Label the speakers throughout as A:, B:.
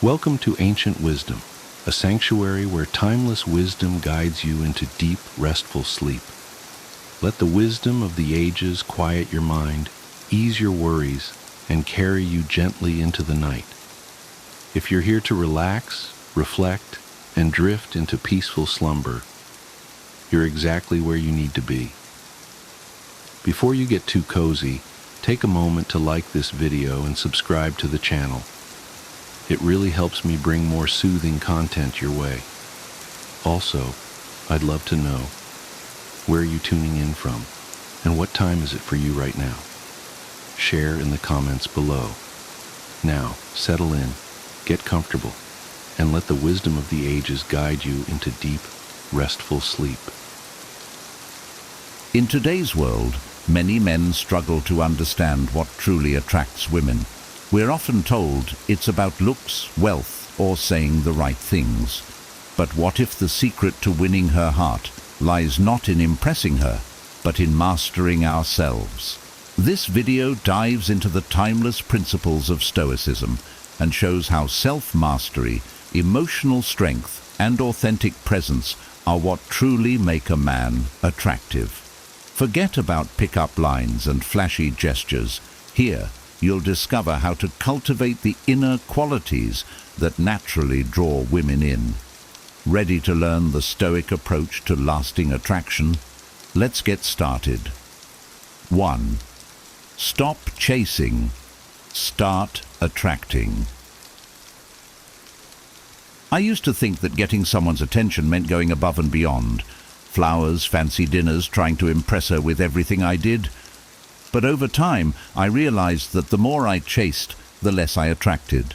A: Welcome to Ancient Wisdom, a sanctuary where timeless wisdom guides you into deep, restful sleep. Let the wisdom of the ages quiet your mind, ease your worries, and carry you gently into the night. If you're here to relax, reflect, and drift into peaceful slumber, you're exactly where you need to be. Before you get too cozy, take a moment to like this video and subscribe to the channel. It really helps me bring more soothing content your way. Also, I'd love to know, where are you tuning in from, and what time is it for you right now? Share in the comments below. Now, settle in, get comfortable, and let the wisdom of the ages guide you into deep, restful sleep.
B: In today's world, many men struggle to understand what truly attracts women. We're often told it's about looks, wealth, or saying the right things. But what if the secret to winning her heart lies not in impressing her, but in mastering ourselves? This video dives into the timeless principles of Stoicism and shows how self-mastery, emotional strength, and authentic presence are what truly make a man attractive. Forget about pick-up lines and flashy gestures. Here, you'll discover how to cultivate the inner qualities that naturally draw women in. Ready to learn the Stoic approach to lasting attraction? Let's get started. 1. Stop chasing. Start attracting. I used to think that getting someone's attention meant going above and beyond. Flowers, fancy dinners, trying to impress her with everything I did. But over time, I realized that the more I chased, the less I attracted.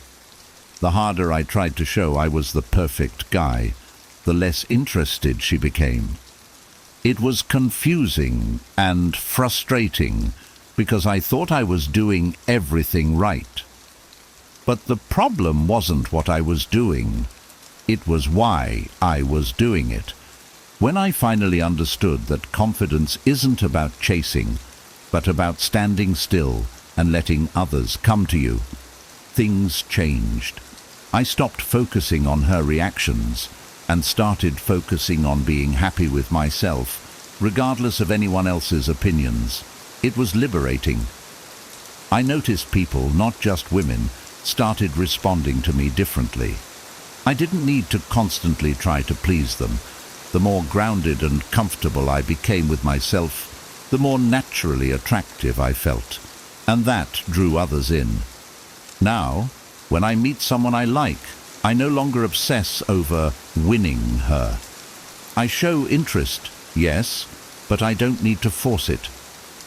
B: The harder I tried to show I was the perfect guy, the less interested she became. It was confusing and frustrating because I thought I was doing everything right. But the problem wasn't what I was doing. It was why I was doing it. When I finally understood that confidence isn't about chasing, but about standing still and letting others come to you, things changed. I stopped focusing on her reactions and started focusing on being happy with myself, regardless of anyone else's opinions. It was liberating. I noticed people, not just women, started responding to me differently. I didn't need to constantly try to please them. The more grounded and comfortable I became with myself, the more naturally attractive I felt, and that drew others in. Now, when I meet someone I like, I no longer obsess over winning her. I show interest, yes, but I don't need to force it.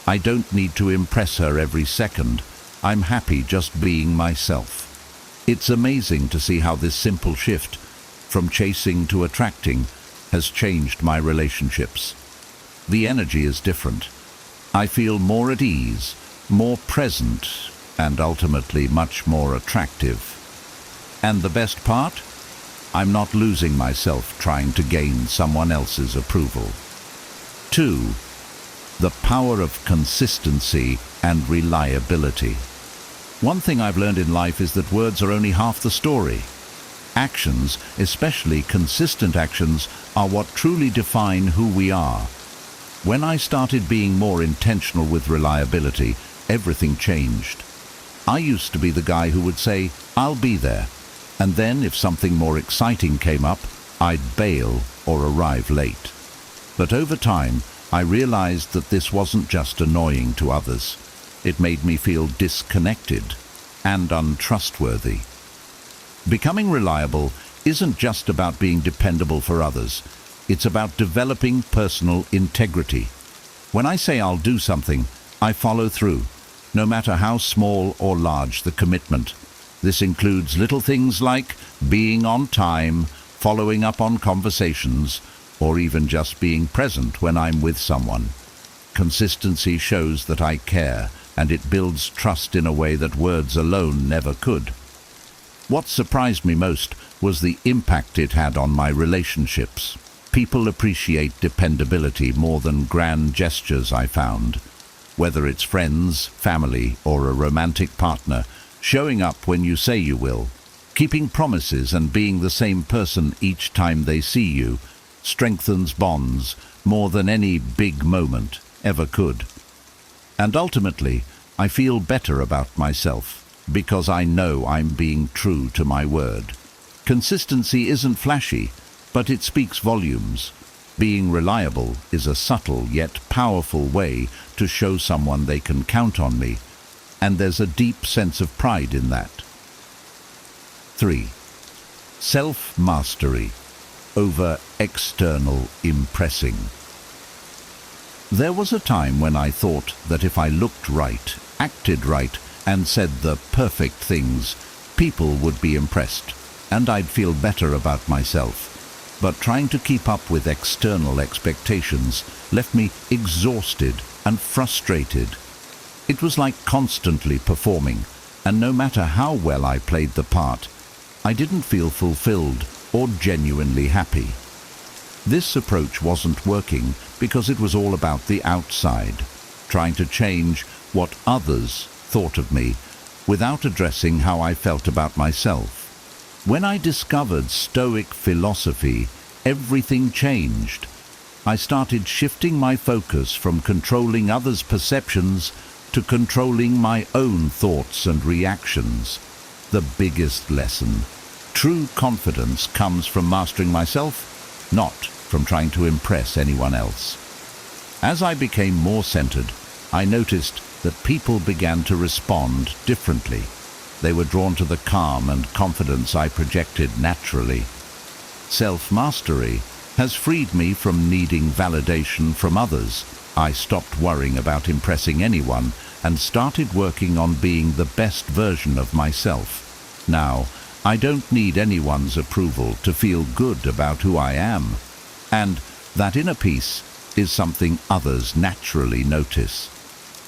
B: I don't need to impress her every second. I'm happy just being myself. It's amazing to see how this simple shift, from chasing to attracting, has changed my relationships. The energy is different. I feel more at ease, more present, and ultimately much more attractive. And the best part? I'm not losing myself trying to gain someone else's approval. 2. The power of consistency and reliability. One thing I've learned in life is that words are only half the story. Actions, especially consistent actions, are what truly define who we are. When I started being more intentional with reliability, everything changed. I used to be the guy who would say, "I'll be there," and then if something more exciting came up, I'd bail or arrive late. But over time, I realized that this wasn't just annoying to others. It made me feel disconnected and untrustworthy. Becoming reliable isn't just about being dependable for others. It's about developing personal integrity. When I say I'll do something, I follow through, no matter how small or large the commitment. This includes little things like being on time, following up on conversations, or even just being present when I'm with someone. Consistency shows that I care, and it builds trust in a way that words alone never could. What surprised me most was the impact it had on my relationships. People appreciate dependability more than grand gestures, I found. Whether it's friends, family, or a romantic partner, showing up when you say you will Keeping promises and being the same person each time they see you strengthens bonds more than any big moment ever could. And ultimately, I feel better about myself because I know I'm being true to my word. Consistency isn't flashy, but it speaks volumes. Being reliable is a subtle yet powerful way to show someone they can count on me, and there's a deep sense of pride in that. 3. Self-mastery over external impressing. There was a time when I thought that if I looked right, acted right, and said the perfect things, people would be impressed, and I'd feel better about myself. But trying to keep up with external expectations left me exhausted and frustrated. It was like constantly performing, and no matter how well I played the part, I didn't feel fulfilled or genuinely happy. This approach wasn't working because it was all about the outside, trying to change what others thought of me without addressing how I felt about myself. When I discovered Stoic philosophy, everything changed. I started shifting my focus from controlling others' perceptions to controlling my own thoughts and reactions. The biggest lesson: true confidence comes from mastering myself, not from trying to impress anyone else. As I became more centered, I noticed that people began to respond differently. They were drawn to the calm and confidence I projected naturally. Self-mastery has freed me from needing validation from others. I stopped worrying about impressing anyone and started working on being the best version of myself. Now, I don't need anyone's approval to feel good about who I am, and that inner peace is something others naturally notice.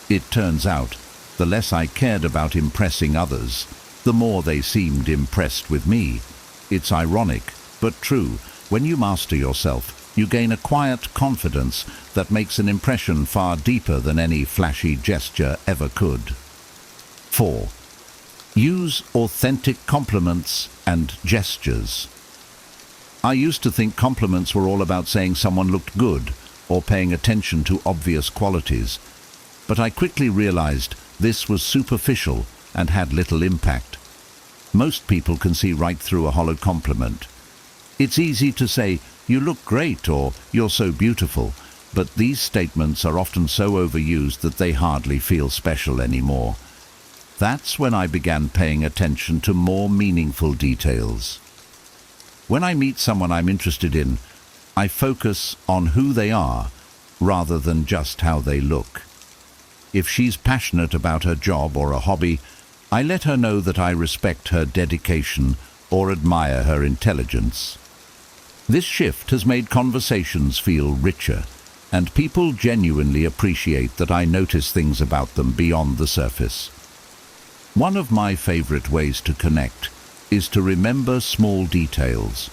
B: It turns out, the less I cared about impressing others, the more they seemed impressed with me. It's ironic, but true. When you master yourself, you gain a quiet confidence that makes an impression far deeper than any flashy gesture ever could. 4. Use authentic compliments and gestures. I used to think compliments were all about saying someone looked good or paying attention to obvious qualities, but I quickly realized this was superficial and had little impact. Most people can see right through a hollow compliment. It's easy to say, "You look great," or "You're so beautiful," but these statements are often so overused that they hardly feel special anymore. That's when I began paying attention to more meaningful details. When I meet someone I'm interested in, I focus on who they are rather than just how they look. If she's passionate about her job or a hobby, I let her know that I respect her dedication or admire her intelligence. This shift has made conversations feel richer, and people genuinely appreciate that I notice things about them beyond the surface. One of my favorite ways to connect is to remember small details.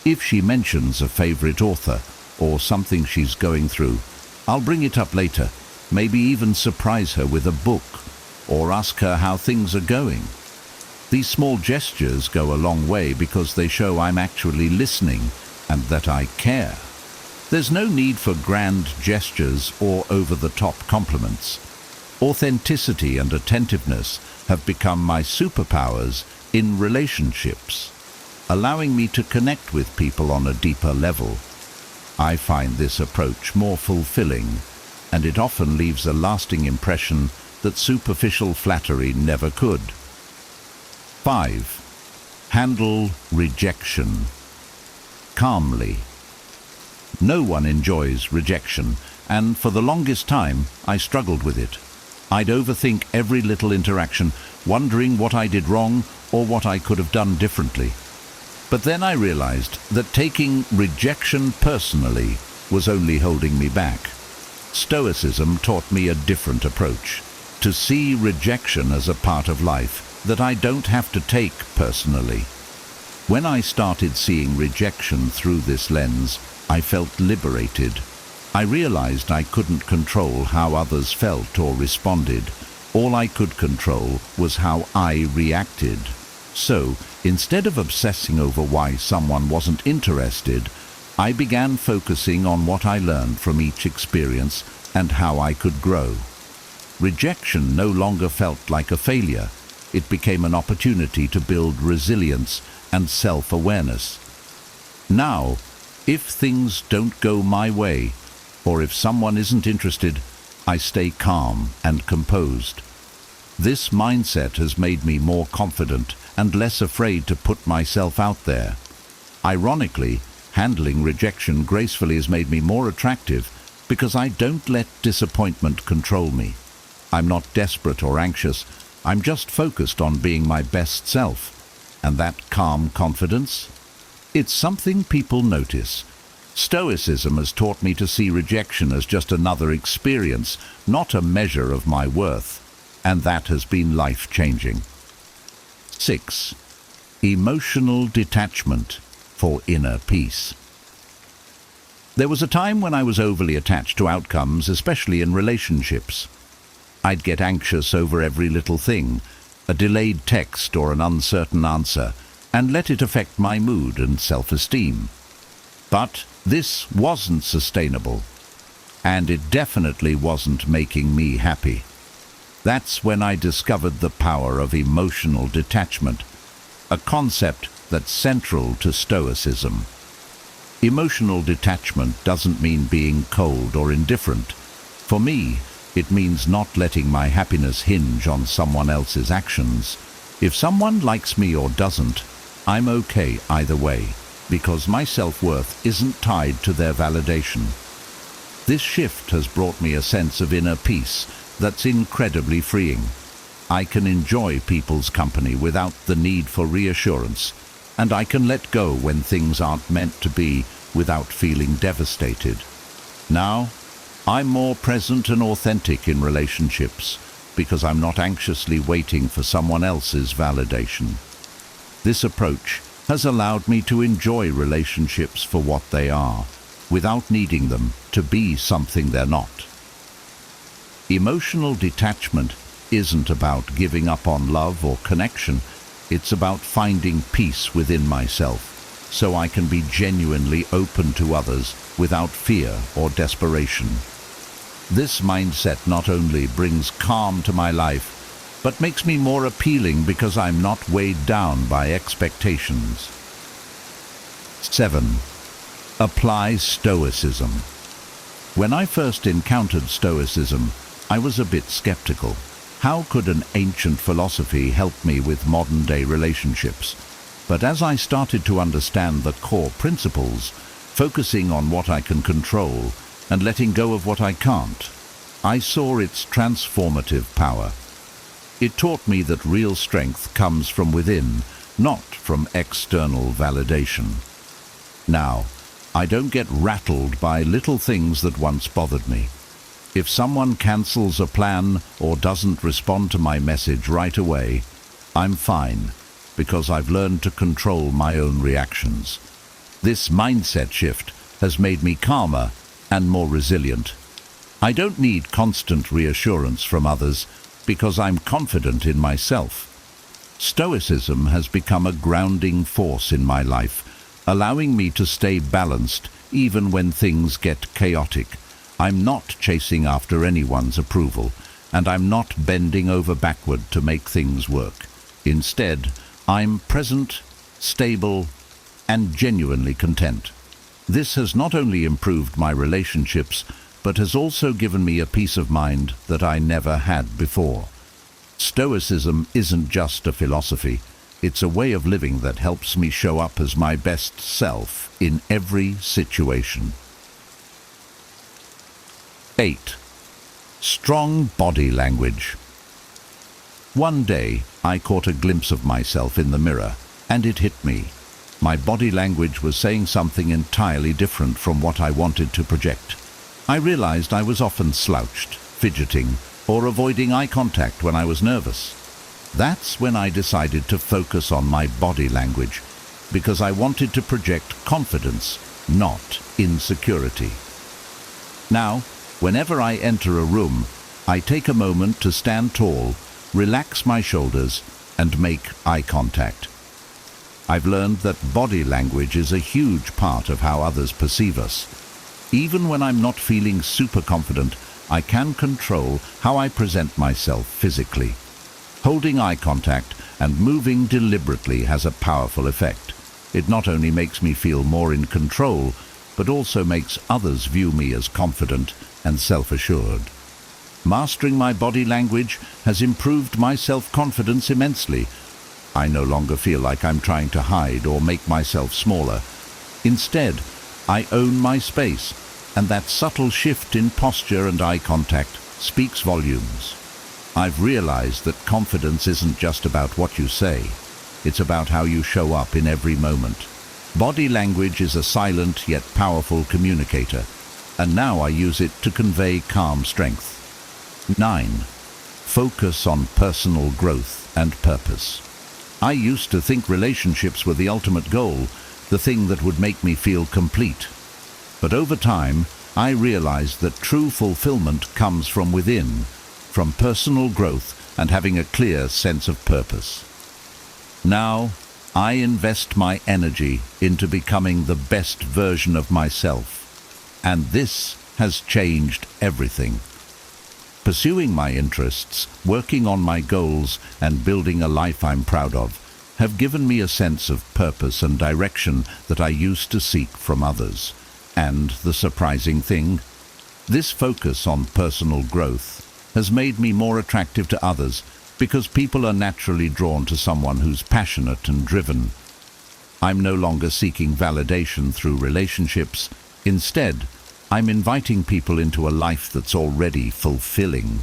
B: If she mentions a favorite author or something she's going through, I'll bring it up later, maybe even surprise her with a book or ask her how things are going. These small gestures go a long way because they show I'm actually listening and that I care. There's no need for grand gestures or over-the-top compliments. Authenticity and attentiveness have become my superpowers in relationships, allowing me to connect with people on a deeper level. I find this approach more fulfilling, and it often leaves a lasting impression that superficial flattery never could. 5. Handle rejection calmly. No one enjoys rejection, and for the longest time I struggled with it. I'd overthink every little interaction, wondering what I did wrong or what I could have done differently. But then I realized that taking rejection personally was only holding me back. Stoicism taught me a different approach, to see rejection as a part of life that I don't have to take personally. When I started seeing rejection through this lens, I felt liberated. I realized I couldn't control how others felt or responded. All I could control was how I reacted. So, instead of obsessing over why someone wasn't interested, I began focusing on what I learned from each experience and how I could grow. Rejection no longer felt like a failure. It became an opportunity to build resilience and self-awareness. Now, if things don't go my way, or if someone isn't interested, I stay calm and composed. This mindset has made me more confident and less afraid to put myself out there. Ironically, handling rejection gracefully has made me more attractive because I don't let disappointment control me. I'm not desperate or anxious. I'm just focused on being my best self. And that calm confidence? It's something people notice. Stoicism has taught me to see rejection as just another experience, not a measure of my worth. And that has been life-changing. 6. Emotional detachment for inner peace. There was a time when I was overly attached to outcomes, especially in relationships. I'd get anxious over every little thing, a delayed text or an uncertain answer, and let it affect my mood and self-esteem. But this wasn't sustainable, and it definitely wasn't making me happy. That's when I discovered the power of emotional detachment, a concept that's central to Stoicism. Emotional detachment doesn't mean being cold or indifferent. For me, it means not letting my happiness hinge on someone else's actions. If someone likes me or doesn't, I'm okay either way, because my self-worth isn't tied to their validation. This shift has brought me a sense of inner peace that's incredibly freeing. I can enjoy people's company without the need for reassurance, and I can let go when things aren't meant to be without feeling devastated. Now, I'm more present and authentic in relationships because I'm not anxiously waiting for someone else's validation. This approach has allowed me to enjoy relationships for what they are, without needing them to be something they're not. Emotional detachment isn't about giving up on love or connection. It's about finding peace within myself, so I can be genuinely open to others without fear or desperation. This mindset not only brings calm to my life, but makes me more appealing because I'm not weighed down by expectations. 7. Apply Stoicism. When I first encountered Stoicism, I was a bit skeptical. How could an ancient philosophy help me with modern-day relationships? But as I started to understand the core principles, focusing on what I can control and letting go of what I can't, I saw its transformative power. It taught me that real strength comes from within, not from external validation. Now, I don't get rattled by little things that once bothered me. If someone cancels a plan or doesn't respond to my message right away, I'm fine, because I've learned to control my own reactions. This mindset shift has made me calmer and more resilient. I don't need constant reassurance from others because I'm confident in myself. Stoicism has become a grounding force in my life, allowing me to stay balanced even when things get chaotic. I'm not chasing after anyone's approval, and I'm not bending over backward to make things work. Instead, I'm present, stable, and genuinely content. This has not only improved my relationships, but has also given me a peace of mind that I never had before. Stoicism isn't just a philosophy, it's a way of living that helps me show up as my best self in every situation. 8. Strong body language. One day, I caught a glimpse of myself in the mirror, and it hit me. My body language was saying something entirely different from what I wanted to project. I realized I was often slouched, fidgeting, or avoiding eye contact when I was nervous. That's when I decided to focus on my body language, because I wanted to project confidence, not insecurity. Now, whenever I enter a room, I take a moment to stand tall, relax my shoulders, and make eye contact. I've learned that body language is a huge part of how others perceive us. Even when I'm not feeling super confident, I can control how I present myself physically. Holding eye contact and moving deliberately has a powerful effect. It not only makes me feel more in control, but also makes others view me as confident and self-assured. Mastering my body language has improved my self-confidence immensely. I no longer feel like I'm trying to hide or make myself smaller. Instead, I own my space, and that subtle shift in posture and eye contact speaks volumes. I've realized that confidence isn't just about what you say. It's about how you show up in every moment. Body language is a silent yet powerful communicator, and now I use it to convey calm strength. 9. Focus on personal growth and purpose. I used to think relationships were the ultimate goal, the thing that would make me feel complete. But over time, I realized that true fulfillment comes from within, from personal growth and having a clear sense of purpose. Now, I invest my energy into becoming the best version of myself, and this has changed everything. Pursuing my interests, working on my goals, and building a life I'm proud of have given me a sense of purpose and direction that I used to seek from others. And the surprising thing, this focus on personal growth has made me more attractive to others because people are naturally drawn to someone who's passionate and driven. I'm no longer seeking validation through relationships. Instead, I'm inviting people into a life that's already fulfilling.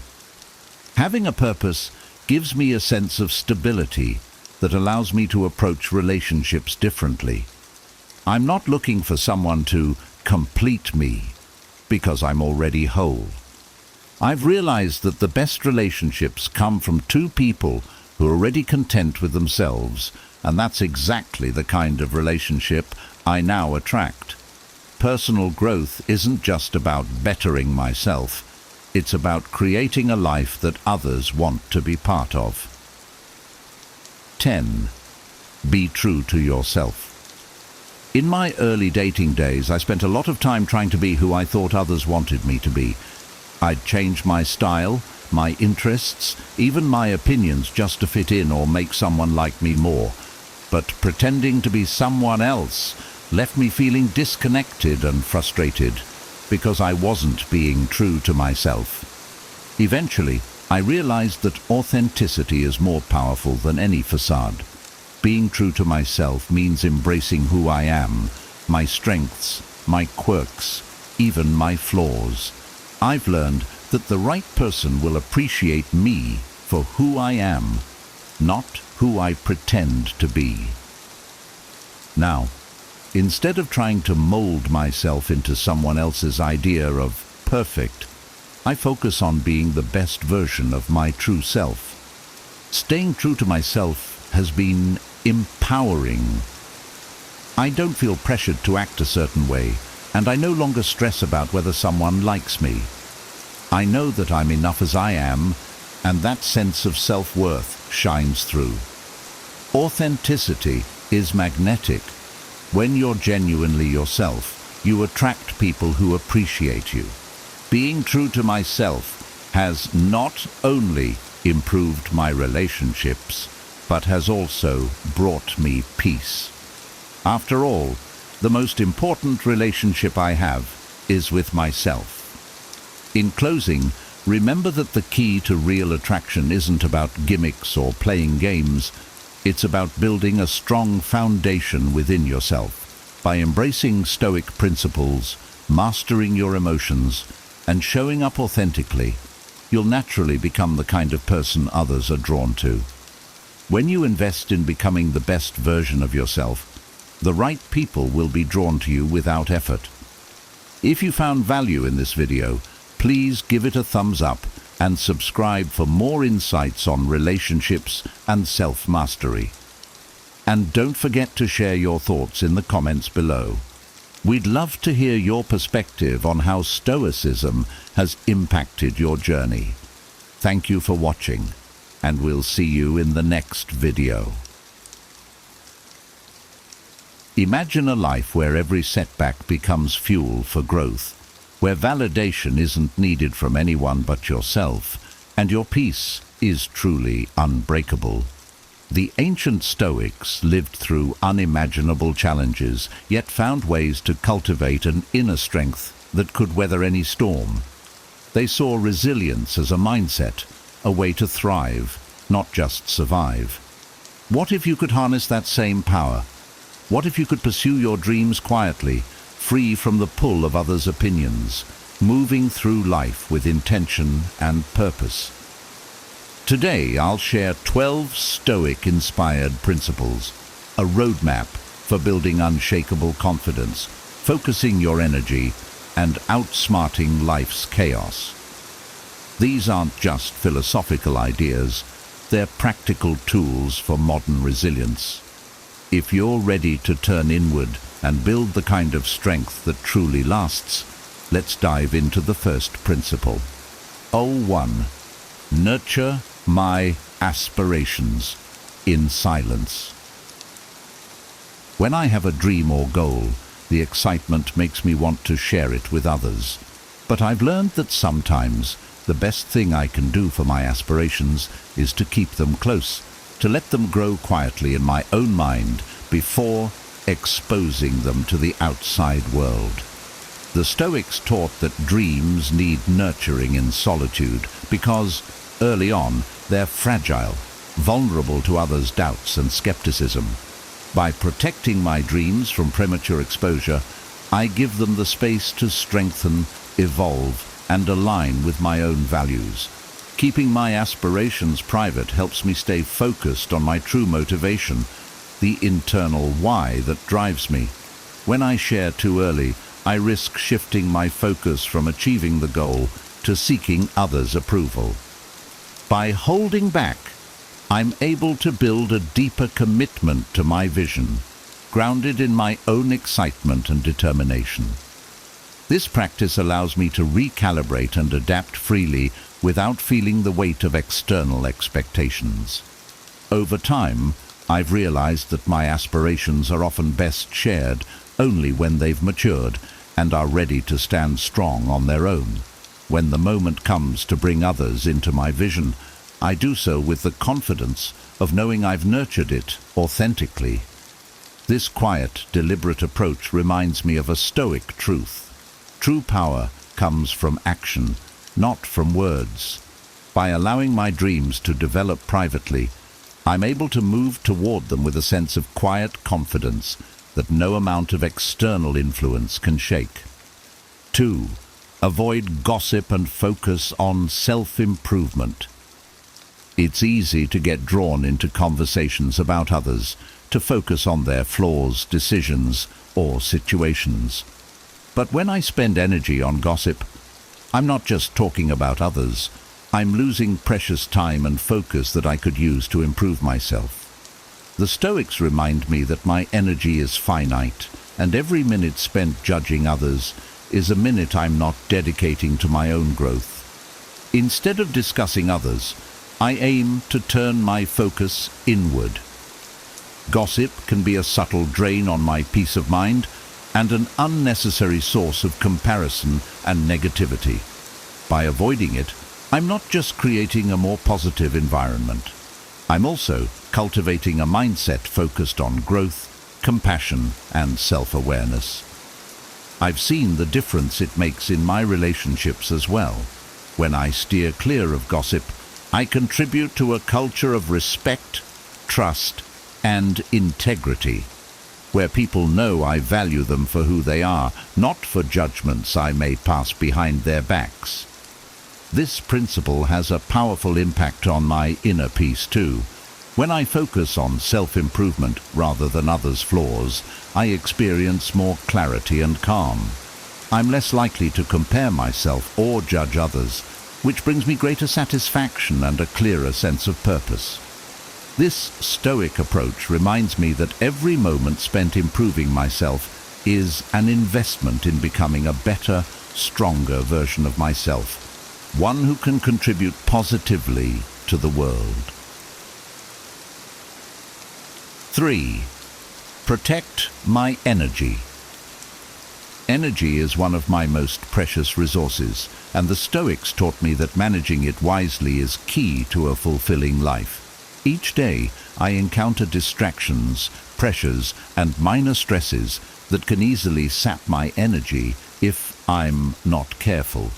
B: Having a purpose gives me a sense of stability that allows me to approach relationships differently. I'm not looking for someone to complete me because I'm already whole. I've realized that the best relationships come from two people who are already content with themselves, and that's exactly the kind of relationship I now attract. Personal growth isn't just about bettering myself, it's about creating a life that others want to be part of. 10. Be true to yourself. In my early dating days, I spent a lot of time trying to be who I thought others wanted me to be. I'd change my style, my interests, even my opinions just to fit in or make someone like me more. But pretending to be someone else left me feeling disconnected and frustrated because I wasn't being true to myself. Eventually, I realized that authenticity is more powerful than any facade. Being true to myself means embracing who I am, my strengths, my quirks, even my flaws. I've learned that the right person will appreciate me for who I am, not who I pretend to be. Now, instead of trying to mold myself into someone else's idea of perfect, I focus on being the best version of my true self. Staying true to myself has been empowering. I don't feel pressured to act a certain way, and I no longer stress about whether someone likes me. I know that I'm enough as I am, and that sense of self-worth shines through. Authenticity is magnetic. When you're genuinely yourself, you attract people who appreciate you. Being true to myself has not only improved my relationships, but has also brought me peace. After all, the most important relationship I have is with myself. In closing, remember that the key to real attraction isn't about gimmicks or playing games. It's about building a strong foundation within yourself. By embracing Stoic principles, mastering your emotions, and showing up authentically, you'll naturally become the kind of person others are drawn to. When you invest in becoming the best version of yourself, the right people will be drawn to you without effort. If you found value in this video, please give it a thumbs up and subscribe for more insights on relationships and self-mastery. And don't forget to share your thoughts in the comments below. We'd love to hear your perspective on how Stoicism has impacted your journey. Thank you for watching. and we'll see you in the next video. Imagine a life where every setback becomes fuel for growth, where validation isn't needed from anyone but yourself, and your peace is truly unbreakable. The ancient Stoics lived through unimaginable challenges, yet found ways to cultivate an inner strength that could weather any storm. They saw resilience as a mindset, a way to thrive, not just survive. What if you could harness that same power? What if you could pursue your dreams quietly, free from the pull of others' opinions, moving through life with intention and purpose? Today, I'll share 12 Stoic-inspired principles, a roadmap for building unshakable confidence, focusing your energy, and outsmarting life's chaos. These aren't just philosophical ideas, they're practical tools for modern resilience. If you're ready to turn inward and build the kind of strength that truly lasts, let's dive into the first principle. 1. Nurture my aspirations in silence. When I have a dream or goal, the excitement makes me want to share it with others. But I've learned that sometimes the best thing I can do for my aspirations is to keep them close, to let them grow quietly in my own mind before exposing them to the outside world. The Stoics taught that dreams need nurturing in solitude because, early on, they're fragile, vulnerable to others' doubts and skepticism. By protecting my dreams from premature exposure, I give them the space to strengthen, evolve, and align with my own values. Keeping my aspirations private helps me stay focused on my true motivation, the internal why that drives me. When I share too early, I risk shifting my focus from achieving the goal to seeking others' approval. By holding back, I'm able to build a deeper commitment to my vision, grounded in my own excitement and determination. This practice allows me to recalibrate and adapt freely without feeling the weight of external expectations. Over time, I've realized that my aspirations are often best shared only when they've matured and are ready to stand strong on their own. When the moment comes to bring others into my vision, I do so with the confidence of knowing I've nurtured it authentically. This quiet, deliberate approach reminds me of a Stoic truth. True power comes from action, not from words. By allowing my dreams to develop privately, I'm able to move toward them with a sense of quiet confidence that no amount of external influence can shake. 2. Avoid gossip and focus on self-improvement. It's easy to get drawn into conversations about others, to focus on their flaws, decisions, or situations. But when I spend energy on gossip, I'm not just talking about others. I'm losing precious time and focus that I could use to improve myself. The Stoics remind me that my energy is finite, and every minute spent judging others is a minute I'm not dedicating to my own growth. Instead of discussing others, I aim to turn my focus inward. Gossip can be a subtle drain on my peace of mind and an unnecessary source of comparison and negativity. By avoiding it, I'm not just creating a more positive environment. I'm also cultivating a mindset focused on growth, compassion, and self-awareness. I've seen the difference it makes in my relationships as well. When I steer clear of gossip, I contribute to a culture of respect, trust, and integrity, where people know I value them for who they are, not for judgments I may pass behind their backs. This principle has a powerful impact on my inner peace too. When I focus on self-improvement rather than others' flaws, I experience more clarity and calm. I'm less likely to compare myself or judge others, which brings me greater satisfaction and a clearer sense of purpose. This Stoic approach reminds me that every moment spent improving myself is an investment in becoming a better, stronger version of myself, one who can contribute positively to the world. 3. Protect my energy. Energy is one of my most precious resources, and the Stoics taught me that managing it wisely is key to a fulfilling life. Each day, I encounter distractions, pressures, and minor stresses that can easily sap my energy if I'm not careful.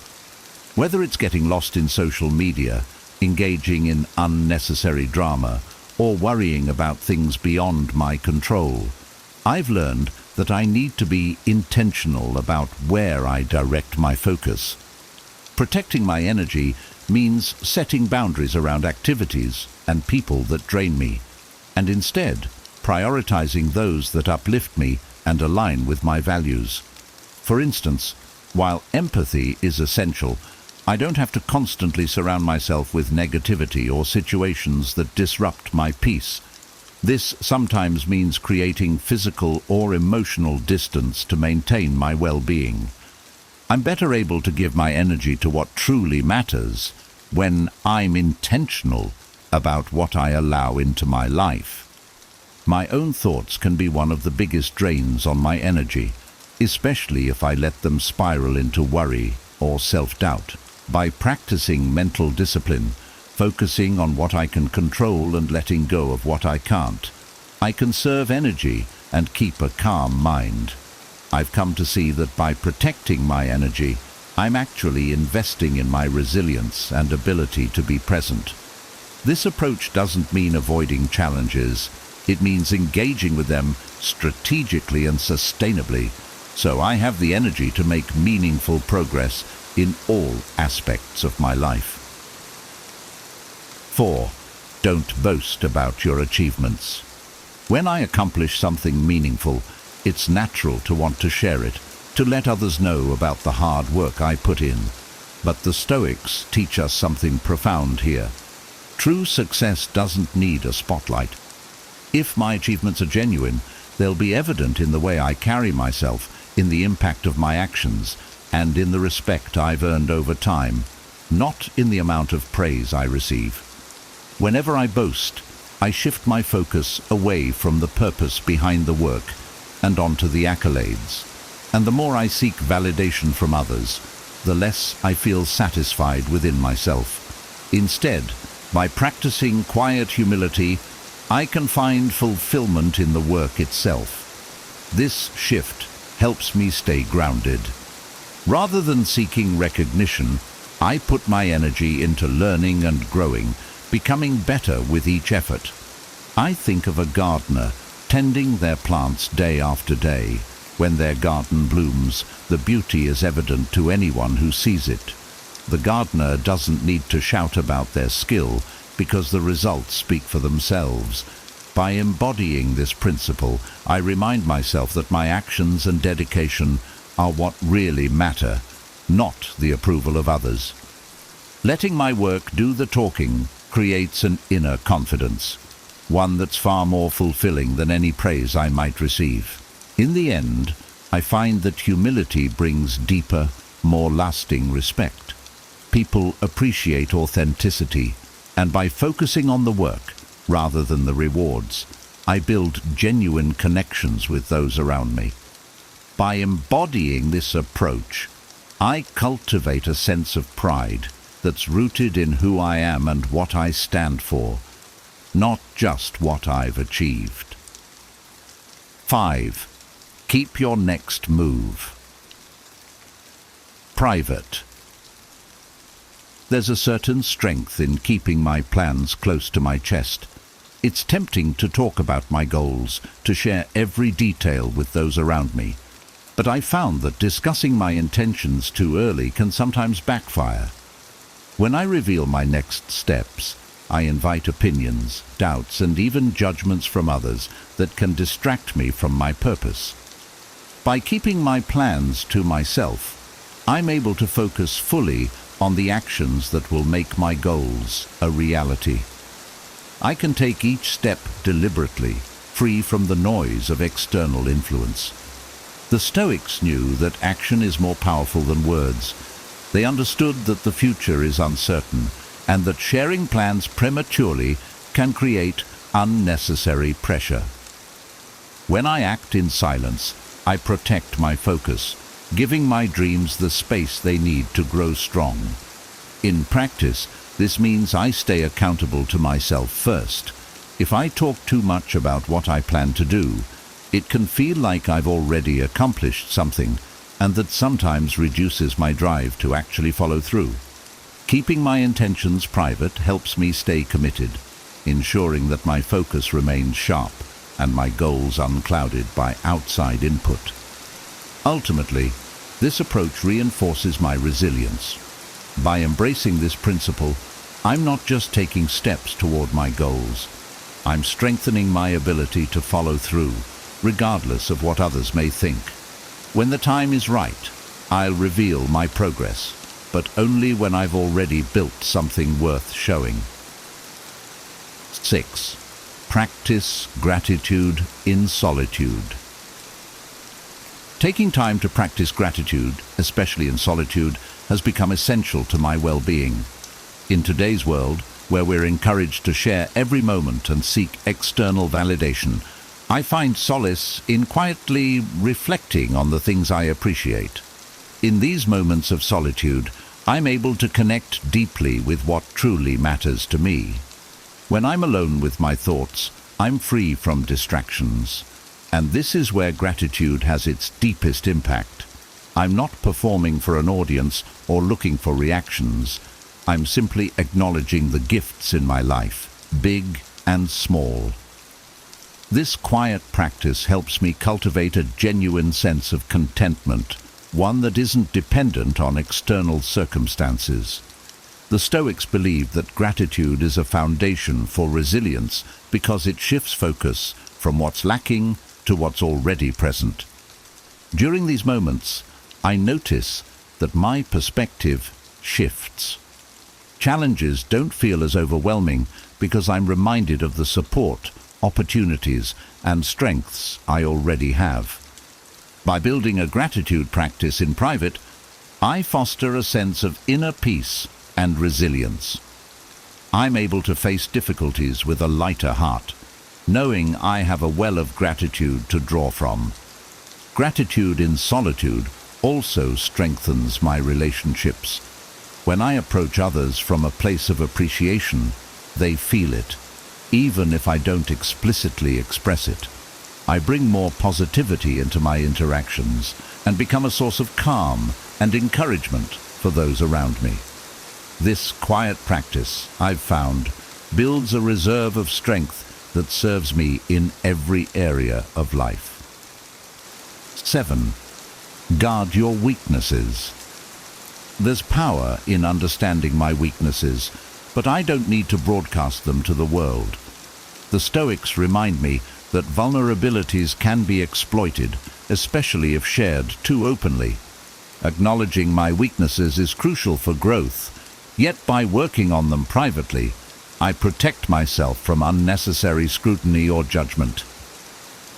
B: Whether it's getting lost in social media, engaging in unnecessary drama, or worrying about things beyond my control, I've learned that I need to be intentional about where I direct my focus. Protecting my energy means setting boundaries around activities and people that drain me, and instead prioritizing those that uplift me and align with my values. For instance, while empathy is essential, I don't have to constantly surround myself with negativity or situations that disrupt my peace. This sometimes means creating physical or emotional distance to maintain my well-being. I'm better able to give my energy to what truly matters when I'm intentional about what I allow into my life. My own thoughts can be one of the biggest drains on my energy, especially if I let them spiral into worry or self-doubt. By practicing mental discipline, focusing on what I can control and letting go of what I can't, I conserve energy and keep a calm mind. I've come to see that by protecting my energy, I'm actually investing in my resilience and ability to be present. This approach doesn't mean avoiding challenges. It means engaging with them strategically and sustainably, so I have the energy to make meaningful progress in all aspects of my life. 4. Don't boast about your achievements. When I accomplish something meaningful, it's natural to want to share it, to let others know about the hard work I put in. But the Stoics teach us something profound here. True success doesn't need a spotlight. If my achievements are genuine, they'll be evident in the way I carry myself, in the impact of my actions, and in the respect I've earned over time, not in the amount of praise I receive. Whenever I boast, I shift my focus away from the purpose behind the work and onto the accolades. And the more I seek validation from others, the less I feel satisfied within myself. Instead, by practicing quiet humility, I can find fulfillment in the work itself. This shift helps me stay grounded. Rather than seeking recognition, I put my energy into learning and growing, becoming better with each effort. I think of a gardener tending their plants day after day. When their garden blooms, the beauty is evident to anyone who sees it. The gardener doesn't need to shout about their skill because the results speak for themselves. By embodying this principle, I remind myself that my actions and dedication are what really matter, not the approval of others. Letting my work do the talking creates an inner confidence, one that's far more fulfilling than any praise I might receive. In the end, I find that humility brings deeper, more lasting respect. People appreciate authenticity, and by focusing on the work rather than the rewards, I build genuine connections with those around me. By embodying this approach, I cultivate a sense of pride that's rooted in who I am and what I stand for, not just what I've achieved. 5. Keep your next move. Private. There's a certain strength in keeping my plans close to my chest. It's tempting to talk about my goals, to share every detail with those around me. But I found that discussing my intentions too early can sometimes backfire. When I reveal my next steps, I invite opinions, doubts, and even judgments from others that can distract me from my purpose. By keeping my plans to myself, I'm able to focus fully on the actions that will make my goals a reality. I can take each step deliberately, free from the noise of external influence. The Stoics knew that action is more powerful than words. They understood that the future is uncertain, and that sharing plans prematurely can create unnecessary pressure. When I act in silence, I protect my focus, giving my dreams the space they need to grow strong. In practice, this means I stay accountable to myself first. If I talk too much about what I plan to do, it can feel like I've already accomplished something, and that sometimes reduces my drive to actually follow through. Keeping my intentions private helps me stay committed, ensuring that my focus remains sharp and my goals unclouded by outside input. Ultimately, this approach reinforces my resilience. By embracing this principle, I'm not just taking steps toward my goals. I'm strengthening my ability to follow through, regardless of what others may think. When the time is right, I'll reveal my progress, but only when I've already built something worth showing. 6. Practice gratitude in solitude. Taking time to practice gratitude, especially in solitude, has become essential to my well-being. In today's world, where we're encouraged to share every moment and seek external validation, I find solace in quietly reflecting on the things I appreciate. In these moments of solitude, I'm able to connect deeply with what truly matters to me. When I'm alone with my thoughts, I'm free from distractions. And this is where gratitude has its deepest impact. I'm not performing for an audience or looking for reactions. I'm simply acknowledging the gifts in my life, big and small. This quiet practice helps me cultivate a genuine sense of contentment, one that isn't dependent on external circumstances. The Stoics believe that gratitude is a foundation for resilience because it shifts focus from what's lacking to what's already present. During these moments, I notice that my perspective shifts. Challenges don't feel as overwhelming because I'm reminded of the support, opportunities, and strengths I already have. By building a gratitude practice in private, I foster a sense of inner peace and resilience. I'm able to face difficulties with a lighter heart, knowing I have a well of gratitude to draw from. Gratitude in solitude also strengthens my relationships. When I approach others from a place of appreciation, they feel it, even if I don't explicitly express it. I bring more positivity into my interactions and become a source of calm and encouragement for those around me. This quiet practice, I've found, builds a reserve of strength that serves me in every area of life. 7. Guard your weaknesses. There's power in understanding my weaknesses, but I don't need to broadcast them to the world. The Stoics remind me that vulnerabilities can be exploited, especially if shared too openly. Acknowledging my weaknesses is crucial for growth, yet by working on them privately, I protect myself from unnecessary scrutiny or judgment.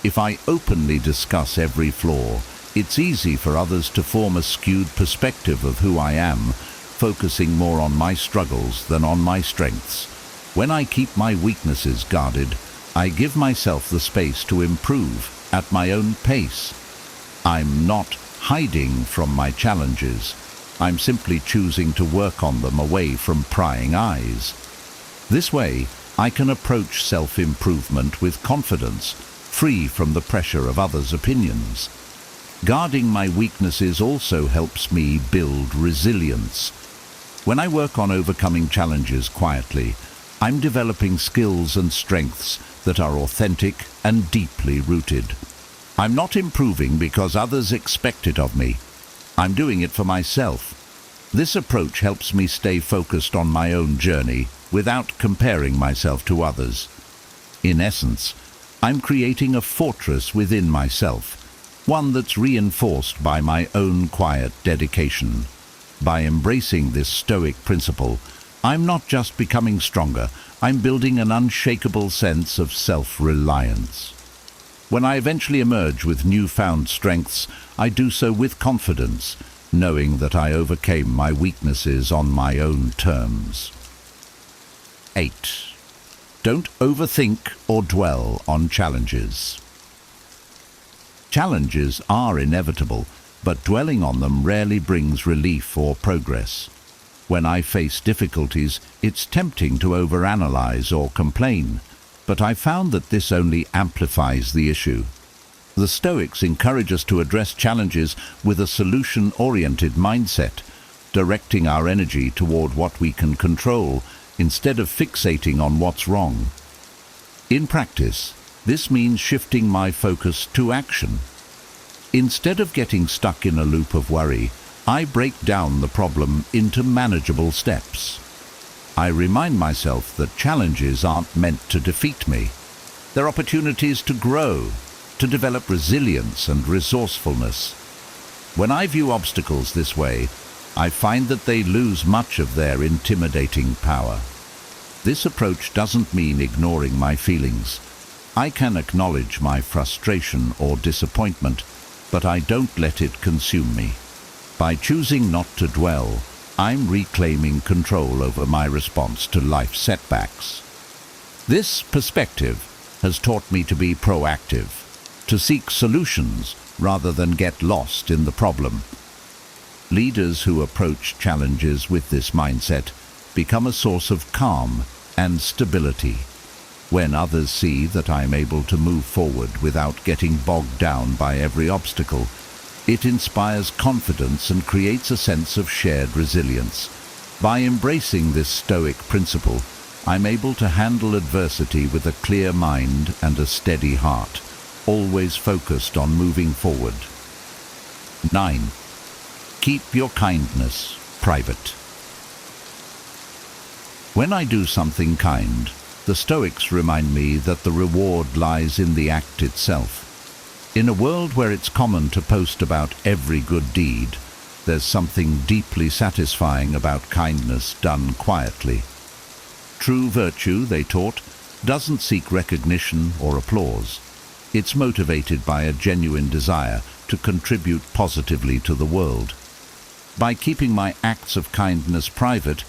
B: If I openly discuss every flaw, it's easy for others to form a skewed perspective of who I am, focusing more on my struggles than on my strengths. When I keep my weaknesses guarded, I give myself the space to improve at my own pace. I'm not hiding from my challenges. I'm simply choosing to work on them away from prying eyes. This way, I can approach self-improvement with confidence, free from the pressure of others' opinions. Guarding my weaknesses also helps me build resilience. When I work on overcoming challenges quietly, I'm developing skills and strengths that are authentic and deeply rooted. I'm not improving because others expect it of me. I'm doing it for myself. This approach helps me stay focused on my own journey without comparing myself to others. In essence, I'm creating a fortress within myself, one that's reinforced by my own quiet dedication. By embracing this Stoic principle, I'm not just becoming stronger, I'm building an unshakable sense of self-reliance. When I eventually emerge with newfound strengths, I do so with confidence, knowing that I overcame my weaknesses on my own terms. 8. Don't overthink or dwell on challenges. Challenges are inevitable, but dwelling on them rarely brings relief or progress. When I face difficulties, it's tempting to overanalyze or complain, but I found that this only amplifies the issue. The Stoics encourage us to address challenges with a solution-oriented mindset, directing our energy toward what we can control instead of fixating on what's wrong. In practice, this means shifting my focus to action. Instead of getting stuck in a loop of worry, I break down the problem into manageable steps. I remind myself that challenges aren't meant to defeat me. They're opportunities to grow, to develop resilience and resourcefulness. When I view obstacles this way, I find that they lose much of their intimidating power. This approach doesn't mean ignoring my feelings. I can acknowledge my frustration or disappointment, but I don't let it consume me. By choosing not to dwell, I'm reclaiming control over my response to life setbacks. This perspective has taught me to be proactive, to seek solutions rather than get lost in the problem. Leaders who approach challenges with this mindset become a source of calm and stability. When others see that I'm able to move forward without getting bogged down by every obstacle, it inspires confidence and creates a sense of shared resilience. By embracing this Stoic principle, I'm able to handle adversity with a clear mind and a steady heart, always focused on moving forward. 9. Keep your kindness private. When I do something kind, the Stoics remind me that the reward lies in the act itself. In a world where it's common to post about every good deed, there's something deeply satisfying about kindness done quietly. True virtue, they taught, doesn't seek recognition or applause. It's motivated by a genuine desire to contribute positively to the world. By keeping my acts of kindness private,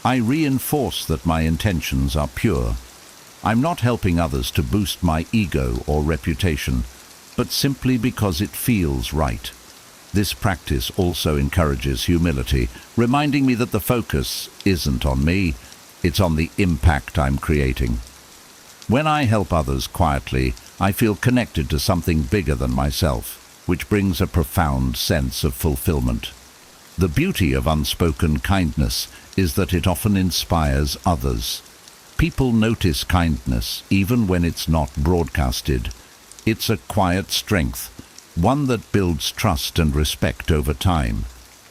B: I reinforce that my intentions are pure. I'm not helping others to boost my ego or reputation, but simply because it feels right. This practice also encourages humility, reminding me that the focus isn't on me, it's on the impact I'm creating. When I help others quietly, I feel connected to something bigger than myself, which brings a profound sense of fulfillment. The beauty of unspoken kindness is that it often inspires others. People notice kindness even when it's not broadcasted. It's a quiet strength, one that builds trust and respect over time.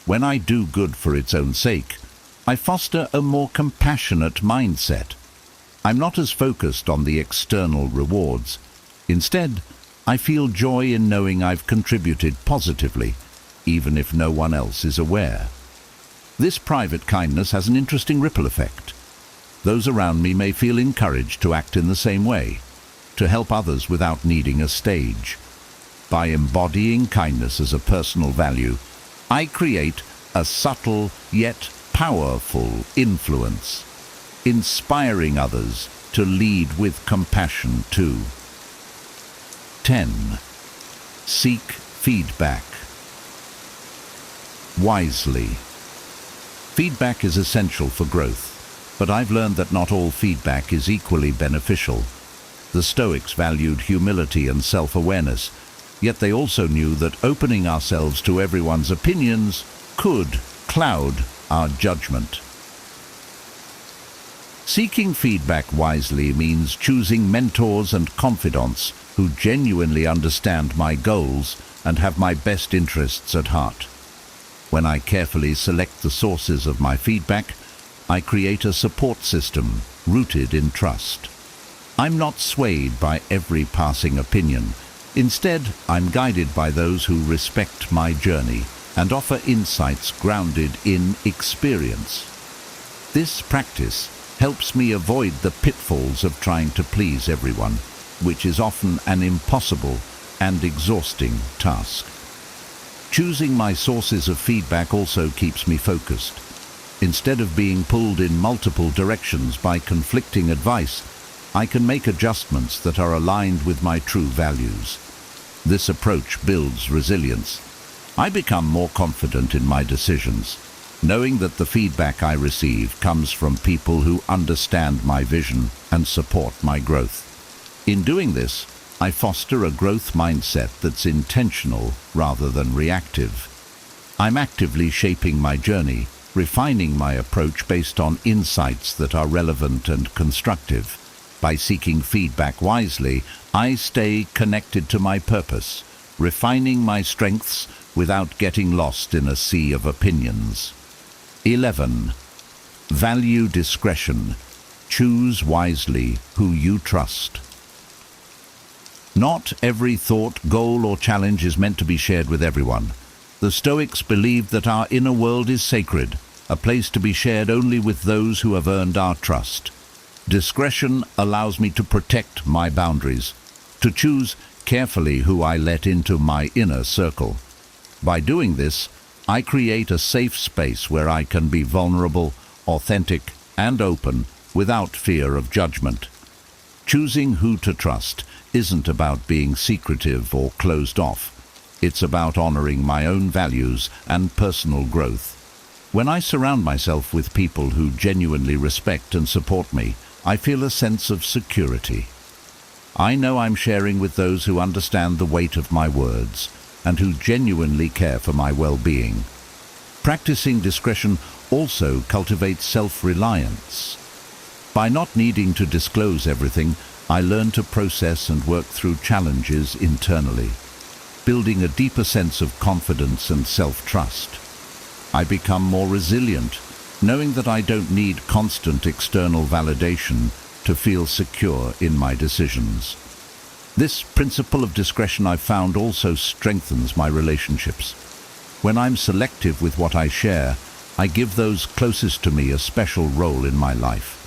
B: When I do good for its own sake, I foster a more compassionate mindset. I'm not as focused on the external rewards. Instead, I feel joy in knowing I've contributed positively, even if no one else is aware. This private kindness has an interesting ripple effect. Those around me may feel encouraged to act in the same way, to help others without needing a stage. By embodying kindness as a personal value, I create a subtle yet powerful influence, inspiring others to lead with compassion too. 10. Seek feedback wisely. Feedback is essential for growth, but I've learned that not all feedback is equally beneficial. The Stoics valued humility and self-awareness, yet they also knew that opening ourselves to everyone's opinions could cloud our judgment. Seeking feedback wisely means choosing mentors and confidants who genuinely understand my goals and have my best interests at heart. When I carefully select the sources of my feedback, I create a support system rooted in trust. I'm not swayed by every passing opinion. Instead, I'm guided by those who respect my journey and offer insights grounded in experience. This practice helps me avoid the pitfalls of trying to please everyone, which is often an impossible and exhausting task. Choosing my sources of feedback also keeps me focused. Instead of being pulled in multiple directions by conflicting advice, I can make adjustments that are aligned with my true values. This approach builds resilience. I become more confident in my decisions, knowing that the feedback I receive comes from people who understand my vision and support my growth. In doing this, I foster a growth mindset that's intentional rather than reactive. I'm actively shaping my journey, refining my approach based on insights that are relevant and constructive. By seeking feedback wisely, I stay connected to my purpose, refining my strengths without getting lost in a sea of opinions. 11. Value discretion. Choose wisely who you trust. Not every thought, goal, or challenge is meant to be shared with everyone. The Stoics believe that our inner world is sacred, a place to be shared only with those who have earned our trust. Discretion allows me to protect my boundaries, to choose carefully who I let into my inner circle. By doing this, I create a safe space where I can be vulnerable, authentic, and open without fear of judgment. Choosing who to trust isn't about being secretive or closed off. It's about honoring my own values and personal growth. When I surround myself with people who genuinely respect and support me, I feel a sense of security. I know I'm sharing with those who understand the weight of my words and who genuinely care for my well-being. Practicing discretion also cultivates self-reliance. By not needing to disclose everything, I learn to process and work through challenges internally, building a deeper sense of confidence and self-trust. I become more resilient, knowing that I don't need constant external validation to feel secure in my decisions. This principle of discretion, I've found, also strengthens my relationships. When I'm selective with what I share, I give those closest to me a special role in my life.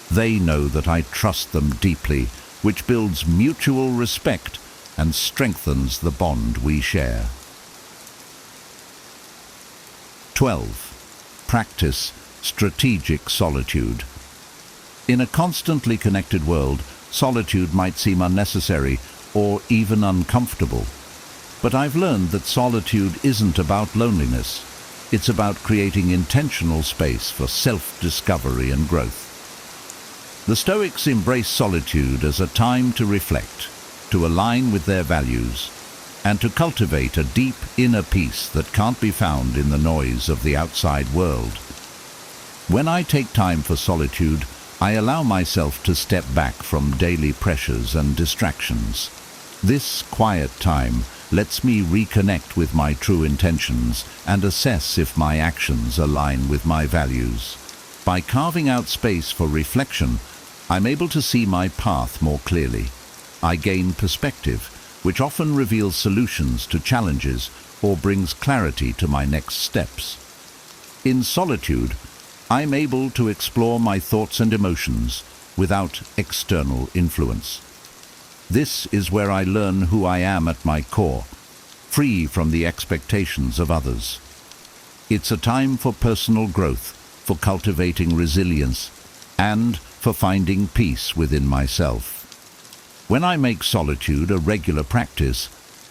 B: They know that I trust them deeply, which builds mutual respect and strengthens the bond we share. 12. Practice strategic solitude. In a constantly connected world, solitude might seem unnecessary or even uncomfortable. But I've learned that solitude isn't about loneliness. It's about creating intentional space for self-discovery and growth. The Stoics embrace solitude as a time to reflect, to align with their values, and to cultivate a deep inner peace that can't be found in the noise of the outside world. When I take time for solitude, I allow myself to step back from daily pressures and distractions. This quiet time lets me reconnect with my true intentions and assess if my actions align with my values. By carving out space for reflection, I'm able to see my path more clearly. I gain perspective, which often reveals solutions to challenges or brings clarity to my next steps. In solitude, I'm able to explore my thoughts and emotions without external influence. This is where I learn who I am at my core, free from the expectations of others. It's a time for personal growth, for cultivating resilience, and for finding peace within myself. When I make solitude a regular practice,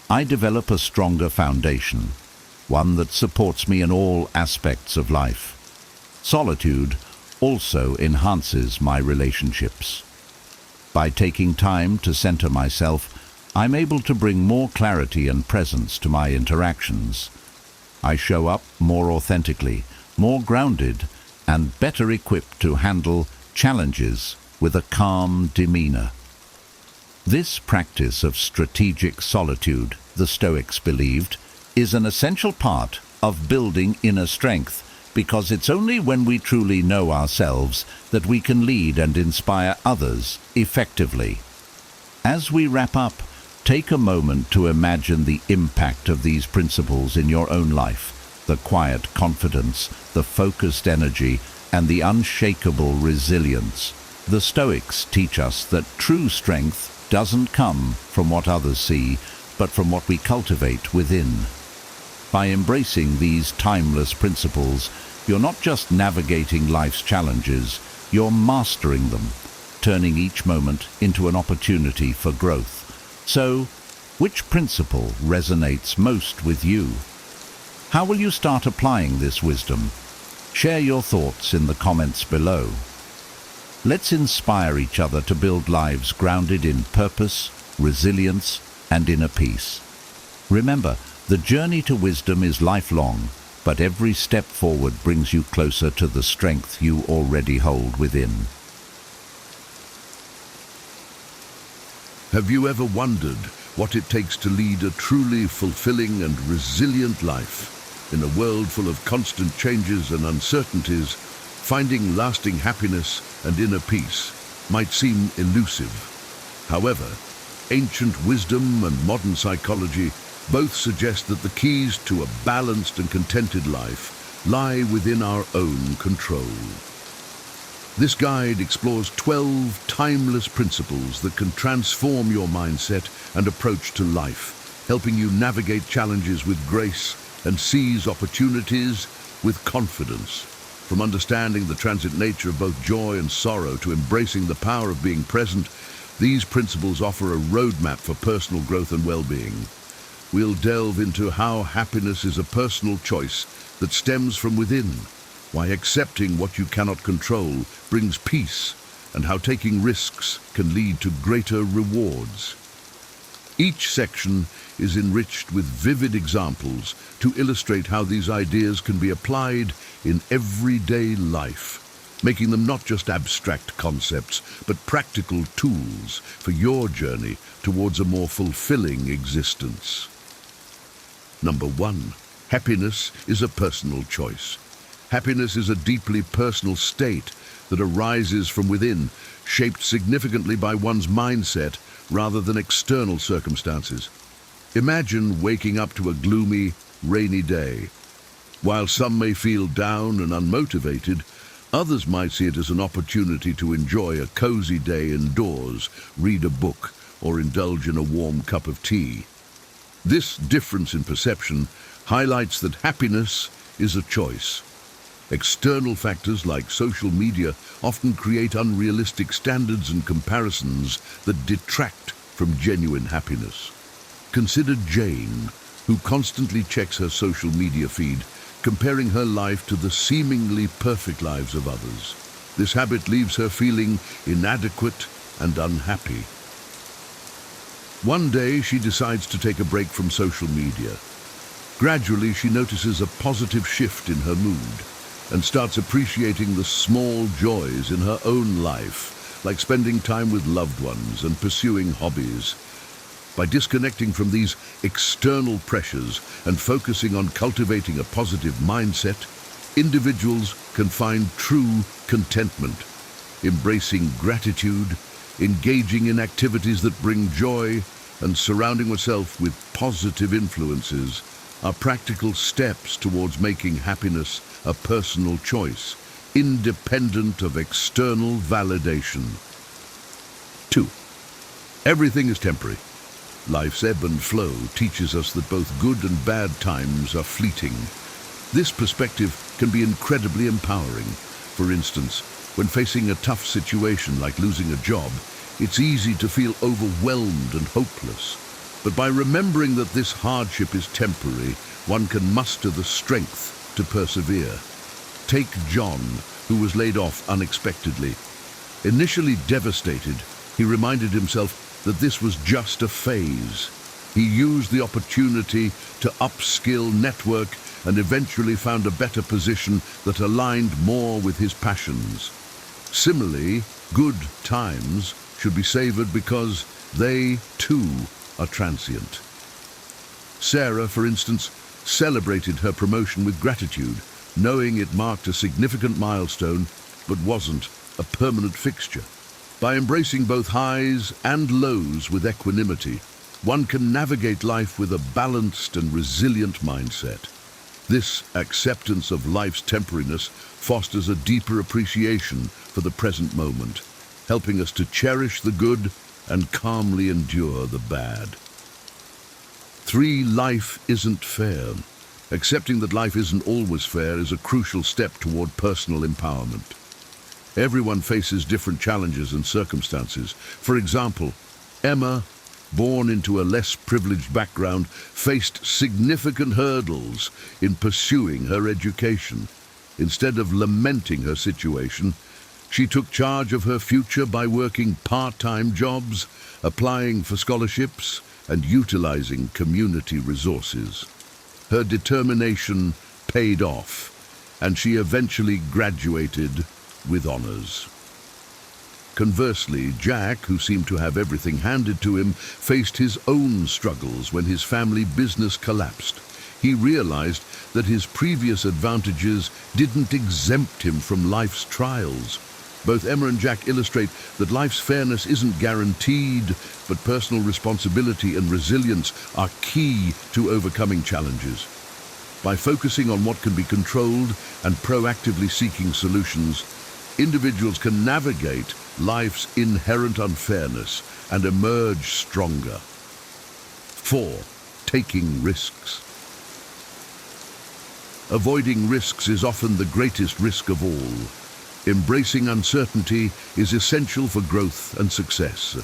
B: I develop a stronger foundation, one that supports me in all aspects of life. Solitude also enhances my relationships. By taking time to center myself, I'm able to bring more clarity and presence to my interactions. I show up more authentically, more grounded, and better equipped to handle challenges with a calm demeanor. This practice of strategic solitude, the Stoics believed, is an essential part of building inner strength, because it's only when we truly know ourselves that we can lead and inspire others effectively. As we wrap up, take a moment to imagine the impact of these principles in your own life, the quiet confidence, the focused energy, and the unshakable resilience. The Stoics teach us that true strength doesn't come from what others see, but from what we cultivate within. By embracing these timeless principles, You're not just navigating life's challenges, you're mastering them, turning each moment into an opportunity for growth. So, which principle resonates most with you? How will you start applying this wisdom? Share your thoughts in the comments below. Let's inspire each other to build lives grounded in purpose, resilience, and inner peace. Remember, the journey to wisdom is lifelong, but every step forward brings you closer to the strength you already hold within.
C: Have you ever wondered what it takes to lead a truly fulfilling and resilient life? In a world full of constant changes and uncertainties, finding lasting happiness and inner peace might seem elusive. However, ancient wisdom and modern psychology both suggest that the keys to a balanced and contented life lie within our own control. This guide explores 12 timeless principles that can transform your mindset and approach to life, helping you navigate challenges with grace and seize opportunities with confidence. From understanding the transient nature of both joy and sorrow to embracing the power of being present, these principles offer a roadmap for personal growth and well-being. We'll delve into how happiness is a personal choice that stems from within, why accepting what you cannot control brings peace, and how taking risks can lead to greater rewards. Each section is enriched with vivid examples to illustrate how these ideas can be applied in everyday life, making them not just abstract concepts, but practical tools for your journey towards a more fulfilling existence. Number 1. Happiness is a personal choice. Happiness is a deeply personal state that arises from within, shaped significantly by one's mindset rather than external circumstances. Imagine waking up to a gloomy, rainy day. While some may feel down and unmotivated, others might see it as an opportunity to enjoy a cozy day indoors, read a book, or indulge in a warm cup of tea. This difference in perception highlights that happiness is a choice. External factors like social media often create unrealistic standards and comparisons that detract from genuine happiness. Consider Jane, who constantly checks her social media feed, comparing her life to the seemingly perfect lives of others. This habit leaves her feeling inadequate and unhappy. One day, she decides to take a break from social media. Gradually, she notices a positive shift in her mood and starts appreciating the small joys in her own life, like spending time with loved ones and pursuing hobbies. By disconnecting from these external pressures and focusing on cultivating a positive mindset, individuals can find true contentment, embracing gratitude, engaging in activities that bring joy, and surrounding oneself with positive influences are practical steps towards making happiness a personal choice, independent of external validation. 2. Everything is temporary. Life's ebb and flow teaches us that both good and bad times are fleeting. This perspective can be incredibly empowering. For instance, when facing a tough situation like losing a job, it's easy to feel overwhelmed and hopeless. But by remembering that this hardship is temporary, one can muster the strength to persevere. Take John, who was laid off unexpectedly. Initially devastated, he reminded himself that this was just a phase. He used the opportunity to upskill, network, and eventually found a better position that aligned more with his passions. Similarly, good times should be savored because they, too, are transient. Sarah, for instance, celebrated her promotion with gratitude, knowing it marked a significant milestone but wasn't a permanent fixture. By embracing both highs and lows with equanimity, one can navigate life with a balanced and resilient mindset. This acceptance of life's temporariness fosters a deeper appreciation for the present moment, helping us to cherish the good and calmly endure the bad. 3. Life isn't fair. Accepting that life isn't always fair is a crucial step toward personal empowerment. Everyone faces different challenges and circumstances. For example, Emma, born into a less privileged background, faced significant hurdles in pursuing her education. Instead of lamenting her situation, she took charge of her future by working part-time jobs, applying for scholarships, and utilizing community resources. Her determination paid off, and she eventually graduated with honors. Conversely, Jack, who seemed to have everything handed to him, faced his own struggles when his family business collapsed. He realized that his previous advantages didn't exempt him from life's trials. Both Emma and Jack illustrate that life's fairness isn't guaranteed, but personal responsibility and resilience are key to overcoming challenges. By focusing on what can be controlled and proactively seeking solutions, individuals can navigate life's inherent unfairness and emerge stronger. 4. Taking risks. Avoiding risks is often the greatest risk of all. Embracing uncertainty is essential for growth and success.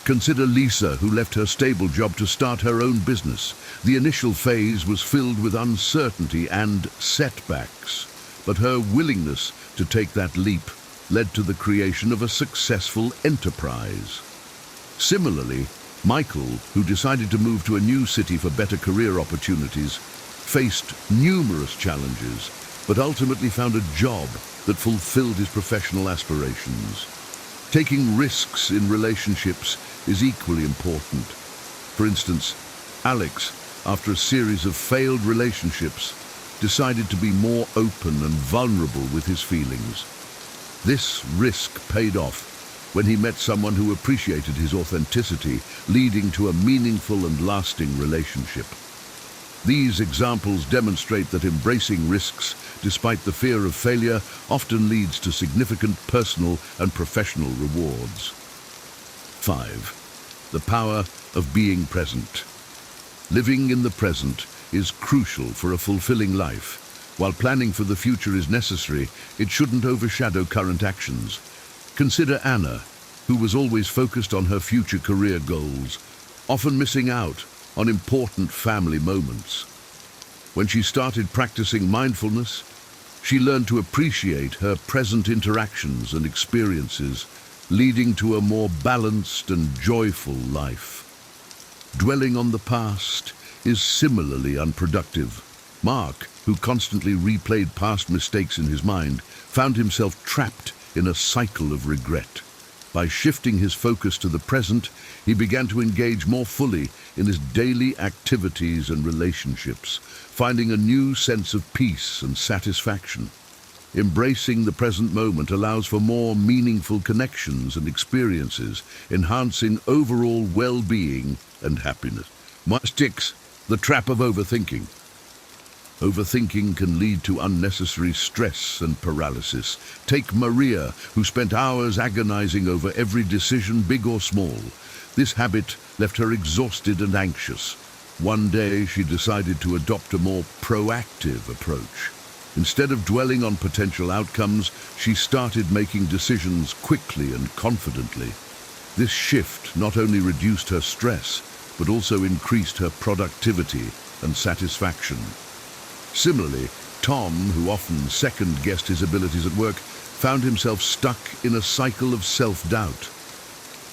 C: Consider Lisa, who left her stable job to start her own business. The initial phase was filled with uncertainty and setbacks, but her willingness to take that leap led to the creation of a successful enterprise. Similarly, Michael, who decided to move to a new city for better career opportunities, faced numerous challenges, but ultimately found a job that fulfilled his professional aspirations. Taking risks in relationships is equally important. For instance, Alex, after a series of failed relationships, decided to be more open and vulnerable with his feelings. This risk paid off when he met someone who appreciated his authenticity, leading to a meaningful and lasting relationship. These examples demonstrate that embracing risks, despite the fear of failure, often leads to significant personal and professional rewards. 5. The power of being present. Living in the present is crucial for a fulfilling life. While planning for the future is necessary, it shouldn't overshadow current actions. Consider Anna, who was always focused on her future career goals, often missing out on important family moments. When she started practicing mindfulness, she learned to appreciate her present interactions and experiences, leading to a more balanced and joyful life. Dwelling on the past is similarly unproductive. Mark, who constantly replayed past mistakes in his mind, found himself trapped in a cycle of regret. By shifting his focus to the present, he began to engage more fully in his daily activities and relationships, finding a new sense of peace and satisfaction. Embracing the present moment allows for more meaningful connections and experiences, enhancing overall well-being and happiness. Six, the trap of overthinking. Overthinking can lead to unnecessary stress and paralysis. Take Maria, who spent hours agonizing over every decision, big or small. This habit left her exhausted and anxious. One day, she decided to adopt a more proactive approach. Instead of dwelling on potential outcomes, she started making decisions quickly and confidently. This shift not only reduced her stress, but also increased her productivity and satisfaction. Similarly, Tom, who often second-guessed his abilities at work, found himself stuck in a cycle of self-doubt.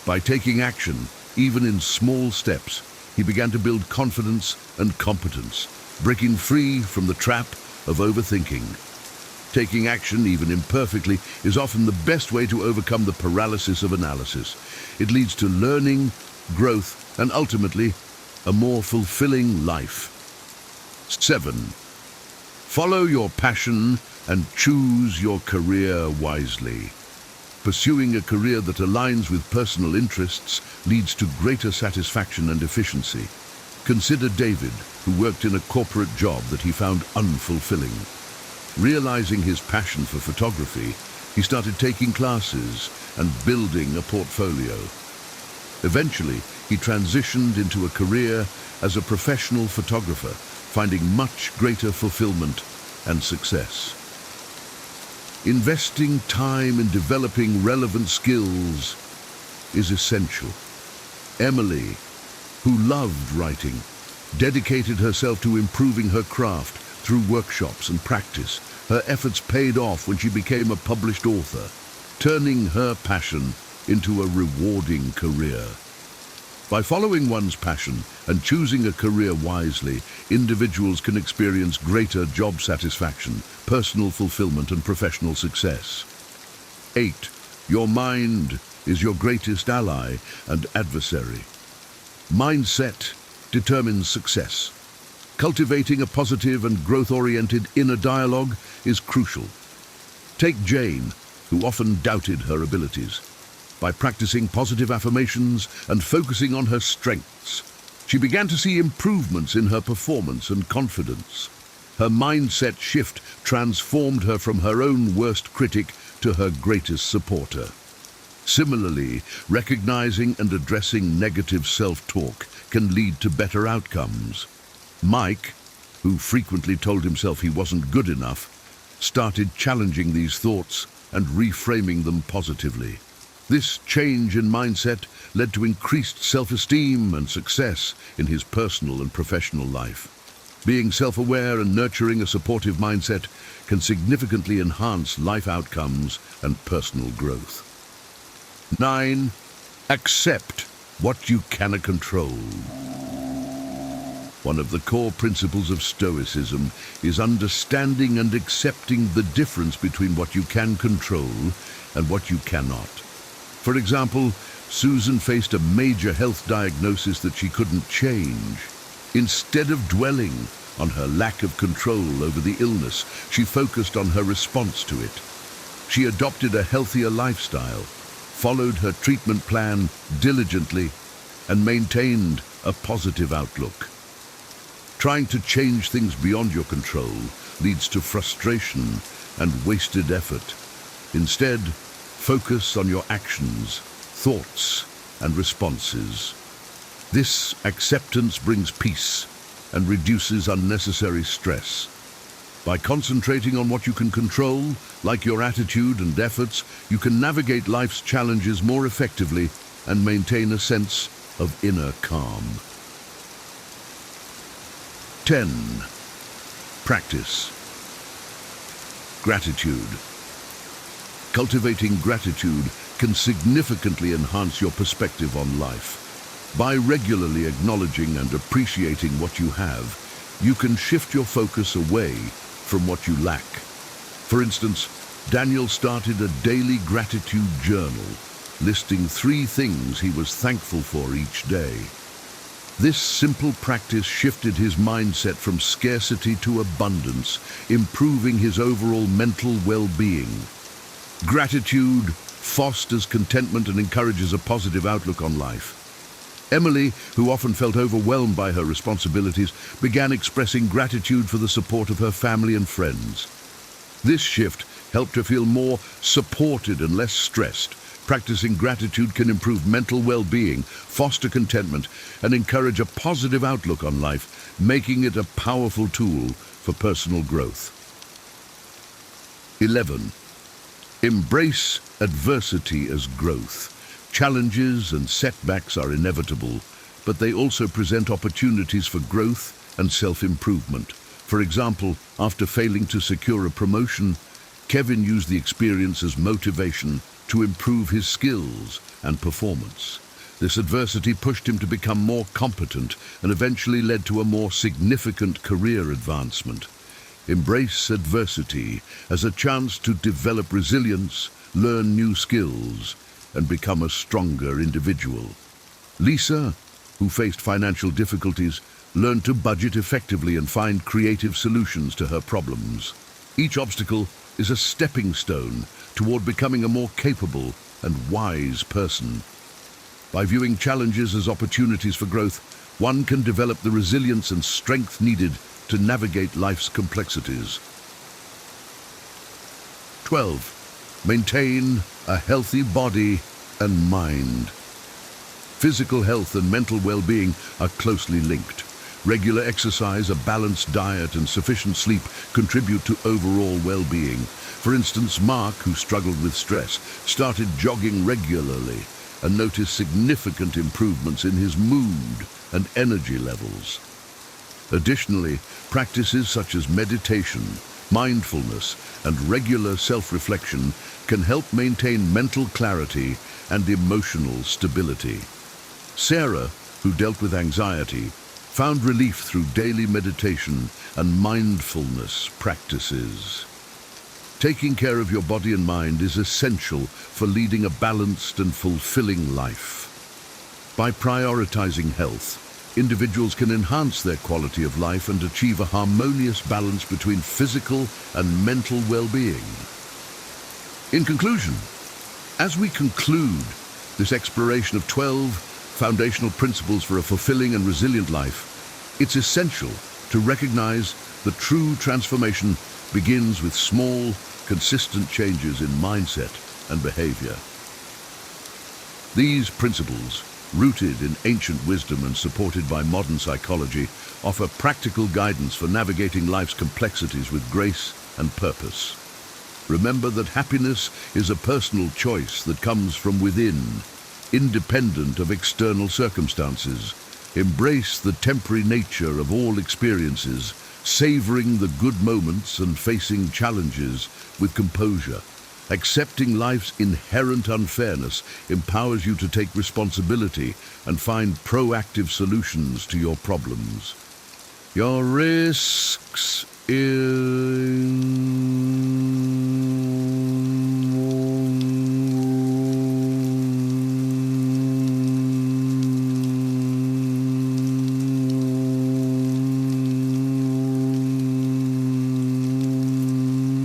C: By taking action, even in small steps, he began to build confidence and competence, breaking free from the trap of overthinking. Taking action, even imperfectly, is often the best way to overcome the paralysis of analysis. It leads to learning, growth, and ultimately, a more fulfilling life. 7. Follow your passion and choose your career wisely. Pursuing a career that aligns with personal interests leads to greater satisfaction and efficiency. Consider David, who worked in a corporate job that he found unfulfilling. Realizing his passion for photography, he started taking classes and building a portfolio. Eventually, he transitioned into a career as a professional photographer, finding much greater fulfillment and success. Investing time in developing relevant skills is essential. Emily, who loved writing, dedicated herself to improving her craft through workshops and practice. Her efforts paid off when she became a published author, turning her passion into a rewarding career. By following one's passion and choosing a career wisely, individuals can experience greater job satisfaction, personal fulfillment, and professional success. 8. Your mind is your greatest ally and adversary. Mindset determines success. Cultivating a positive and growth-oriented inner dialogue is crucial. Take Jane, who often doubted her abilities. By practicing positive affirmations and focusing on her strengths, she began to see improvements in her performance and confidence. Her mindset shift transformed her from her own worst critic to her greatest supporter. Similarly, recognizing and addressing negative self-talk can lead to better outcomes. Mike, who frequently told himself he wasn't good enough, started challenging these thoughts and reframing them positively. This change in mindset led to increased self-esteem and success in his personal and professional life. Being self-aware and nurturing a supportive mindset can significantly enhance life outcomes and personal growth. 9. Accept what you cannot control. One of the core principles of Stoicism is understanding and accepting the difference between what you can control and what you cannot. For example, Susan faced a major health diagnosis that she couldn't change. Instead of dwelling on her lack of control over the illness, she focused on her response to it. She adopted a healthier lifestyle, followed her treatment plan diligently, and maintained a positive outlook. Trying to change things beyond your control leads to frustration and wasted effort. Instead, focus on your actions, thoughts, and responses. This acceptance brings peace and reduces unnecessary stress. By concentrating on what you can control, like your attitude and efforts, you can navigate life's challenges more effectively and maintain a sense of inner calm. 10. Practice. Gratitude. Cultivating gratitude can significantly enhance your perspective on life. By regularly acknowledging and appreciating what you have, you can shift your focus away from what you lack. For instance, Daniel started a daily gratitude journal, listing 3 things he was thankful for each day. This simple practice shifted his mindset from scarcity to abundance, improving his overall mental well-being. Gratitude fosters contentment and encourages a positive outlook on life. Emily, who often felt overwhelmed by her responsibilities, began expressing gratitude for the support of her family and friends. This shift helped her feel more supported and less stressed. Practicing gratitude can improve mental well-being, foster contentment, and encourage a positive outlook on life, making it a powerful tool for personal growth. 11. Embrace adversity as growth. Challenges and setbacks are inevitable, but they also present opportunities for growth and self-improvement. For example, after failing to secure a promotion, Kevin used the experience as motivation to improve his skills and performance. This adversity pushed him to become more competent and eventually led to a more significant career advancement. Embrace adversity as a chance to develop resilience, learn new skills, and become a stronger individual. Lisa, who faced financial difficulties, learned to budget effectively and find creative solutions to her problems. Each obstacle is a stepping stone toward becoming a more capable and wise person. By viewing challenges as opportunities for growth, one can develop the resilience and strength needed to navigate life's complexities. 12. Maintain a healthy body and mind. Physical health and mental well-being are closely linked. Regular exercise, a balanced diet, and sufficient sleep contribute to overall well-being. For instance, Mark, who struggled with stress, started jogging regularly and noticed significant improvements in his mood and energy levels. Additionally, practices such as meditation, mindfulness, and regular self-reflection can help maintain mental clarity and emotional stability. Sarah, who dealt with anxiety, found relief through daily meditation and mindfulness practices. Taking care of your body and mind is essential for leading a balanced and fulfilling life. By prioritizing health, individuals can enhance their quality of life and achieve a harmonious balance between physical and mental well-being. In conclusion, as we conclude this exploration of 12 foundational principles for a fulfilling and resilient life, it's essential to recognize that true transformation begins with small, consistent changes in mindset and behavior. These principles, rooted in ancient wisdom and supported by modern psychology, offer practical guidance for navigating life's complexities with grace and purpose. Remember that happiness is a personal choice that comes from within, independent of external circumstances. Embrace the temporary nature of all experiences, savoring the good moments and facing challenges with composure. Accepting life's inherent unfairness empowers you to take responsibility and find proactive solutions to your problems. Your risks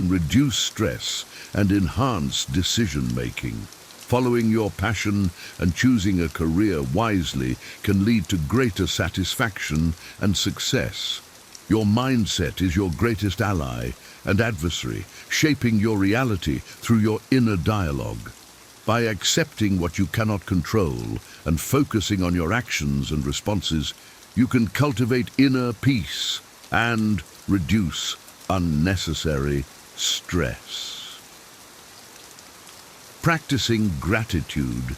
C: reduce stress and enhance decision-making. Following your passion and choosing a career wisely can lead to greater satisfaction and success. Your mindset is your greatest ally and adversary, shaping your reality through your inner dialogue. By accepting what you cannot control and focusing on your actions and responses, you can cultivate inner peace and reduce unnecessary stress. Practicing gratitude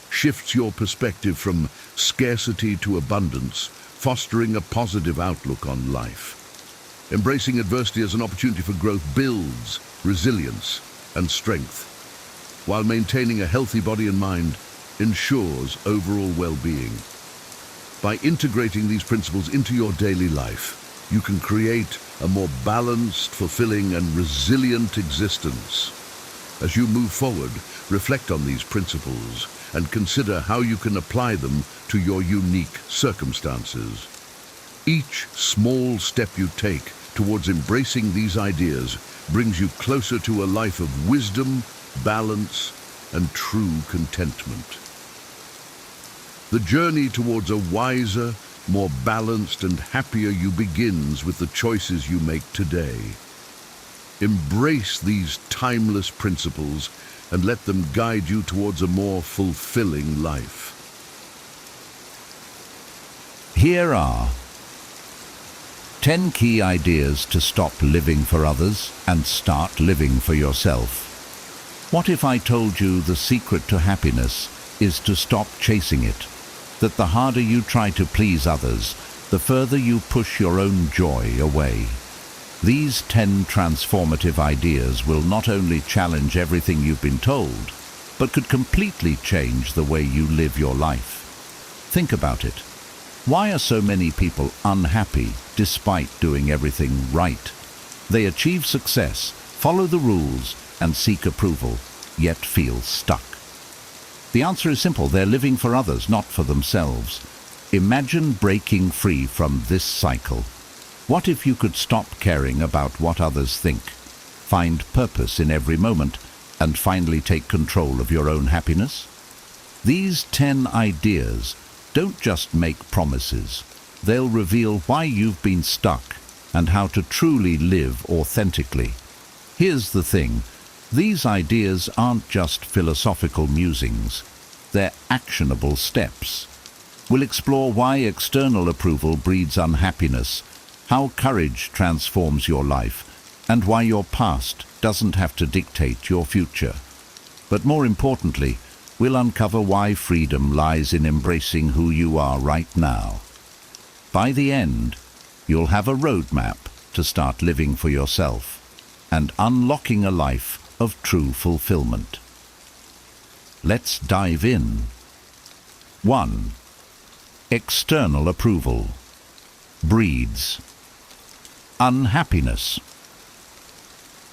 C: shifts your perspective from scarcity to abundance, fostering a positive outlook on life. Embracing adversity as an opportunity for growth builds resilience and strength, while maintaining a healthy body and mind ensures overall well-being. By integrating these principles into your daily life, you can create a more balanced, fulfilling, and resilient existence. As you move forward, reflect on these principles and consider how you can apply them to your unique circumstances. Each small step you take towards embracing these ideas brings you closer to a life of wisdom, balance, and true contentment. The journey towards a wiser, more balanced and happier you begins with the choices you make today. Embrace these timeless principles and let them guide you towards a more fulfilling life.
B: Here are 10 key ideas to stop living for others and start living for yourself. What if I told you the secret to happiness is to stop chasing it? That the harder you try to please others, the further you push your own joy away. These 10 transformative ideas will not only challenge everything you've been told, but could completely change the way you live your life. Think about it. Why are so many people unhappy despite doing everything right? They achieve success, follow the rules, and seek approval, yet feel stuck. The answer is simple. They're living for others, not for themselves. Imagine breaking free from this cycle. What if you could stop caring about what others think, find purpose in every moment, and finally take control of your own happiness? These 10 ideas don't just make promises. They'll reveal why you've been stuck and how to truly live authentically. Here's the thing. These ideas aren't just philosophical musings. They're actionable steps. We'll explore why external approval breeds unhappiness, how courage transforms your life, and why your past doesn't have to dictate your future. But more importantly, we'll uncover why freedom lies in embracing who you are right now. By the end, you'll have a roadmap to start living for yourself and unlocking a life of true fulfillment. Let's dive in. 1. External approval breeds unhappiness.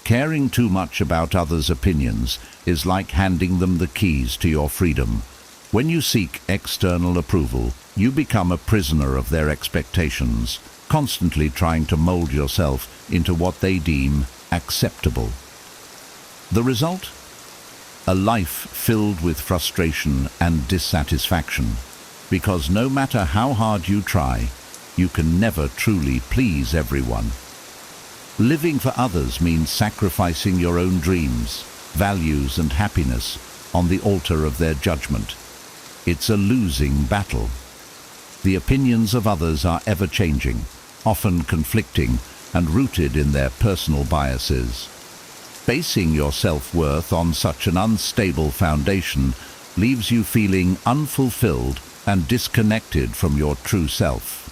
B: Caring too much about others' opinions is like handing them the keys to your freedom. When you seek external approval, you become a prisoner of their expectations, constantly trying to mold yourself into what they deem acceptable. The result? A life filled with frustration and dissatisfaction, because no matter how hard you try, you can never truly please everyone. Living for others means sacrificing your own dreams, values, and happiness on the altar of their judgment. It's a losing battle. The opinions of others are ever-changing, often conflicting, and rooted in their personal biases. Basing your self-worth on such an unstable foundation leaves you feeling unfulfilled and disconnected from your true self.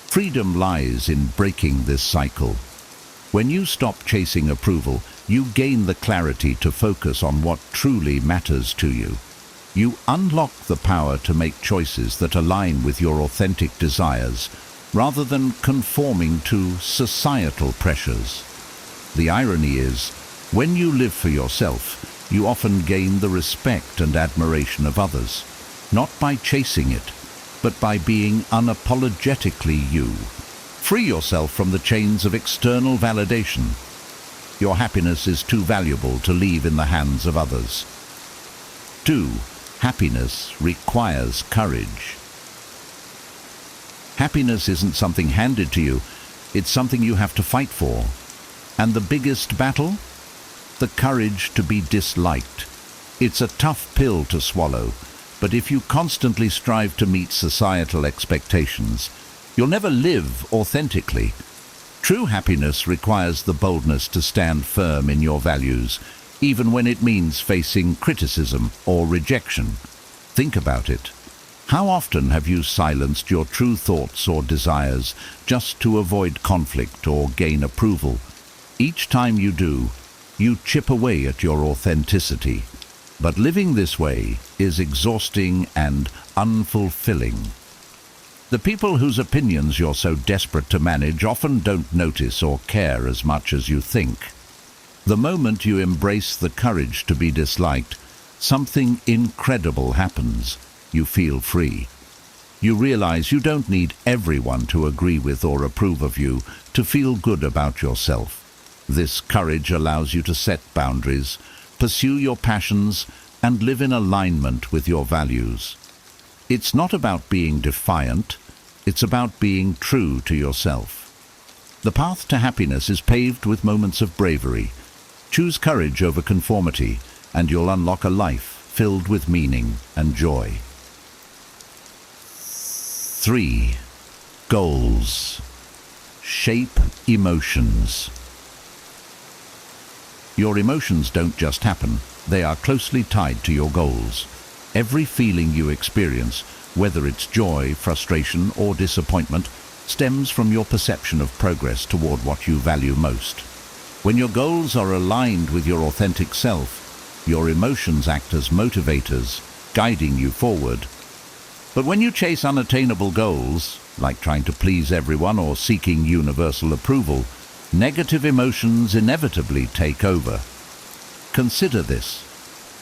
B: Freedom lies in breaking this cycle. When you stop chasing approval, you gain the clarity to focus on what truly matters to you. You unlock the power to make choices that align with your authentic desires, rather than conforming to societal pressures. The irony is, when you live for yourself, you often gain the respect and admiration of others, not by chasing it, but by being unapologetically you. Free yourself from the chains of external validation. Your happiness is too valuable to leave in the hands of others. 2. Happiness requires courage. Happiness isn't something handed to you, it's something you have to fight for. And the biggest battle? The courage to be disliked. It's a tough pill to swallow, but if you constantly strive to meet societal expectations, you'll never live authentically. True happiness requires the boldness to stand firm in your values, even when it means facing criticism or rejection. Think about it. How often have you silenced your true thoughts or desires just to avoid conflict or gain approval? Each time you do, you chip away at your authenticity. But living this way is exhausting and unfulfilling. The people whose opinions you're so desperate to manage often don't notice or care as much as you think. The moment you embrace the courage to be disliked, something incredible happens. You feel free. You realize you don't need everyone to agree with or approve of you to feel good about yourself. This courage allows you to set boundaries, pursue your passions, and live in alignment with your values. It's not about being defiant, it's about being true to yourself. The path to happiness is paved with moments of bravery. Choose courage over conformity, and you'll unlock a life filled with meaning and joy. 3. Goals. Shape emotions. Your emotions don't just happen, they are closely tied to your goals. Every feeling you experience, whether it's joy, frustration, or disappointment, stems from your perception of progress toward what you value most. When your goals are aligned with your authentic self, your emotions act as motivators, guiding you forward. But when you chase unattainable goals, like trying to please everyone or seeking universal approval, negative emotions inevitably take over. Consider this.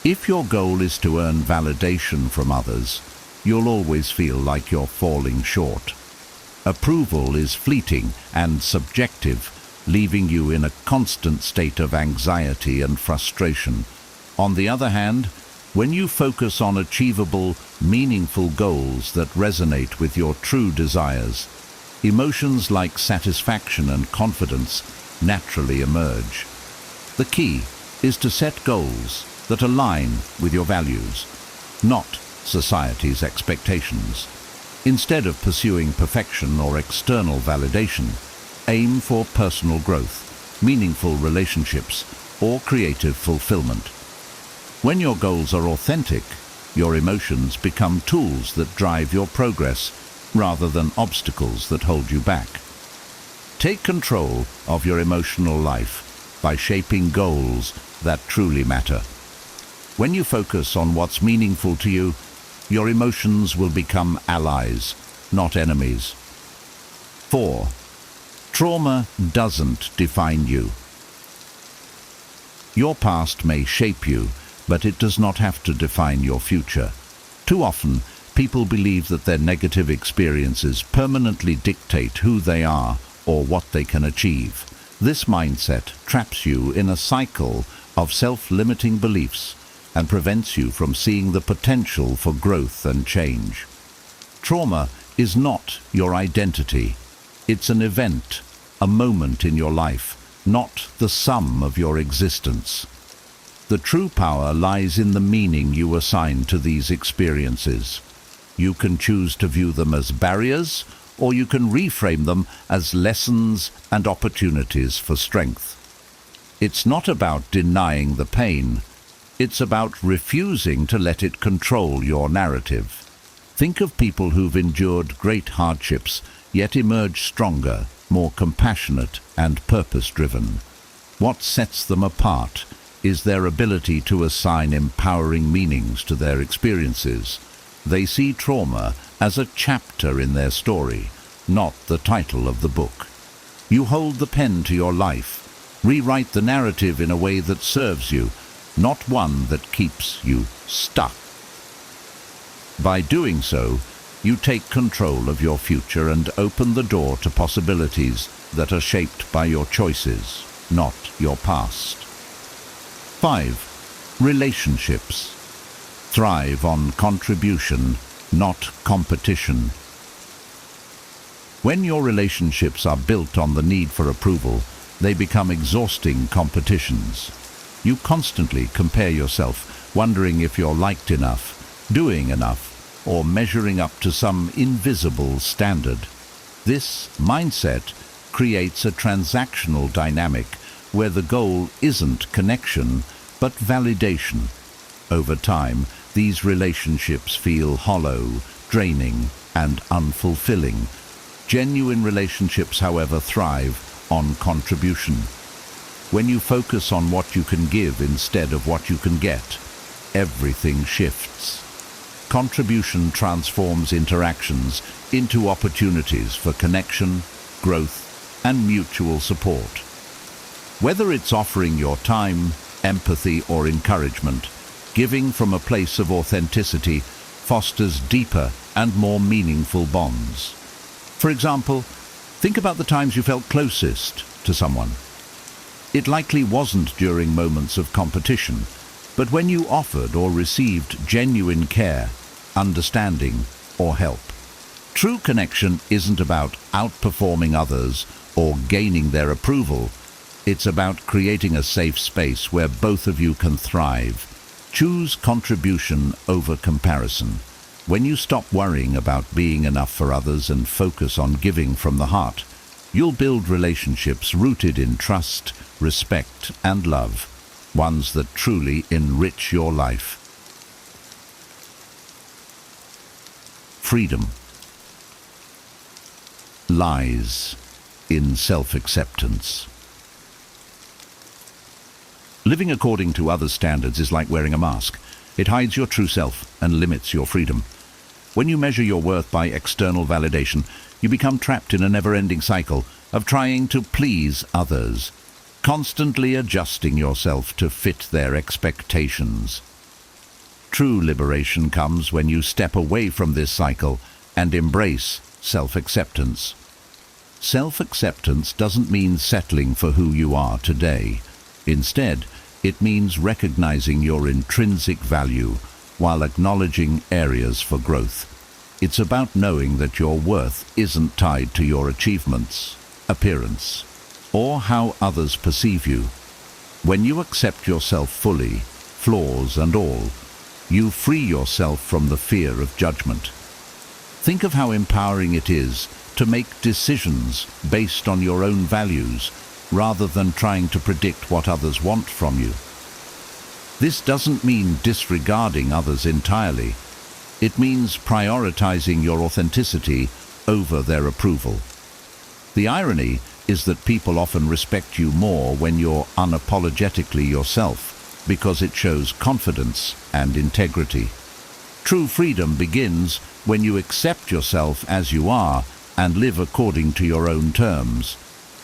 B: If your goal is to earn validation from others, you'll always feel like you're falling short. Approval is fleeting and subjective, leaving you in a constant state of anxiety and frustration. On the other hand, when you focus on achievable, meaningful goals that resonate with your true desires, emotions like satisfaction and confidence naturally emerge. The key is to set goals that align with your values, not society's expectations. Instead of pursuing perfection or external validation, aim for personal growth, meaningful relationships, or creative fulfillment. When your goals are authentic, your emotions become tools that drive your progress rather than obstacles that hold you back. Take control of your emotional life by shaping goals that truly matter. When you focus on what's meaningful to you, your emotions will become allies, not enemies. 4. Trauma doesn't define you. Your past may shape you, but it does not have to define your future. Too often, people believe that their negative experiences permanently dictate who they are or what they can achieve. This mindset traps you in a cycle of self-limiting beliefs and prevents you from seeing the potential for growth and change. Trauma is not your identity. It's an event, a moment in your life, not the sum of your existence. The true power lies in the meaning you assign to these experiences. You can choose to view them as barriers, or you can reframe them as lessons and opportunities for strength. It's not about denying the pain. It's about refusing to let it control your narrative. Think of people who've endured great hardships, yet emerged stronger, more compassionate and purpose-driven. What sets them apart is their ability to assign empowering meanings to their experiences. They see trauma as a chapter in their story, not the title of the book. You hold the pen to your life. Rewrite the narrative in a way that serves you, not one that keeps you stuck. By doing so, you take control of your future and open the door to possibilities that are shaped by your choices, not your past. 5. Relationships. Thrive on contribution, not competition. When your relationships are built on the need for approval, they become exhausting competitions. You constantly compare yourself, wondering if you're liked enough, doing enough, or measuring up to some invisible standard. This mindset creates a transactional dynamic where the goal isn't connection, but validation. Over time, these relationships feel hollow, draining, and unfulfilling. Genuine relationships, however, thrive on contribution. When you focus on what you can give instead of what you can get, everything shifts. Contribution transforms interactions into opportunities for connection, growth, and mutual support. Whether it's offering your time, empathy, or encouragement, giving from a place of authenticity fosters deeper and more meaningful bonds. For example, think about the times you felt closest to someone. It likely wasn't during moments of competition, but when you offered or received genuine care, understanding, or help. True connection isn't about outperforming others or gaining their approval. It's about creating a safe space where both of you can thrive. Choose contribution over comparison. When you stop worrying about being enough for others and focus on giving from the heart, you'll build relationships rooted in trust, respect, and love, ones that truly enrich your life. Freedom lies in self-acceptance. Living according to others' standards is like wearing a mask. It hides your true self and limits your freedom. When you measure your worth by external validation, you become trapped in a never-ending cycle of trying to please others, constantly adjusting yourself to fit their expectations. True liberation comes when you step away from this cycle and embrace self-acceptance. Self-acceptance doesn't mean settling for who you are today. Instead, it means recognizing your intrinsic value while acknowledging areas for growth. It's about knowing that your worth isn't tied to your achievements, appearance, or how others perceive you. When you accept yourself fully, flaws and all, you free yourself from the fear of judgment. Think of how empowering it is to make decisions based on your own values rather than trying to predict what others want from you. This doesn't mean disregarding others entirely. It means prioritizing your authenticity over their approval. The irony is that people often respect you more when you're unapologetically yourself, because it shows confidence and integrity. True freedom begins when you accept yourself as you are and live according to your own terms.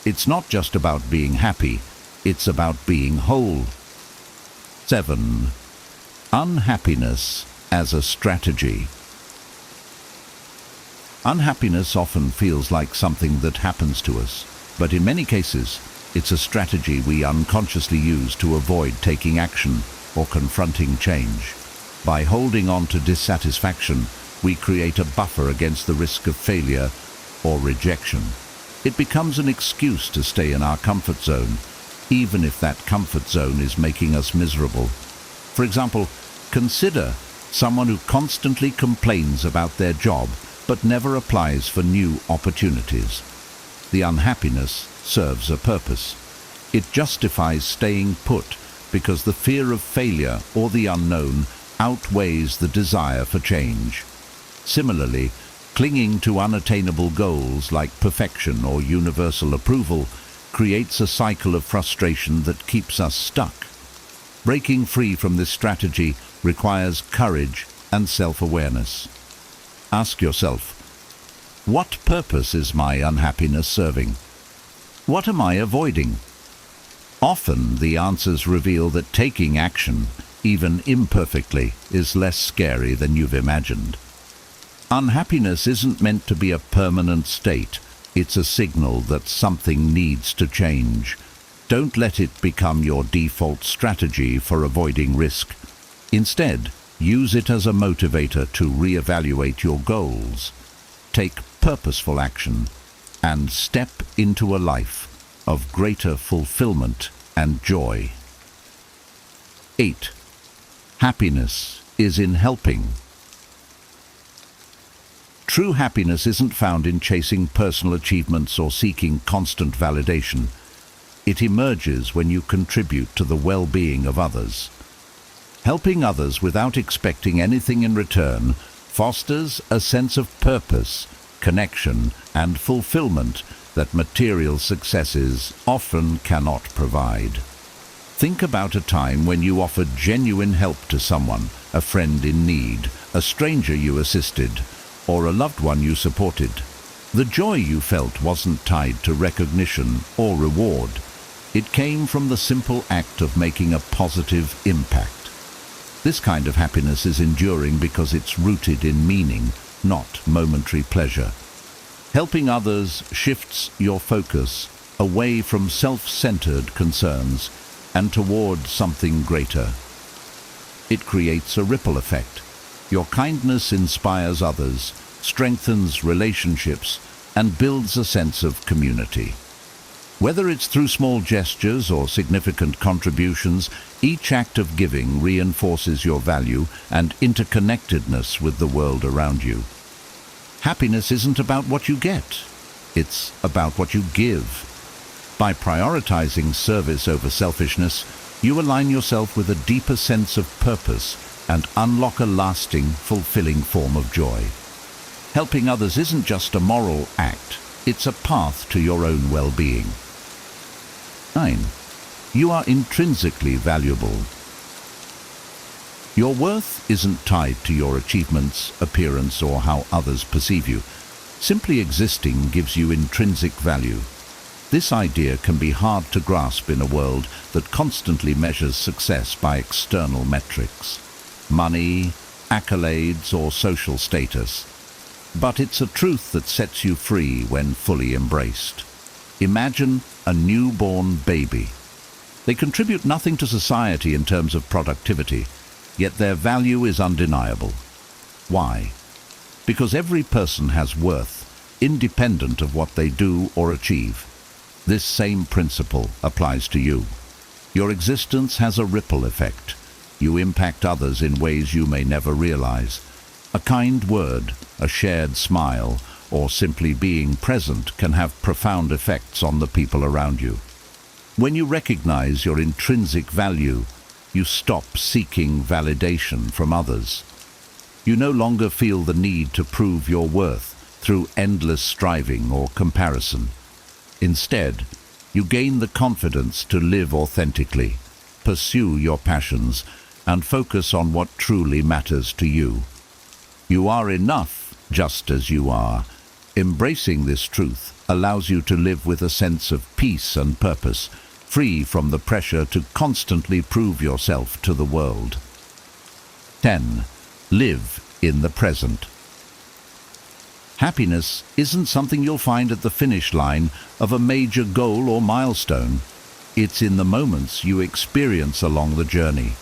B: It's not just about being happy, it's about being whole. 7. Unhappiness as a strategy. Unhappiness often feels like something that happens to us, but in many cases, it's a strategy we unconsciously use to avoid taking action or confronting change. By holding on to dissatisfaction, we create a buffer against the risk of failure or rejection. It becomes an excuse to stay in our comfort zone, even if that comfort zone is making us miserable. For example, consider someone who constantly complains about their job but never applies for new opportunities. The unhappiness serves a purpose. It justifies staying put because the fear of failure or the unknown outweighs the desire for change. Similarly, clinging to unattainable goals like perfection or universal approval creates a cycle of frustration that keeps us stuck. Breaking free from this strategy requires courage and self-awareness. Ask yourself, what purpose is my unhappiness serving? What am I avoiding? Often the answers reveal that taking action, even imperfectly, is less scary than you've imagined. Unhappiness isn't meant to be a permanent state. It's a signal that something needs to change. Don't let it become your default strategy for avoiding risk. Instead, use it as a motivator to reevaluate your goals. Take purposeful action and step into a life of greater fulfillment and joy. 8. Happiness is in helping. True happiness isn't found in chasing personal achievements or seeking constant validation. It emerges when you contribute to the well-being of others. Helping others without expecting anything in return fosters a sense of purpose, connection, and fulfillment that material successes often cannot provide. Think about a time when you offered genuine help to someone, a friend in need, a stranger you assisted, or a loved one you supported. The joy you felt wasn't tied to recognition or reward. It came from the simple act of making a positive impact. This kind of happiness is enduring because it's rooted in meaning, not momentary pleasure. Helping others shifts your focus away from self-centered concerns and toward something greater. It creates a ripple effect. Your kindness inspires others, strengthens relationships, and builds a sense of community. Whether it's through small gestures or significant contributions, each act of giving reinforces your value and interconnectedness with the world around you. Happiness isn't about what you get, it's about what you give. By prioritizing service over selfishness, you align yourself with a deeper sense of purpose and unlock a lasting, fulfilling form of joy. Helping others isn't just a moral act, it's a path to your own well-being. 9. You are intrinsically valuable. Your worth isn't tied to your achievements, appearance, or how others perceive you. Simply existing gives you intrinsic value. This idea can be hard to grasp in a world that constantly measures success by external metrics, money, accolades, or social status. But it's a truth that sets you free when fully embraced. Imagine a newborn baby. They contribute nothing to society in terms of productivity, yet their value is undeniable. Why? Because every person has worth, independent of what they do or achieve. This same principle applies to you. Your existence has a ripple effect. You impact others in ways you may never realize. A kind word, a shared smile, or simply being present can have profound effects on the people around you. When you recognize your intrinsic value, you stop seeking validation from others. You no longer feel the need to prove your worth through endless striving or comparison. Instead, you gain the confidence to live authentically, pursue your passions, and focus on what truly matters to you. You are enough just as you are. Embracing this truth allows you to live with a sense of peace and purpose, free from the pressure to constantly prove yourself to the world. 10. Live in the present. Happiness isn't something you'll find at the finish line of a major goal or milestone. It's in the moments you experience along the journey.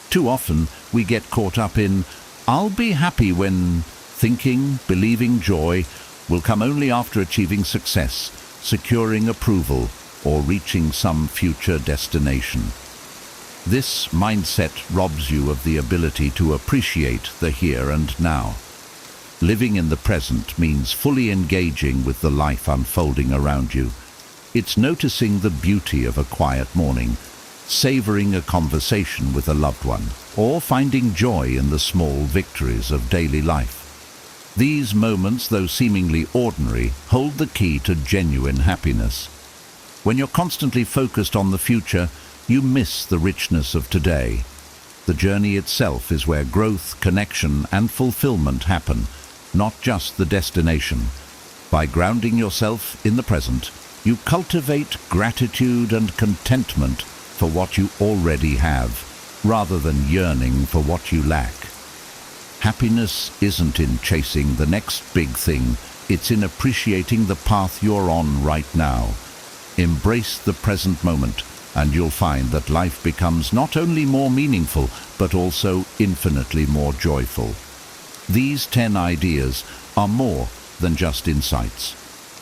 B: Too often, we get caught up in, "I'll be happy when," thinking, believing joy will come only after achieving success, securing approval, or reaching some future destination. This mindset robs you of the ability to appreciate the here and now. Living in the present means fully engaging with the life unfolding around you. It's noticing the beauty of a quiet morning, savoring a conversation with a loved one, or finding joy in the small victories of daily life. These moments, though seemingly ordinary, hold the key to genuine happiness. When you're constantly focused on the future, you miss the richness of today. The journey itself is where growth, connection, and fulfillment happen, not just the destination. By grounding yourself in the present, you cultivate gratitude and contentment for what you already have, rather than yearning for what you lack. Happiness isn't in chasing the next big thing, it's in appreciating the path you're on right now. Embrace the present moment, and you'll find that life becomes not only more meaningful, but also infinitely more joyful. These 10 ideas are more than just insights.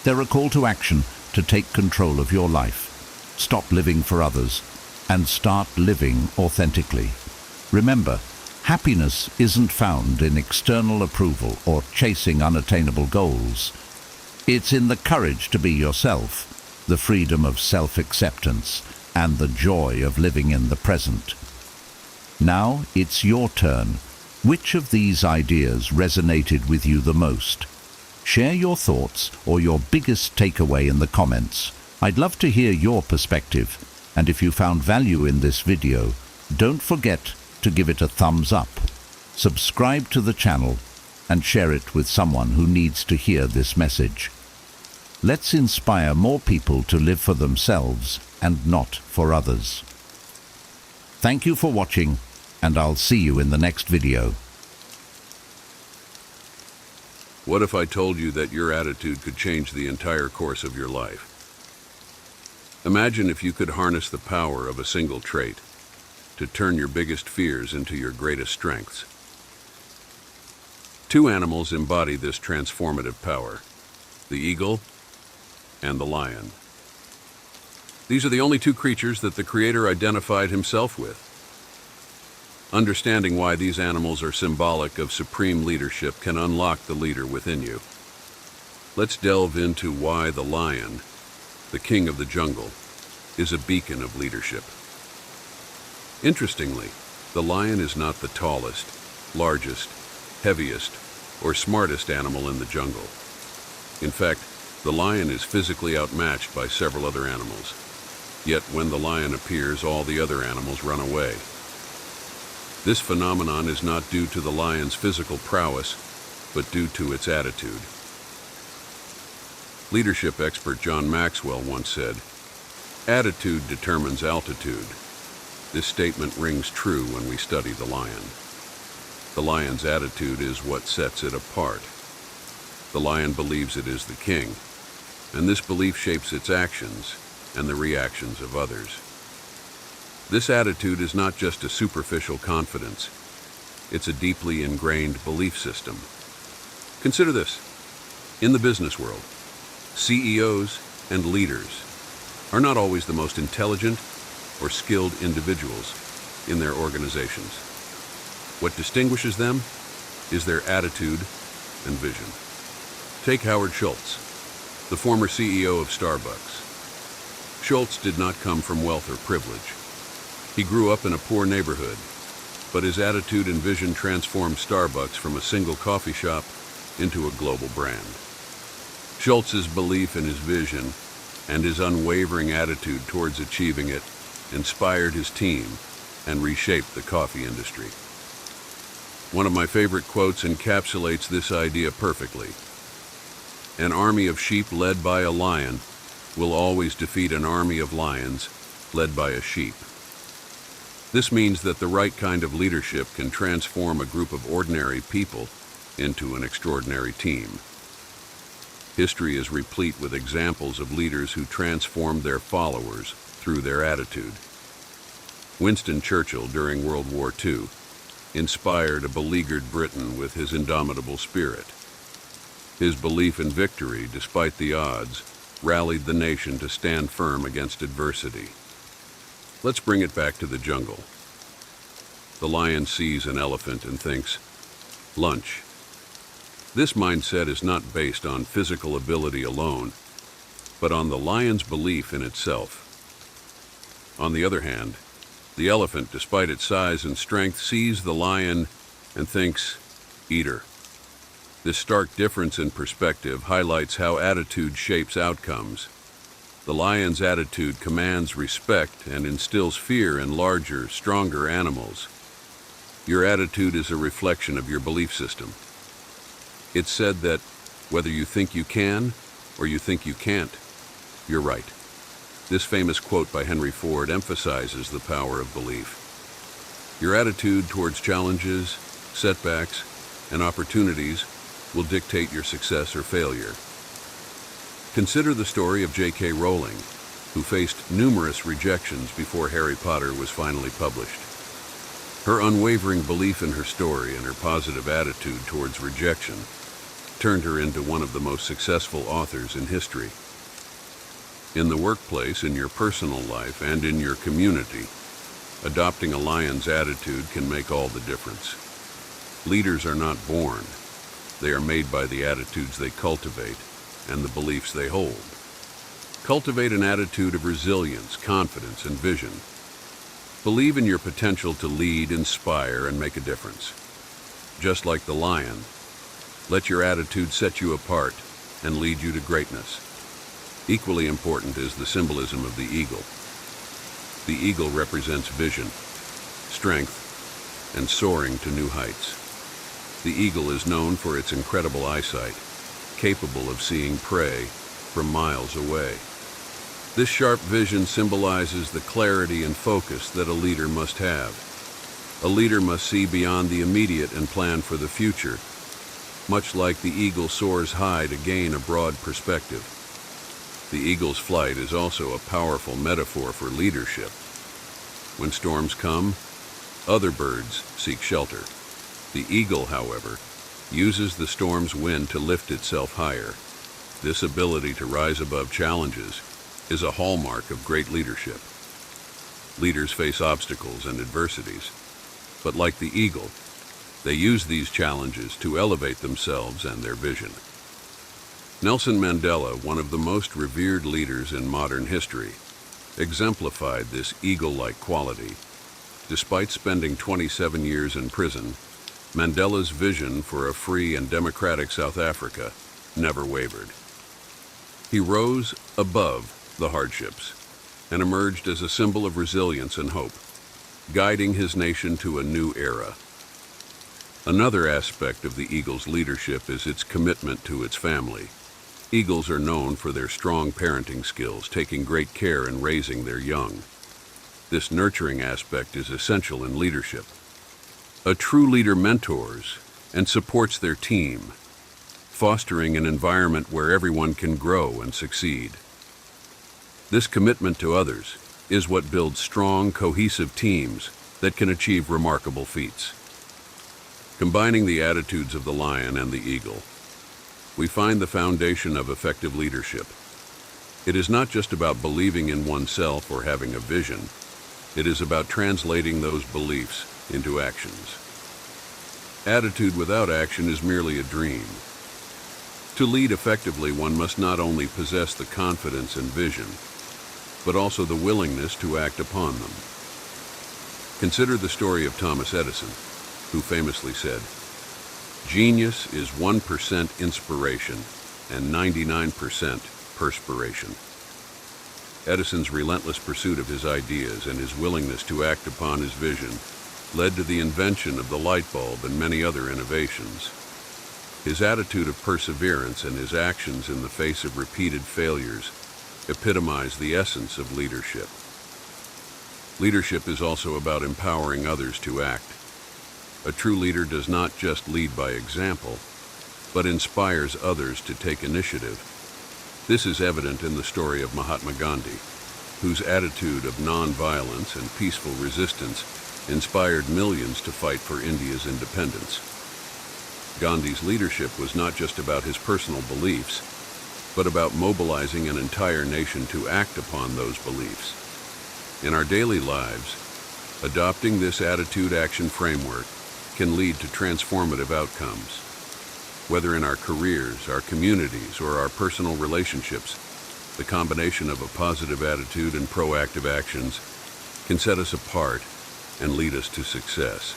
B: They're a call to action to take control of your life. Stop living for others and start living authentically. Remember, happiness isn't found in external approval or chasing unattainable goals. It's in the courage to be yourself, the freedom of self-acceptance, and the joy of living in the present. Now it's your turn. Which of these ideas resonated with you the most? Share your thoughts or your biggest takeaway in the comments. I'd love to hear your perspective. And if you found value in this video, don't forget to give it a thumbs up. Subscribe to the channel and share it with someone who needs to hear this message. Let's inspire more people to live for themselves and not for others. Thank you for watching, and I'll see you in the next video.
C: What if I told you that your attitude could change the entire course of your life? Imagine if you could harness the power of a single trait to turn your biggest fears into your greatest strengths. Two animals embody this transformative power: the eagle and the lion. These are the only two creatures that the Creator identified himself with. Understanding why these animals are symbolic of supreme leadership can unlock the leader within you. Let's delve into why the lion, the king of the jungle, is a beacon of leadership. Interestingly, the lion is not the tallest, largest, heaviest, or smartest animal in the jungle. In fact, the lion is physically outmatched by several other animals. Yet when the lion appears, all the other animals run away. This phenomenon is not due to the lion's physical prowess, but due to its attitude. Leadership expert John Maxwell once said, "Attitude determines altitude." This statement rings true when we study the lion. The lion's attitude is what sets it apart. The lion believes it is the king, and this belief shapes its actions and the reactions of others. This attitude is not just a superficial confidence. It's a deeply ingrained belief system. Consider this. In the business world, CEOs and leaders are not always the most intelligent or skilled individuals in their organizations. What distinguishes them is their attitude
D: and vision. Take Howard Schultz, the former CEO of Starbucks. Schultz did not come from wealth or privilege. He grew up in a poor neighborhood, but his attitude and vision transformed Starbucks from a single coffee shop into a global brand. Schultz's belief in his vision and his unwavering attitude towards achieving it inspired his team and reshaped the coffee industry. One of my favorite quotes encapsulates this idea perfectly. An army of sheep led by a lion will always defeat an army of lions led by a sheep. This means that the right kind of leadership can transform a group of ordinary people into an extraordinary team. History is replete with examples of leaders who transformed their followers through their attitude. Winston Churchill, during World War II, inspired a beleaguered Britain with his indomitable spirit. His belief in victory, despite the odds, rallied the nation to stand firm against adversity. Let's bring it back to the jungle. The lion sees an elephant and thinks, lunch. This mindset is not based on physical ability alone, but on the lion's belief in itself. On the other hand, the elephant, despite its size and strength, sees the lion and thinks, eater. This stark difference in perspective highlights how attitude shapes outcomes. The lion's attitude commands respect and instills fear in larger, stronger animals. Your attitude is a reflection of your belief system. It's said that whether you think you can or you think you can't, you're right. This famous quote by Henry Ford emphasizes the power of belief. Your attitude towards challenges, setbacks, and opportunities will dictate your success or failure. Consider the story of J.K. Rowling, who faced numerous rejections before Harry Potter was finally published. Her unwavering belief in her story and her positive attitude towards rejection turned her into one of the most successful authors in history. In the workplace, in your personal life, and in your community, adopting a lion's attitude can make all the difference. Leaders are not born. They are made by the attitudes they cultivate and the beliefs they hold. Cultivate an attitude of resilience, confidence, and vision. Believe in your potential to lead, inspire, and make a difference. Just like the lion, let your attitude set you apart and lead you to greatness. Equally important is the symbolism of the eagle. The eagle represents vision, strength, and soaring to new heights. The eagle is known for its incredible eyesight, capable of seeing prey from miles away. This sharp vision symbolizes the clarity and focus that a leader must have. A leader must see beyond the immediate and plan for the future, much like the eagle soars high to gain a broad perspective. The eagle's flight is also a powerful metaphor for leadership. When storms come, other birds seek shelter. The eagle, however, uses the storm's wind to lift itself higher. This ability to rise above challenges is a hallmark of great leadership. Leaders face obstacles and adversities, but like the eagle, they use these challenges to elevate themselves and their vision. Nelson Mandela, one of the most revered leaders in modern history, exemplified this eagle-like quality. Despite spending 27 years in prison, Mandela's vision for a free and democratic South Africa never wavered. He rose above the hardships and emerged as a symbol of resilience and hope, guiding his nation to a new era. Another aspect of the eagle's leadership is its commitment to its family. Eagles are known for their strong parenting skills, taking great care in raising their young. This nurturing aspect is essential in leadership. A true leader mentors and supports their team, fostering an environment where everyone can grow and succeed. This commitment to others is what builds strong, cohesive teams that can achieve remarkable feats. Combining the attitudes of the lion and the eagle, we find the foundation of effective leadership. It is not just about believing in oneself or having a vision. It is about translating those beliefs into actions. Attitude without action is merely a dream. To lead effectively, one must not only possess the confidence and vision, but also the willingness to act upon them. Consider the story of Thomas Edison, who famously said, "Genius is 1% inspiration and 99% perspiration." Edison's relentless pursuit of his ideas and his willingness to act upon his vision led to the invention of the light bulb and many other innovations. His attitude of perseverance and his actions in the face of repeated failures epitomize the essence of leadership. Leadership is also about empowering others to act. A true leader does not just lead by example, but inspires others to take initiative. This is evident in the story of Mahatma Gandhi, whose attitude of non-violence and peaceful resistance inspired millions to fight for India's independence. Gandhi's leadership was not just about his personal beliefs, but about mobilizing an entire nation to act upon those beliefs. In our daily lives, adopting this attitude-action framework can lead to transformative outcomes. Whether in our careers, our communities, or our personal relationships, the combination of a positive attitude and proactive actions can set us apart and lead us to success.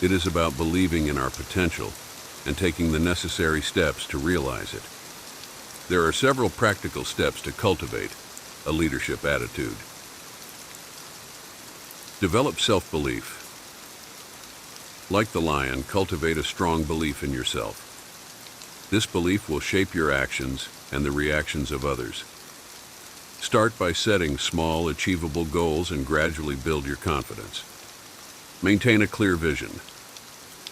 D: It is about believing in our potential and taking the necessary steps to realize it. There are several practical steps to cultivate a leadership attitude. Develop self-belief. Like the lion, cultivate a strong belief in yourself. This belief will shape your actions and the reactions of others. Start by setting small, achievable goals and gradually build your confidence. Maintain a clear vision.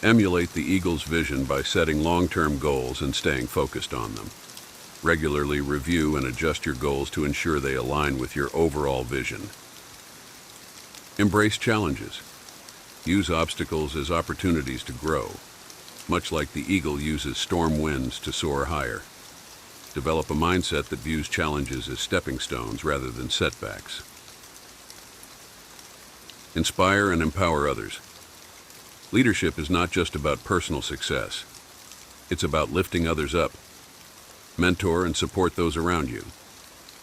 D: Emulate the eagle's vision by setting long-term goals and staying focused on them. Regularly review and adjust your goals to ensure they align with your overall vision. Embrace challenges. Use obstacles as opportunities to grow, much like the eagle uses storm winds to soar higher. Develop a mindset that views challenges as stepping stones rather than setbacks. Inspire and empower others. Leadership is not just about personal success. It's about lifting others up. Mentor and support those around you,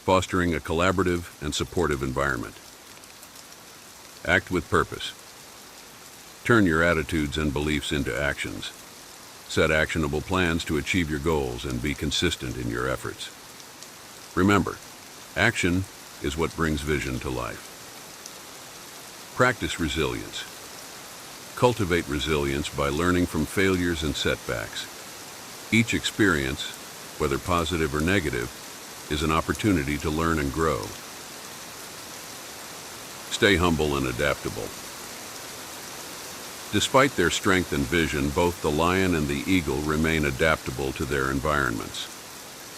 D: fostering a collaborative and supportive environment. Act with purpose. Turn your attitudes and beliefs into actions. Set actionable plans to achieve your goals and be consistent in your efforts. Remember, action is what brings vision to life. Practice resilience. Cultivate resilience by learning from failures and setbacks. Each experience, whether positive or negative, is an opportunity to learn and grow. Stay humble and adaptable. Despite their strength and vision, both the lion and the eagle remain adaptable to their environments.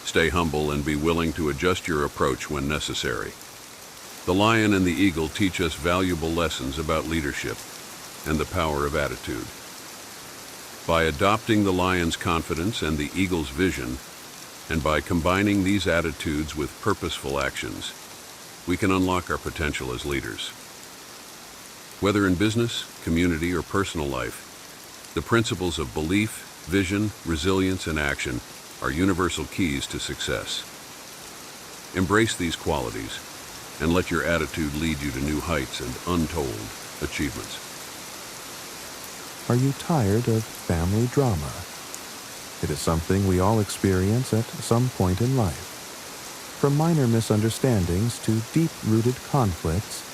D: Stay humble and be willing to adjust your approach when necessary. The lion and the eagle teach us valuable lessons about leadership and the power of attitude. By adopting the lion's confidence and the eagle's vision, and by combining these attitudes with purposeful actions, we can unlock our potential as leaders. Whether in business, community, or personal life, the principles of belief, vision, resilience, and action are universal keys to success. Embrace these qualities and let your attitude lead you to new heights and untold achievements.
A: Are you tired of family drama? It is something we all experience at some point in life. From minor misunderstandings to deep-rooted conflicts,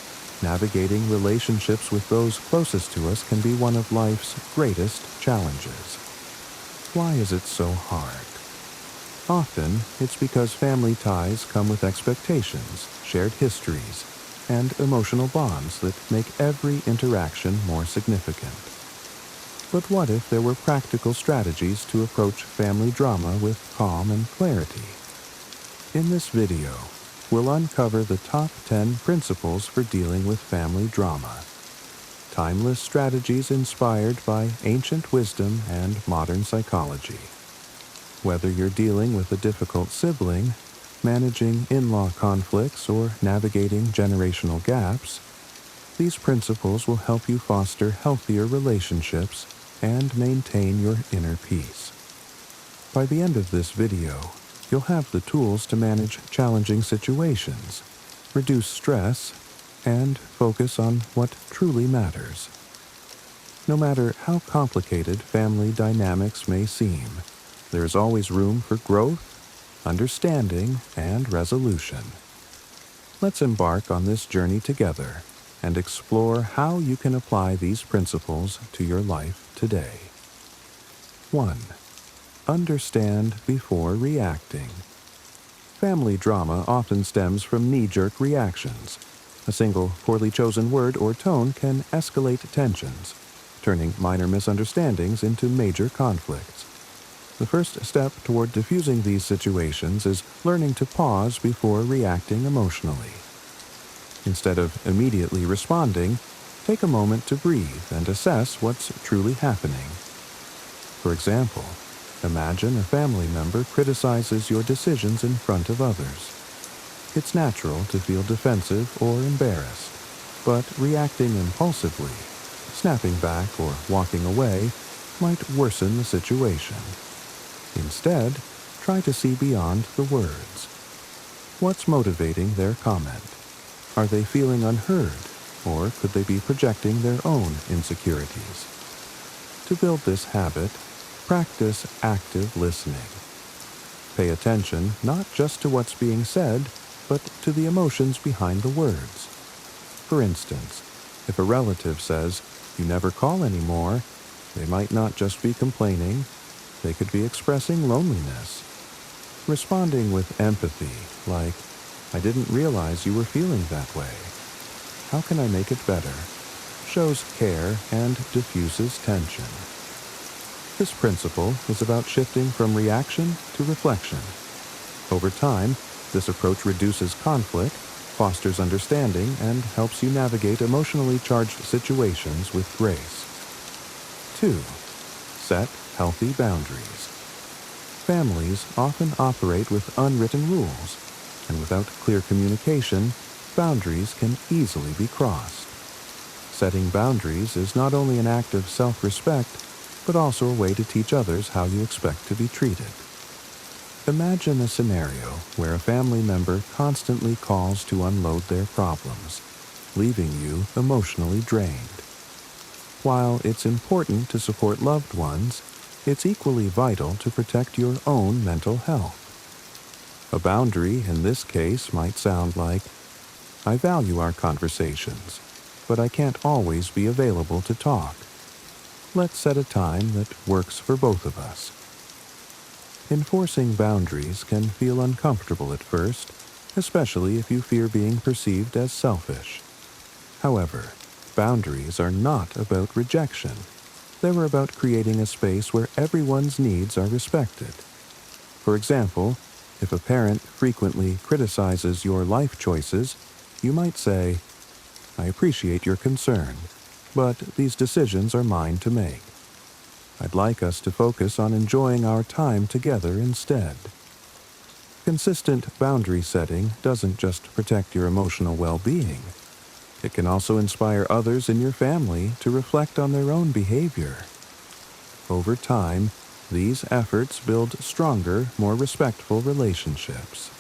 A: navigating relationships with those closest to us can be one of life's greatest challenges. Why is it so hard? Often, it's because family ties come with expectations, shared histories, and emotional bonds that make every interaction more significant. But what if there were practical strategies to approach family drama with calm and clarity? In this video, we'll uncover the top 10 principles for dealing with family drama. Timeless strategies inspired by ancient wisdom and modern psychology. Whether you're dealing with a difficult sibling, managing in-law conflicts, or navigating generational gaps, these principles will help you foster healthier relationships and maintain your inner peace. By the end of this video, you'll have the tools to manage challenging situations, reduce stress, and focus on what truly matters. No matter how complicated family dynamics may seem, there is always room for growth, understanding, and resolution. Let's embark on this journey together and explore how you can apply these principles to your life today. 1. Understand before reacting. Family drama often stems from knee-jerk reactions. A single poorly chosen word or tone can escalate tensions, turning minor misunderstandings into major conflicts. The first step toward diffusing these situations is learning to pause before reacting emotionally. Instead of immediately responding, take a moment to breathe and assess what's truly happening. For example, imagine a family member criticizes your decisions in front of others. It's natural to feel defensive or embarrassed, but reacting impulsively, snapping back or walking away, might worsen the situation. Instead, try to see beyond the words. What's motivating their comment? Are they feeling unheard, or could they be projecting their own insecurities? To build this habit, practice active listening. Pay attention not just to what's being said, but to the emotions behind the words. For instance, if a relative says, "You never call anymore," they might not just be complaining, they could be expressing loneliness. Responding with empathy, like, "I didn't realize you were feeling that way. How can I make it better?" shows care and diffuses tension. This principle is about shifting from reaction to reflection. Over time, this approach reduces conflict, fosters understanding, and helps you navigate emotionally charged situations with grace. 2. Set healthy boundaries. Families often operate with unwritten rules, and without clear communication, boundaries can easily be crossed. Setting boundaries is not only an act of self-respect, but also a way to teach others how you expect to be treated. Imagine a scenario where a family member constantly calls to unload their problems, leaving you emotionally drained. While it's important to support loved ones, it's equally vital to protect your own mental health. A boundary in this case might sound like, "I value our conversations, but I can't always be available to talk. Let's set a time that works for both of us." Enforcing boundaries can feel uncomfortable at first, especially if you fear being perceived as selfish. However, boundaries are not about rejection. They're about creating a space where everyone's needs are respected. For example, if a parent frequently criticizes your life choices, you might say, "I appreciate your concern, but these decisions are mine to make. I'd like us to focus on enjoying our time together instead." Consistent boundary setting doesn't just protect your emotional well-being. It can also inspire others in your family to reflect on their own behavior. Over time, these efforts build stronger, more respectful relationships.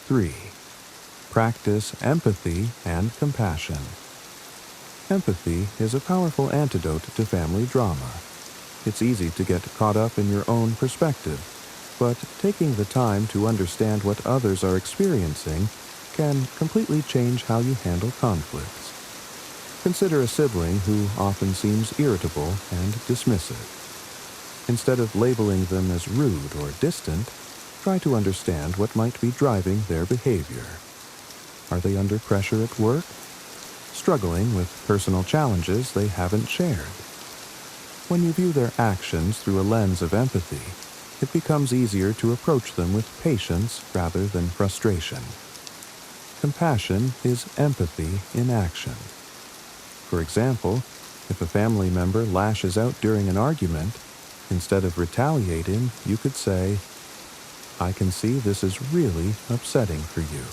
A: 3. Practice empathy and compassion. Empathy is a powerful antidote to family drama. It's easy to get caught up in your own perspective, but taking the time to understand what others are experiencing can completely change how you handle conflicts. Consider a sibling who often seems irritable and dismissive. Instead of labeling them as rude or distant, try to understand what might be driving their behavior. Are they under pressure at work? Struggling with personal challenges they haven't shared? When you view their actions through a lens of empathy, it becomes easier to approach them with patience rather than frustration. Compassion is empathy in action. For example, if a family member lashes out during an argument, instead of retaliating, you could say, "I can see this is really upsetting for you.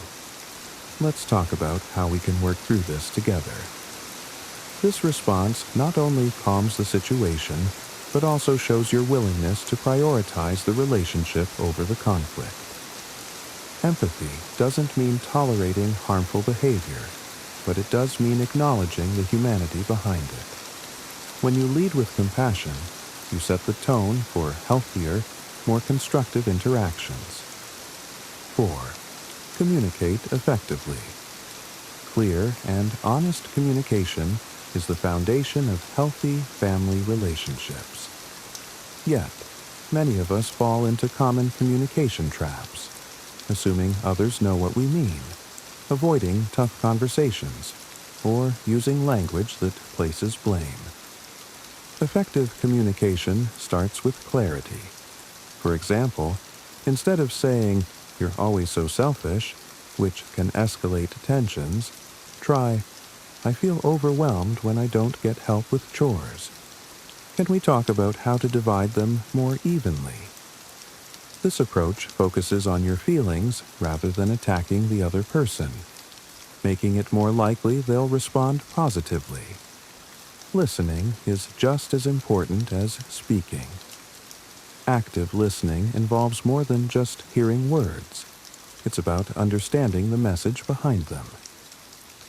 A: Let's talk about how we can work through this together." This response not only calms the situation, but also shows your willingness to prioritize the relationship over the conflict. Empathy doesn't mean tolerating harmful behavior, but it does mean acknowledging the humanity behind it. When you lead with compassion, you set the tone for healthier, more constructive interactions. 4. Communicate effectively. Clear and honest communication is the foundation of healthy family relationships. Yet, many of us fall into common communication traps, assuming others know what we mean, avoiding tough conversations, or using language that places blame. Effective communication starts with clarity. For example, instead of saying, "You're always so selfish," which can escalate tensions, try, "I feel overwhelmed when I don't get help with chores. Can we talk about how to divide them more evenly?" This approach focuses on your feelings rather than attacking the other person, making it more likely they'll respond positively. Listening is just as important as speaking. Active listening involves more than just hearing words. It's about understanding the message behind them.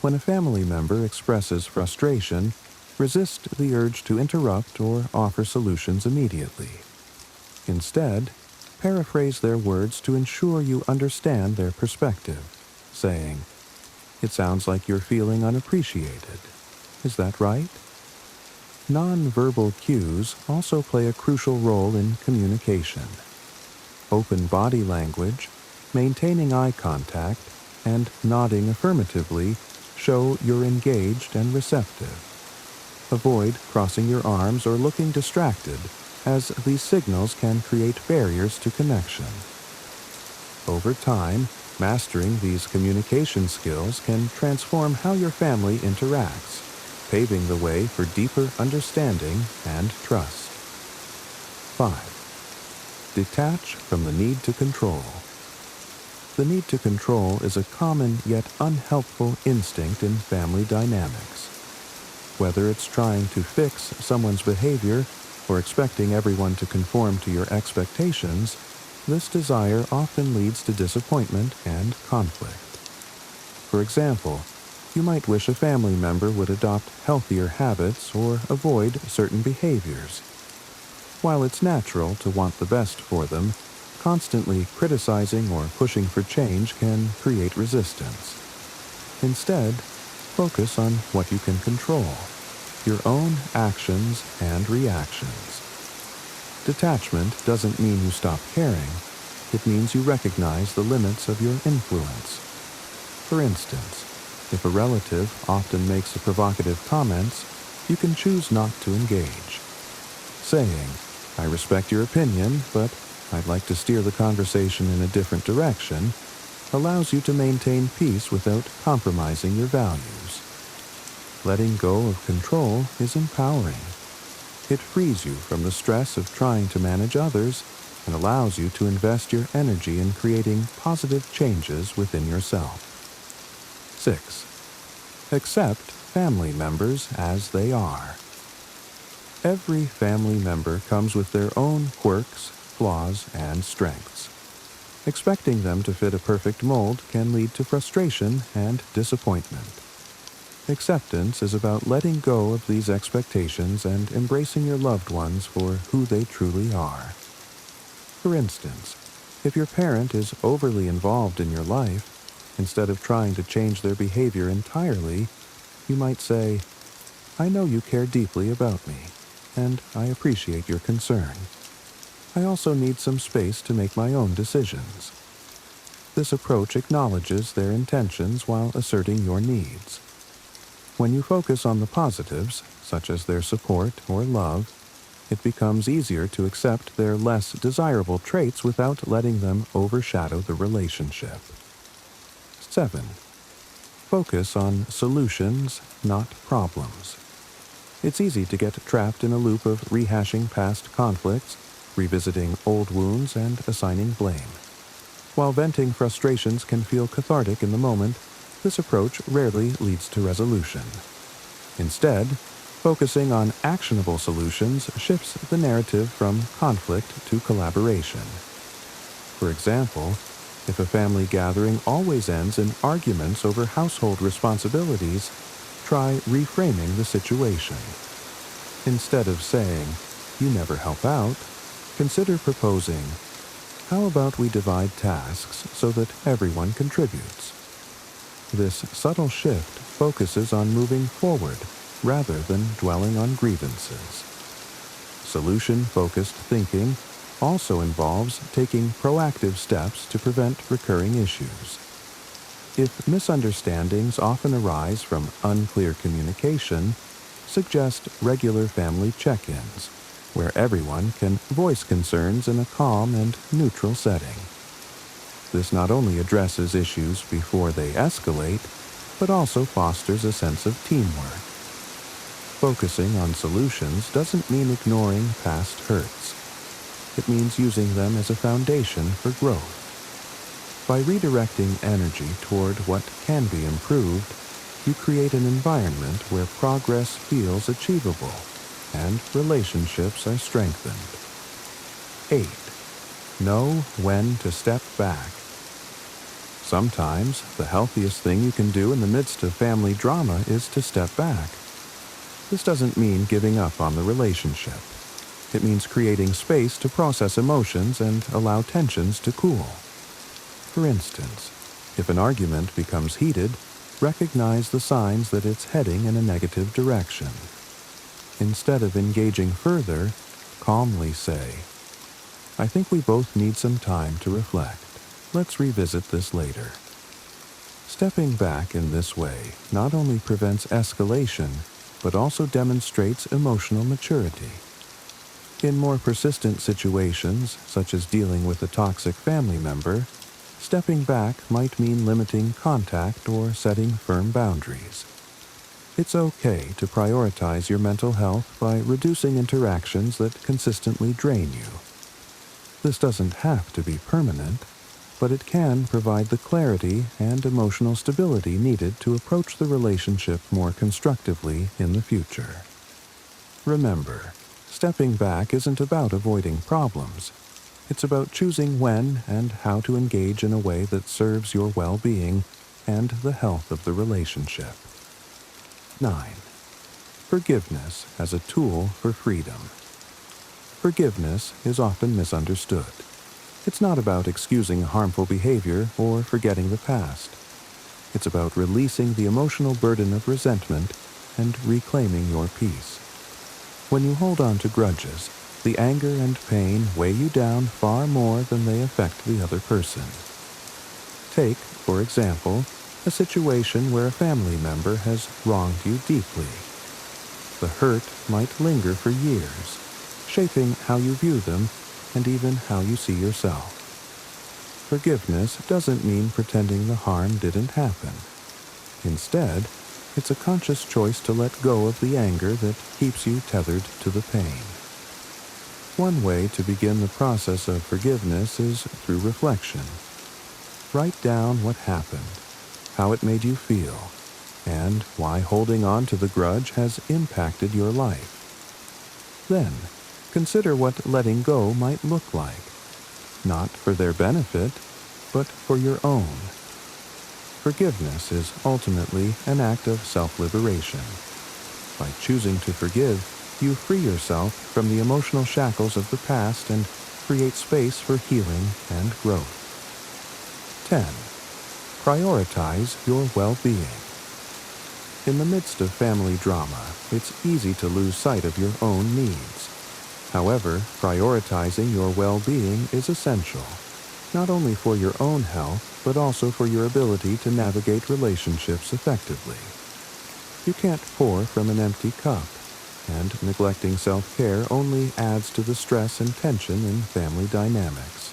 A: When a family member expresses frustration, resist the urge to interrupt or offer solutions immediately. Instead, paraphrase their words to ensure you understand their perspective, saying, "It sounds like you're feeling unappreciated. Is that right?" Non-verbal cues also play a crucial role in communication. Open body language, maintaining eye contact, and nodding affirmatively show you're engaged and receptive. Avoid crossing your arms or looking distracted, as these signals can create barriers to connection. Over time, mastering these communication skills can transform how your family interacts, paving the way for deeper understanding and trust. 5. Detach from the need to control. The need to control is a common yet unhelpful instinct in family dynamics. Whether it's trying to fix someone's behavior or expecting everyone to conform to your expectations, this desire often leads to disappointment and conflict. For example, you might wish a family member would adopt healthier habits or avoid certain behaviors. While it's natural to want the best for them, constantly criticizing or pushing for change can create resistance. Instead, focus on what you can control: your own actions and reactions. Detachment doesn't mean you stop caring. It means you recognize the limits of your influence. For instance, if a relative often makes provocative comments, you can choose not to engage. Saying, "I respect your opinion, but I'd like to steer the conversation in a different direction," allows you to maintain peace without compromising your values. Letting go of control is empowering. It frees you from the stress of trying to manage others and allows you to invest your energy in creating positive changes within yourself. 6. Accept family members as they are. Every family member comes with their own quirks, flaws, and strengths. Expecting them to fit a perfect mold can lead to frustration and disappointment. Acceptance is about letting go of these expectations and embracing your loved ones for who they truly are. For instance, if your parent is overly involved in your life, instead of trying to change their behavior entirely, you might say, "I know you care deeply about me, and I appreciate your concern. I also need some space to make my own decisions." This approach acknowledges their intentions while asserting your needs. When you focus on the positives, such as their support or love, it becomes easier to accept their less desirable traits without letting them overshadow the relationship. 7. Focus on solutions, not problems. It's easy to get trapped in a loop of rehashing past conflicts, revisiting old wounds, and assigning blame. While venting frustrations can feel cathartic in the moment, this approach rarely leads to resolution. Instead,
E: Focusing on actionable solutions shifts the narrative from conflict to collaboration. For example, if a family gathering always ends in arguments over household responsibilities, try reframing the situation. Instead of saying, "You never help out," consider proposing, "How about we divide tasks so that everyone contributes?" This subtle shift focuses on moving forward rather than dwelling on grievances. Solution-focused thinking also involves taking proactive steps to prevent recurring issues. If misunderstandings often arise from unclear communication, suggest regular family check-ins, where everyone can voice concerns in a calm and neutral setting. This not only addresses issues before they escalate, but also fosters a sense of teamwork. Focusing on solutions doesn't mean ignoring past hurts. It means using them as a foundation for growth. By redirecting energy toward what can be improved, you create an environment where progress feels achievable and relationships are strengthened. 8. Know when to step back. Sometimes the healthiest thing you can do in the midst of family drama is to step back. This doesn't mean giving up on the relationship. It means creating space to process emotions and allow tensions to cool. For instance, if an argument becomes heated, recognize the signs that it's heading in a negative direction. Instead of engaging further, calmly say, "I think we both need some time to reflect. Let's revisit this later." Stepping back in this way not only prevents escalation, but also demonstrates emotional maturity. In more persistent situations, such as dealing with a toxic family member, stepping back might mean limiting contact or setting firm boundaries. It's okay to prioritize your mental health by reducing interactions that consistently drain you. This doesn't have to be permanent, but it can provide the clarity and emotional stability needed to approach the relationship more constructively in the future. Remember, stepping back isn't about avoiding problems. It's about choosing when and how to engage in a way that serves your well-being and the health of the relationship. 9. Forgiveness as a tool for freedom. Forgiveness is often misunderstood. It's not about excusing harmful behavior or forgetting the past. It's about releasing the emotional burden of resentment and reclaiming your peace. When you hold on to grudges, the anger and pain weigh you down far more than they affect the other person. Take, for example, a situation where a family member has wronged you deeply. The hurt might linger for years, shaping how you view them and even how you see yourself. Forgiveness doesn't mean pretending the harm didn't happen. Instead, it's a conscious choice to let go of the anger that keeps you tethered to the pain. One way to begin the process of forgiveness is through reflection. Write down what happened, how it made you feel, and why holding on to the grudge has impacted your life. Then, consider what letting go might look like, not for their benefit, but for your own. Forgiveness is ultimately an act of self-liberation. By choosing to forgive, you free yourself from the emotional shackles of the past and create space for healing and growth. 10. Prioritize your well-being. In the midst of family drama, it's easy to lose sight of your own needs. However, prioritizing your well-being is essential, not only for your own health, but also for your ability to navigate relationships effectively. You can't pour from an empty cup, and neglecting self-care only adds to the stress and tension in family dynamics.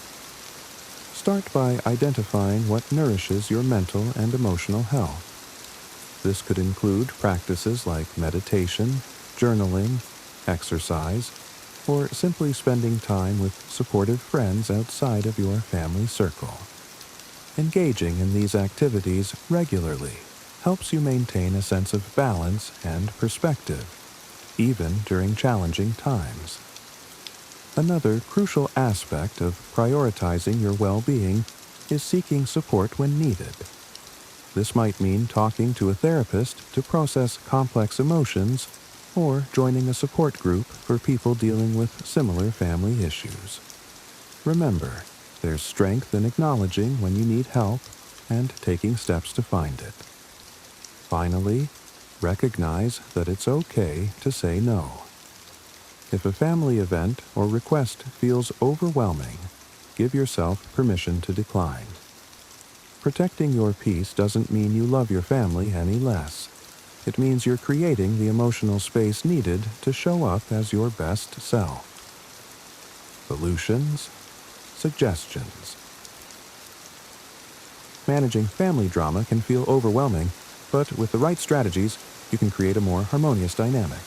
E: Start by identifying what nourishes your mental and emotional health. This could include practices like meditation, journaling, exercise, or simply spending time with supportive friends outside of your family circle. Engaging in these activities regularly helps you maintain a sense of balance and perspective. even during challenging times. Another crucial aspect of prioritizing your well-being is seeking support when needed. This might mean talking to a therapist to process complex emotions or joining a support group for people dealing with similar family issues. Remember, there's strength in acknowledging when you need help and taking steps to find it. Finally, recognize that it's okay to say no. If a family event or request feels overwhelming, give yourself permission to decline. Protecting your peace doesn't mean you love your family any less. It means you're creating the emotional space needed to show up as your best self. Solutions, suggestions. Managing family drama can feel overwhelming, but with the right strategies, you can create a more harmonious dynamic.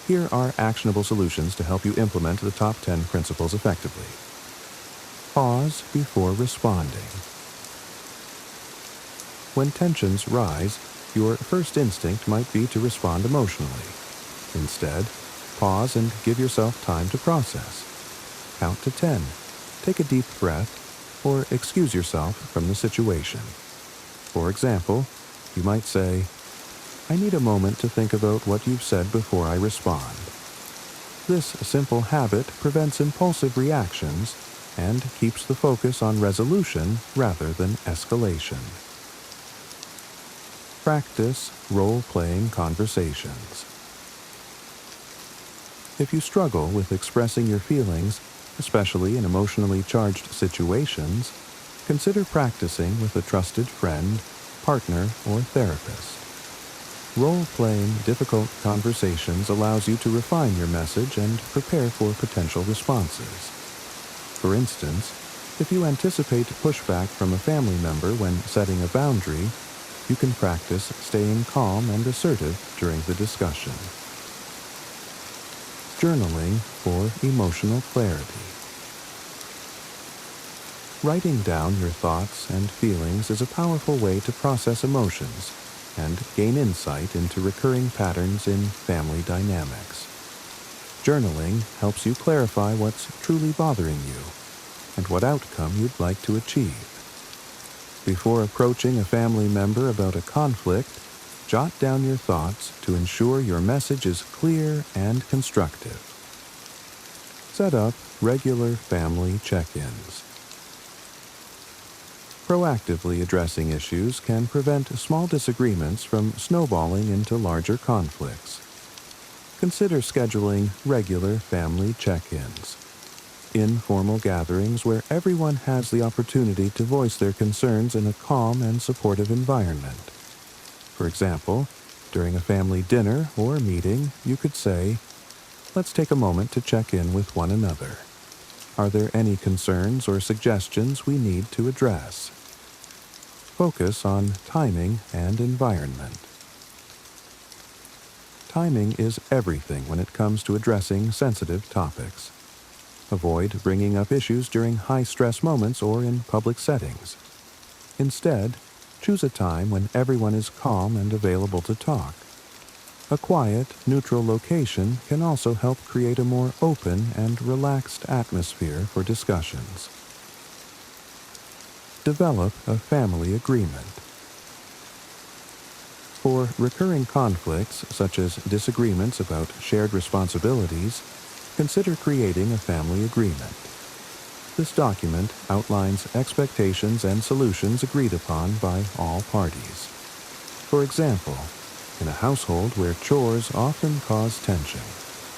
E: Here are actionable solutions to help you implement the top 10 principles effectively. Pause before responding. When tensions rise, your first instinct might be to respond emotionally. Instead, pause and give yourself time to process. Count to 10, take a deep breath, or excuse yourself from the situation. For example, you might say, "I need a moment to think about what you've said before I respond." This simple habit prevents impulsive reactions and keeps the focus on resolution rather than escalation. Practice role-playing conversations. If you struggle with expressing your feelings, especially in emotionally charged situations, consider practicing with a trusted friend, partner, or therapist. Role-playing difficult conversations allows you to refine your message and prepare for potential responses. For instance, if you anticipate pushback from a family member when setting a boundary, you can practice staying calm and assertive during the discussion. Journaling for emotional clarity. Writing down your thoughts and feelings is a powerful way to process emotions and gain insight into recurring patterns in family dynamics. Journaling helps you clarify what's truly bothering you and what outcome you'd like to achieve. Before approaching a family member about a conflict, jot down your thoughts to ensure your message is clear and constructive. Set up regular family check-ins. Proactively addressing issues can prevent small disagreements from snowballing into larger conflicts. Consider scheduling regular family check-ins. Informal gatherings where everyone has the opportunity to voice their concerns in a calm and supportive environment. For example, during a family dinner or meeting, you could say, "Let's take a moment to check in with one another. Are there any concerns or suggestions we need to address?" Focus on timing and environment. Timing is everything when it comes to addressing sensitive topics. Avoid bringing up issues during high-stress moments or in public settings. Instead, choose a time when everyone is calm and available to talk. A quiet, neutral location can also help create a more open and relaxed atmosphere for discussions. Develop a family agreement. For recurring conflicts, such as disagreements about shared responsibilities, consider creating a family agreement. This document outlines expectations and solutions agreed upon by all parties. For example, in a household where chores often cause tension,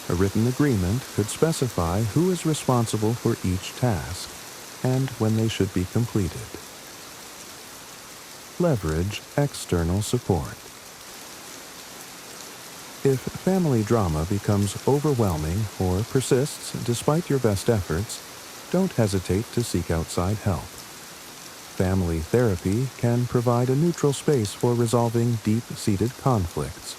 E: a written agreement could specify who is responsible for each task and when they should be completed. Leverage external support. If family drama becomes overwhelming or persists despite your best efforts, don't hesitate to seek outside help. Family therapy can provide a neutral space for resolving deep-seated conflicts,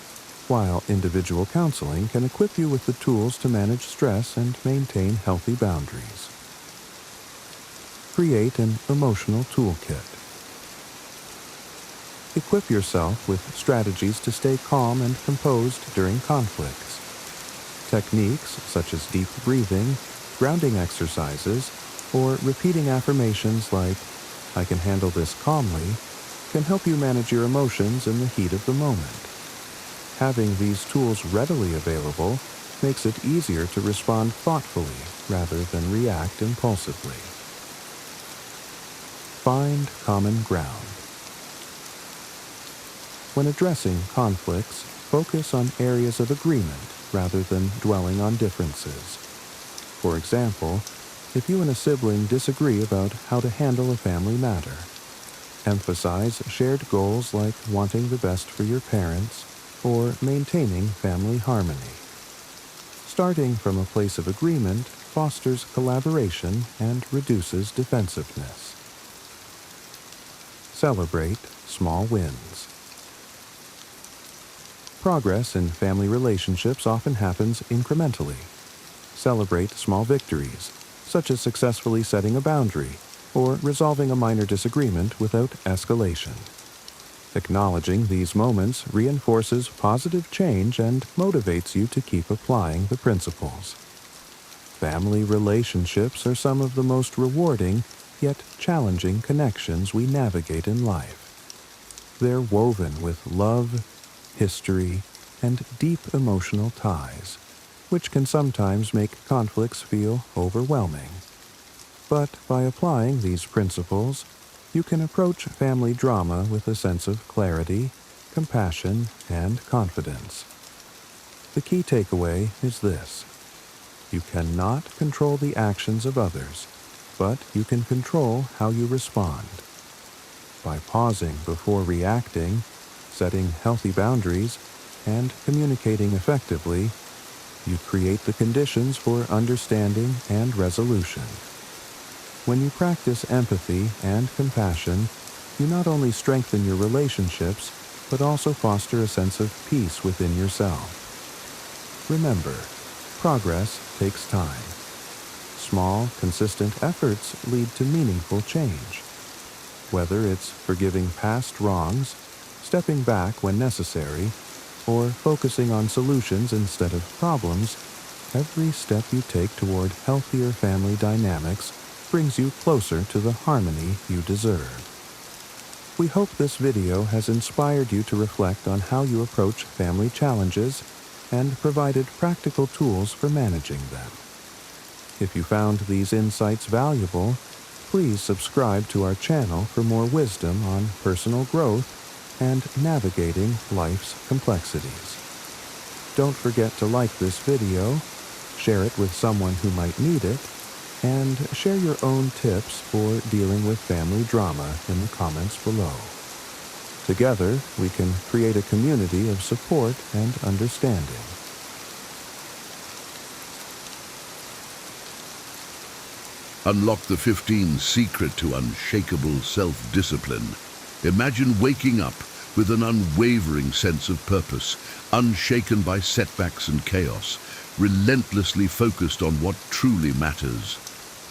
E: while individual counseling can equip you with the tools to manage stress and maintain healthy boundaries. Create an emotional toolkit. Equip yourself with strategies to stay calm and composed during conflicts. techniques such as deep breathing, grounding exercises, or repeating affirmations like, "I can handle this calmly," can help you manage your emotions in the heat of the moment. Having these tools readily available makes it easier to respond thoughtfully rather than react impulsively. Find common ground. When addressing conflicts, focus on areas of agreement rather than dwelling on differences. For example, if you and a sibling disagree about how to handle a family matter, emphasize shared goals like wanting the best for your parents or maintaining family harmony. Starting from a place of agreement fosters collaboration and reduces defensiveness. Celebrate small wins. Progress in family relationships often happens incrementally. Celebrate small victories, such as successfully setting a boundary or resolving a minor disagreement without escalation. Acknowledging these moments reinforces positive change and motivates you to keep applying the principles. Family relationships are some of the most rewarding yet challenging connections we navigate in life. They're woven with love, history, and deep emotional ties, which can sometimes make conflicts feel overwhelming. But by applying these principles, you can approach family drama with a sense of clarity, compassion, and confidence. The key takeaway is this: you cannot control the actions of others, but you can control how you respond. By pausing before reacting, setting healthy boundaries, and communicating effectively, you create the conditions for understanding and resolution. When you practice empathy and compassion, you not only strengthen your relationships, but also foster a sense of peace within yourself. Remember, progress takes time. Small, consistent efforts lead to meaningful change. Whether it's forgiving past wrongs, stepping back when necessary, or focusing on solutions instead of problems, every step you take toward healthier family dynamics brings you closer to the harmony you deserve. We hope this video has inspired you to reflect on how you approach family challenges and provided practical tools for managing them. If you found these insights valuable, please subscribe to our channel for more wisdom on personal growth and navigating life's complexities. Don't forget to like this video, share it with someone who might need it, and share your own tips for dealing with family drama in the comments below. Together, we can create a community of support and understanding.
C: Unlock the 15 secret to unshakable self-discipline. Imagine waking up with an unwavering sense of purpose, unshaken by setbacks and chaos, relentlessly focused on what truly matters.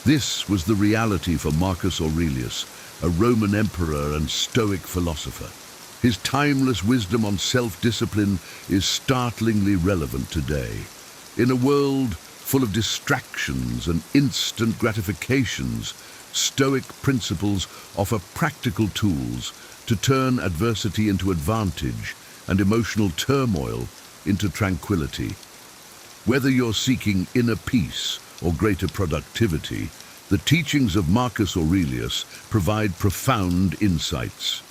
C: This was the reality for Marcus Aurelius, a Roman emperor and Stoic philosopher. His timeless wisdom on self-discipline is startlingly relevant today. In a world full of distractions and instant gratifications, Stoic principles offer practical tools to turn adversity into advantage and emotional turmoil into tranquility. Whether you're seeking inner peace or greater productivity, the teachings of Marcus Aurelius provide profound insights.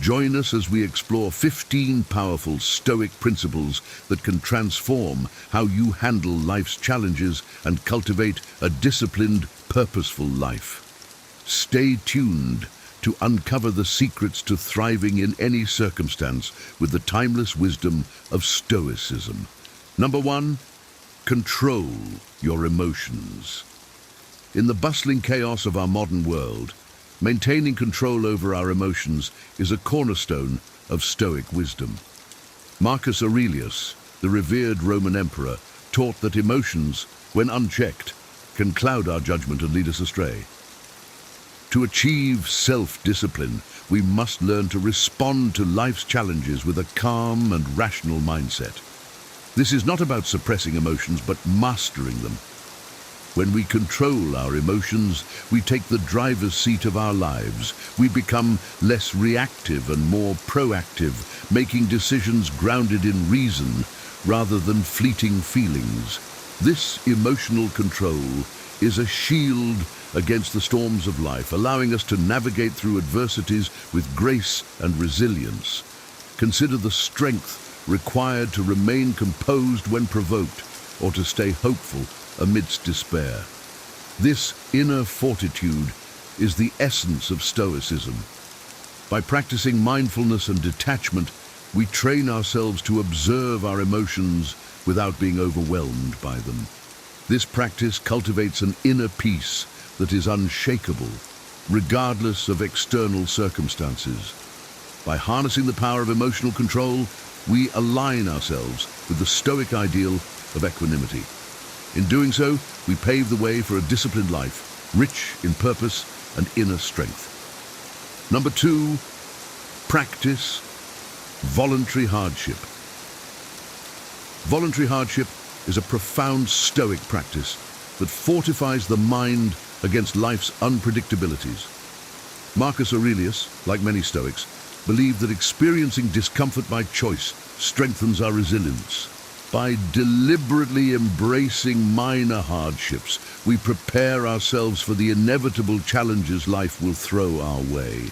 C: Join us as we explore 15 powerful Stoic principles that can transform how you handle life's challenges and cultivate a disciplined, purposeful life. Stay tuned to uncover the secrets to thriving in any circumstance with the timeless wisdom of Stoicism. Number 1, control your emotions. In the bustling chaos of our modern world, maintaining control over our emotions is a cornerstone of Stoic wisdom. Marcus Aurelius, the revered Roman emperor, taught that emotions, when unchecked, can cloud our judgment and lead us astray. To achieve self-discipline, we must learn to respond to life's challenges with a calm and rational mindset. This is not about suppressing emotions, but mastering them. When we control our emotions, we take the driver's seat of our lives. We become less reactive and more proactive, making decisions grounded in reason rather than fleeting feelings. This emotional control is a shield against the storms of life, allowing us to navigate through adversities with grace and resilience. Consider the strength required to remain composed when provoked, or to stay hopeful amidst despair. This inner fortitude is the essence of Stoicism. By practicing mindfulness and detachment, we train ourselves to observe our emotions without being overwhelmed by them. This practice cultivates an inner peace that is unshakable, regardless of external circumstances. By harnessing the power of emotional control, we align ourselves with the Stoic ideal of equanimity. In doing so, we pave the way for a disciplined life, rich in purpose and inner strength. Number 2, practice voluntary hardship. Voluntary hardship is a profound Stoic practice that fortifies the mind against life's unpredictabilities. Marcus Aurelius, like many Stoics, believed that experiencing discomfort by choice strengthens our resilience. By deliberately embracing minor hardships, we prepare ourselves for the inevitable challenges life will throw our way.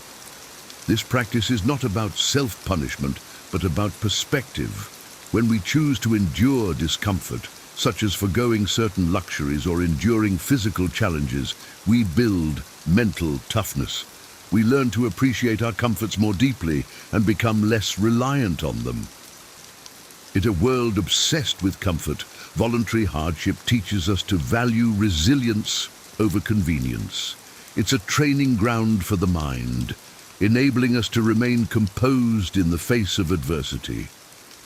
C: This practice is not about self-punishment, but about perspective. When we choose to endure discomfort, such as forgoing certain luxuries or enduring physical challenges, we build mental toughness. We learn to appreciate our comforts more deeply and become less reliant on them. In a world obsessed with comfort, voluntary hardship teaches us to value resilience over convenience. It's a training ground for the mind, enabling us to remain composed in the face of adversity.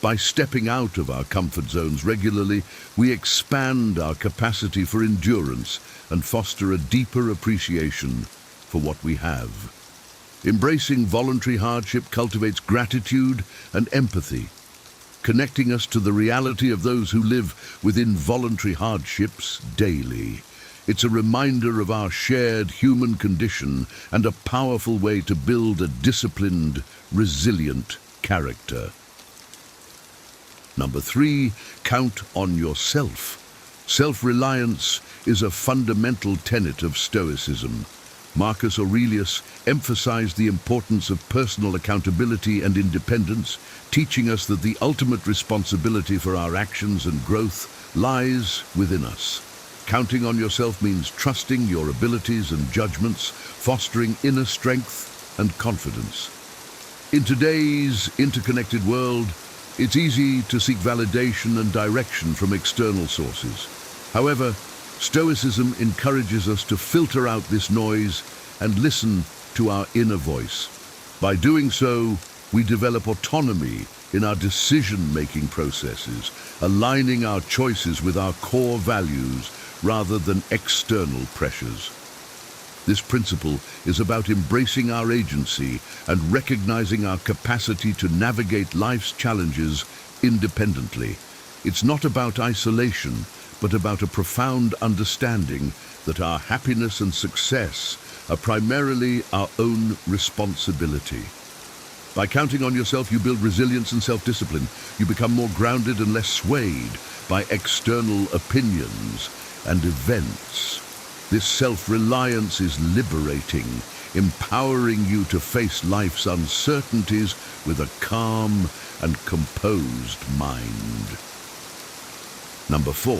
C: By stepping out of our comfort zones regularly, we expand our capacity for endurance and foster a deeper appreciation for what we have. Embracing voluntary hardship cultivates gratitude and empathy, connecting us to the reality of those who live within voluntary hardships daily. It's a reminder of our shared human condition and a powerful way to build a disciplined, resilient character. Number 3, count on yourself. Self-reliance is a fundamental tenet of Stoicism. Marcus Aurelius emphasized the importance of personal accountability and independence, teaching us that the ultimate responsibility for our actions and growth lies within us. Counting on yourself means trusting your abilities and judgments, fostering inner strength and confidence. In today's interconnected world, it's easy to seek validation and direction from external sources. However, Stoicism encourages us to filter out this noise and listen to our inner voice. By doing so, we develop autonomy in our decision-making processes, aligning our choices with our core values rather than external pressures. This principle is about embracing our agency and recognizing our capacity to navigate life's challenges independently. It's not about isolation, but about a profound understanding that our happiness and success are primarily our own responsibility. By counting on yourself, you build resilience and self-discipline. You become more grounded and less swayed by external opinions and events. This self-reliance is liberating, empowering you to face life's uncertainties with a calm and composed mind. Number 4,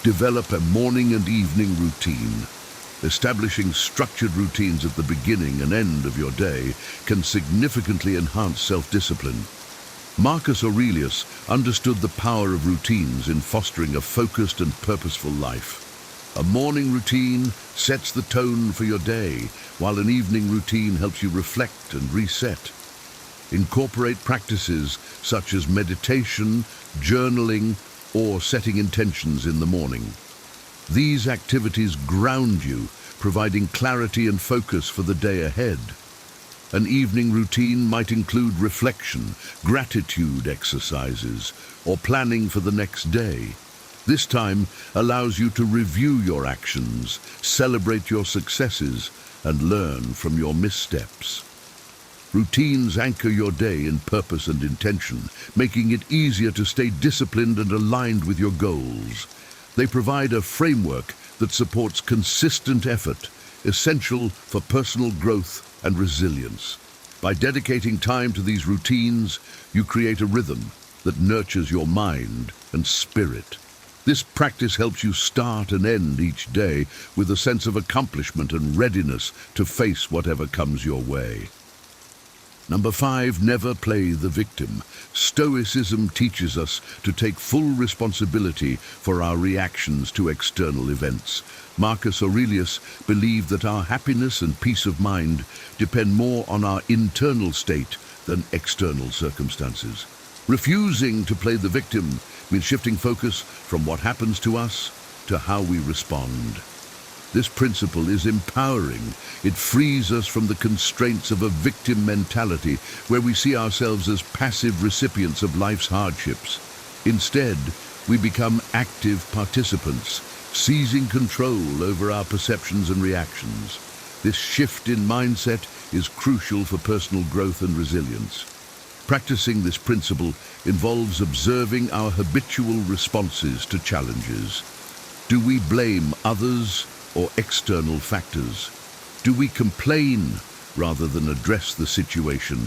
C: develop a morning and evening routine. Establishing structured routines at the beginning and end of your day can significantly enhance self-discipline. Marcus Aurelius understood the power of routines in fostering a focused and purposeful life. A morning routine sets the tone for your day, while an evening routine helps you reflect and reset. Incorporate practices such as meditation, journaling, or setting intentions in the morning. These activities ground you, providing clarity and focus for the day ahead. An evening routine might include reflection, gratitude exercises, or planning for the next day. This time allows you to review your actions, celebrate your successes, and learn from your missteps. Routines anchor your day in purpose and intention, making it easier to stay disciplined and aligned with your goals. They provide a framework that supports consistent effort, essential for personal growth and resilience. By dedicating time to these routines, you create a rhythm that nurtures your mind and spirit. This practice helps you start and end each day with a sense of accomplishment and readiness to face whatever comes your way. Number 5, never play the victim. Stoicism teaches us to take full responsibility for our reactions to external events. Marcus Aurelius believed that our happiness and peace of mind depend more on our internal state than external circumstances. Refusing to play the victim means shifting focus from what happens to us to how we respond. This principle is empowering. It frees us from the constraints of a victim mentality where we see ourselves as passive recipients of life's hardships. Instead, we become active participants, seizing control over our perceptions and reactions. This shift in mindset is crucial for personal growth and resilience. Practicing this principle involves observing our habitual responses to challenges. Do we blame others or external factors? Do we complain rather than address the situation?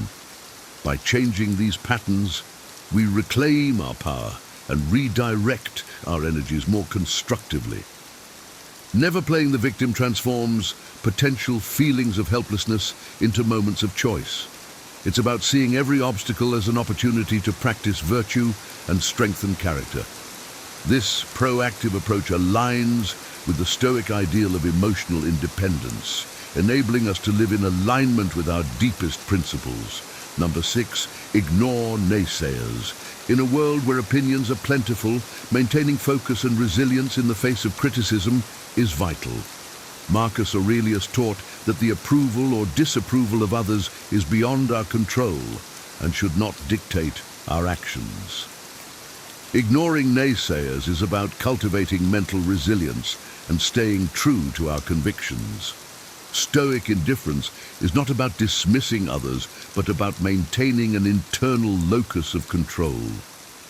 C: By changing these patterns, we reclaim our power and redirect our energies more constructively. Never playing the victim transforms potential feelings of helplessness into moments of choice. It's about seeing every obstacle as an opportunity to practice virtue and strengthen character. This proactive approach aligns with the Stoic ideal of emotional independence, enabling us to live in alignment with our deepest principles. Number 6, ignore naysayers. In a world where opinions are plentiful, maintaining focus and resilience in the face of criticism is vital. Marcus Aurelius taught that the approval or disapproval of others is beyond our control and should not dictate our actions. Ignoring naysayers is about cultivating mental resilience and staying true to our convictions. Stoic indifference is not about dismissing others, but about maintaining an internal locus of control.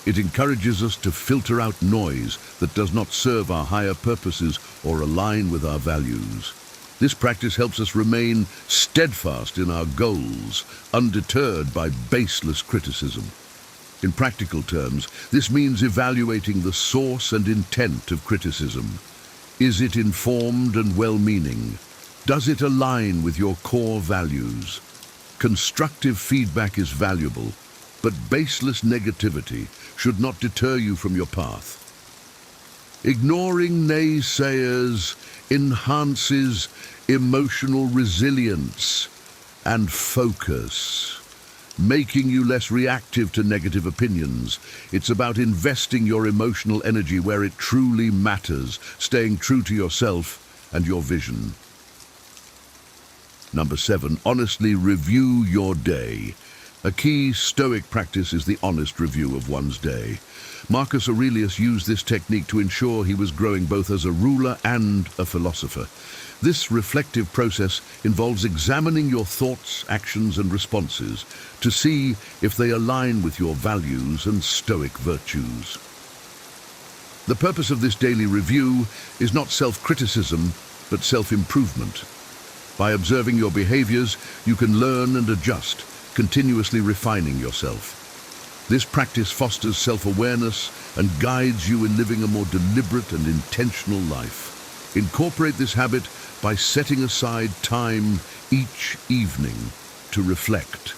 C: It encourages us to filter out noise that does not serve our higher purposes or align with our values. This practice helps us remain steadfast in our goals, undeterred by baseless criticism. In practical terms, this means evaluating the source and intent of criticism. Is it informed and well-meaning? Does it align with your core values? Constructive feedback is valuable, but baseless negativity should not deter you from your path. Ignoring naysayers enhances emotional resilience and focus, making you less reactive to negative opinions. It's about investing your emotional energy where it truly matters, staying true to yourself and your vision. Number 7, honestly review your day. A key Stoic practice is the honest review of one's day. Marcus Aurelius used this technique to ensure he was growing both as a ruler and a philosopher. This reflective process involves examining your thoughts, actions, and responses to see if they align with your values and Stoic virtues. The purpose of this daily review is not self-criticism, but self-improvement. By observing your behaviors, you can learn and adjust, continuously refining yourself. This practice fosters self-awareness and guides you in living a more deliberate and intentional life. Incorporate this habit by setting aside time each evening to reflect.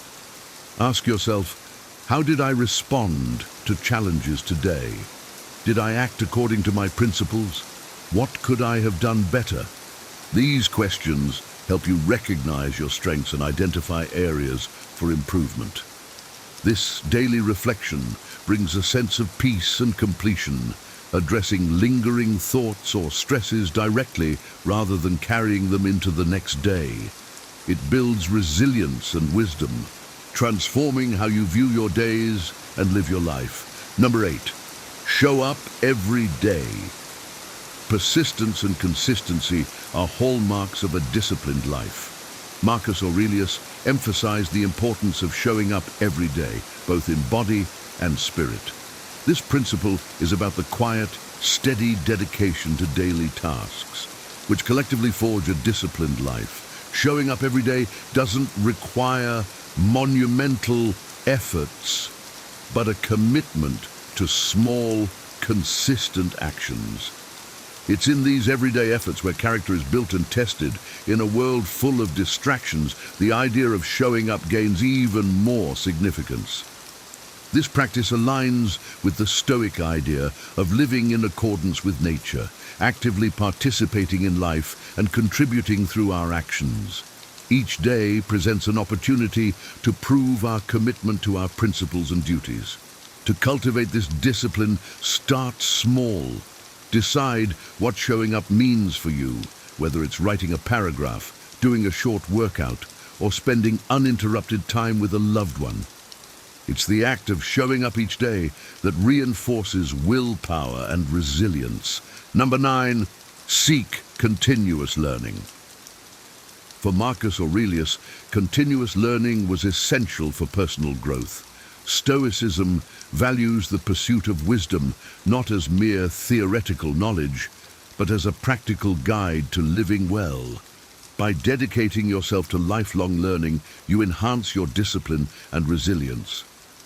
C: Ask yourself, how did I respond to challenges today? Did I act according to my principles? What could I have done better? These questions help you recognize your strengths and identify areas for improvement. This daily reflection brings a sense of peace and completion, addressing lingering thoughts or stresses directly rather than carrying them into the next day. It builds resilience and wisdom, transforming how you view your days and live your life. Number 8, show up every day. Persistence and consistency are hallmarks of a disciplined life. Marcus Aurelius emphasized the importance of showing up every day, both in body and spirit. This principle is about the quiet, steady dedication to daily tasks, which collectively forge a disciplined life. Showing up every day doesn't require monumental efforts, but a commitment to small, consistent actions. It's in these everyday efforts where character is built and tested. In a world full of distractions, the idea of showing up gains even more significance. This practice aligns with the Stoic idea of living in accordance with nature, actively participating in life and contributing through our actions. Each day presents an opportunity to prove our commitment to our principles and duties. To cultivate this discipline, start small. Decide what showing up means for you, whether it's writing a paragraph, doing a short workout, or spending uninterrupted time with a loved one. It's the act of showing up each day that reinforces willpower and resilience. Number 9, seek continuous learning. For Marcus Aurelius, continuous learning was essential for personal growth. Stoicism values the pursuit of wisdom not as mere theoretical knowledge, but as a practical guide to living well. By dedicating yourself to lifelong learning, you enhance your discipline and resilience.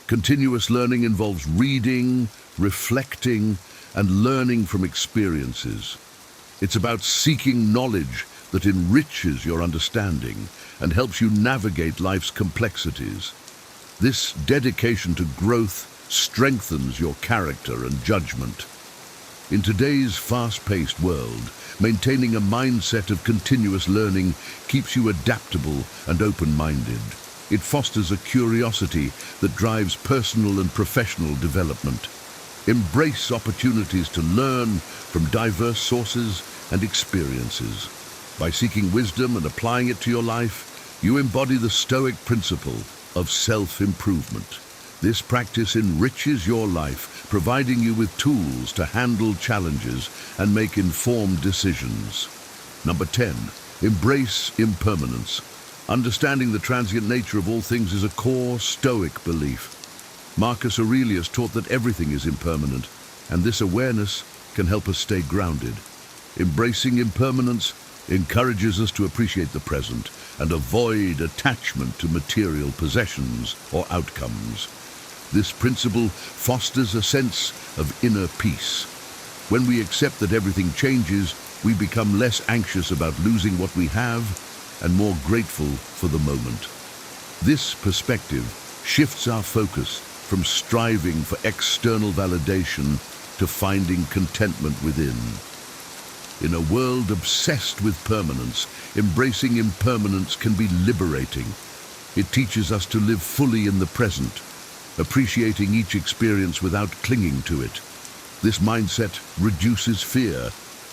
C: Continuous learning involves reading, reflecting, and learning from experiences. It's about seeking knowledge that enriches your understanding and helps you navigate life's complexities. This dedication to growth strengthens your character and judgment. In today's fast-paced world, maintaining a mindset of continuous learning keeps you adaptable and open-minded. It fosters a curiosity that drives personal and professional development. Embrace opportunities to learn from diverse sources and experiences. By seeking wisdom and applying it to your life, you embody the Stoic principle of self-improvement. This practice enriches your life, providing you with tools to handle challenges and make informed decisions. Number 10, embrace impermanence. Understanding the transient nature of all things is a core Stoic belief. Marcus Aurelius taught that everything is impermanent, and this awareness can help us stay grounded. Embracing impermanence encourages us to appreciate the present and avoid attachment to material possessions or outcomes. This principle fosters a sense of inner peace. When we accept that everything changes, we become less anxious about losing what we have and more grateful for the moment. This perspective shifts our focus from striving for external validation to finding contentment within. In a world obsessed with permanence, embracing impermanence can be liberating. It teaches us to live fully in the present, appreciating each experience without clinging to it. This mindset reduces fear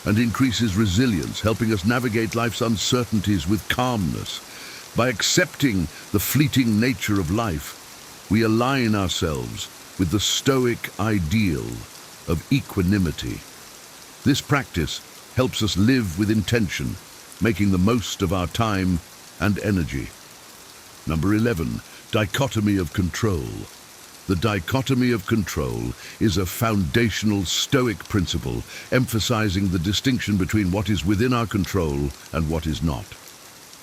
C: and increases resilience, helping us navigate life's uncertainties with calmness. By accepting the fleeting nature of life, we align ourselves with the Stoic ideal of equanimity. This practice helps us live with intention, making the most of our time and energy. Number 11, dichotomy of control. The dichotomy of control is a foundational Stoic principle, emphasizing the distinction between what is within our control and what is not.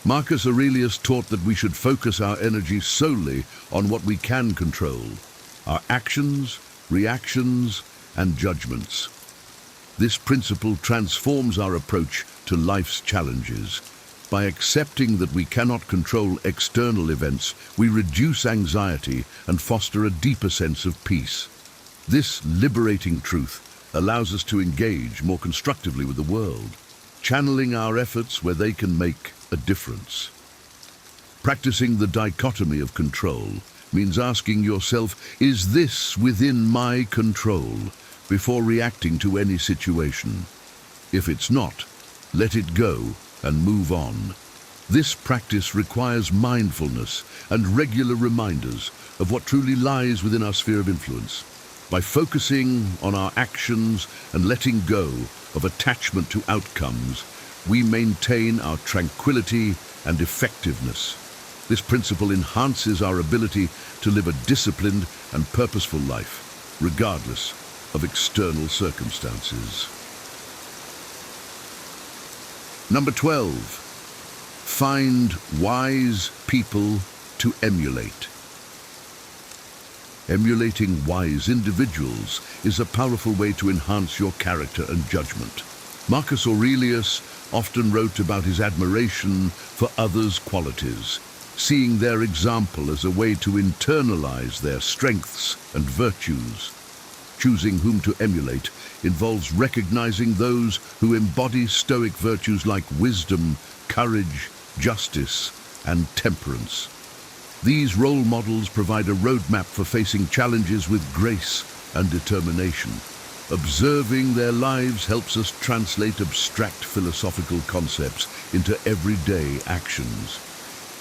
C: Marcus Aurelius taught that we should focus our energy solely on what we can control: our actions, reactions, and judgments. This principle transforms our approach to life's challenges. By accepting that we cannot control external events, we reduce anxiety and foster a deeper sense of peace. This liberating truth allows us to engage more constructively with the world, channeling our efforts where they can make a difference. Practicing the dichotomy of control means asking yourself, is this within my control, before reacting to any situation? If it's not, let it go and move on. This practice requires mindfulness and regular reminders of what truly lies within our sphere of influence. By focusing on our actions and letting go of attachment to outcomes, we maintain our tranquility and effectiveness. This principle enhances our ability to live a disciplined and purposeful life, regardless of external circumstances. Number 12, find wise people to emulate. Emulating wise individuals is a powerful way to enhance your character and judgment. Marcus Aurelius often wrote about his admiration for others' qualities, seeing their example as a way to internalize their strengths and virtues. Choosing whom to emulate involves recognizing those who embody Stoic virtues like wisdom, courage, justice, and temperance. These role models provide a roadmap for facing challenges with grace and determination. Observing their lives helps us translate abstract philosophical concepts into everyday actions.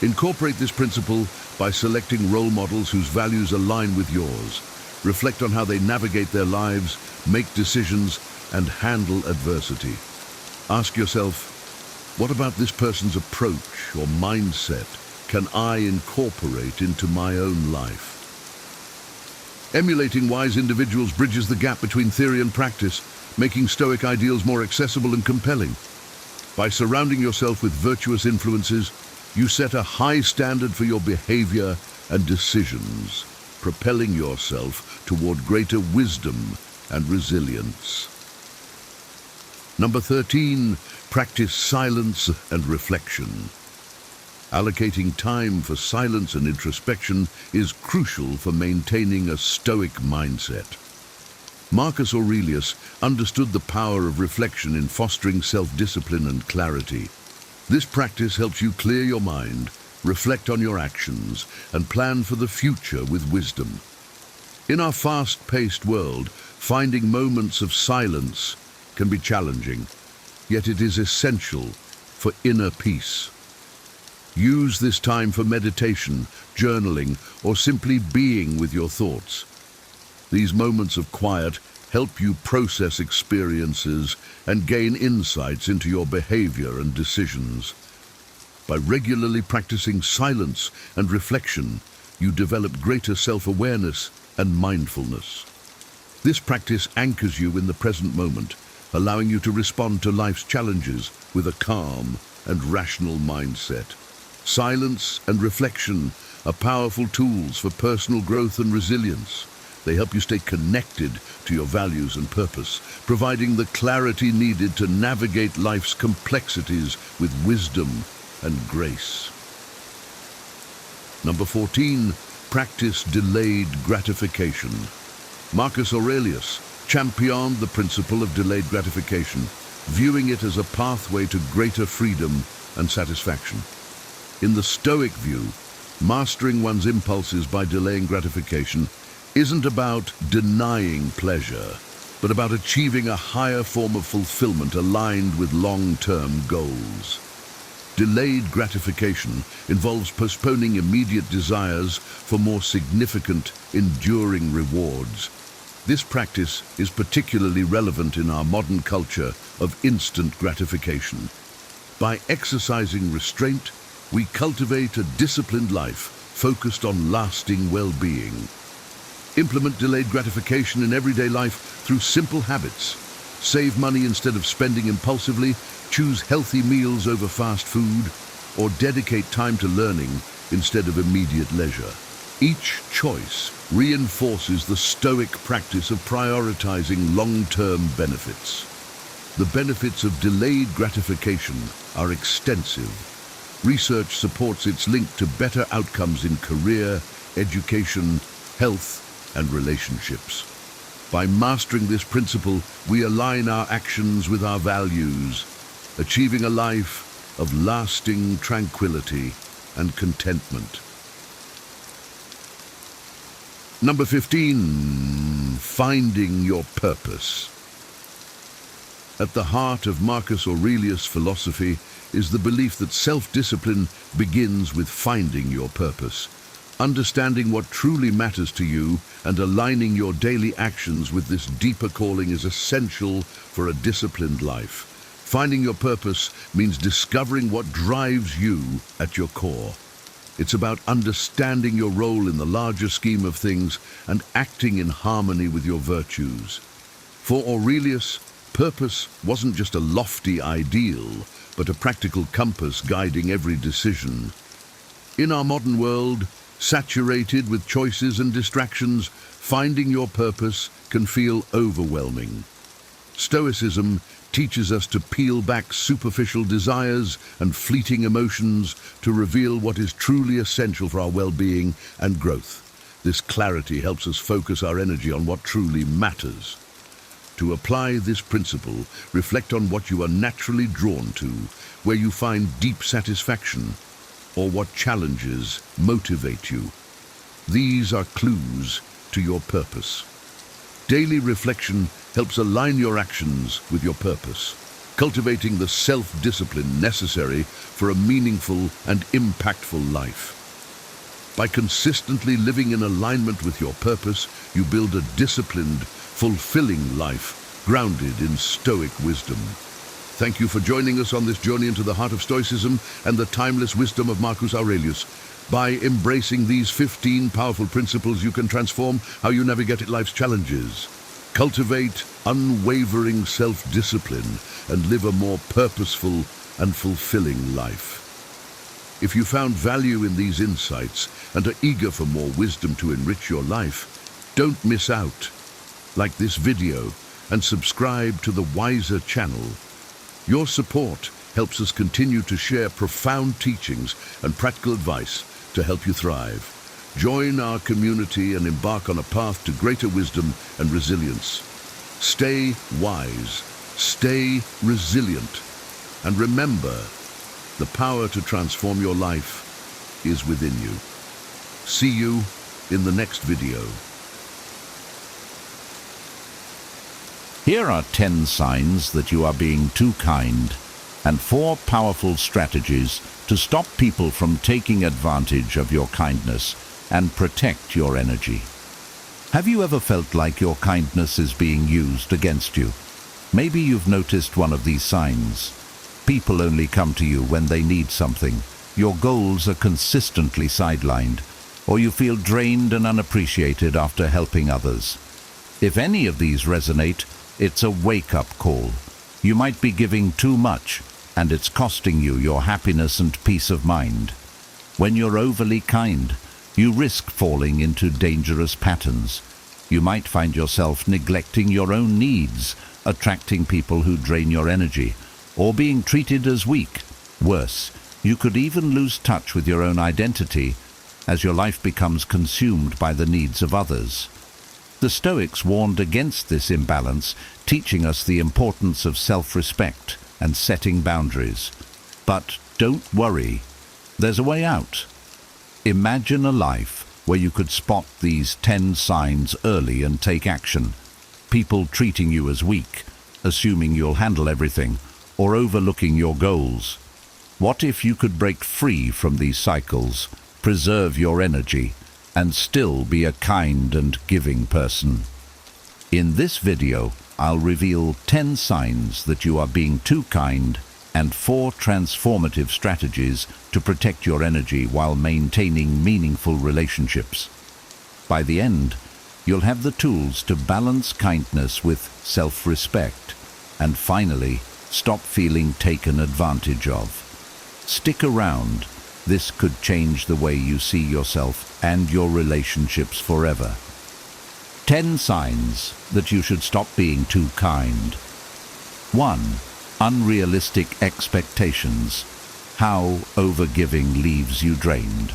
C: Incorporate this principle by selecting role models whose values align with yours. Reflect on how they navigate their lives, make decisions, and handle adversity. Ask yourself, what about this person's approach or mindset can I incorporate into my own life? Emulating wise individuals bridges the gap between theory and practice, making Stoic ideals more accessible and compelling. By surrounding yourself with virtuous influences, you set a high standard for your behavior and decisions, propelling yourself toward greater wisdom and resilience. Number 13, practice silence and reflection. Allocating time for silence and introspection is crucial for maintaining a Stoic mindset. Marcus Aurelius understood the power of reflection in fostering self-discipline and clarity. This practice helps you clear your mind, reflect on your actions, and plan for the future with wisdom. In our fast-paced world, finding moments of silence can be challenging, yet it is essential for inner peace. Use this time for meditation, journaling, or simply being with your thoughts. These moments of quiet help you process experiences and gain insights into your behavior and decisions. By regularly practicing silence and reflection, you develop greater self-awareness and mindfulness. This practice anchors you in the present moment, allowing you to respond to life's challenges with a calm and rational mindset. Silence and reflection are powerful tools for personal growth and resilience. They help you stay connected to your values and purpose, providing the clarity needed to navigate life's complexities with wisdom and grace. Number 14, practice delayed gratification. Marcus Aurelius championed the principle of delayed gratification, viewing it as a pathway to greater freedom and satisfaction. In the Stoic view, mastering one's impulses by delaying gratification isn't about denying pleasure, but about achieving a higher form of fulfillment aligned with long-term goals. Delayed gratification involves postponing immediate desires for more significant, enduring rewards. This practice is particularly relevant in our modern culture of instant gratification. By exercising restraint, we cultivate a disciplined life focused on lasting well-being. Implement delayed gratification in everyday life through simple habits. Save money instead of spending impulsively, choose healthy meals over fast food, or dedicate time to learning instead of immediate leisure. Each choice reinforces the Stoic practice of prioritizing long-term benefits. The benefits of delayed gratification are extensive. Research supports its link to better outcomes in career, education, health, and relationships. By mastering this principle, we align our actions with our values, achieving a life of lasting tranquility and contentment. Number 15, finding your purpose. At the heart of Marcus Aurelius' philosophy is the belief that self-discipline begins with finding your purpose. Understanding what truly matters to you and aligning your daily actions with this deeper calling is essential for a disciplined life. Finding your purpose means discovering what drives you at your core. It's about understanding your role in the larger scheme of things and acting in harmony with your virtues. For Aurelius, purpose wasn't just a lofty ideal, but a practical compass guiding every decision. In our modern world, saturated with choices and distractions, finding your purpose can feel overwhelming. Stoicism teaches us to peel back superficial desires and fleeting emotions to reveal what is truly essential for our well-being and growth. This clarity helps us focus our energy on what truly matters. To apply this principle, reflect on what you are naturally drawn to, where you find deep satisfaction, or what challenges motivate you. These are clues to your purpose. Daily reflection helps align your actions with your purpose, cultivating the self-discipline necessary for a meaningful and impactful life. By consistently living in alignment with your purpose, you build a disciplined, fulfilling life grounded in Stoic wisdom. Thank you for joining us on this journey into the heart of Stoicism and the timeless wisdom of Marcus Aurelius. By embracing these 15 powerful principles, you can transform how you navigate life's challenges. Cultivate unwavering self-discipline and live a more purposeful and fulfilling life. If you found value in these insights and are eager for more wisdom to enrich your life, don't miss out. Like this video and subscribe to the Wiser channel. Your support helps us continue to share profound teachings and practical advice to help you thrive. Join our community and embark on a path to greater wisdom and resilience. Stay wise, stay resilient, and remember, the power to transform your life is within you. See you in the next video.
B: Here are 10 signs that you are being too kind, and 4 powerful strategies to stop people from taking advantage of your kindness and protect your energy. Have you ever felt like your kindness is being used against you? Maybe you've noticed one of these signs. People only come to you when they need something. Your goals are consistently sidelined, or you feel drained and unappreciated after helping others. If any of these resonate, it's a wake-up call. You might be giving too much, and it's costing you your happiness and peace of mind. When you're overly kind, you risk falling into dangerous patterns. You might find yourself neglecting your own needs, attracting people who drain your energy, or being treated as weak. Worse, you could even lose touch with your own identity as your life becomes consumed by the needs of others. The Stoics warned against this imbalance, teaching us the importance of self-respect and setting boundaries. But don't worry, there's a way out. Imagine a life where you could spot these 10 signs early and take action. People treating you as weak, assuming you'll handle everything, or overlooking your goals. What if you could break free from these cycles, preserve your energy, and still be a kind and giving person? In this video, I'll reveal 10 signs that you are being too kind and 4 transformative strategies to protect your energy while maintaining meaningful relationships. By the end, you'll have the tools to balance kindness with self-respect and finally stop feeling taken advantage of. Stick around. This could change the way you see yourself and your relationships forever. 10 signs that you should stop being too kind. 1. Unrealistic expectations. How overgiving leaves you drained.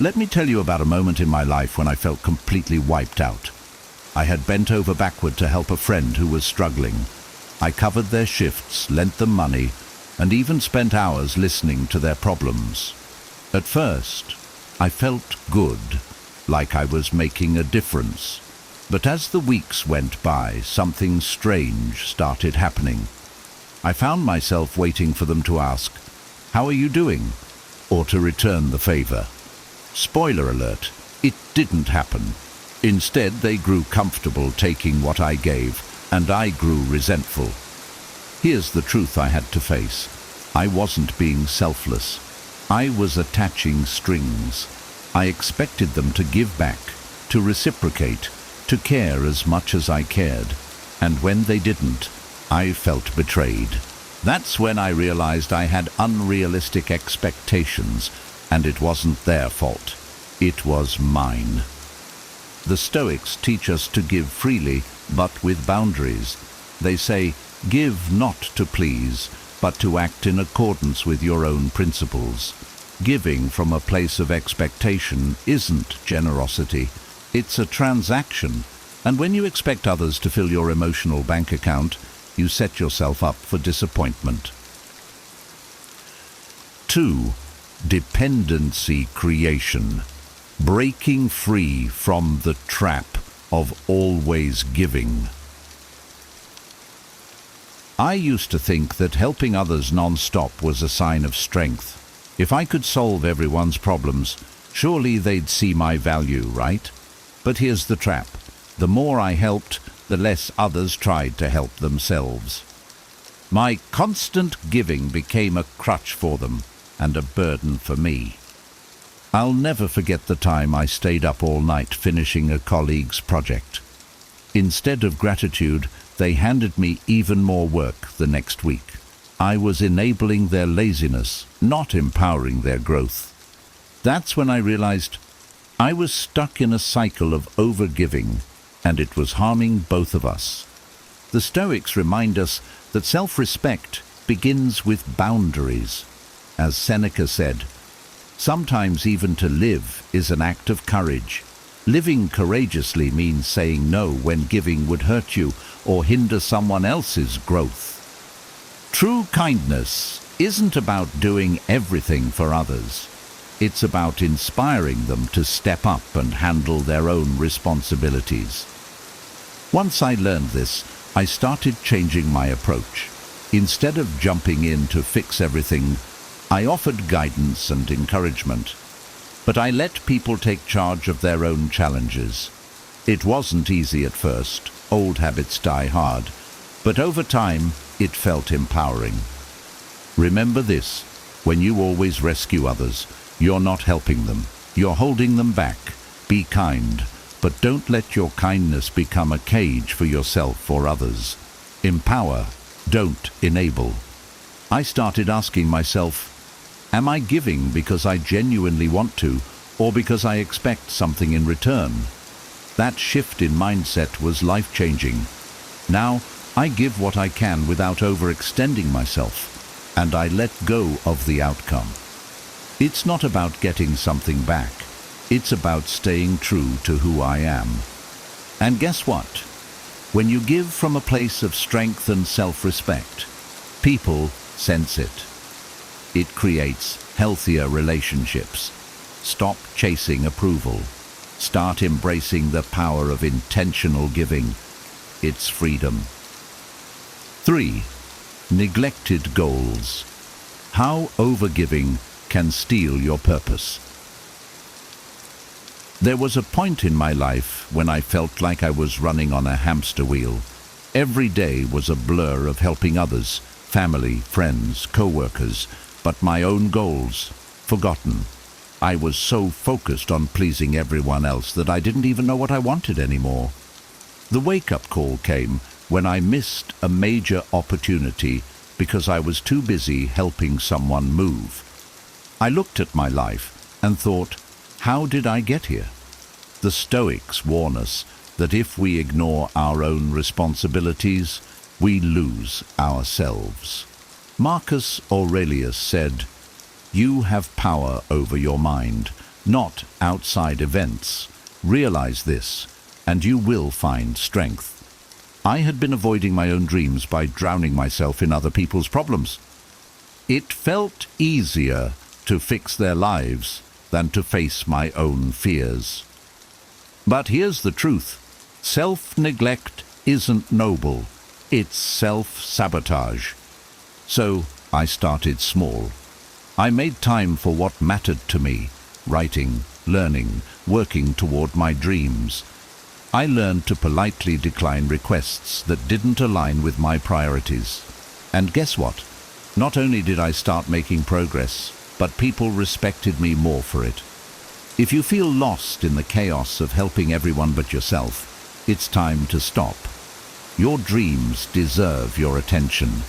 B: Let me tell you about a moment in my life when I felt completely wiped out. I had bent over backward to help a friend who was struggling. I covered their shifts, lent them money, and even spent hours listening to their problems. At first, I felt good, like I was making a difference. But as the weeks went by, something strange started happening. I found myself waiting for them to ask, "How are you doing?" or to return the favor. Spoiler alert, it didn't happen. Instead, they grew comfortable taking what I gave, and I grew resentful. Here's the truth I had to face. I wasn't being selfless. I was attaching strings. I expected them to give back, to reciprocate, to care as much as I cared. And when they didn't, I felt betrayed. That's when I realized I had unrealistic expectations, and it wasn't their fault. It was mine. The Stoics teach us to give freely, but with boundaries. They say, give not to please, but to act in accordance with your own principles. Giving from a place of expectation isn't generosity. It's a transaction. And when you expect others to fill your emotional bank account, you set yourself up for disappointment. 2. Dependency creation. Breaking free from the trap of always giving. I used to think that helping others non-stop was a sign of strength. If I could solve everyone's problems, surely they'd see my value, right? But here's the trap. The more I helped, the less others tried to help themselves. My constant giving became a crutch for them and a burden for me. I'll never forget the time I stayed up all night finishing a colleague's project. Instead of gratitude, they handed me even more work the next week. I was enabling their laziness, not empowering their growth. That's when I realized I was stuck in a cycle of overgiving, and it was harming both of us. The Stoics remind us that self-respect begins with boundaries. As Seneca said, sometimes even to live is an act of courage. Living courageously means saying no when giving would hurt you or hinder someone else's growth. True kindness isn't about doing everything for others. It's about inspiring them to step up and handle their own responsibilities. Once I learned this, I started changing my approach. Instead of jumping in to fix everything, I offered guidance and encouragement. But I let people take charge of their own challenges. It wasn't easy at first. Old habits die hard. But over time, it felt empowering. Remember this, when you always rescue others, you're not helping them. You're holding them back. Be kind, but don't let your kindness become a cage for yourself or others. Empower, don't enable. I started asking myself, am I giving because I genuinely want to, or because I expect something in return? That shift in mindset was life-changing. Now, I give what I can without overextending myself, and I let go of the outcome. It's not about getting something back. It's about staying true to who I am. And guess what? When you give from a place of strength and self-respect, people sense it. It creates healthier relationships. Stop chasing approval. Start embracing the power of intentional giving. It's freedom. 3. Neglected goals. How overgiving can steal your purpose. There was a point in my life when I felt like I was running on a hamster wheel. Every day was a blur of helping others, family, friends, co-workers, but my own goals, forgotten. I was so focused on pleasing everyone else that I didn't even know what I wanted anymore. The wake-up call came when I missed a major opportunity because I was too busy helping someone move. I looked at my life and thought, how did I get here? The Stoics warn us that if we ignore our own responsibilities, we lose ourselves. Marcus Aurelius said, "You have power over your mind, not outside events. Realize this, and you will find strength." I had been avoiding my own dreams by drowning myself in other people's problems. It felt easier to fix their lives than to face my own fears. But here's the truth. Self-neglect isn't noble, it's self-sabotage. So I started small. I made time for what mattered to me, writing, learning, working toward my dreams. I learned to politely decline requests that didn't align with my priorities. And guess what? Not only did I start making progress, but people respected me more for it. If you feel lost in the chaos of helping everyone but yourself, it's time to stop. Your dreams deserve your attention.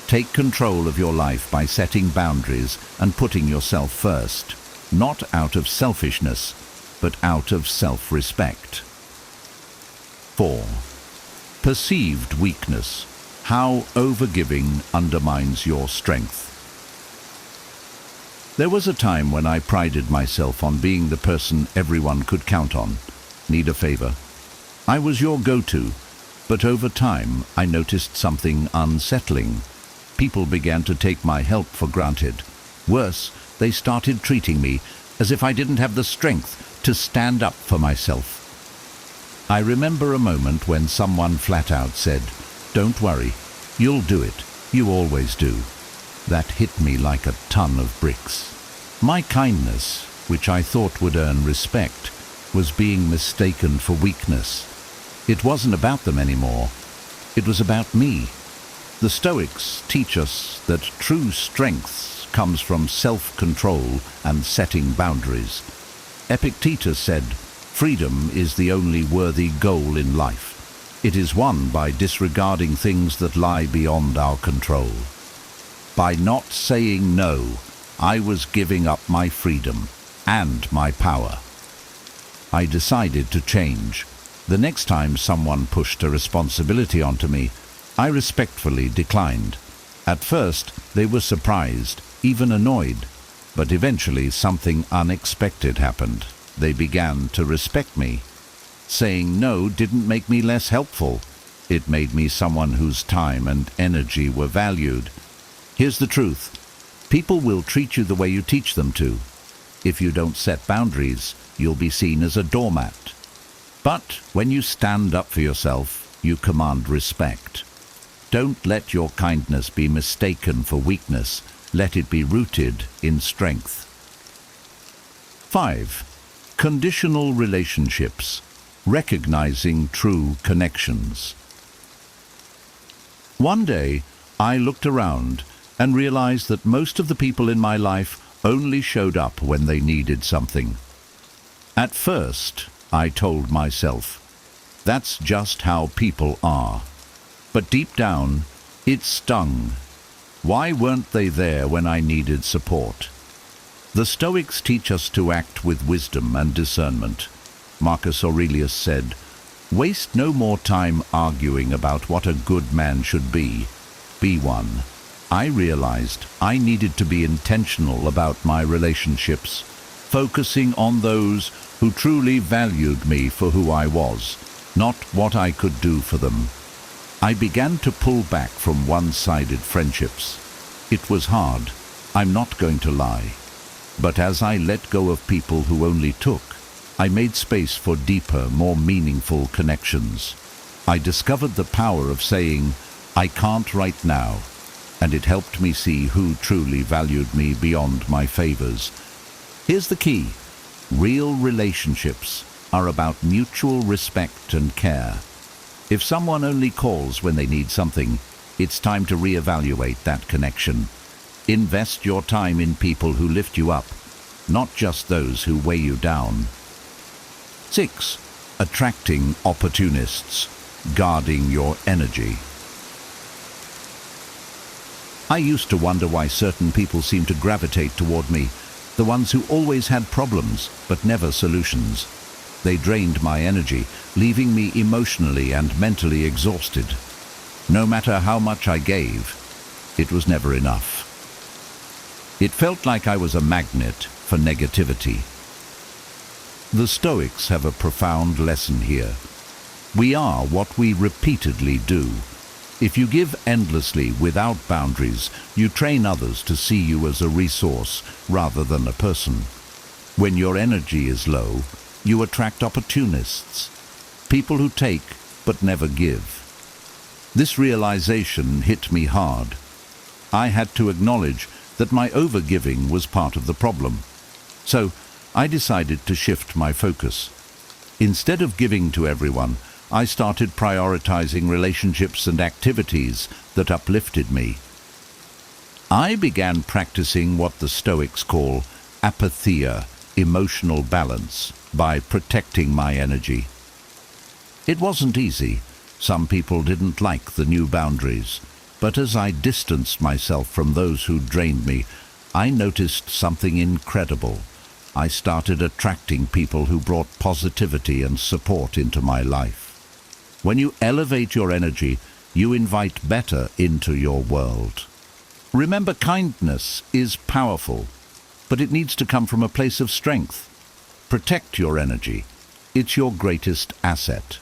B: Take control of your life by setting boundaries and putting yourself first, not out of selfishness, but out of self-respect. 4. Perceived weakness. How overgiving undermines your strength. There was a time when I prided myself on being the person everyone could count on. Need a favor? I was your go-to, but over time I noticed something unsettling. People began to take my help for granted. Worse, they started treating me as if I didn't have the strength to stand up for myself. I remember a moment when someone flat out said, "Don't worry, you'll do it. You always do." That hit me like a ton of bricks. My kindness, which I thought would earn respect, was being mistaken for weakness. It wasn't about them anymore. It was about me. The Stoics teach us that true strength comes from self-control and setting boundaries. Epictetus said, "Freedom is the only worthy goal in life. It is won by disregarding things that lie beyond our control." By not saying no, I was giving up my freedom and my power. I decided to change. The next time someone pushed a responsibility onto me, I respectfully declined. At first, they were surprised, even annoyed, but eventually something unexpected happened. They began to respect me. Saying no didn't make me less helpful. It made me someone whose time and energy were valued. Here's the truth. People will treat you the way you teach them to. If you don't set boundaries, you'll be seen as a doormat. But when you stand up for yourself, you command respect. Don't let your kindness be mistaken for weakness. Let it be rooted in strength. 5. Conditional relationships. Recognizing true connections. One day, I looked around and realized that most of the people in my life only showed up when they needed something. At first, I told myself, that's just how people are. But deep down, it stung. Why weren't they there when I needed support? The Stoics teach us to act with wisdom and discernment. Marcus Aurelius said, "Waste no more time arguing about what a good man should be. Be one." I realized I needed to be intentional about my relationships, focusing on those who truly valued me for who I was, not what I could do for them. I began to pull back from one-sided friendships. It was hard, I'm not going to lie. But as I let go of people who only took, I made space for deeper, more meaningful connections. I discovered the power of saying, "I can't right now," and it helped me see who truly valued me beyond my favors. Here's the key. Real relationships are about mutual respect and care. If someone only calls when they need something, it's time to reevaluate that connection. Invest your time in people who lift you up, not just those who weigh you down. 6. Attracting opportunists. Guarding your energy. I used to wonder why certain people seemed to gravitate toward me, the ones who always had problems but never solutions. They drained my energy, leaving me emotionally and mentally exhausted. No matter how much I gave, it was never enough. It felt like I was a magnet for negativity. The Stoics have a profound lesson here. We are what we repeatedly do. If you give endlessly without boundaries, you train others to see you as a resource rather than a person. When your energy is low, you attract opportunists. people who take but never give. This realization hit me hard. I had to acknowledge that my overgiving was part of the problem. So I decided to shift my focus. Instead of giving to everyone, I started prioritizing relationships and activities that uplifted me. I began practicing what the Stoics call apatheia, emotional balance, by protecting my energy. It wasn't easy. Some people didn't like the new boundaries, but as I distanced myself from those who drained me, I noticed something incredible. I started attracting people who brought positivity and support into my life. When you elevate your energy, you invite better into your world. Remember, kindness is powerful, but it needs to come from a place of strength. Protect your energy. It's your greatest asset.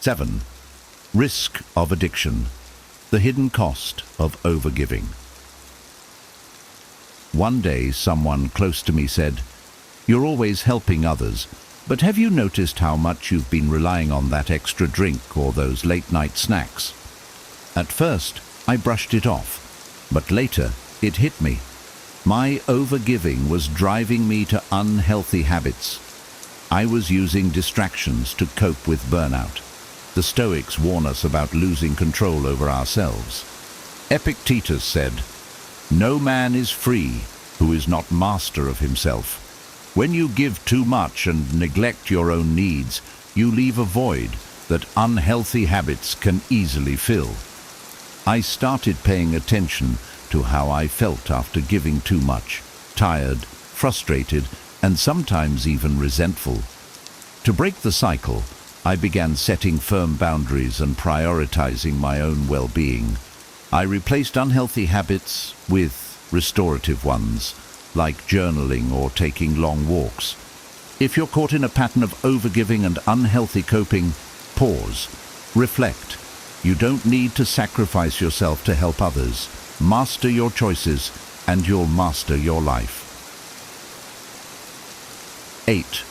B: 7. Risk of addiction. The hidden cost of overgiving. One day, someone close to me said, "You're always helping others, but have you noticed how much you've been relying on that extra drink or those late-night snacks?" At first, I brushed it off, but later it hit me. My overgiving was driving me to unhealthy habits. I was using distractions to cope with burnout. The Stoics warn us about losing control over ourselves. Epictetus said, "No man is free who is not master of himself." When you give too much and neglect your own needs, you leave a void that unhealthy habits can easily fill. I started paying attention to how I felt after giving too much, tired, frustrated, and sometimes even resentful. To break the cycle, I began setting firm boundaries and prioritizing my own well-being. I replaced unhealthy habits with restorative ones, like journaling or taking long walks. If you're caught in a pattern of overgiving and unhealthy coping, pause, reflect. You don't need to sacrifice yourself to help others. Master your choices, and you'll master your life. 8.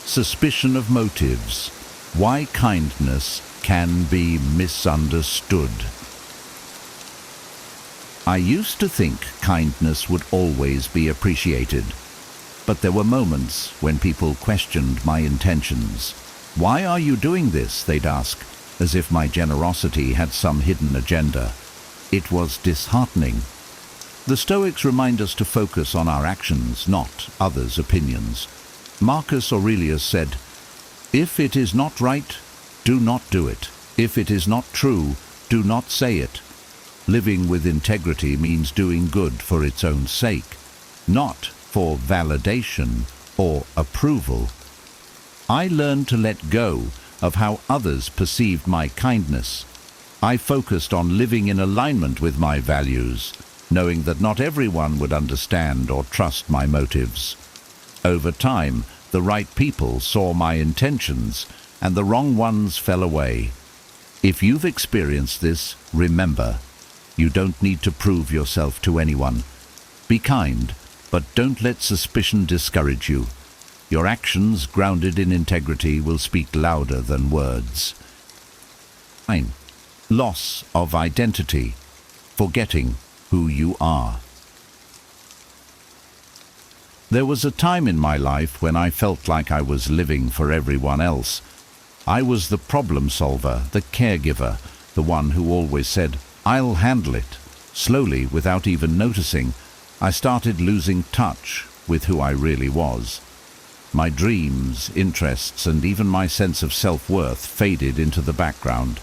B: Suspicion of motives. Why kindness can be misunderstood. I used to think kindness would always be appreciated, but there were moments when people questioned my intentions. "Why are you doing this?" they'd ask, as if my generosity had some hidden agenda. It was disheartening. The Stoics remind us to focus on our actions, not others' opinions. Marcus Aurelius said, "If it is not right, do not do it. If it is not true, do not say it." Living with integrity means doing good for its own sake, not for validation or approval. I learned to let go of how others perceived my kindness. I focused on living in alignment with my values, knowing that not everyone would understand or trust my motives. Over time, the right people saw my intentions, and the wrong ones fell away. If you've experienced this, remember, you don't need to prove yourself to anyone. Be kind, but don't let suspicion discourage you. Your actions, grounded in integrity, will speak louder than words. 9. Loss of identity. Forgetting who you are. There was a time in my life when I felt like I was living for everyone else. I was the problem solver, the caregiver, the one who always said, "I'll handle it." Slowly, without even noticing, I started losing touch with who I really was. My dreams, interests, and even my sense of self-worth faded into the background.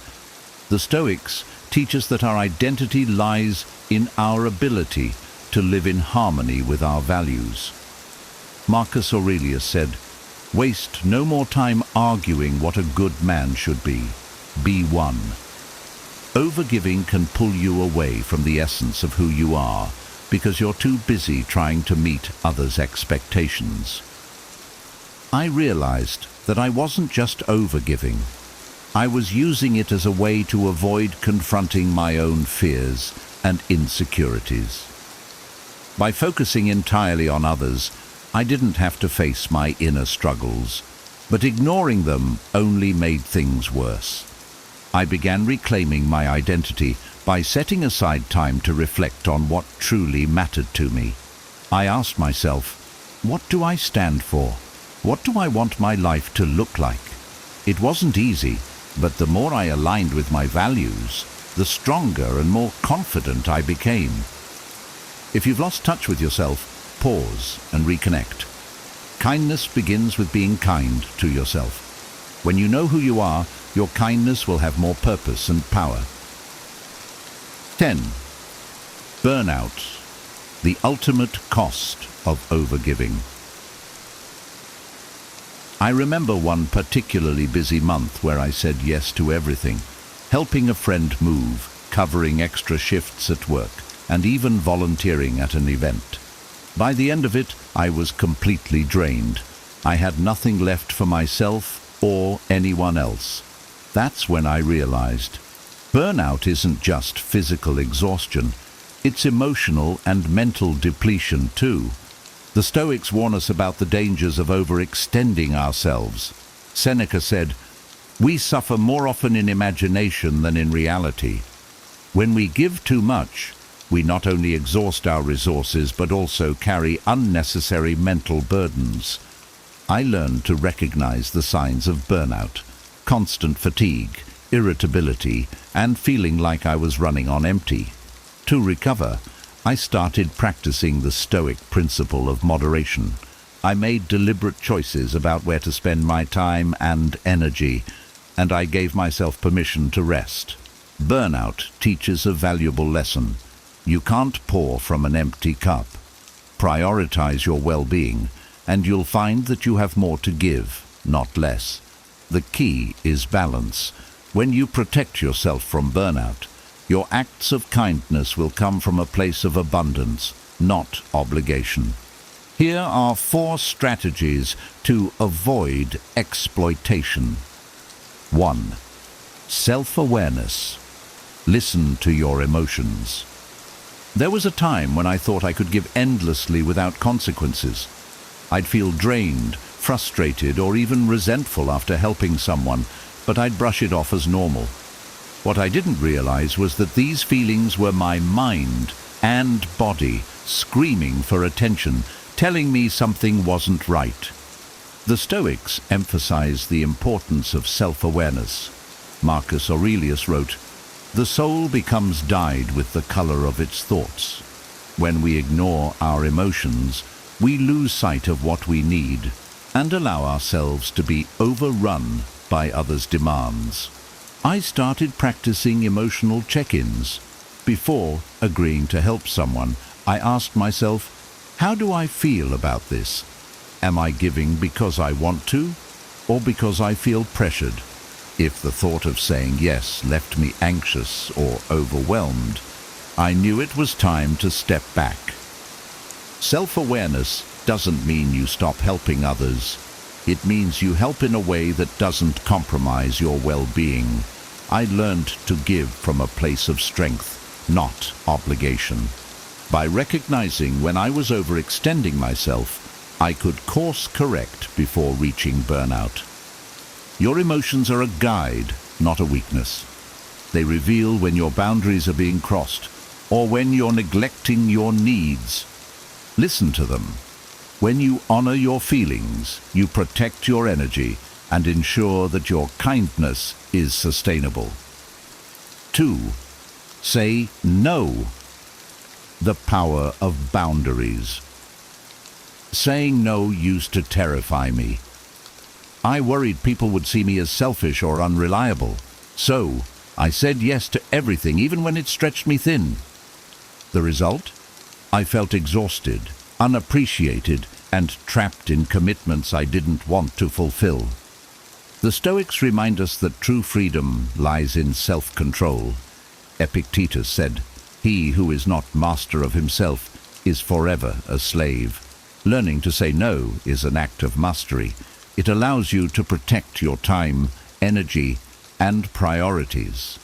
B: The Stoics teach us that our identity lies in our ability to live in harmony with our values. Marcus Aurelius said, "Waste no more time arguing what a good man should be. Be one." Overgiving can pull you away from the essence of who you are because you're too busy trying to meet others' expectations. I realized that I wasn't just overgiving. I was using it as a way to avoid confronting my own fears and insecurities. By focusing entirely on others, I didn't have to face my inner struggles. But ignoring them only made things worse. I began reclaiming my identity by setting aside time to reflect on what truly mattered to me. I asked myself, what do I stand for? What do I want my life to look like? It wasn't easy, but the more I aligned with my values, the stronger and more confident I became. If you've lost touch with yourself, pause and reconnect. Kindness begins with being kind to yourself. When you know who you are, your kindness will have more purpose and power. 10. Burnout. The ultimate cost of overgiving. I remember one particularly busy month where I said yes to everything. Helping a friend move, covering extra shifts at work, and even volunteering at an event. By the end of it, I was completely drained. I had nothing left for myself or anyone else. That's when I realized burnout isn't just physical exhaustion, it's emotional and mental depletion too. The Stoics warn us about the dangers of overextending ourselves. Seneca said, "We suffer more often in imagination than in reality." When we give too much, we not only exhaust our resources but also carry unnecessary mental burdens. I learned to recognize the signs of burnout: constant fatigue, irritability, and feeling like I was running on empty. To recover, I started practicing the Stoic principle of moderation. I made deliberate choices about where to spend my time and energy, and I gave myself permission to rest. Burnout teaches a valuable lesson. You can't pour from an empty cup. Prioritize your well-being, and you'll find that you have more to give, not less. The key is balance. When you protect yourself from burnout, your acts of kindness will come from a place of abundance, not obligation. Here are 4 strategies to avoid exploitation. 1. Self-awareness. Listen to your emotions. There was a time when I thought I could give endlessly without consequences. I'd feel drained, frustrated, or even resentful after helping someone, but I'd brush it off as normal. What I didn't realize was that these feelings were my mind and body screaming for attention, telling me something wasn't right. The Stoics emphasize the importance of self-awareness. Marcus Aurelius wrote, "The soul becomes dyed with the color of its thoughts." When we ignore our emotions, we lose sight of what we need and allow ourselves to be overrun by others' demands. I started practicing emotional check-ins. Before agreeing to help someone, I asked myself, how do I feel about this? Am I giving because I want to, or because I feel pressured? If the thought of saying yes left me anxious or overwhelmed, I knew it was time to step back. Self-awareness doesn't mean you stop helping others. It means you help in a way that doesn't compromise your well-being. I learned to give from a place of strength, not obligation. By recognizing when I was overextending myself, I could course correct before reaching burnout. Your emotions are a guide, not a weakness. They reveal when your boundaries are being crossed or when you're neglecting your needs. Listen to them. When you honor your feelings, you protect your energy and ensure that your kindness is sustainable. 2. Say no. The power of boundaries. Saying no used to terrify me. I worried people would see me as selfish or unreliable. So, I said yes to everything, even when it stretched me thin. The result? I felt exhausted, unappreciated, and trapped in commitments I didn't want to fulfill. The Stoics remind us that true freedom lies in self-control. Epictetus said, "He who is not master of himself is forever a slave." Learning to say no is an act of mastery. It allows you to protect your time, energy, and priorities.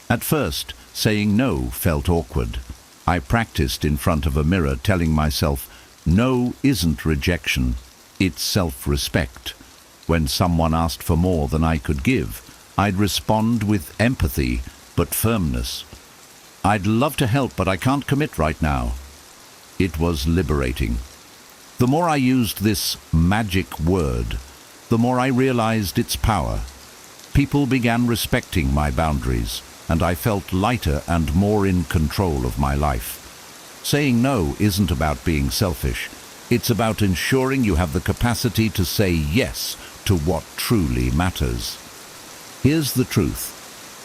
B: At first, saying no felt awkward. I practiced in front of a mirror, telling myself, no isn't rejection, it's self-respect. When someone asked for more than I could give, I'd respond with empathy but firmness. I'd love to help, but I can't commit right now. It was liberating. The more I used this magic word, the more I realized its power. People began respecting my boundaries, and I felt lighter and more in control of my life. Saying no isn't about being selfish. It's about ensuring you have the capacity to say yes to what truly matters. Here's the truth.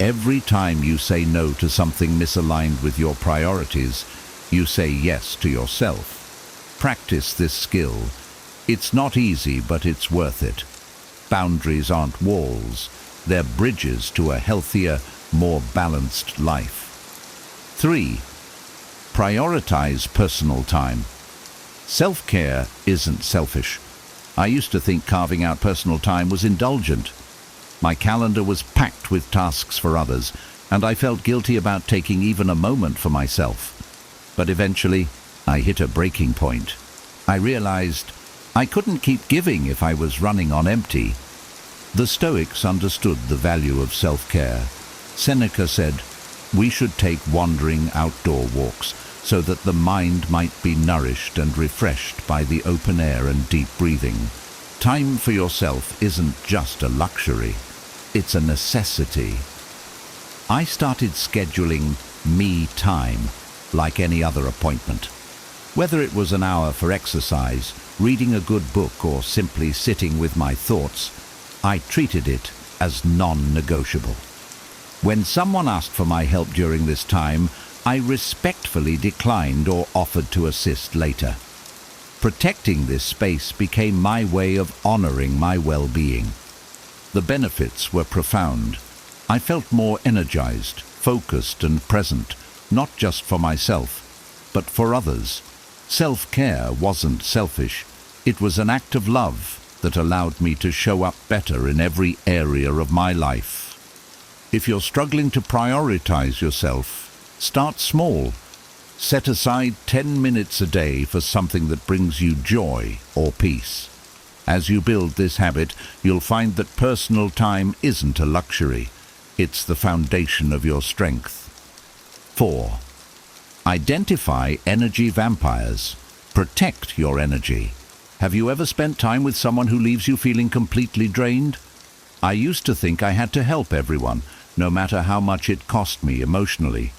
B: Every time you say no to something misaligned with your priorities, you say yes to yourself. Practice this skill. It's not easy, but it's worth it. Boundaries aren't walls. They're bridges to a healthier, more balanced life. 3. Prioritize personal time. Self-care isn't selfish. I used to think carving out personal time was indulgent. My calendar was packed with tasks for others, and I felt guilty about taking even a moment for myself. But eventually, I hit a breaking point. I realized I couldn't keep giving if I was running on empty. The Stoics understood the value of self-care. Seneca said, "We should take wandering outdoor walks so that the mind might be nourished and refreshed by the open air and deep breathing." Time for yourself isn't just a luxury. It's a necessity. I started scheduling me time like any other appointment. Whether it was an hour for exercise, reading a good book, or simply sitting with my thoughts, I treated it as non-negotiable. When someone asked for my help during this time, I respectfully declined or offered to assist later. Protecting this space became my way of honoring my well-being. The benefits were profound. I felt more energized, focused, and present, not just for myself, but for others. Self-care wasn't selfish. It was an act of love that allowed me to show up better in every area of my life. If you're struggling to prioritize yourself, start small. Set aside 10 minutes a day for something that brings you joy or peace. As you build this habit, you'll find that personal time isn't a luxury. It's the foundation of your strength. 4. Identify energy vampires. Protect your energy. Have you ever spent time with someone who leaves you feeling completely drained? I used to think I had to help everyone, no matter how much it cost me emotionally.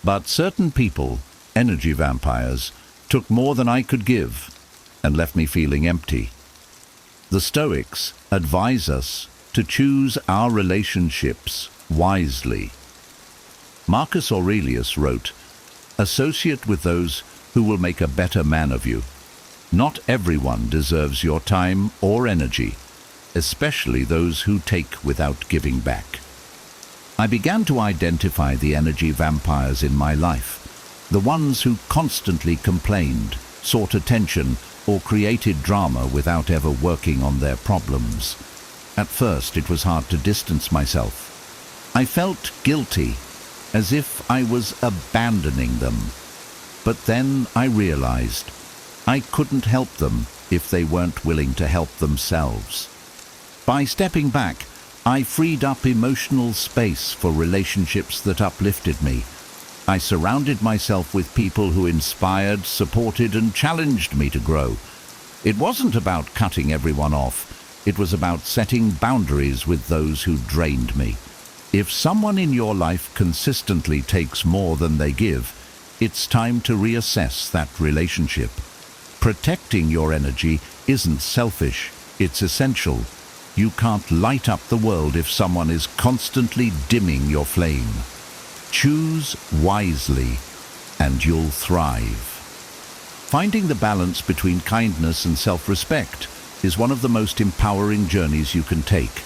B: But certain people, energy vampires, took more than I could give and left me feeling empty. The Stoics advise us to choose our relationships wisely. Marcus Aurelius wrote, "Associate with those who will make a better man of you." Not everyone deserves your time or energy, especially those who take without giving back. I began to identify the energy vampires in my life, the ones who constantly complained, sought attention, or created drama without ever working on their problems. At first, it was hard to distance myself. I felt guilty, as if I was abandoning them. But then I realized I couldn't help them if they weren't willing to help themselves. By stepping back, I freed up emotional space for relationships that uplifted me. I surrounded myself with people who inspired, supported, and challenged me to grow. It wasn't about cutting everyone off. It was about setting boundaries with those who drained me. If someone in your life consistently takes more than they give, it's time to reassess that relationship. Protecting your energy isn't selfish, it's essential. You can't light up the world if someone is constantly dimming your flame. Choose wisely, and you'll thrive. Finding the balance between kindness and self-respect is one of the most empowering journeys you can take.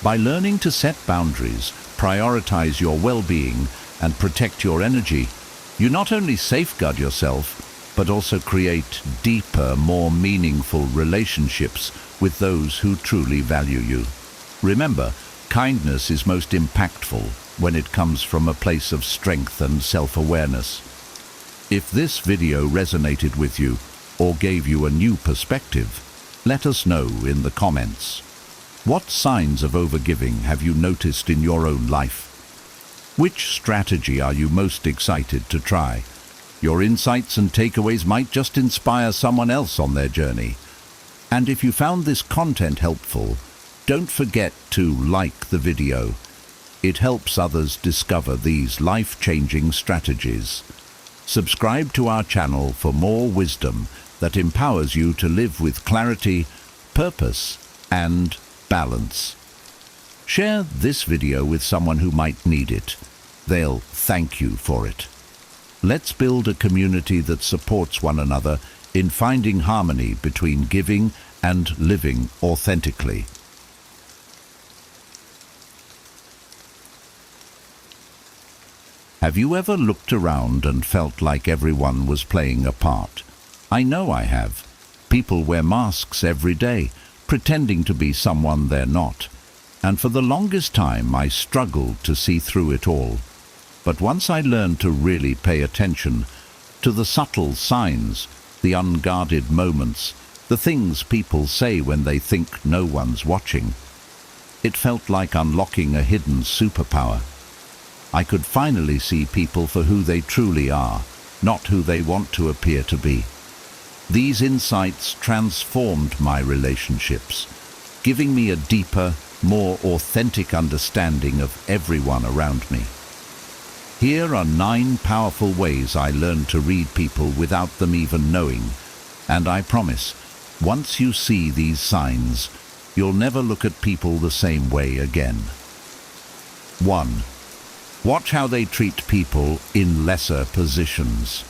B: By learning to set boundaries, prioritize your well-being, and protect your energy, you not only safeguard yourself, but also create deeper, more meaningful relationships with those who truly value you. Remember, kindness is most impactful when it comes from a place of strength and self-awareness. If this video resonated with you or gave you a new perspective, let us know in the comments. What signs of overgiving have you noticed in your own life? Which strategy are you most excited to try? Your insights and takeaways might just inspire someone else on their journey. And if you found this content helpful, don't forget to like the video. It helps others discover these life-changing strategies. Subscribe to our channel for more wisdom that empowers you to live with clarity, purpose, and balance. Share this video with someone who might need it. They'll thank you for it. Let's build a community that supports one another in finding harmony between giving and living authentically. Have you ever looked around and felt like everyone was playing a part? I know I have. People wear masks every day, pretending to be someone they're not. And for the longest time I struggled to see through it all. But once I learned to really pay attention to the subtle signs, the unguarded moments, the things people say when they think no one's watching, it felt like unlocking a hidden superpower. I could finally see people for who they truly are, not who they want to appear to be. These insights transformed my relationships, giving me a deeper, more authentic understanding of everyone around me. Here are 9 powerful ways I learned to read people without them even knowing, and I promise, once you see these signs, you'll never look at people the same way again. 1. Watch how they treat people in lesser positions.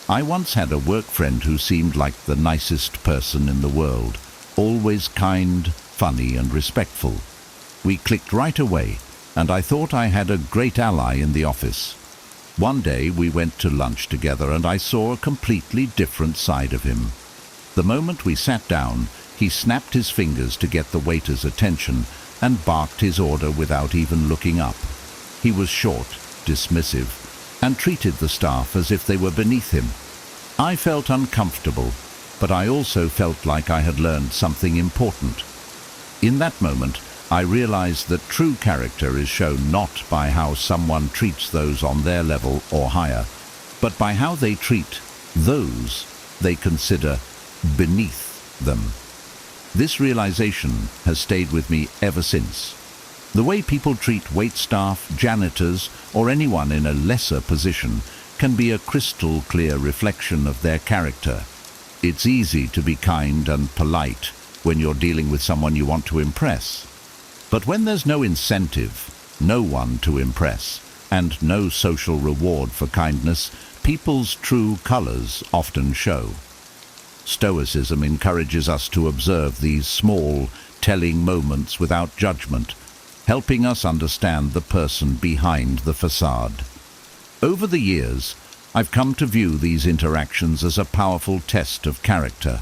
B: I once had a work friend who seemed like the nicest person in the world, always kind, funny and respectful. We clicked right away, and I thought I had a great ally in the office. One day we went to lunch together and I saw a completely different side of him. The moment we sat down, he snapped his fingers to get the waiter's attention and barked his order without even looking up. He was short, dismissive, and treated the staff as if they were beneath him. I felt uncomfortable, but I also felt like I had learned something important. In that moment, I realized that true character is shown not by how someone treats those on their level or higher, but by how they treat those they consider beneath them. This realization has stayed with me ever since. The way people treat waitstaff, janitors, or anyone in a lesser position can be a crystal clear reflection of their character. It's easy to be kind and polite when you're dealing with someone you want to impress. But when there's no incentive, no one to impress, and no social reward for kindness, people's true colors often show. Stoicism encourages us to observe these small, telling moments without judgment, helping us understand the person behind the facade. Over the years, I've come to view these interactions as a powerful test of character.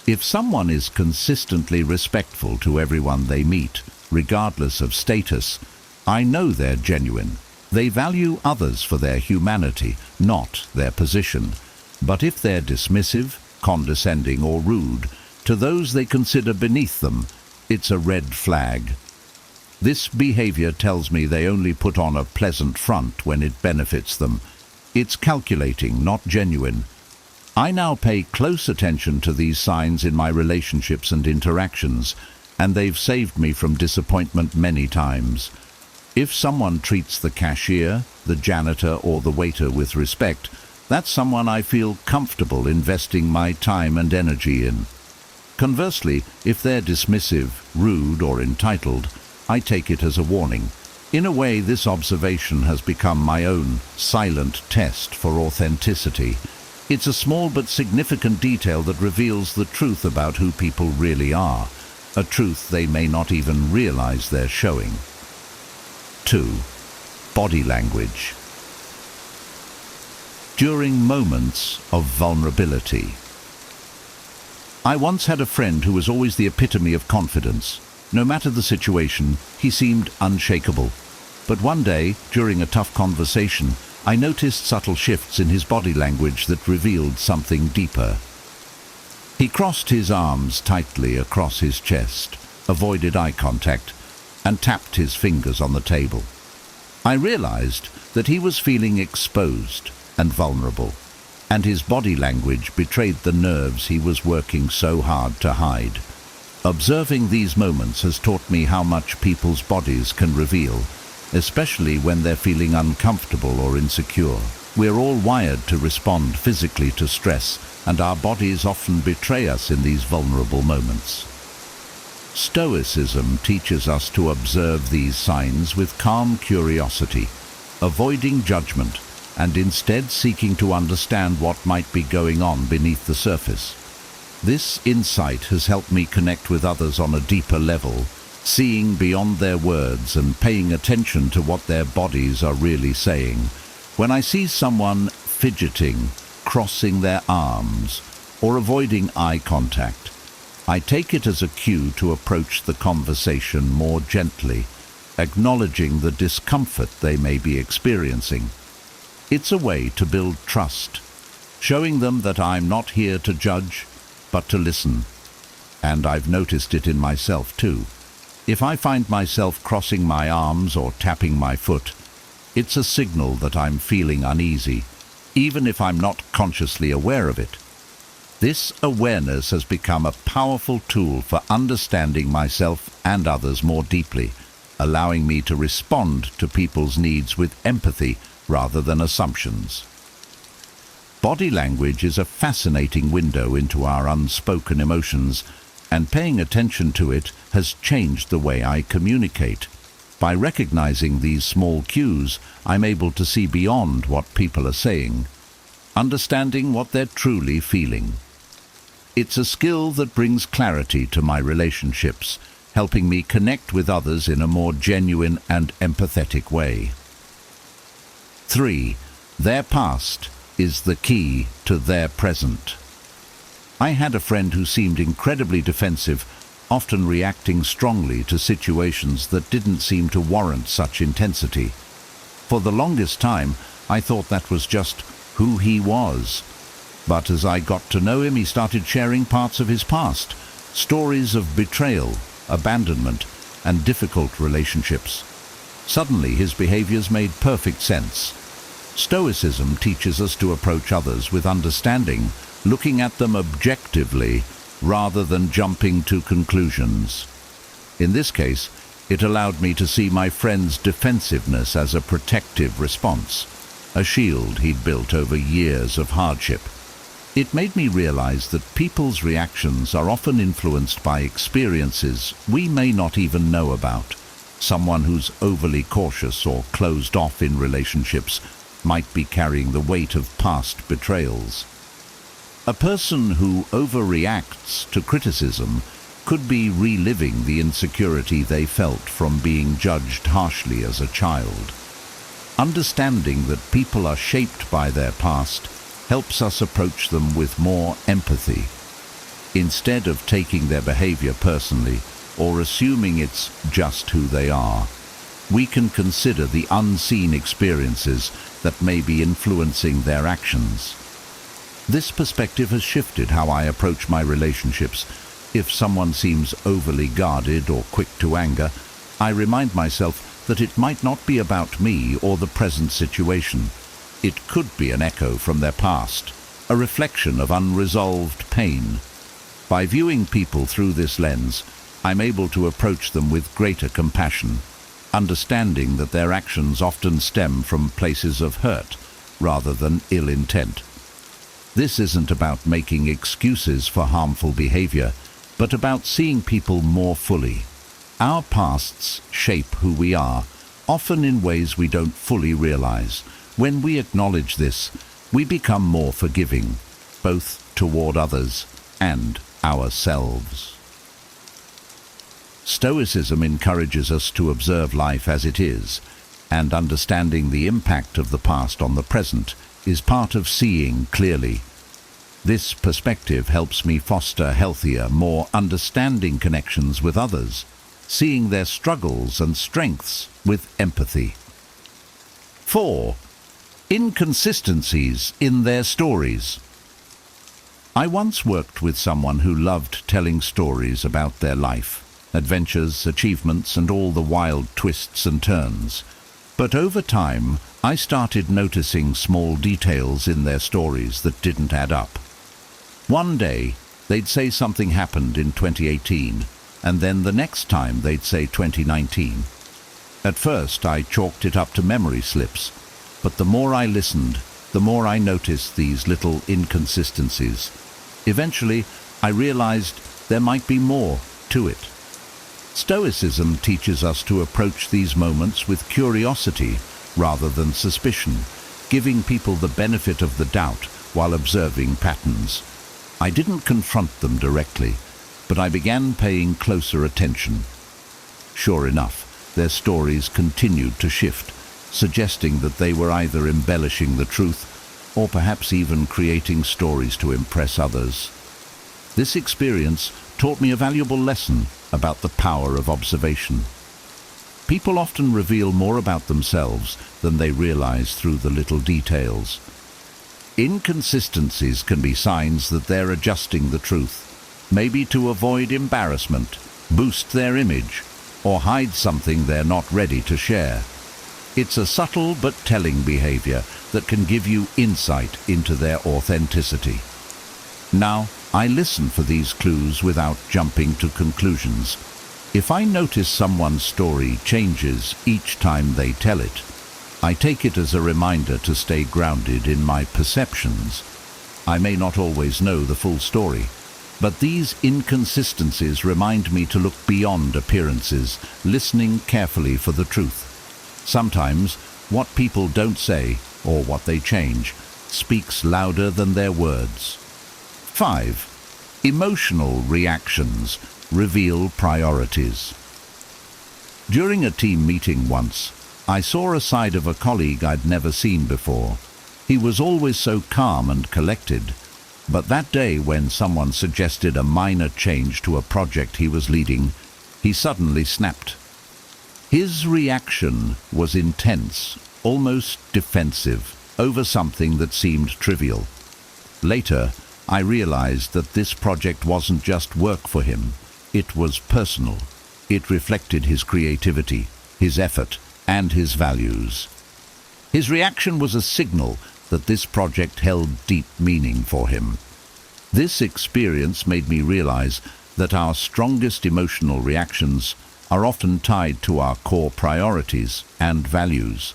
B: If someone is consistently respectful to everyone they meet, regardless of status, I know they're genuine. They value others for their humanity, not their position. But if they're dismissive, condescending or rude to those they consider beneath them, it's a red flag. This behavior tells me they only put on a pleasant front when it benefits them. It's calculating, not genuine. I now pay close attention to these signs in my relationships and interactions, and they've saved me from disappointment many times. If someone treats the cashier, the janitor, or the waiter with respect, that's someone I feel comfortable investing my time and energy in. Conversely, if they're dismissive, rude, or entitled, I take it as a warning. In a way, this observation has become my own silent test for authenticity. It's a small but significant detail that reveals the truth about who people really are, a truth they may not even realize they're showing. 2. Body language. During moments of vulnerability. I once had a friend who was always the epitome of confidence. No matter the situation, he seemed unshakable. But one day, during a tough conversation, I noticed subtle shifts in his body language that revealed something deeper. He crossed his arms tightly across his chest, avoided eye contact, and tapped his fingers on the table. I realized that he was feeling exposed and vulnerable, and his body language betrayed the nerves he was working so hard to hide. Observing these moments has taught me how much people's bodies can reveal, especially when they're feeling uncomfortable or insecure. We're all wired to respond physically to stress, and our bodies often betray us in these vulnerable moments. Stoicism teaches us to observe these signs with calm curiosity, avoiding judgment, and instead seeking to understand what might be going on beneath the surface. This insight has helped me connect with others on a deeper level, seeing beyond their words and paying attention to what their bodies are really saying. When I see someone fidgeting, crossing their arms, or avoiding eye contact, I take it as a cue to approach the conversation more gently, acknowledging the discomfort they may be experiencing. It's a way to build trust, showing them that I'm not here to judge, but to listen. And I've noticed it in myself too. If I find myself crossing my arms or tapping my foot, it's a signal that I'm feeling uneasy, even if I'm not consciously aware of it. This awareness has become a powerful tool for understanding myself and others more deeply, allowing me to respond to people's needs with empathy rather than assumptions. Body language is a fascinating window into our unspoken emotions, and paying attention to it has changed the way I communicate. By recognizing these small cues, I'm able to see beyond what people are saying, understanding what they're truly feeling. It's a skill that brings clarity to my relationships, helping me connect with others in a more genuine and empathetic way. 3. Their past is the key to their present. I had a friend who seemed incredibly defensive, often reacting strongly to situations that didn't seem to warrant such intensity. For the longest time, I thought that was just who he was. But as I got to know him, he started sharing parts of his past, stories of betrayal, abandonment, and difficult relationships. Suddenly, his behaviors made perfect sense. Stoicism teaches us to approach others with understanding, looking at them objectively rather than jumping to conclusions. In this case, it allowed me to see my friend's defensiveness as a protective response, a shield he'd built over years of hardship. It made me realize that people's reactions are often influenced by experiences we may not even know about. Someone who's overly cautious or closed off in relationships might be carrying the weight of past betrayals. A person who overreacts to criticism could be reliving the insecurity they felt from being judged harshly as a child. Understanding that people are shaped by their past helps us approach them with more empathy. Instead of taking their behavior personally or assuming it's just who they are, we can consider the unseen experiences that may be influencing their actions. This perspective has shifted how I approach my relationships. If someone seems overly guarded or quick to anger, I remind myself that it might not be about me or the present situation. It could be an echo from their past, a reflection of unresolved pain. By viewing people through this lens, I'm able to approach them with greater compassion, understanding that their actions often stem from places of hurt rather than ill intent. This isn't about making excuses for harmful behavior, but about seeing people more fully. Our pasts shape who we are, often in ways we don't fully realize. When we acknowledge this, we become more forgiving, both toward others and ourselves. Stoicism encourages us to observe life as it is, and understanding the impact of the past on the present is part of seeing clearly. This perspective helps me foster healthier, more understanding connections with others, seeing their struggles and strengths with empathy. 4. Inconsistencies in their stories. I once worked with someone who loved telling stories about their life, adventures, achievements, and all the wild twists and turns. But over time, I started noticing small details in their stories that didn't add up. One day, they'd say something happened in 2018, and then the next time they'd say 2019. At first, I chalked it up to memory slips, but the more I listened, the more I noticed these little inconsistencies. Eventually, I realized there might be more to it. Stoicism teaches us to approach these moments with curiosity rather than suspicion, giving people the benefit of the doubt while observing patterns. I didn't confront them directly, but I began paying closer attention. Sure enough, their stories continued to shift, suggesting that they were either embellishing the truth or perhaps even creating stories to impress others. This experience taught me a valuable lesson about the power of observation. People often reveal more about themselves than they realize through the little details. Inconsistencies can be signs that they're adjusting the truth, maybe to avoid embarrassment, boost their image, or hide something they're not ready to share. It's a subtle but telling behavior that can give you insight into their authenticity. Now, I listen for these clues without jumping to conclusions. If I notice someone's story changes each time they tell it, I take it as a reminder to stay grounded in my perceptions. I may not always know the full story, but these inconsistencies remind me to look beyond appearances, listening carefully for the truth. Sometimes, what people don't say, or what they change, speaks louder than their words. 5. Emotional reactions reveal priorities. During a team meeting once, I saw a side of a colleague I'd never seen before. He was always so calm and collected, but that day when someone suggested a minor change to a project he was leading, he suddenly snapped. His reaction was intense, almost defensive, over something that seemed trivial. Later, I realized that this project wasn't just work for him. It was personal. It reflected his creativity, his effort, and his values. His reaction was a signal that this project held deep meaning for him. This experience made me realize that our strongest emotional reactions are often tied to our core priorities and values.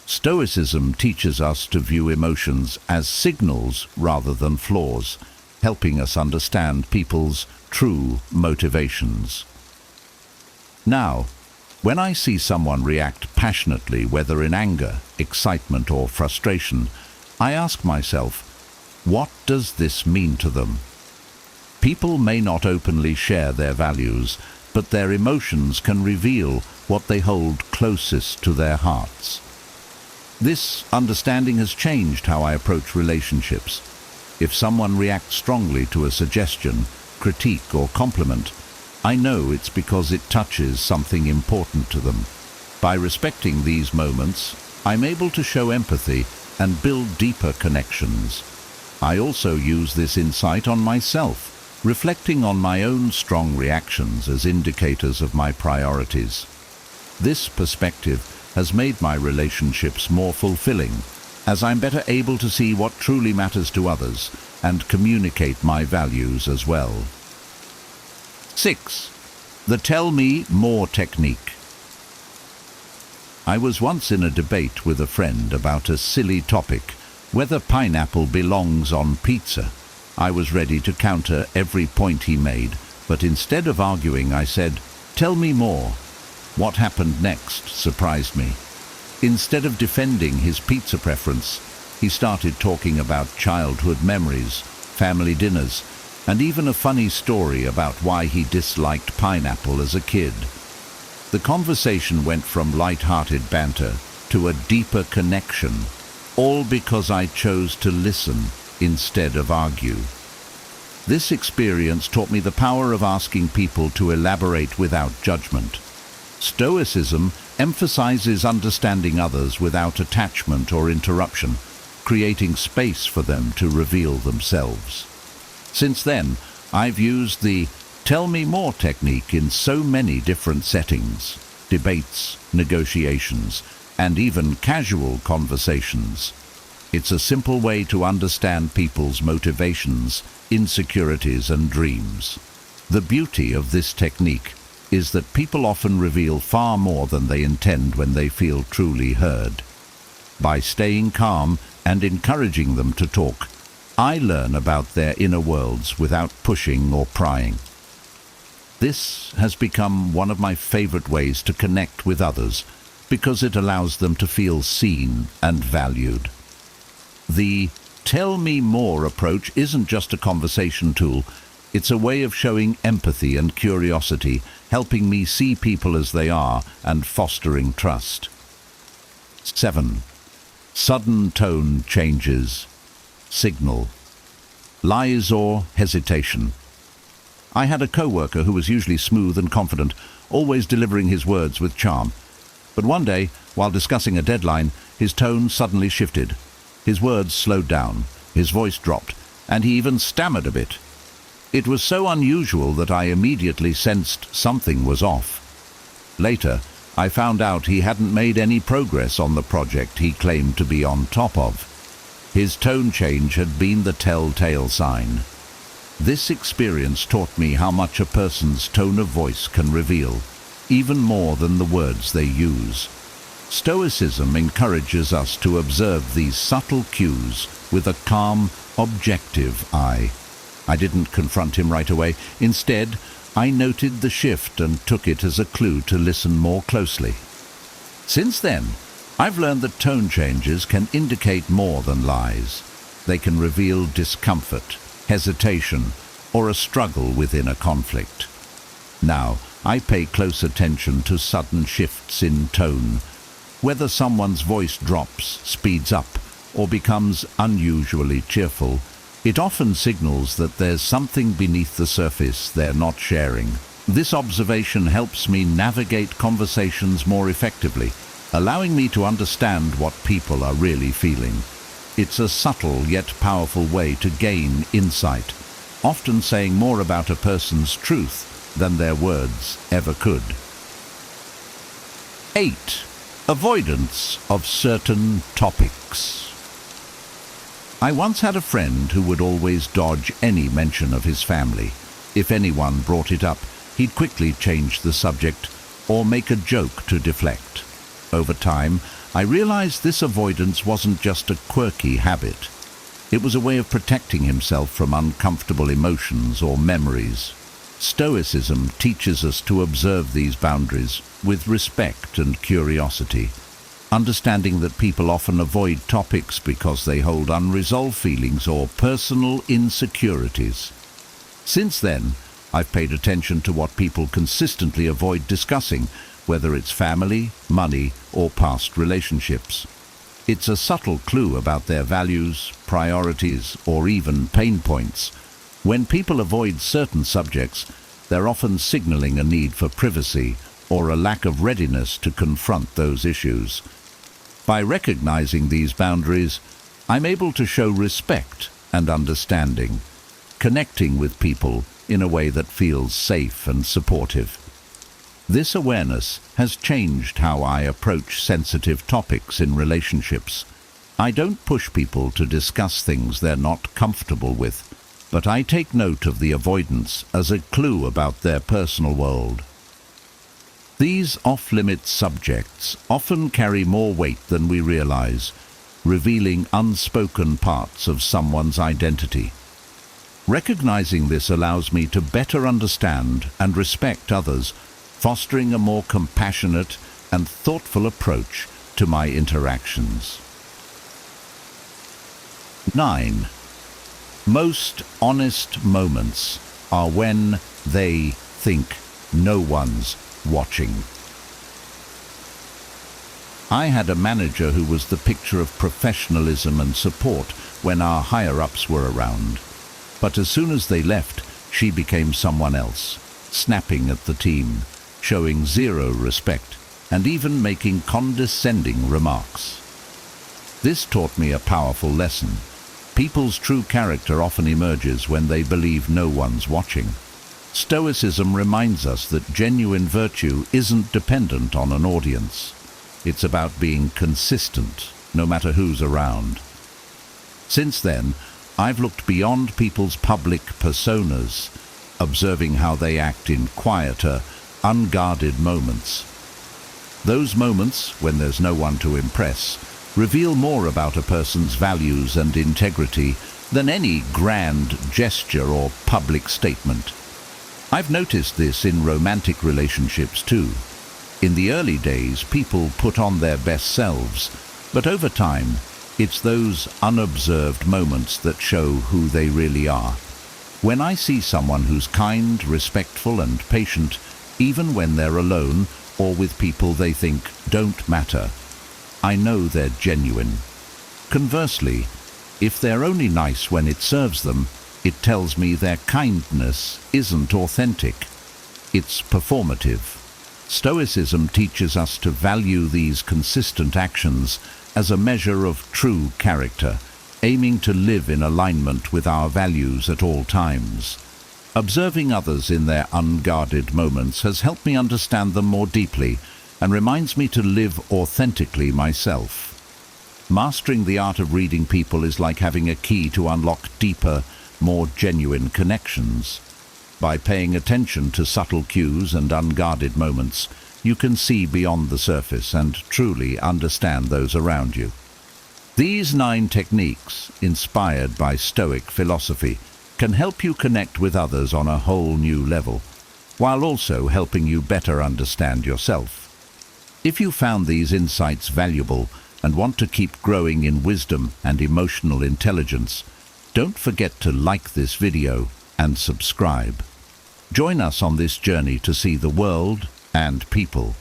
B: Stoicism teaches us to view emotions as signals rather than flaws, helping us understand people's true motivations. Now, when I see someone react passionately, whether in anger, excitement, or frustration, I ask myself, what does this mean to them? People may not openly share their values, but their emotions can reveal what they hold closest to their hearts. This understanding has changed how I approach relationships. If someone reacts strongly to a suggestion, critique, or compliment, I know it's because it touches something important to them. By respecting these moments, I'm able to show empathy and build deeper connections. I also use this insight on myself, reflecting on my own strong reactions as indicators of my priorities. This perspective has made my relationships more fulfilling, as I'm better able to see what truly matters to others and communicate my values as well. 6. The Tell Me More technique. I was once in a debate with a friend about a silly topic, whether pineapple belongs on pizza. I was ready to counter every point he made, but instead of arguing, I said, "Tell me more." What happened next surprised me. Instead of defending his pizza preference, he started talking about childhood memories, family dinners, and even a funny story about why he disliked pineapple as a kid. The conversation went from light-hearted banter to a deeper connection, all because I chose to listen instead of argue. This experience taught me the power of asking people to elaborate without judgment. Stoicism emphasizes understanding others without attachment or interruption, creating space for them to reveal themselves. Since then, I've used the tell me more technique in so many different settings, debates, negotiations, and even casual conversations. It's a simple way to understand people's motivations, insecurities, and dreams. The beauty of this technique is that people often reveal far more than they intend when they feel truly heard. By staying calm and encouraging them to talk, I learn about their inner worlds without pushing or prying. This has become one of my favorite ways to connect with others because it allows them to feel seen and valued. The "tell me more" approach isn't just a conversation tool. It's a way of showing empathy and curiosity, helping me see people as they are and fostering trust. 7. Sudden tone changes. Signal. Lies or hesitation. I had a co-worker who was usually smooth and confident, always delivering his words with charm. But one day, while discussing a deadline, his tone suddenly shifted. His words slowed down, his voice dropped, and he even stammered a bit. It was so unusual that I immediately sensed something was off. Later, I found out he hadn't made any progress on the project he claimed to be on top of. His tone change had been the telltale sign. This experience taught me how much a person's tone of voice can reveal, even more than the words they use. Stoicism encourages us to observe these subtle cues with a calm, objective eye. I didn't confront him right away. Instead, I noted the shift and took it as a clue to listen more closely. Since then, I've learned that tone changes can indicate more than lies. They can reveal discomfort, hesitation, or a struggle within a conflict. Now, I pay close attention to sudden shifts in tone. Whether someone's voice drops, speeds up, or becomes unusually cheerful, it often signals that there's something beneath the surface they're not sharing. This observation helps me navigate conversations more effectively, allowing me to understand what people are really feeling. It's a subtle yet powerful way to gain insight, often saying more about a person's truth than their words ever could. 8. Avoidance of certain topics. I once had a friend who would always dodge any mention of his family. If anyone brought it up, he'd quickly change the subject or make a joke to deflect. Over time, I realized this avoidance wasn't just a quirky habit. It was a way of protecting himself from uncomfortable emotions or memories. Stoicism teaches us to observe these boundaries with respect and curiosity, understanding that people often avoid topics because they hold unresolved feelings or personal insecurities. Since then, I've paid attention to what people consistently avoid discussing, whether it's family, money, or past relationships. It's a subtle clue about their values, priorities, or even pain points. When people avoid certain subjects, they're often signaling a need for privacy or a lack of readiness to confront those issues. By recognizing these boundaries, I'm able to show respect and understanding, connecting with people in a way that feels safe and supportive. This awareness has changed how I approach sensitive topics in relationships. I don't push people to discuss things they're not comfortable with, but I take note of the avoidance as a clue about their personal world. These off-limits subjects often carry more weight than we realize, revealing unspoken parts of someone's identity. Recognizing this allows me to better understand and respect others, fostering a more compassionate and thoughtful approach to my interactions. 9. Most honest moments are when they think no one's watching. I had a manager who was the picture of professionalism and support when our higher-ups were around. But as soon as they left, she became someone else, snapping at the team, showing zero respect, and even making condescending remarks. This taught me a powerful lesson. People's true character often emerges when they believe no one's watching. Stoicism reminds us that genuine virtue isn't dependent on an audience. It's about being consistent, no matter who's around. Since then, I've looked beyond people's public personas, observing how they act in quieter, unguarded moments. Those moments, when there's no one to impress, reveal more about a person's values and integrity than any grand gesture or public statement. I've noticed this in romantic relationships too. In the early days, people put on their best selves, but over time, it's those unobserved moments that show who they really are. When I see someone who's kind, respectful and patient, even when they're alone or with people they think don't matter, I know they're genuine. Conversely, if they're only nice when it serves them, it tells me their kindness isn't authentic. It's performative. Stoicism teaches us to value these consistent actions as a measure of true character, aiming to live in alignment with our values at all times. Observing others in their unguarded moments has helped me understand them more deeply and reminds me to live authentically myself. Mastering the art of reading people is like having a key to unlock deeper, more genuine connections. By paying attention to subtle cues and unguarded moments, you can see beyond the surface and truly understand those around you. These 9 techniques, inspired by Stoic philosophy, can help you connect with others on a whole new level, while also helping you better understand yourself. If you found these insights valuable and want to keep growing in wisdom and emotional intelligence, don't forget to like this video and subscribe. Join us on this journey to see the world and people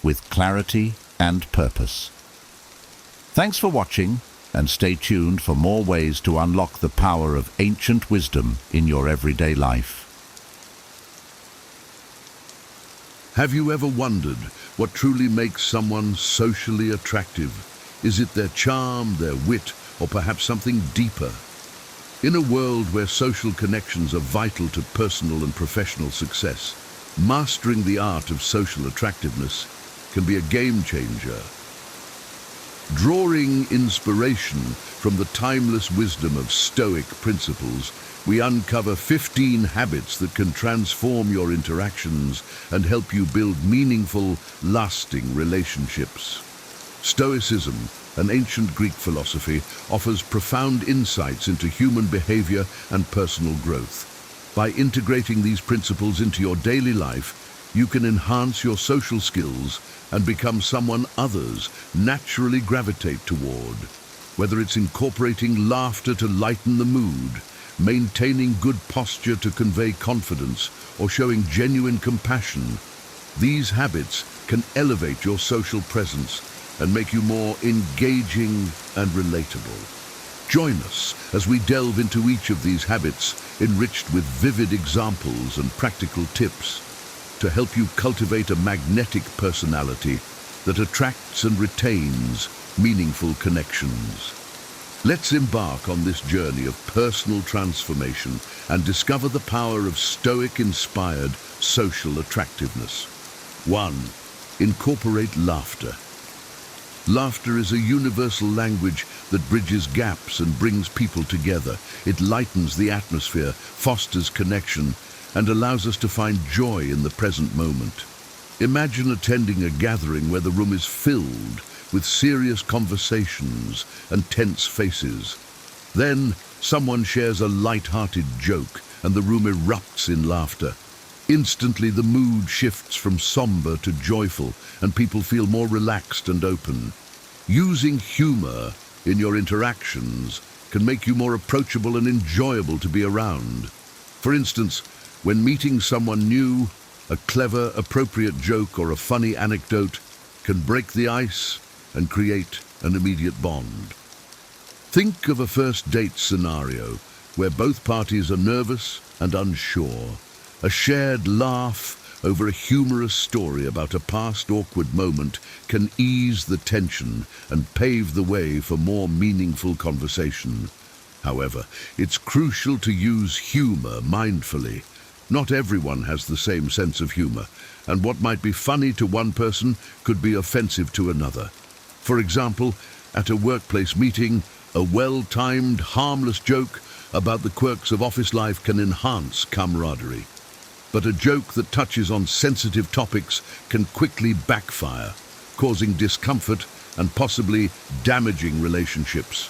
B: with clarity and purpose. Thanks for watching, and stay tuned for more ways to unlock the power of ancient wisdom in your everyday life.
C: Have you ever wondered what truly makes someone socially attractive? Is it their charm, their wit, or perhaps something deeper? In a world where social connections are vital to personal and professional success, mastering the art of social attractiveness can be a game changer. Drawing inspiration from the timeless wisdom of Stoic principles, we uncover 15 habits that can transform your interactions and help you build meaningful, lasting relationships. Stoicism, an ancient Greek philosophy, offers profound insights into human behavior and personal growth. By integrating these principles into your daily life, you can enhance your social skills and become someone others naturally gravitate toward. Whether it's incorporating laughter to lighten the mood, maintaining good posture to convey confidence, or showing genuine compassion, these habits can elevate your social presence and make you more engaging and relatable. Join us as we delve into each of these habits, enriched with vivid examples and practical tips to help you cultivate a magnetic personality that attracts and retains meaningful connections. Let's embark on this journey of personal transformation and discover the power of Stoic-inspired social attractiveness. 1. Incorporate laughter. Laughter is a universal language that bridges gaps and brings people together. It lightens the atmosphere, fosters connection, and allows us to find joy in the present moment. Imagine attending a gathering where the room is filled with serious conversations and tense faces. Then, someone shares a light-hearted joke and the room erupts in laughter. Instantly, the mood shifts from somber to joyful, and people feel more relaxed and open. Using humor in your interactions can make you more approachable and enjoyable to be around. For instance, when meeting someone new, a clever, appropriate joke or a funny anecdote can break the ice and create an immediate bond. Think of a first date scenario where both parties are nervous and unsure. A shared laugh over a humorous story about a past awkward moment can ease the tension and pave the way for more meaningful conversation. However, it's crucial to use humor mindfully. Not everyone has the same sense of humor, and what might be funny to one person could be offensive to another. For example, at a workplace meeting, a well-timed, harmless joke about the quirks of office life can enhance camaraderie. But a joke that touches on sensitive topics can quickly backfire, causing discomfort and possibly damaging relationships.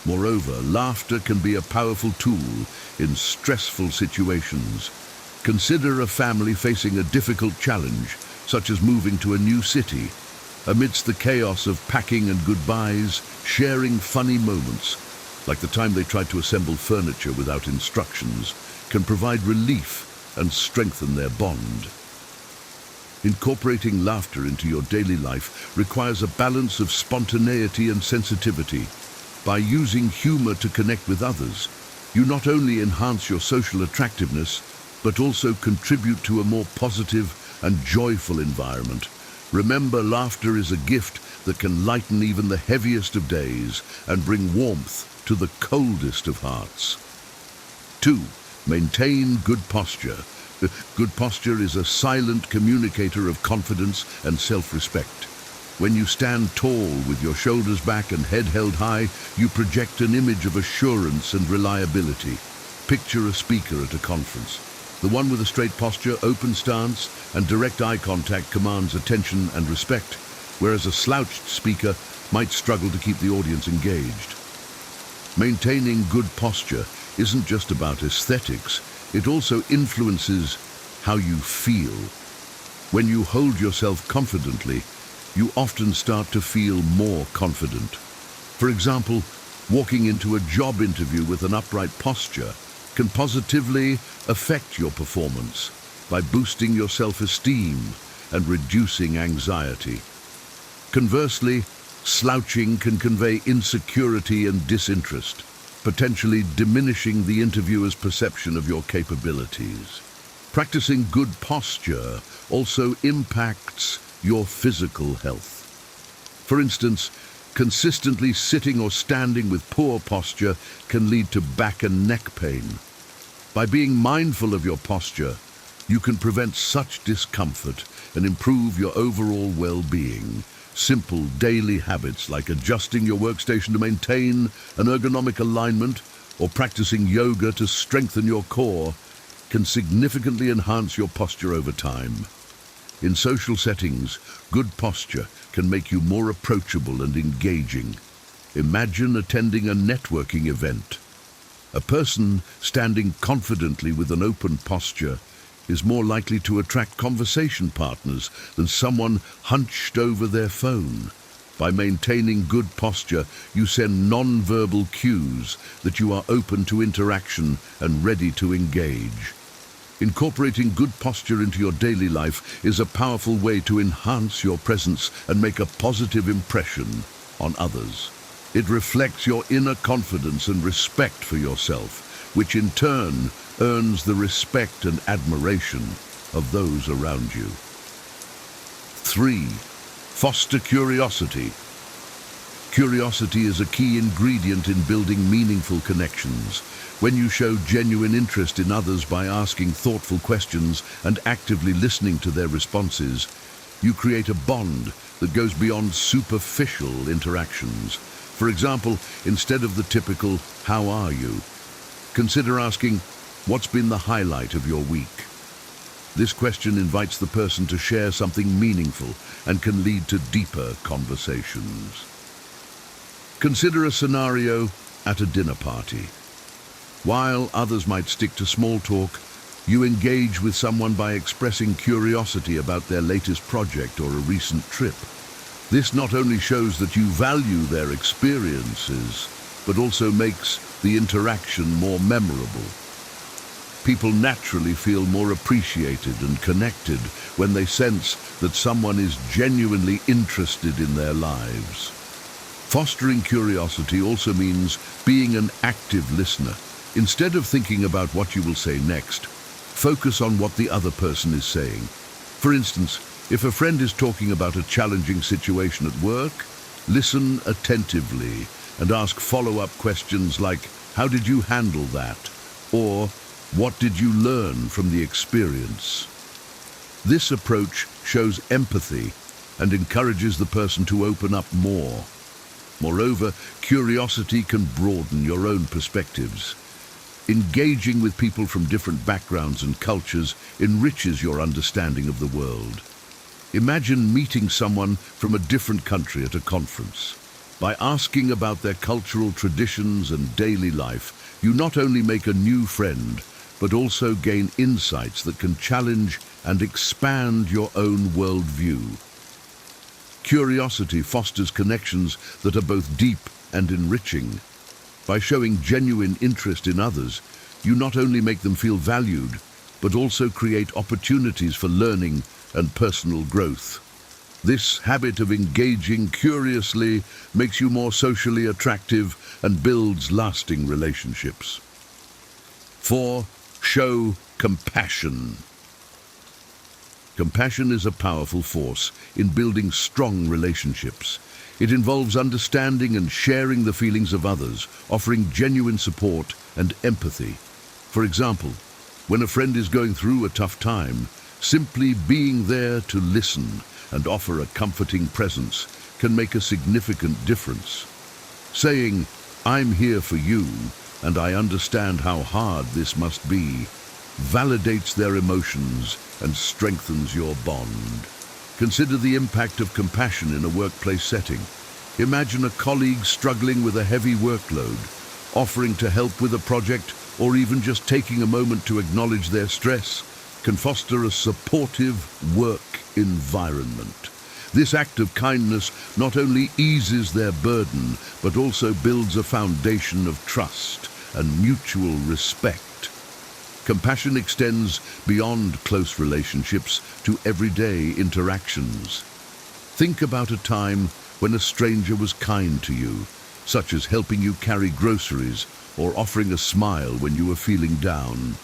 C: Moreover, laughter can be a powerful tool in stressful situations. Consider a family facing a difficult challenge, such as moving to a new city. Amidst the chaos of packing and goodbyes, sharing funny moments, like the time they tried to assemble furniture without instructions, can provide relief and strengthen their bond. Incorporating laughter into your daily life requires a balance of spontaneity and sensitivity. By using humor to connect with others, you not only enhance your social attractiveness, but also contribute to a more positive and joyful environment. Remember, laughter is a gift that can lighten even the heaviest of days and bring warmth to the coldest of hearts. 2. Maintain good posture. Good posture is a silent communicator of confidence and self-respect. When you stand tall with your shoulders back and head held high, you project an image of assurance and reliability. Picture a speaker at a conference. The one with a straight posture, open stance, and direct eye contact commands attention and respect, whereas a slouched speaker might struggle to keep the audience engaged. Maintaining good posture isn't just about aesthetics, it also influences how you feel. When you hold yourself confidently, you often start to feel more confident. For example, walking into a job interview with an upright posture can positively affect your performance by boosting your self-esteem and reducing anxiety. Conversely, slouching can convey insecurity and disinterest, potentially diminishing the interviewer's perception of your capabilities. Practicing good posture also impacts your physical health. For instance, consistently sitting or standing with poor posture can lead to back and neck pain. By being mindful of your posture, you can prevent such discomfort and improve your overall well-being. Simple daily habits like adjusting your workstation to maintain an ergonomic alignment or practicing yoga to strengthen your core can significantly enhance your posture over time. In social settings, good posture can make you more approachable and engaging. Imagine attending a networking event. A person standing confidently with an open posture is more likely to attract conversation partners than someone hunched over their phone. By maintaining good posture, you send non-verbal cues that you are open to interaction and ready to engage. Incorporating good posture into your daily life is a powerful way to enhance your presence and make a positive impression on others. It reflects your inner confidence and respect for yourself, which in turn earns the respect and admiration of those around you. 3. Foster curiosity. Curiosity is a key ingredient in building meaningful connections. When you show genuine interest in others by asking thoughtful questions and actively listening to their responses, you create a bond that goes beyond superficial interactions. For example, instead of the typical, "How are you?" consider asking, "What's been the highlight of your week?" This question invites the person to share something meaningful and can lead to deeper conversations. Consider a scenario at a dinner party. While others might stick to small talk, you engage with someone by expressing curiosity about their latest project or a recent trip. This not only shows that you value their experiences, but also makes the interaction more memorable. People naturally feel more appreciated and connected when they sense that someone is genuinely interested in their lives. Fostering curiosity also means being an active listener. Instead of thinking about what you will say next, focus on what the other person is saying. For instance, if a friend is talking about a challenging situation at work, listen attentively and ask follow-up questions like, "How did you handle that?" Or, What did you learn from the experience? This approach shows empathy and encourages the person to open up more. Moreover, curiosity can broaden your own perspectives. Engaging with people from different backgrounds and cultures enriches your understanding of the world. Imagine meeting someone from a different country at a conference. By asking about their cultural traditions and daily life, you not only make a new friend, but also gain insights that can challenge and expand your own worldview. Curiosity fosters connections that are both deep and enriching. By showing genuine interest in others, you not only make them feel valued, but also create opportunities for learning and personal growth. This habit of engaging curiously makes you more socially attractive and builds lasting relationships. 4. Show compassion. Compassion is a powerful force in building strong relationships. It involves understanding and sharing the feelings of others, offering genuine support and empathy. For example, when a friend is going through a tough time, simply being there to listen and offer a comforting presence can make a significant difference. Saying, "I'm here for you, and I understand how hard this must be," validates their emotions and strengthens your bond. Consider the impact of compassion in a workplace setting. Imagine a colleague struggling with a heavy workload, offering to help with a project, or even just taking a moment to acknowledge their stress can foster a supportive work environment. This act of kindness not only eases their burden, but also builds a foundation of trust and mutual respect. Compassion extends beyond close relationships to everyday interactions. Think about a time when a stranger was kind to you, such as helping you carry groceries or offering a smile when you were feeling down.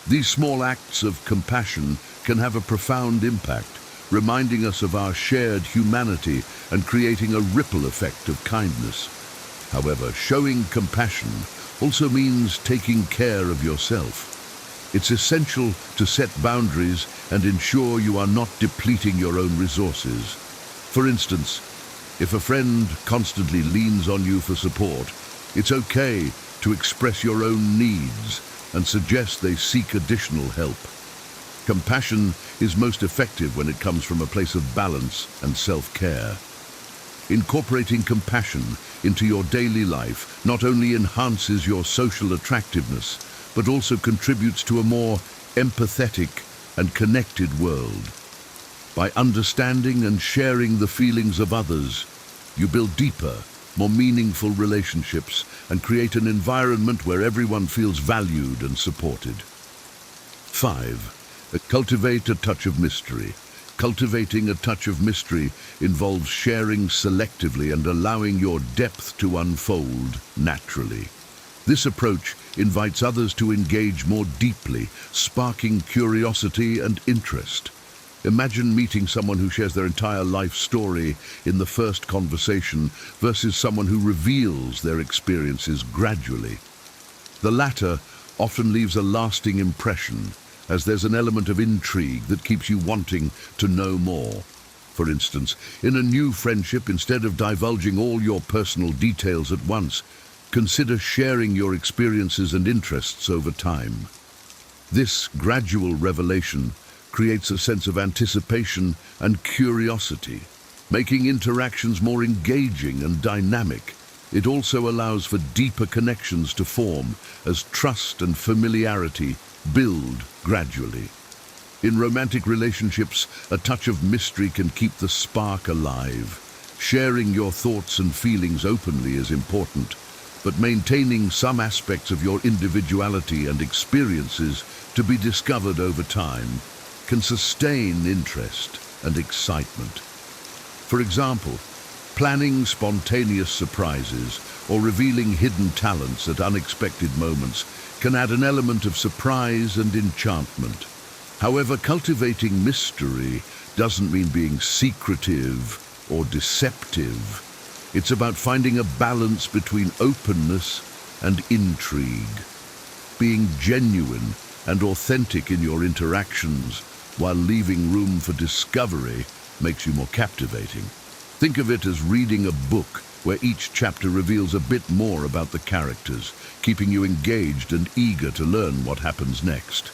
C: These small acts of compassion can have a profound impact, reminding us of our shared humanity and creating a ripple effect of kindness. However, showing compassion also means taking care of yourself. It's essential to set boundaries and ensure you are not depleting your own resources. For instance, if a friend constantly leans on you for support, it's okay to express your own needs and suggest they seek additional help. Compassion is most effective when it comes from a place of balance and self-care. Incorporating compassion into your daily life not only enhances your social attractiveness, but also contributes to a more empathetic and connected world. By understanding and sharing the feelings of others, you build deeper, more meaningful relationships and create an environment where everyone feels valued and supported. 5. Cultivate a touch of mystery. Cultivating a touch of mystery involves sharing selectively and allowing your depth to unfold naturally. This approach invites others to engage more deeply, sparking curiosity and interest. Imagine meeting someone who shares their entire life story in the first conversation versus someone who reveals their experiences gradually. The latter often leaves a lasting impression, as there's an element of intrigue that keeps you wanting to know more. For instance, in a new friendship, instead of divulging all your personal details at once, consider sharing your experiences and interests over time. This gradual revelation creates a sense of anticipation and curiosity, making interactions more engaging and dynamic. It also allows for deeper connections to form as trust and familiarity build gradually. In romantic relationships, a touch of mystery can keep the spark alive. Sharing your thoughts and feelings openly is important, but maintaining some aspects of your individuality and experiences to be discovered over time can sustain interest and excitement. For example, planning spontaneous surprises or revealing hidden talents at unexpected moments can add an element of surprise and enchantment. However, cultivating mystery doesn't mean being secretive or deceptive. It's about finding a balance between openness and intrigue. being genuine and authentic in your interactions while leaving room for discovery makes you more captivating. Think of it as reading a book where each chapter reveals a bit more about the characters, keeping you engaged and eager to learn what happens next.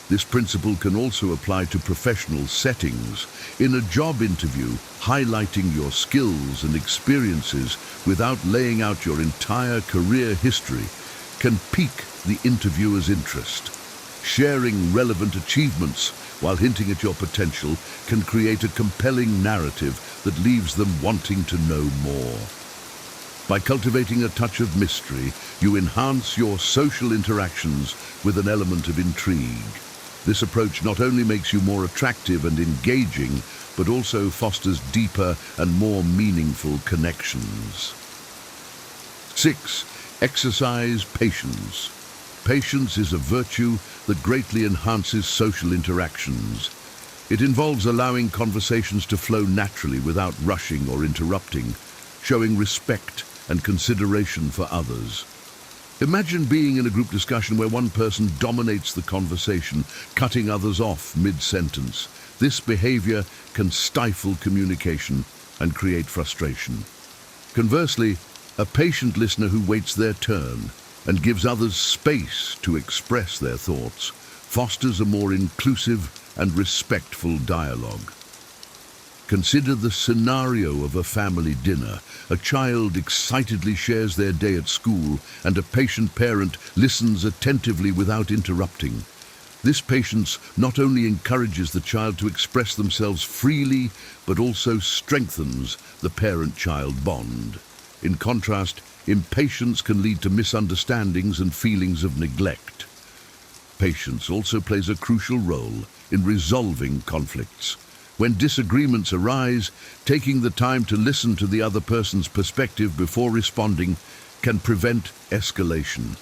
C: This principle can also apply to professional settings. In a job interview, highlighting your skills and experiences without laying out your entire career history can pique the interviewer's interest. Sharing relevant achievements while hinting at your potential can create a compelling narrative that leaves them wanting to know more. By cultivating a touch of mystery, you enhance your social interactions with an element of intrigue. This approach not only makes you more attractive and engaging, but also fosters deeper and more meaningful connections. 6. Exercise patience. Patience is a virtue that greatly enhances social interactions. It involves allowing conversations to flow naturally without rushing or interrupting, showing respect and consideration for others. Imagine being in a group discussion where one person dominates the conversation, cutting others off mid-sentence. This behavior can stifle communication and create frustration. Conversely, a patient listener who waits their turn and gives others space to express their thoughts fosters a more inclusive and respectful dialogue. Consider the scenario of a family dinner. A child excitedly shares their day at school, and a patient parent listens attentively without interrupting. This patience not only encourages the child to express themselves freely, but also strengthens the parent-child bond. In contrast, impatience can lead to misunderstandings and feelings of neglect. Patience also plays a crucial role in resolving conflicts. When disagreements arise, taking the time to listen to the other person's perspective before responding can prevent escalation.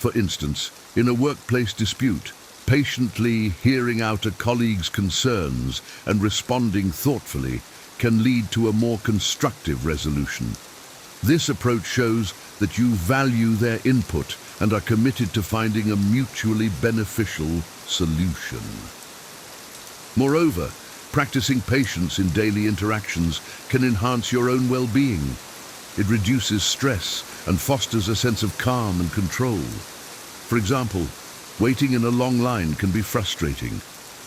C: For instance, in a workplace dispute, patiently hearing out a colleague's concerns and responding thoughtfully can lead to a more constructive resolution. This approach shows that you value their input and are committed to finding a mutually beneficial solution. Moreover, practicing patience in daily interactions can enhance your own well-being. It reduces stress and fosters a sense of calm and control. For example, waiting in a long line can be frustrating,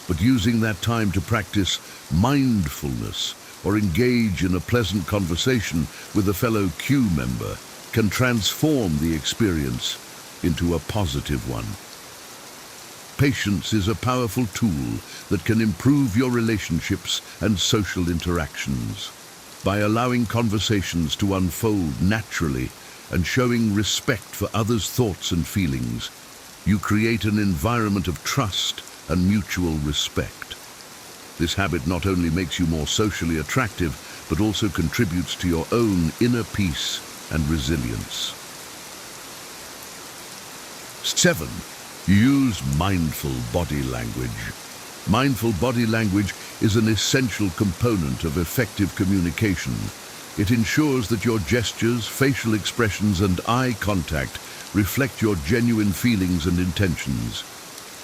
C: but using that time to practice mindfulness or engage in a pleasant conversation with a fellow queue member can transform the experience into a positive one. Patience is a powerful tool that can improve your relationships and social interactions. By allowing conversations to unfold naturally and showing respect for others' thoughts and feelings, you create an environment of trust and mutual respect. This habit not only makes you more socially attractive, but also contributes to your own inner peace and resilience. 7. Use mindful body language. Mindful body language is an essential component of effective communication. It ensures that your gestures, facial expressions, and eye contact reflect your genuine feelings and intentions.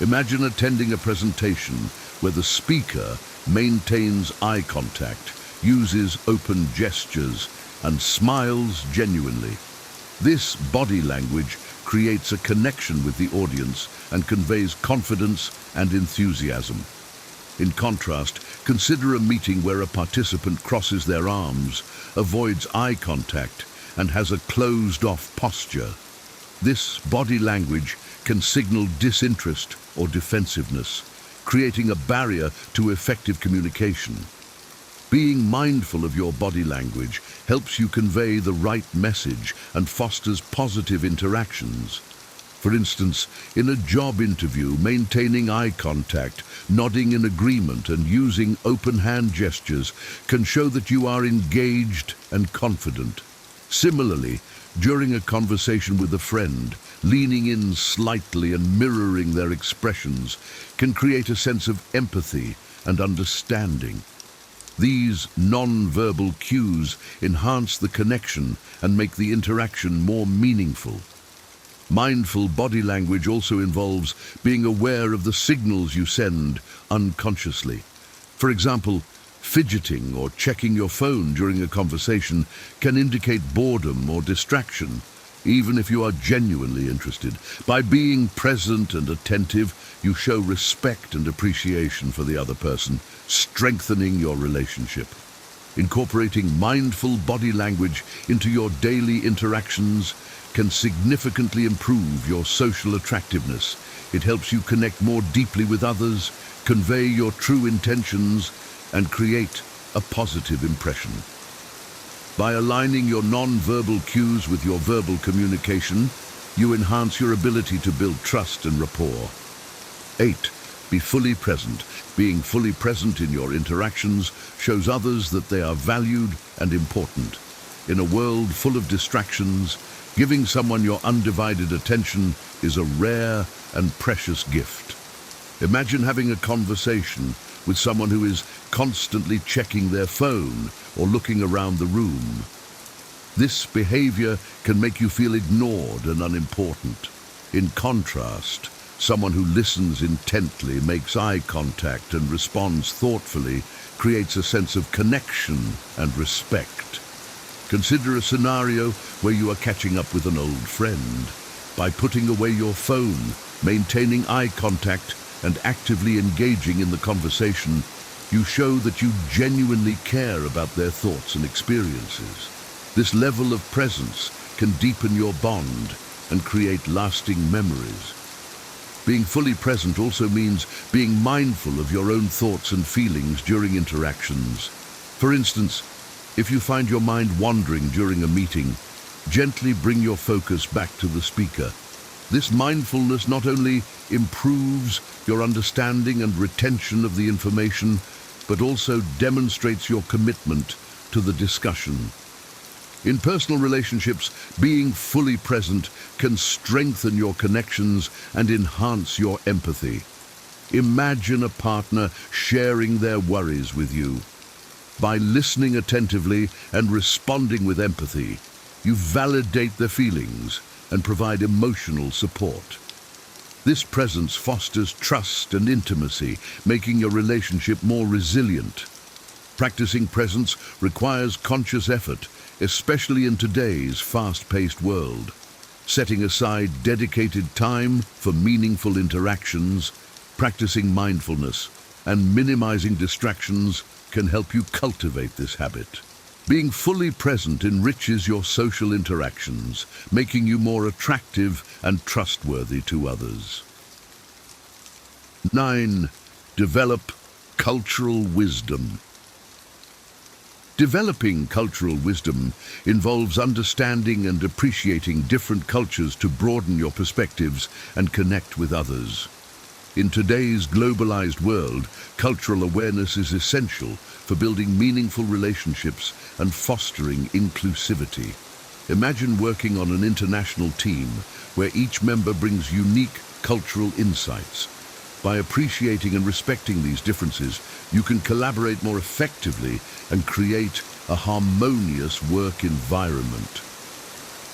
C: Imagine attending a presentation where the speaker maintains eye contact, uses open gestures, and smiles genuinely. This body language creates a connection with the audience and conveys confidence and enthusiasm. In contrast, consider a meeting where a participant crosses their arms, avoids eye contact, and has a closed-off posture. This body language can signal disinterest or defensiveness, creating a barrier to effective communication. Being mindful of your body language helps you convey the right message and fosters positive interactions. For instance, in a job interview, maintaining eye contact, nodding in agreement, and using open hand gestures can show that you are engaged and confident. Similarly, during a conversation with a friend, leaning in slightly and mirroring their expressions can create a sense of empathy and understanding. These non-verbal cues enhance the connection and make the interaction more meaningful. Mindful body language also involves being aware of the signals you send unconsciously. For example, fidgeting or checking your phone during a conversation can indicate boredom or distraction, even if you are genuinely interested. By being present and attentive, you show respect and appreciation for the other person, strengthening your relationship. Incorporating mindful body language into your daily interactions can significantly improve your social attractiveness. It helps you connect more deeply with others, convey your true intentions, and create a positive impression. By aligning your non-verbal cues with your verbal communication, you enhance your ability to build trust and rapport. 8. Be fully present. Being fully present in your interactions shows others that they are valued and important. In a world full of distractions, giving someone your undivided attention is a rare and precious gift. Imagine having a conversation with someone who is constantly checking their phone or looking around the room. This behavior can make you feel ignored and unimportant. In contrast, someone who listens intently, makes eye contact, and responds thoughtfully creates a sense of connection and respect. Consider a scenario where you are catching up with an old friend. By putting away your phone, maintaining eye contact, and actively engaging in the conversation, you show that you genuinely care about their thoughts and experiences. This level of presence can deepen your bond and create lasting memories. Being fully present also means being mindful of your own thoughts and feelings during interactions. For instance, if you find your mind wandering during a meeting, gently bring your focus back to the speaker. This mindfulness not only improves your understanding and retention of the information, but also demonstrates your commitment to the discussion. In personal relationships, being fully present can strengthen your connections and enhance your empathy. Imagine a partner sharing their worries with you. By listening attentively and responding with empathy, you validate their feelings and provide emotional support. This presence fosters trust and intimacy, making your relationship more resilient. Practicing presence requires conscious effort, especially in today's fast-paced world. Setting aside dedicated time for meaningful interactions, practicing mindfulness, and minimizing distractions can help you cultivate this habit. Being fully present enriches your social interactions, making you more attractive and trustworthy to others. 9. Develop cultural wisdom. Developing cultural wisdom involves understanding and appreciating different cultures to broaden your perspectives and connect with others. In today's globalized world, cultural awareness is essential for building meaningful relationships and fostering inclusivity. Imagine working on an international team where each member brings unique cultural insights. By appreciating and respecting these differences, you can collaborate more effectively and create a harmonious work environment.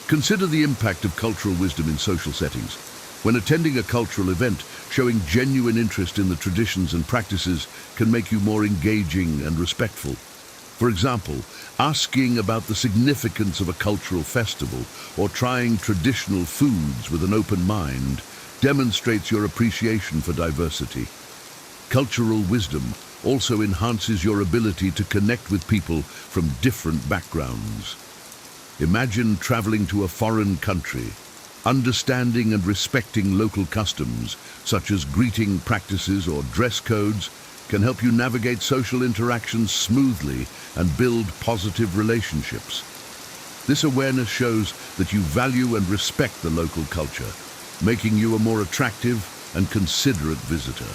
C: Consider the impact of cultural wisdom in social settings. When attending a cultural event, showing genuine interest in the traditions and practices can make you more engaging and respectful. For example, asking about the significance of a cultural festival or trying traditional foods with an open mind demonstrates your appreciation for diversity. Cultural wisdom also enhances your ability to connect with people from different backgrounds. Imagine traveling to a foreign country. Understanding and respecting local customs, such as greeting practices or dress codes, can help you navigate social interactions smoothly and build positive relationships. This awareness shows that you value and respect the local culture, making you a more attractive and considerate visitor.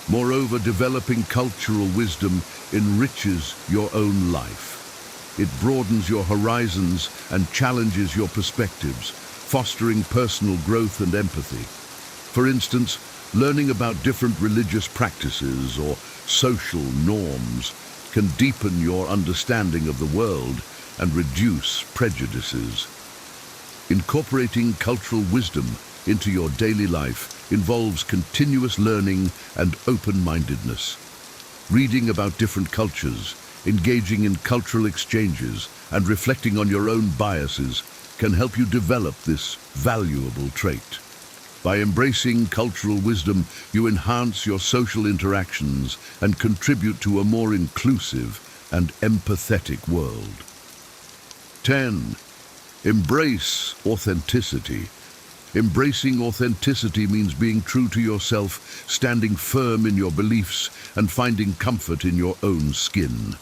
C: Moreover, developing cultural wisdom enriches your own life. It broadens your horizons and challenges your perspectives, fostering personal growth and empathy. For instance, learning about different religious practices or social norms can deepen your understanding of the world and reduce prejudices. Incorporating cultural wisdom into your daily life involves continuous learning and open-mindedness. Reading about different cultures, engaging in cultural exchanges, and reflecting on your own biases can help you develop this valuable trait. By embracing cultural wisdom, you enhance your social interactions and contribute to a more inclusive and empathetic world. 10. Embrace authenticity. Embracing authenticity means being true to yourself, standing firm in your beliefs, and finding comfort in your own skin.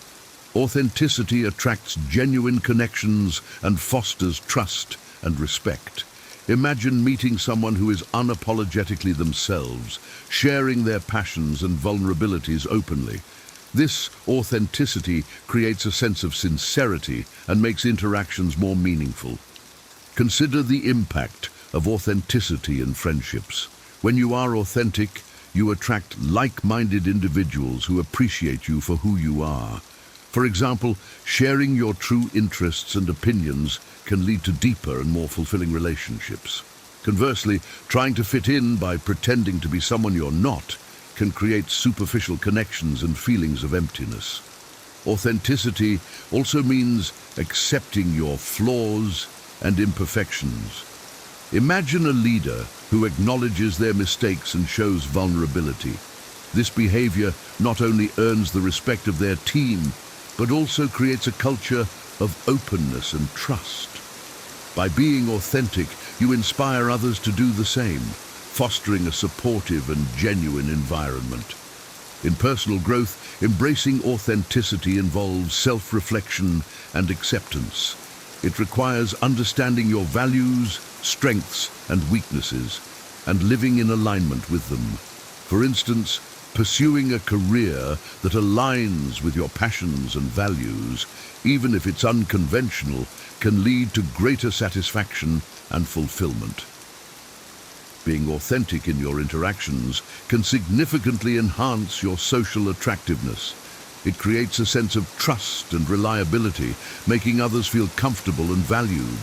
C: Authenticity attracts genuine connections and fosters trust and respect. Imagine meeting someone who is unapologetically themselves, sharing their passions and vulnerabilities openly. This authenticity creates a sense of sincerity and makes interactions more meaningful. Consider the impact of authenticity in friendships. When you are authentic, you attract like-minded individuals who appreciate you for who you are. For example, sharing your true interests and opinions can lead to deeper and more fulfilling relationships. Conversely, trying to fit in by pretending to be someone you're not can create superficial connections and feelings of emptiness. Authenticity also means accepting your flaws and imperfections. Imagine a leader who acknowledges their mistakes and shows vulnerability. This behavior not only earns the respect of their team, but also creates a culture of openness and trust. By being authentic, you inspire others to do the same, fostering a supportive and genuine environment. In personal growth, embracing authenticity involves self-reflection and acceptance. It requires understanding your values, strengths, and weaknesses, and living in alignment with them. For instance, pursuing a career that aligns with your passions and values, even if it's unconventional, can lead to greater satisfaction and fulfillment. Being authentic in your interactions can significantly enhance your social attractiveness. It creates a sense of trust and reliability, making others feel comfortable and valued.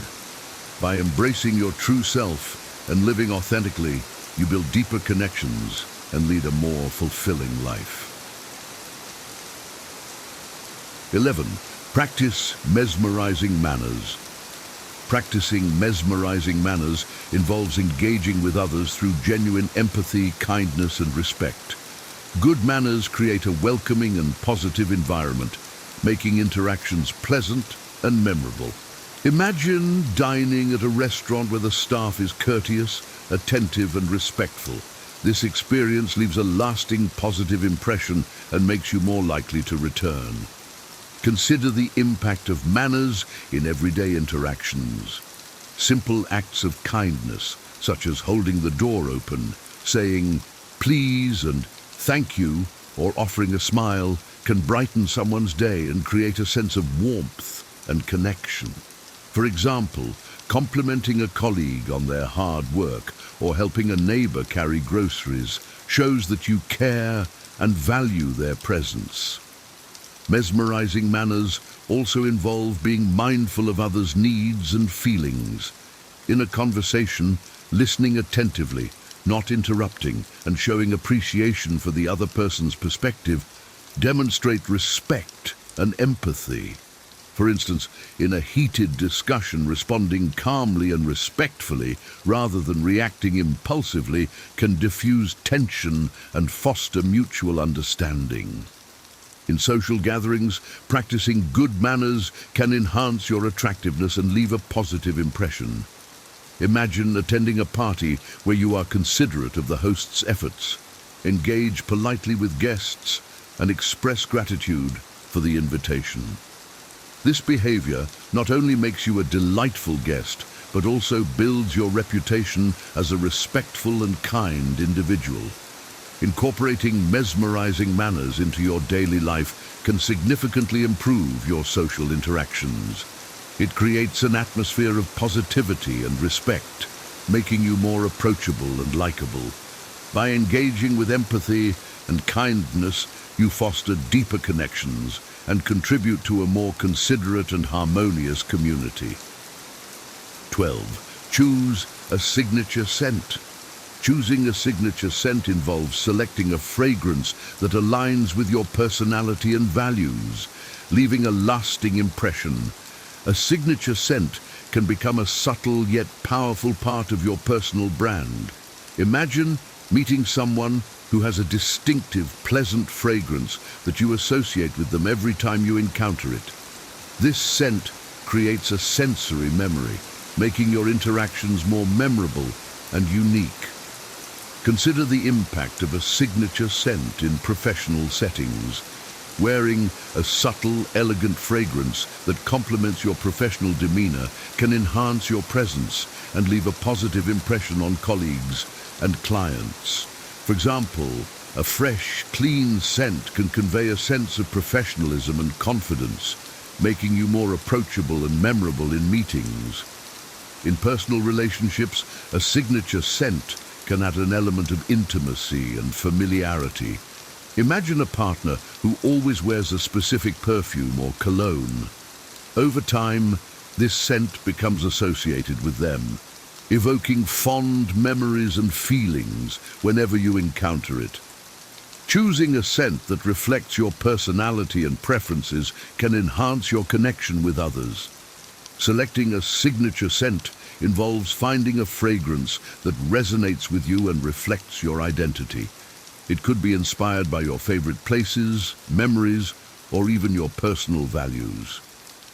C: By embracing your true self and living authentically, you build deeper connections and lead a more fulfilling life. 11. Practice mesmerizing manners. Practicing mesmerizing manners involves engaging with others through genuine empathy, kindness, and respect. Good manners create a welcoming and positive environment, making interactions pleasant and memorable. Imagine dining at a restaurant where the staff is courteous, attentive, and respectful. This experience leaves a lasting positive impression and makes you more likely to return. Consider the impact of manners in everyday interactions. Simple acts of kindness, such as holding the door open, saying please and thank you, or offering a smile, can brighten someone's day and create a sense of warmth and connection. For example, complimenting a colleague on their hard work or helping a neighbor carry groceries shows that you care and value their presence. Mesmerizing manners also involve being mindful of others' needs and feelings. In a conversation, listening attentively, not interrupting, and showing appreciation for the other person's perspective demonstrate respect and empathy. For instance, in a heated discussion, responding calmly and respectfully rather than reacting impulsively can diffuse tension and foster mutual understanding. In social gatherings, practicing good manners can enhance your attractiveness and leave a positive impression. Imagine attending a party where you are considerate of the host's efforts, engage politely with guests, and express gratitude for the invitation. This behavior not only makes you a delightful guest, but also builds your reputation as a respectful and kind individual. Incorporating mesmerizing manners into your daily life can significantly improve your social interactions. It creates an atmosphere of positivity and respect, making you more approachable and likable. By engaging with empathy and kindness, you foster deeper connections and contribute to a more considerate and harmonious community. 12. Choose a signature scent. Choosing a signature scent involves selecting a fragrance that aligns with your personality and values, leaving a lasting impression. A signature scent can become a subtle yet powerful part of your personal brand. Imagine meeting someone who has a distinctive, pleasant fragrance that you associate with them every time you encounter it. This scent creates a sensory memory, making your interactions more memorable and unique. Consider the impact of a signature scent in professional settings. Wearing a subtle, elegant fragrance that complements your professional demeanor can enhance your presence and leave a positive impression on colleagues and clients. For example, a fresh, clean scent can convey a sense of professionalism and confidence, making you more approachable and memorable in meetings. In personal relationships, a signature scent can add an element of intimacy and familiarity. Imagine a partner who always wears a specific perfume or cologne. Over time, this scent becomes associated with them, evoking fond memories and feelings whenever you encounter it. Choosing a scent that reflects your personality and preferences can enhance your connection with others. Selecting a signature scent involves finding a fragrance that resonates with you and reflects your identity. It could be inspired by your favorite places, memories, or even your personal values.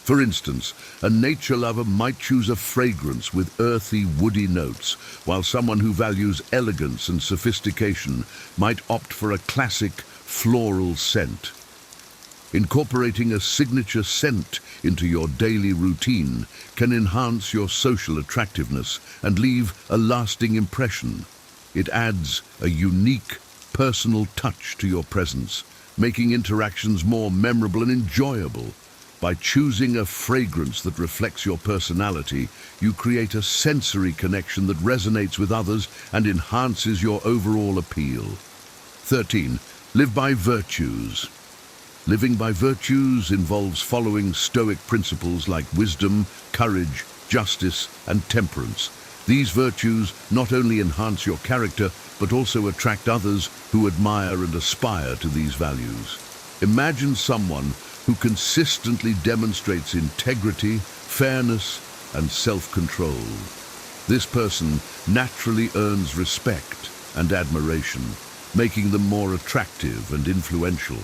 C: For instance, a nature lover might choose a fragrance with earthy, woody notes, while someone who values elegance and sophistication might opt for a classic, floral scent. Incorporating a signature scent into your daily routine can enhance your social attractiveness and leave a lasting impression. It adds a unique, personal touch to your presence, making interactions more memorable and enjoyable. By choosing a fragrance that reflects your personality, you create a sensory connection that resonates with others and enhances your overall appeal. 13. Live by virtues. Living by virtues involves following Stoic principles like wisdom, courage, justice, and temperance. These virtues not only enhance your character, but also attract others who admire and aspire to these values. Imagine someone who consistently demonstrates integrity, fairness, and self-control. This person naturally earns respect and admiration, making them more attractive and influential.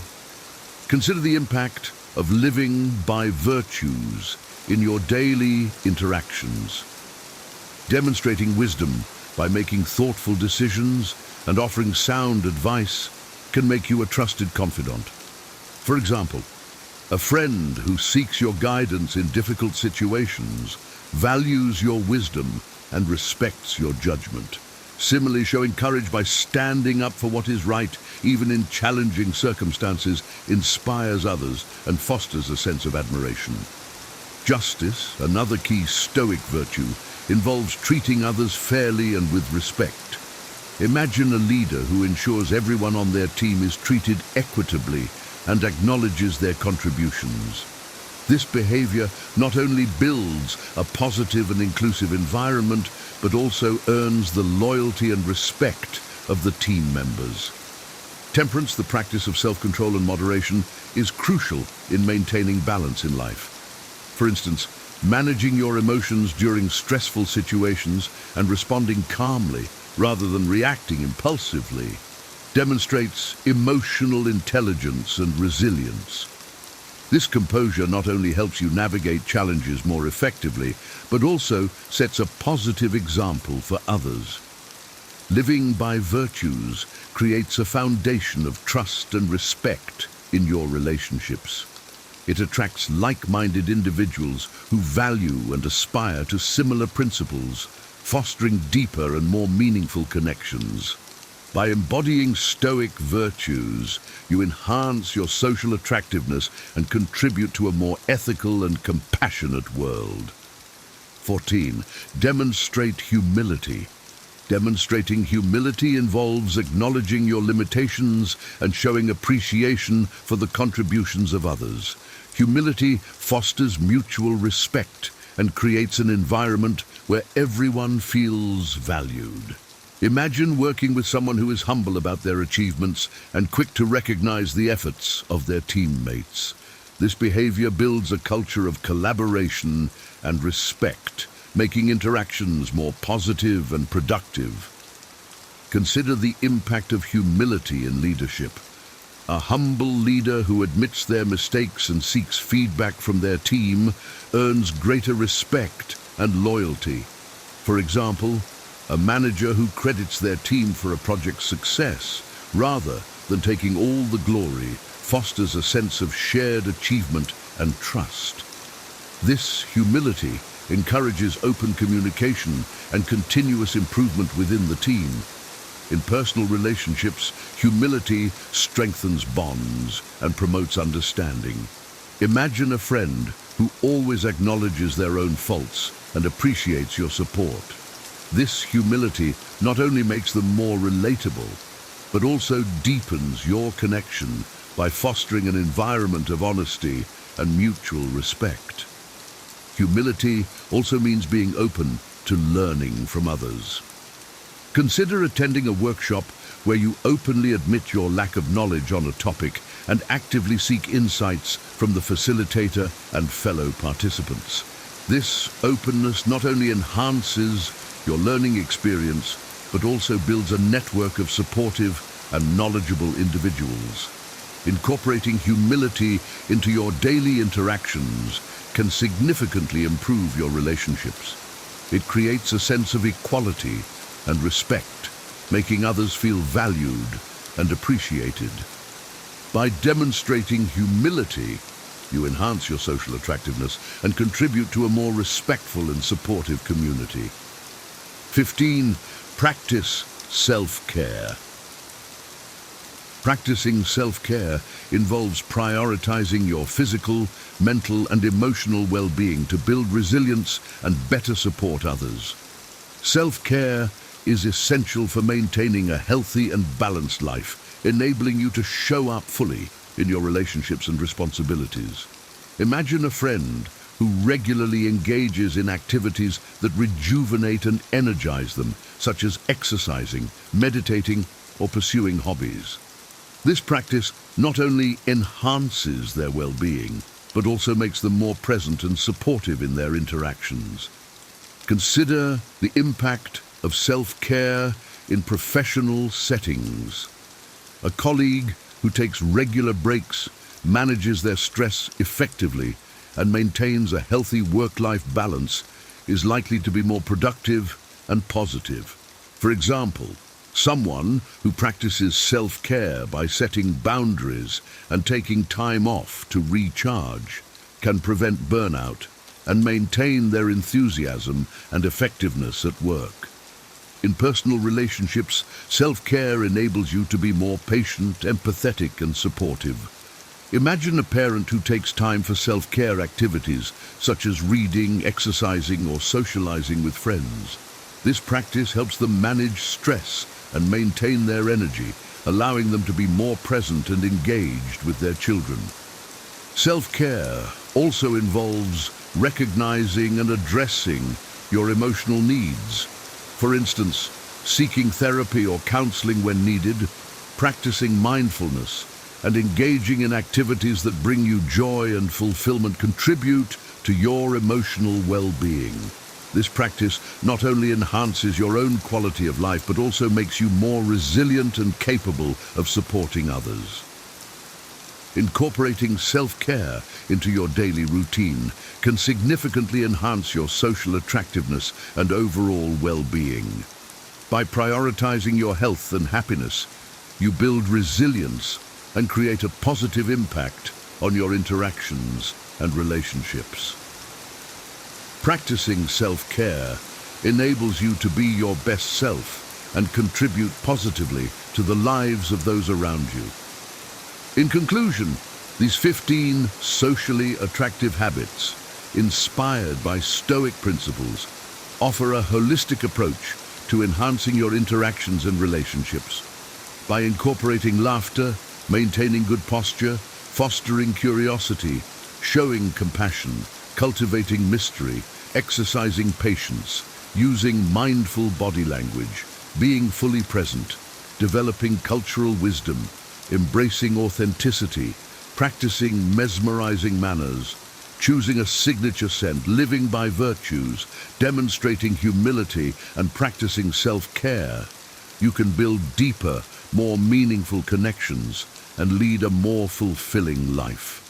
C: Consider the impact of living by virtues in your daily interactions. Demonstrating wisdom by making thoughtful decisions and offering sound advice can make you a trusted confidant. For example, a friend who seeks your guidance in difficult situations values your wisdom and respects your judgment. Similarly, showing courage by standing up for what is right, even in challenging circumstances, inspires others and fosters a sense of admiration. Justice, another key Stoic virtue, involves treating others fairly and with respect. Imagine a leader who ensures everyone on their team is treated equitably and acknowledges their contributions. This behavior not only builds a positive and inclusive environment, but also earns the loyalty and respect of the team members. Temperance, the practice of self-control and moderation, is crucial in maintaining balance in life. For instance, managing your emotions during stressful situations and responding calmly rather than reacting impulsively demonstrates emotional intelligence and resilience. This composure not only helps you navigate challenges more effectively, but also sets a positive example for others. Living by virtues creates a foundation of trust and respect in your relationships. It attracts like-minded individuals who value and aspire to similar principles, fostering deeper and more meaningful connections. By embodying Stoic virtues, you enhance your social attractiveness and contribute to a more ethical and compassionate world. 14. Demonstrate humility. Demonstrating humility involves acknowledging your limitations and showing appreciation for the contributions of others. Humility fosters mutual respect and creates an environment where everyone feels valued. Imagine working with someone who is humble about their achievements and quick to recognize the efforts of their teammates. This behavior builds a culture of collaboration and respect, making interactions more positive and productive. Consider the impact of humility in leadership. A humble leader who admits their mistakes and seeks feedback from their team earns greater respect and loyalty. For example, a manager who credits their team for a project's success, rather than taking all the glory, fosters a sense of shared achievement and trust. This humility encourages open communication and continuous improvement within the team. In personal relationships, humility strengthens bonds and promotes understanding. Imagine a friend who always acknowledges their own faults and appreciates your support. This humility not only makes them more relatable, but also deepens your connection by fostering an environment of honesty and mutual respect. Humility also means being open to learning from others. Consider attending a workshop where you openly admit your lack of knowledge on a topic and actively seek insights from the facilitator and fellow participants. This openness not only enhances your learning experience, but also builds a network of supportive and knowledgeable individuals. Incorporating humility into your daily interactions can significantly improve your relationships. It creates a sense of equality and respect, making others feel valued and appreciated. By demonstrating humility, you enhance your social attractiveness and contribute to a more respectful and supportive community. 15. Practice self-care. Practicing self-care involves prioritizing your physical, mental, and emotional well-being to build resilience and better support others. Self-care is essential for maintaining a healthy and balanced life, enabling you to show up fully in your relationships and responsibilities. Imagine a friend who regularly engages in activities that rejuvenate and energize them, such as exercising, meditating, or pursuing hobbies. This practice not only enhances their well-being, but also makes them more present and supportive in their interactions. Consider the impact of self-care in professional settings. A colleague who takes regular breaks, manages their stress effectively, and maintains a healthy work-life balance is likely to be more productive and positive. For example, someone who practices self-care by setting boundaries and taking time off to recharge can prevent burnout and maintain their enthusiasm and effectiveness at work. In personal relationships, self-care enables you to be more patient, empathetic, and supportive. Imagine a parent who takes time for self-care activities, such as reading, exercising, or socializing with friends. This practice helps them manage stress and maintain their energy, allowing them to be more present and engaged with their children. Self-care also involves recognizing and addressing your emotional needs. For instance, seeking therapy or counseling when needed, practicing mindfulness, and engaging in activities that bring you joy and fulfillment contribute to your emotional well-being. This practice not only enhances your own quality of life, but also makes you more resilient and capable of supporting others. Incorporating self-care into your daily routine can significantly enhance your social attractiveness and overall well-being. By prioritizing your health and happiness, you build resilience and create a positive impact on your interactions and relationships. Practicing self-care enables you to be your best self and contribute positively to the lives of those around you. In conclusion, these 15 socially attractive habits, inspired by Stoic principles, offer a holistic approach to enhancing your interactions and relationships. By incorporating laughter, maintaining good posture, fostering curiosity, showing compassion, cultivating mystery, exercising patience, using mindful body language, being fully present, developing cultural wisdom, embracing authenticity, practicing mesmerizing manners, choosing a signature scent, living by virtues, demonstrating humility, and practicing self-care, you can build deeper, more meaningful connections and lead a more fulfilling life.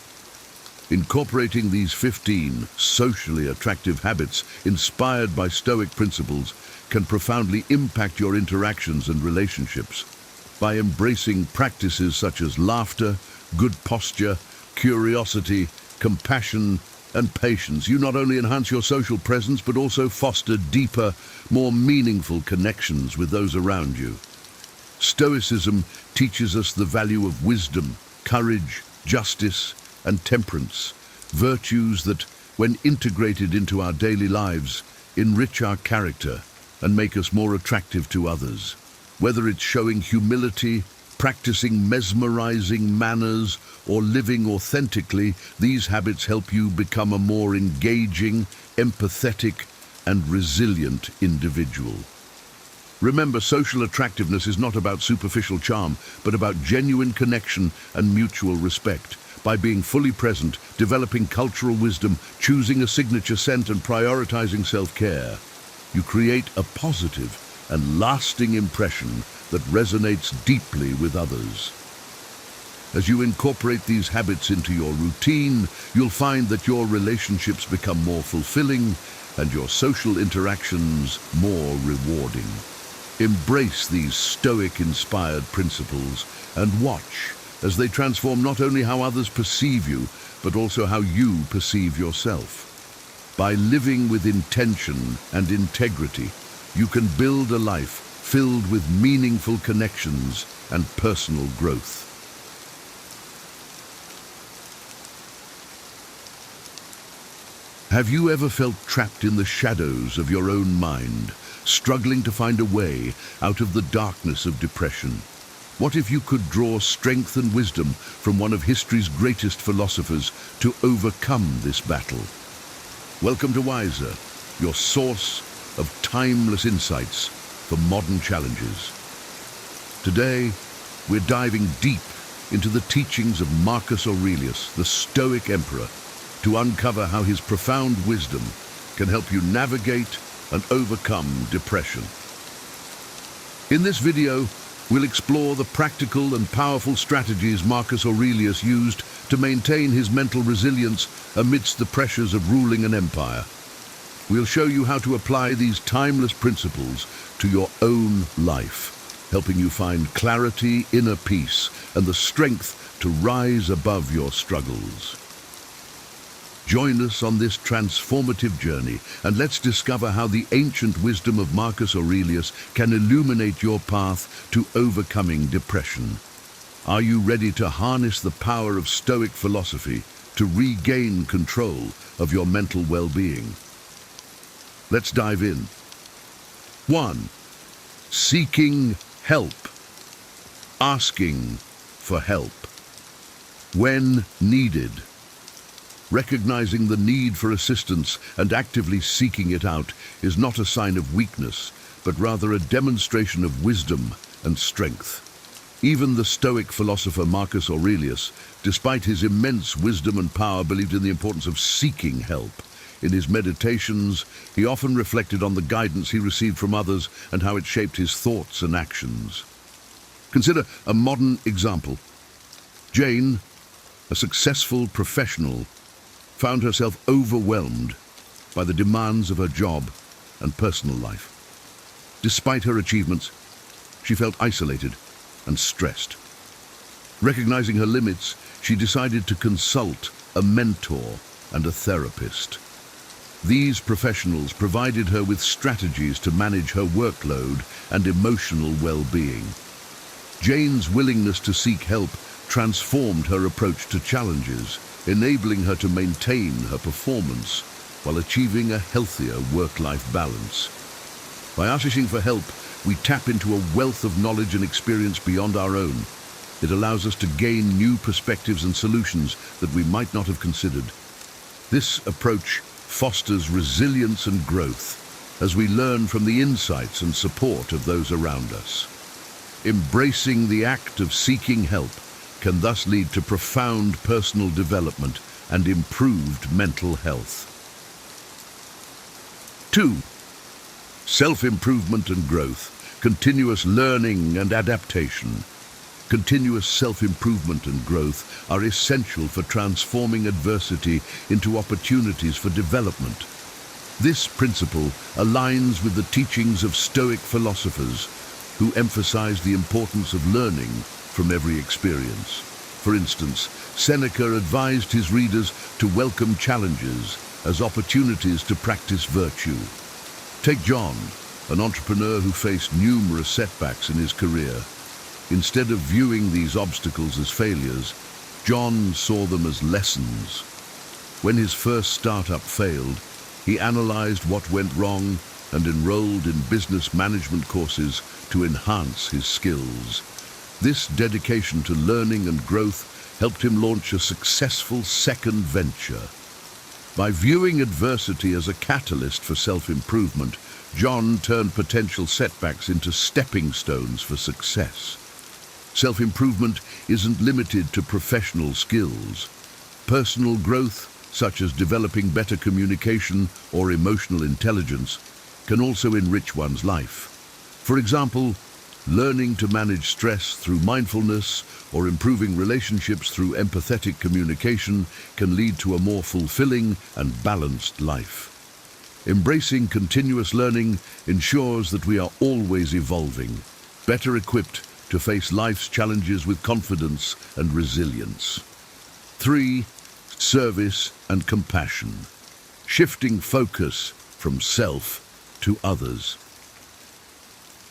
C: Incorporating these 15 socially attractive habits inspired by Stoic principles can profoundly impact your interactions and relationships. By embracing practices such as laughter, good posture, curiosity, compassion, and patience, you not only enhance your social presence but also foster deeper, more meaningful connections with those around you. Stoicism teaches us the value of wisdom, courage, justice, and temperance, virtues that, when integrated into our daily lives, enrich our character and make us more attractive to others. Whether it's showing humility, practicing mesmerizing manners, or living authentically, these habits help you become a more engaging, empathetic, and resilient individual. Remember, social attractiveness is not about superficial charm, but about genuine connection and mutual respect. By being fully present, developing cultural wisdom, choosing a signature scent, and prioritizing self-care, you create a positive and lasting impression that resonates deeply with others. As you incorporate these habits into your routine, you'll find that your relationships become more fulfilling and your social interactions more rewarding. Embrace these Stoic-inspired principles and watch as they transform not only how others perceive you, but also how you perceive yourself. By living with intention and integrity, you can build a life filled with meaningful connections and personal growth. Have you ever felt trapped in the shadows of your own mind, struggling to find a way out of the darkness of depression? What if you could draw strength and wisdom from one of history's greatest philosophers to overcome this battle? Welcome to Wiser, your source of timeless insights for modern challenges. Today, we're diving deep into the teachings of Marcus Aurelius, the Stoic emperor, to uncover how his profound wisdom can help you navigate and overcome depression. In this video, we'll explore the practical and powerful strategies Marcus Aurelius used to maintain his mental resilience amidst the pressures of ruling an empire. We'll show you how to apply these timeless principles to your own life, helping you find clarity, inner peace, and the strength to rise above your struggles. Join us on this transformative journey, and let's discover how the ancient wisdom of Marcus Aurelius can illuminate your path to overcoming depression. Are you ready to harness the power of Stoic philosophy to regain control of your mental well-being? Let's dive in. 1. Seeking help. Asking for help when needed. Recognizing the need for assistance and actively seeking it out is not a sign of weakness, but rather a demonstration of wisdom and strength. Even the Stoic philosopher Marcus Aurelius, despite his immense wisdom and power, believed in the importance of seeking help. In his meditations, he often reflected on the guidance he received from others and how it shaped his thoughts and actions. Consider a modern example. Jane, a successful professional, found herself overwhelmed by the demands of her job and personal life. Despite her achievements, she felt isolated and stressed. Recognizing her limits, she decided to consult a mentor and a therapist. These professionals provided her with strategies to manage her workload and emotional well-being. Jane's willingness to seek help transformed her approach to challenges, enabling her to maintain her performance while achieving a healthier work-life balance. By asking for help, we tap into a wealth of knowledge and experience beyond our own. It allows us to gain new perspectives and solutions that we might not have considered. This approach fosters resilience and growth as we learn from the insights and support of those around us. Embracing the act of seeking help can thus lead to profound personal development and improved mental health. 2. Self-improvement and growth, continuous learning and adaptation. Continuous self-improvement and growth are essential for transforming adversity into opportunities for development. This principle aligns with the teachings of Stoic philosophers who emphasize the importance of learning from every experience. For instance, Seneca advised his readers to welcome challenges as opportunities to practice virtue. Take John, an entrepreneur who faced numerous setbacks in his career. Instead of viewing these obstacles as failures, John saw them as lessons. When his first startup failed, he analyzed what went wrong and enrolled in business management courses to enhance his skills. This dedication to learning and growth helped him launch a successful second venture. By viewing adversity as a catalyst for self-improvement, John turned potential setbacks into stepping stones for success. Self-improvement isn't limited to professional skills. Personal growth, such as developing better communication or emotional intelligence, can also enrich one's life. For example, learning to manage stress through mindfulness or improving relationships through empathetic communication can lead to a more fulfilling and balanced life. Embracing continuous learning ensures that we are always evolving, better equipped to face life's challenges with confidence and resilience. 3. Service and compassion. Shifting focus from self to others.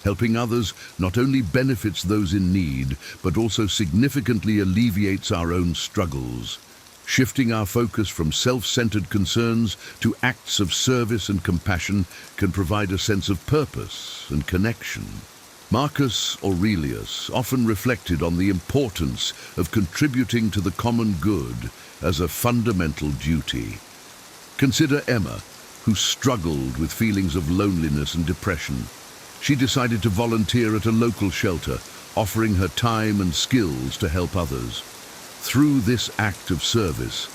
C: Helping others not only benefits those in need, but also significantly alleviates our own struggles. Shifting our focus from self-centered concerns to acts of service and compassion can provide a sense of purpose and connection. Marcus Aurelius often reflected on the importance of contributing to the common good as a fundamental duty. Consider Emma, who struggled with feelings of loneliness and depression. She decided to volunteer at a local shelter, offering her time and skills to help others. Through this act of service,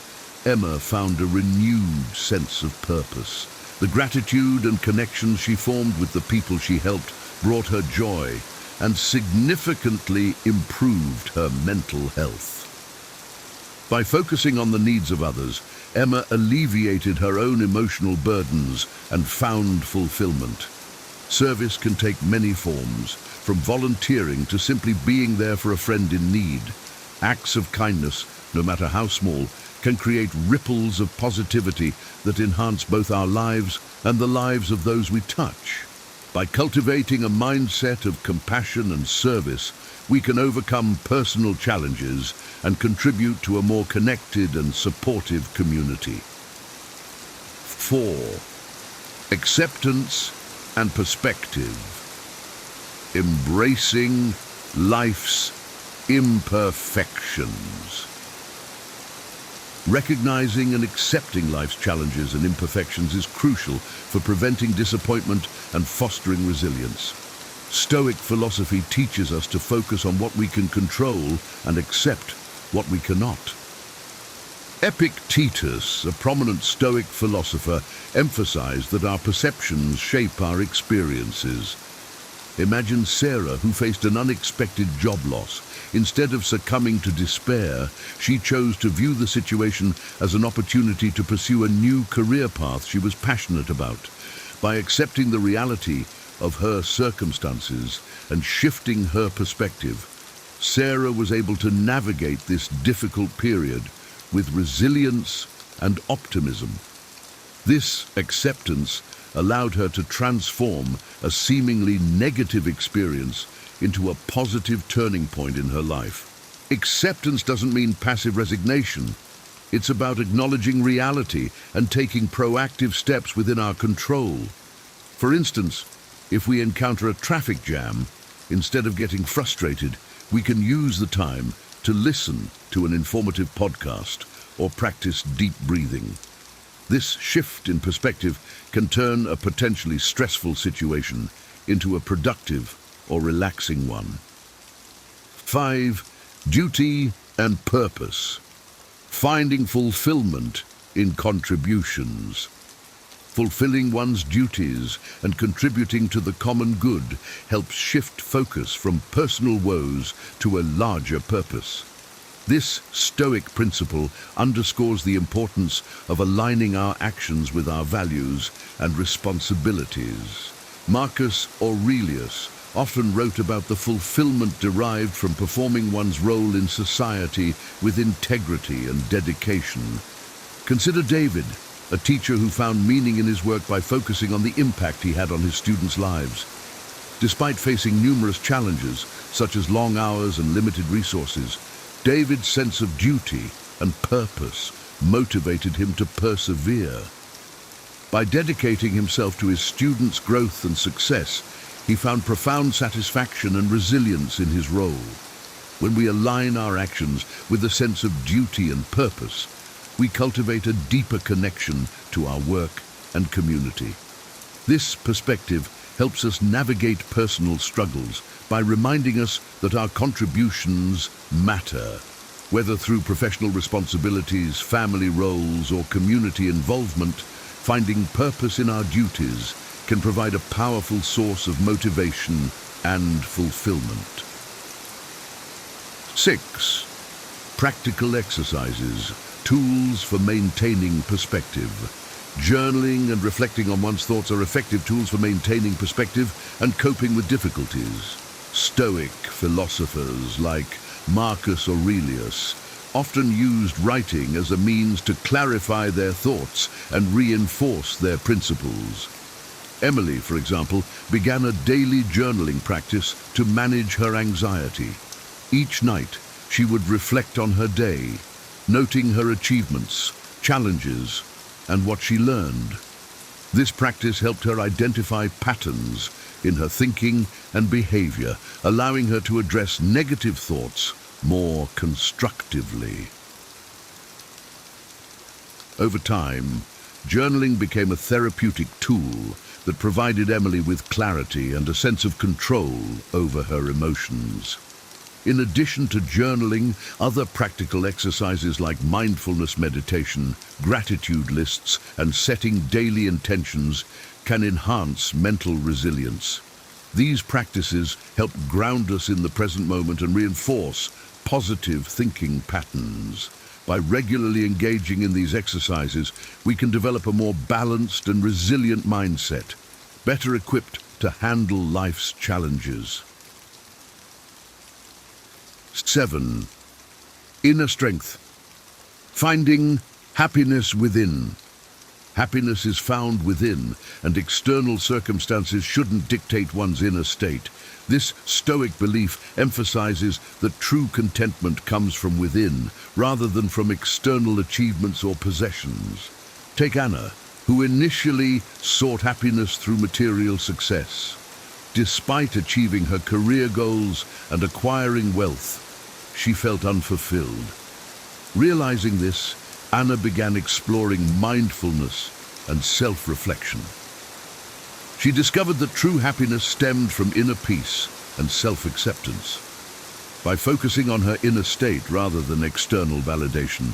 C: Emma found a renewed sense of purpose. The gratitude and connections she formed with the people she helped brought her joy and significantly improved her mental health. By focusing on the needs of others, Emma alleviated her own emotional burdens and found fulfillment. Service can take many forms, from volunteering to simply being there for a friend in need. Acts of kindness, no matter how small, can create ripples of positivity that enhance both our lives and the lives of those we touch. By cultivating a mindset of compassion and service, we can overcome personal challenges and contribute to a more connected and supportive community. 4. Acceptance and perspective. Embracing life's imperfections. Recognizing and accepting life's challenges and imperfections is crucial for preventing disappointment and fostering resilience. Stoic philosophy teaches us to focus on what we can control and accept what we cannot. Epictetus, a prominent Stoic philosopher, emphasized that our perceptions shape our experiences. Imagine Sarah, who faced an unexpected job loss. Instead of succumbing to despair, she chose to view the situation as an opportunity to pursue a new career path she was passionate about. By accepting the reality of her circumstances and shifting her perspective, Sarah was able to navigate this difficult period with resilience and optimism. This acceptance allowed her to transform a seemingly negative experience into a positive turning point in her life. Acceptance doesn't mean passive resignation. It's about acknowledging reality and taking proactive steps within our control. For instance, if we encounter a traffic jam, instead of getting frustrated, we can use the time to listen to an informative podcast or practice deep breathing. This shift in perspective can turn a potentially stressful situation into a productive or relaxing one. 5. Duty and purpose. Finding fulfillment in contributions. Fulfilling one's duties and contributing to the common good helps shift focus from personal woes to a larger purpose. This Stoic principle underscores the importance of aligning our actions with our values and responsibilities. Marcus Aurelius often wrote about the fulfillment derived from performing one's role in society with integrity and dedication. Consider David, a teacher who found meaning in his work by focusing on the impact he had on his students' lives. Despite facing numerous challenges, such as long hours and limited resources, David's sense of duty and purpose motivated him to persevere. By dedicating himself to his students' growth and success, he found profound satisfaction and resilience in his role. When we align our actions with a sense of duty and purpose, we cultivate a deeper connection to our work and community. This perspective helps us navigate personal struggles by reminding us that our contributions matter. Whether through professional responsibilities, family roles, or community involvement, finding purpose in our duties can provide a powerful source of motivation and fulfillment. 6. Practical exercises, tools for maintaining perspective. Journaling and reflecting on one's thoughts are effective tools for maintaining perspective and coping with difficulties. Stoic philosophers like Marcus Aurelius often used writing as a means to clarify their thoughts and reinforce their principles. Emily, for example, began a daily journaling practice to manage her anxiety. Each night, she would reflect on her day, noting her achievements, challenges, and what she learned. This practice helped her identify patterns in her thinking and behavior, allowing her to address negative thoughts more constructively. Over time, journaling became a therapeutic tool that provided Emily with clarity and a sense of control over her emotions. In addition to journaling, other practical exercises like mindfulness meditation, gratitude lists, and setting daily intentions can enhance mental resilience. These practices help ground us in the present moment and reinforce positive thinking patterns. By regularly engaging in these exercises, we can develop a more balanced and resilient mindset, better equipped to handle life's challenges. 7. Inner strength. Finding happiness within. Happiness is found within, and external circumstances shouldn't dictate one's inner state. This Stoic belief emphasizes that true contentment comes from within, rather than from external achievements or possessions. Take Anna, who initially sought happiness through material success. Despite achieving her career goals and acquiring wealth, she felt unfulfilled. Realizing this, Anna began exploring mindfulness and self-reflection. She discovered that true happiness stemmed from inner peace and self-acceptance. By focusing on her inner state rather than external validation,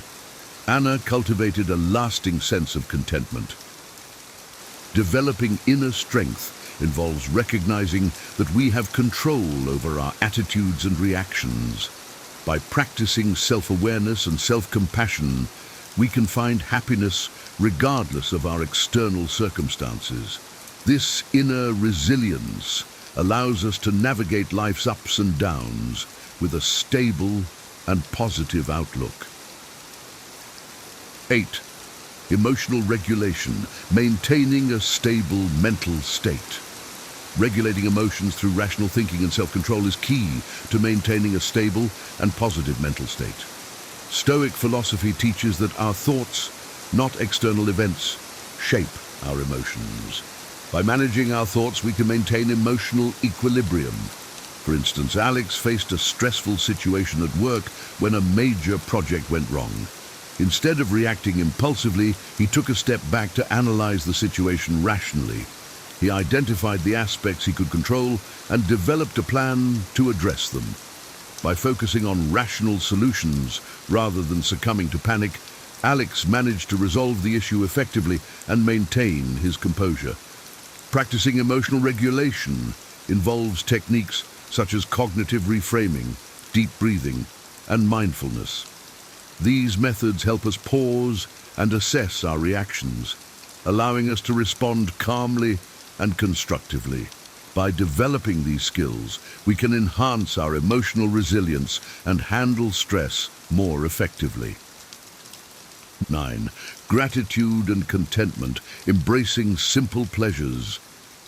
C: Anna cultivated a lasting sense of contentment. Developing inner strength involves recognizing that we have control over our attitudes and reactions. By practicing self-awareness and self-compassion, we can find happiness regardless of our external circumstances. This inner resilience allows us to navigate life's ups and downs with a stable and positive outlook. 8. Emotional regulation, maintaining a stable mental state. Regulating emotions through rational thinking and self-control is key to maintaining a stable and positive mental state. Stoic philosophy teaches that our thoughts, not external events, shape our emotions. By managing our thoughts, we can maintain emotional equilibrium. For instance, Alex faced a stressful situation at work when a major project went wrong. Instead of reacting impulsively, he took a step back to analyze the situation rationally. He identified the aspects he could control and developed a plan to address them. By focusing on rational solutions rather than succumbing to panic, Alex managed to resolve the issue effectively and maintain his composure. Practicing emotional regulation involves techniques such as cognitive reframing, deep breathing, and mindfulness. These methods help us pause and assess our reactions, allowing us to respond calmly and constructively. By developing these skills, we can enhance our emotional resilience and handle stress more effectively. 9. Gratitude and contentment, embracing simple pleasures.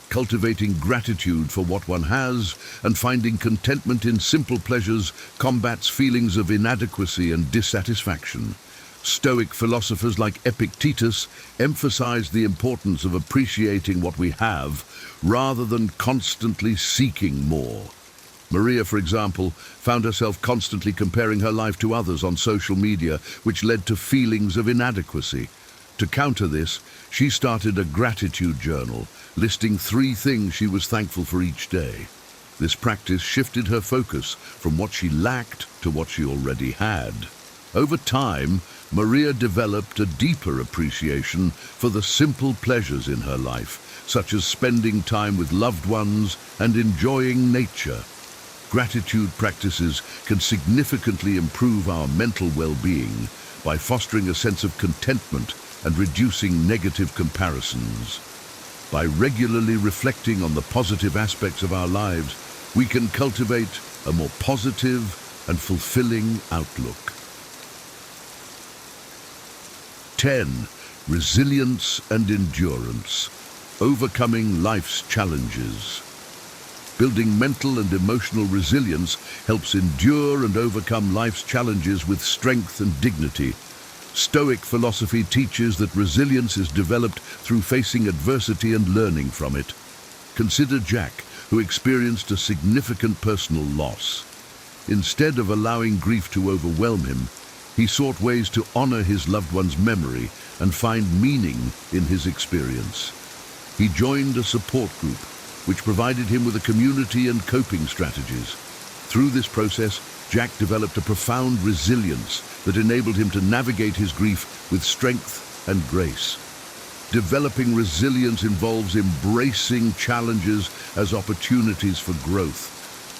C: Cultivating gratitude for what one has and finding contentment in simple pleasures combats feelings of inadequacy and dissatisfaction. Stoic philosophers like Epictetus emphasize the importance of appreciating what we have rather than constantly seeking more. Maria, for example, found herself constantly comparing her life to others on social media, which led to feelings of inadequacy. To counter this, she started a gratitude journal, listing 3 things she was thankful for each day. This practice shifted her focus from what she lacked to what she already had. Over time, Maria developed a deeper appreciation for the simple pleasures in her life, such as spending time with loved ones and enjoying nature. Gratitude practices can significantly improve our mental well-being by fostering a sense of contentment and reducing negative comparisons. By regularly reflecting on the positive aspects of our lives, we can cultivate a more positive and fulfilling outlook. 10. Resilience and endurance, overcoming life's challenges. Building mental and emotional resilience helps endure and overcome life's challenges with strength and dignity. Stoic philosophy teaches that resilience is developed through facing adversity and learning from it. Consider Jack, who experienced a significant personal loss. Instead of allowing grief to overwhelm him, he sought ways to honor his loved one's memory and find meaning in his experience. He joined a support group, which provided him with a community and coping strategies. Through this process, Jack developed a profound resilience that enabled him to navigate his grief with strength and grace. Developing resilience involves embracing challenges as opportunities for growth.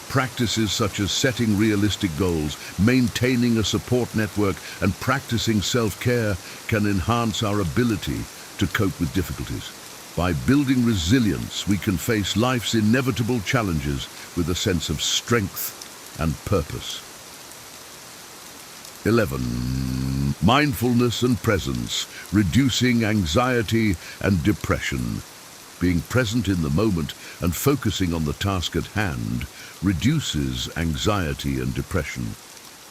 C: Practices such as setting realistic goals, maintaining a support network, and practicing self-care can enhance our ability to cope with difficulties. By building resilience, we can face life's inevitable challenges with a sense of strength and purpose. 11. Mindfulness and presence, reducing anxiety and depression. Being present in the moment and focusing on the task at hand reduces anxiety and depression.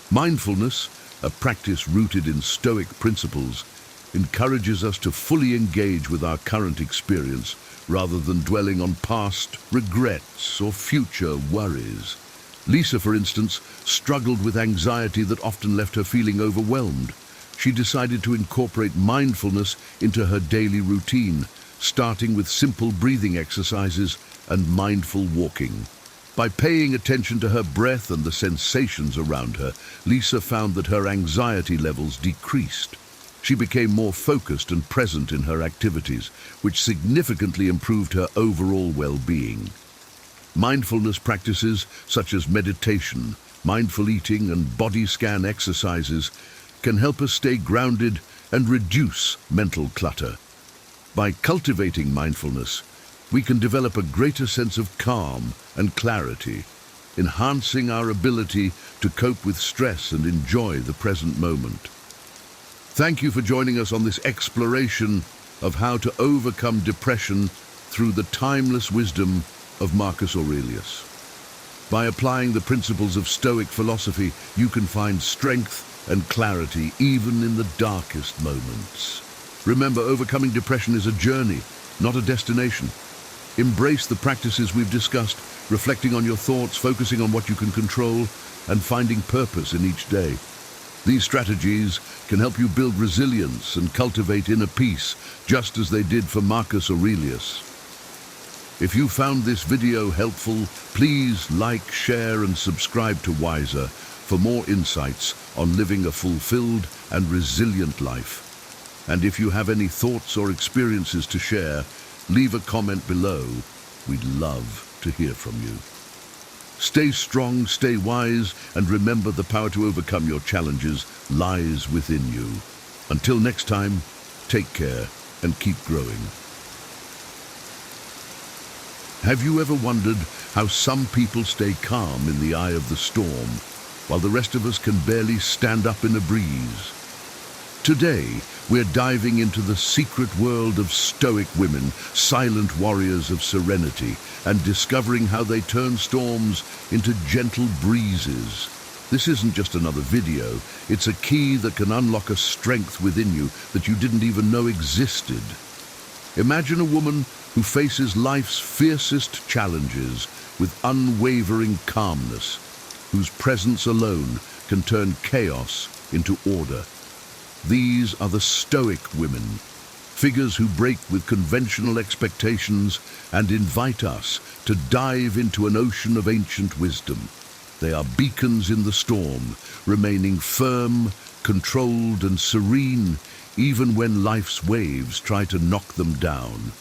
C: Mindfulness, a practice rooted in Stoic principles, encourages us to fully engage with our current experience rather than dwelling on past regrets or future worries. Lisa, for instance, struggled with anxiety that often left her feeling overwhelmed. She decided to incorporate mindfulness into her daily routine, starting with simple breathing exercises and mindful walking. By paying attention to her breath and the sensations around her, Lisa found that her anxiety levels decreased. She became more focused and present in her activities, which significantly improved her overall well-being. Mindfulness practices such as meditation, mindful eating, and body scan exercises can help us stay grounded and reduce mental clutter. By cultivating mindfulness, we can develop a greater sense of calm and clarity, enhancing our ability to cope with stress and enjoy the present moment. Thank you for joining us on this exploration of how to overcome depression through the timeless wisdom of Marcus Aurelius. By applying the principles of Stoic philosophy, you can find strength and clarity even in the darkest moments. Remember, overcoming depression is a journey, not a destination. Embrace the practices we've discussed, reflecting on your thoughts, focusing on what you can control, and finding purpose in each day. These strategies can help you build resilience and cultivate inner peace, just as they did for Marcus Aurelius. If you found this video helpful, please like, share, and subscribe to Wiser for more insights on living a fulfilled and resilient life. And if you have any thoughts or experiences to share, leave a comment below. We'd love to hear from you. Stay strong, stay wise, and remember the power to overcome your challenges lies within you. Until next time, take care and keep growing. Have you ever wondered how some people stay calm in the eye of the storm, while the rest of us can barely stand up in a breeze? Today, we're diving into the secret world of Stoic women, silent warriors of serenity, and discovering how they turn storms into gentle breezes. This isn't just another video, it's a key that can unlock a strength within you that you didn't even know existed. Imagine a woman who faces life's fiercest challenges with unwavering calmness, whose presence alone can turn chaos into order. These are the Stoic women, figures who break with conventional expectations and invite us to dive into an ocean of ancient wisdom. They are beacons in the storm, remaining firm, controlled, and serene, even when life's waves try to knock them down.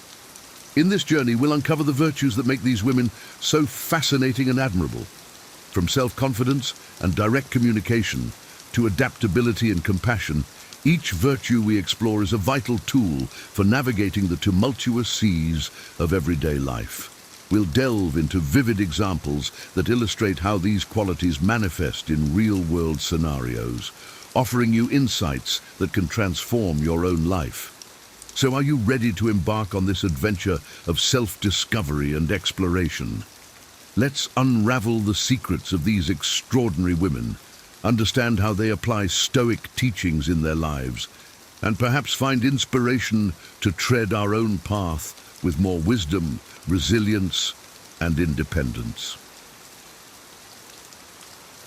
C: In this journey, we'll uncover the virtues that make these women so fascinating and admirable. From self-confidence and direct communication to adaptability and compassion, each virtue we explore is a vital tool for navigating the tumultuous seas of everyday life. We'll delve into vivid examples that illustrate how these qualities manifest in real-world scenarios, offering you insights that can transform your own life. So are you ready to embark on this adventure of self-discovery and exploration? Let's unravel the secrets of these extraordinary women, understand how they apply Stoic teachings in their lives, and perhaps find inspiration to tread our own path with more wisdom, resilience, and independence.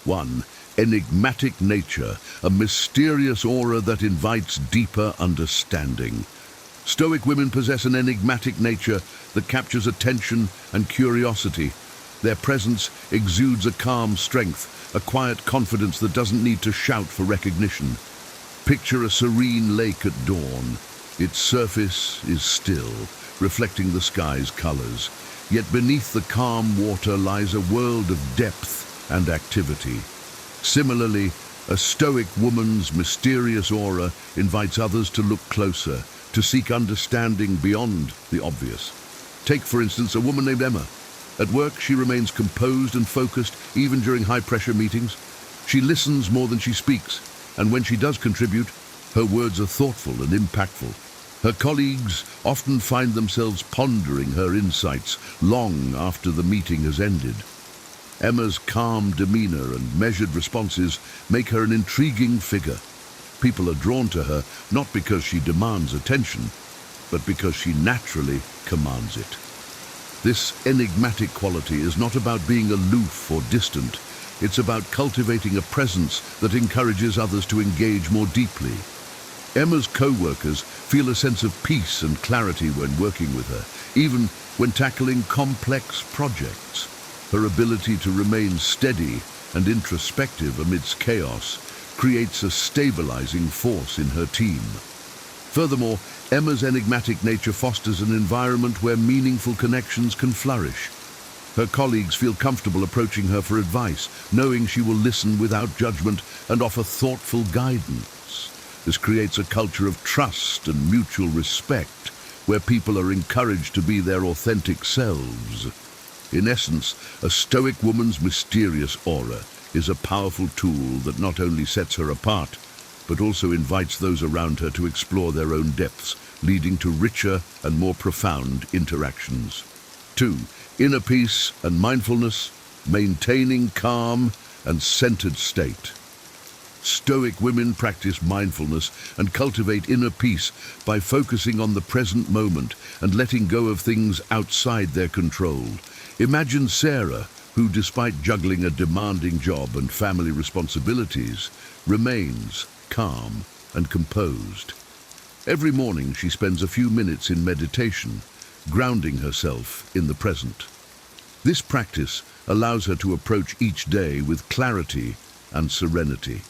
C: 1. Enigmatic nature, a mysterious aura that invites deeper understanding. Stoic women possess an enigmatic nature that captures attention and curiosity. Their presence exudes a calm strength, a quiet confidence that doesn't need to shout for recognition. Picture a serene lake at dawn. Its surface is still, reflecting the sky's colors. Yet beneath the calm water lies a world of depth and activity. Similarly, a Stoic woman's mysterious aura invites others to look closer, to seek understanding beyond the obvious. Take, for instance, a woman named Emma. At work, she remains composed and focused, even during high-pressure meetings. She listens more than she speaks, and when she does contribute, her words are thoughtful and impactful. Her colleagues often find themselves pondering her insights long after the meeting has ended. Emma's calm demeanor and measured responses make her an intriguing figure. People are drawn to her not because she demands attention, but because she naturally commands it. This enigmatic quality is not about being aloof or distant. It's about cultivating a presence that encourages others to engage more deeply. Emma's co-workers feel a sense of peace and clarity when working with her, even when tackling complex projects. Her ability to remain steady and introspective amidst chaos creates a stabilizing force in her team. Furthermore, Emma's enigmatic nature fosters an environment where meaningful connections can flourish. Her colleagues feel comfortable approaching her for advice, knowing she will listen without judgment and offer thoughtful guidance. This creates a culture of trust and mutual respect, where people are encouraged to be their authentic selves. In essence, a Stoic woman's mysterious aura is a powerful tool that not only sets her apart, but also invites those around her to explore their own depths, leading to richer and more profound interactions. 2. Inner peace and mindfulness, maintaining calm and centered state. Stoic women practice mindfulness and cultivate inner peace by focusing on the present moment and letting go of things outside their control. Imagine Sarah, who, despite juggling a demanding job and family responsibilities, remains calm and composed. Every morning she spends a few minutes in meditation, grounding herself in the present. This practice allows her to approach each day with clarity and serenity.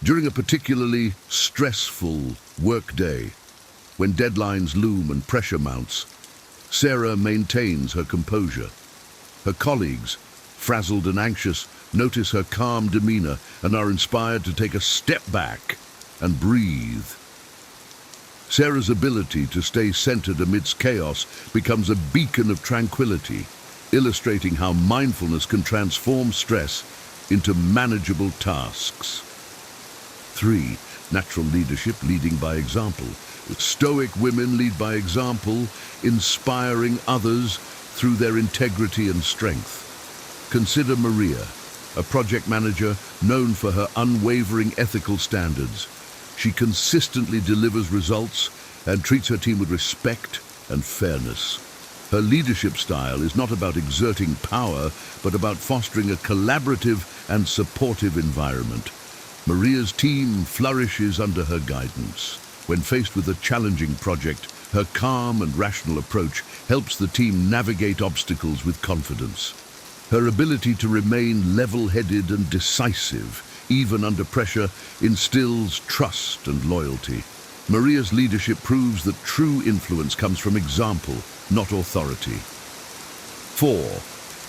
C: During a particularly stressful workday, when deadlines loom and pressure mounts, Sarah maintains her composure. Her colleagues, frazzled and anxious, notice her calm demeanor and are inspired to take a step back and breathe. Sarah's ability to stay centered amidst chaos becomes a beacon of tranquility, illustrating how mindfulness can transform stress into manageable tasks. 3. Natural leadership, leading by example. Stoic women lead by example, inspiring others through their integrity and strength. Consider Maria, a project manager known for her unwavering ethical standards. She consistently delivers results and treats her team with respect and fairness. Her leadership style is not about exerting power, but about fostering a collaborative and supportive environment. Maria's team flourishes under her guidance. When faced with a challenging project, her calm and rational approach helps the team navigate obstacles with confidence. Her ability to remain level-headed and decisive, even under pressure, instills trust and loyalty. Maria's leadership proves that true influence comes from example, not authority. 4.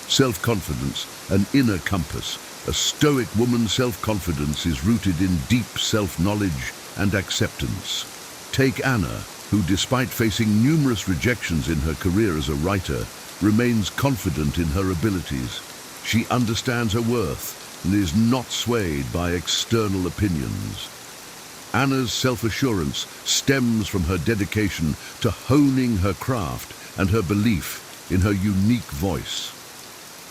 C: Self-confidence, an inner compass. A Stoic woman's self-confidence is rooted in deep self-knowledge and acceptance. Take Anna, who, despite facing numerous rejections in her career as a writer, remains confident in her abilities. She understands her worth and is not swayed by external opinions. Anna's self-assurance stems from her dedication to honing her craft and her belief in her unique voice.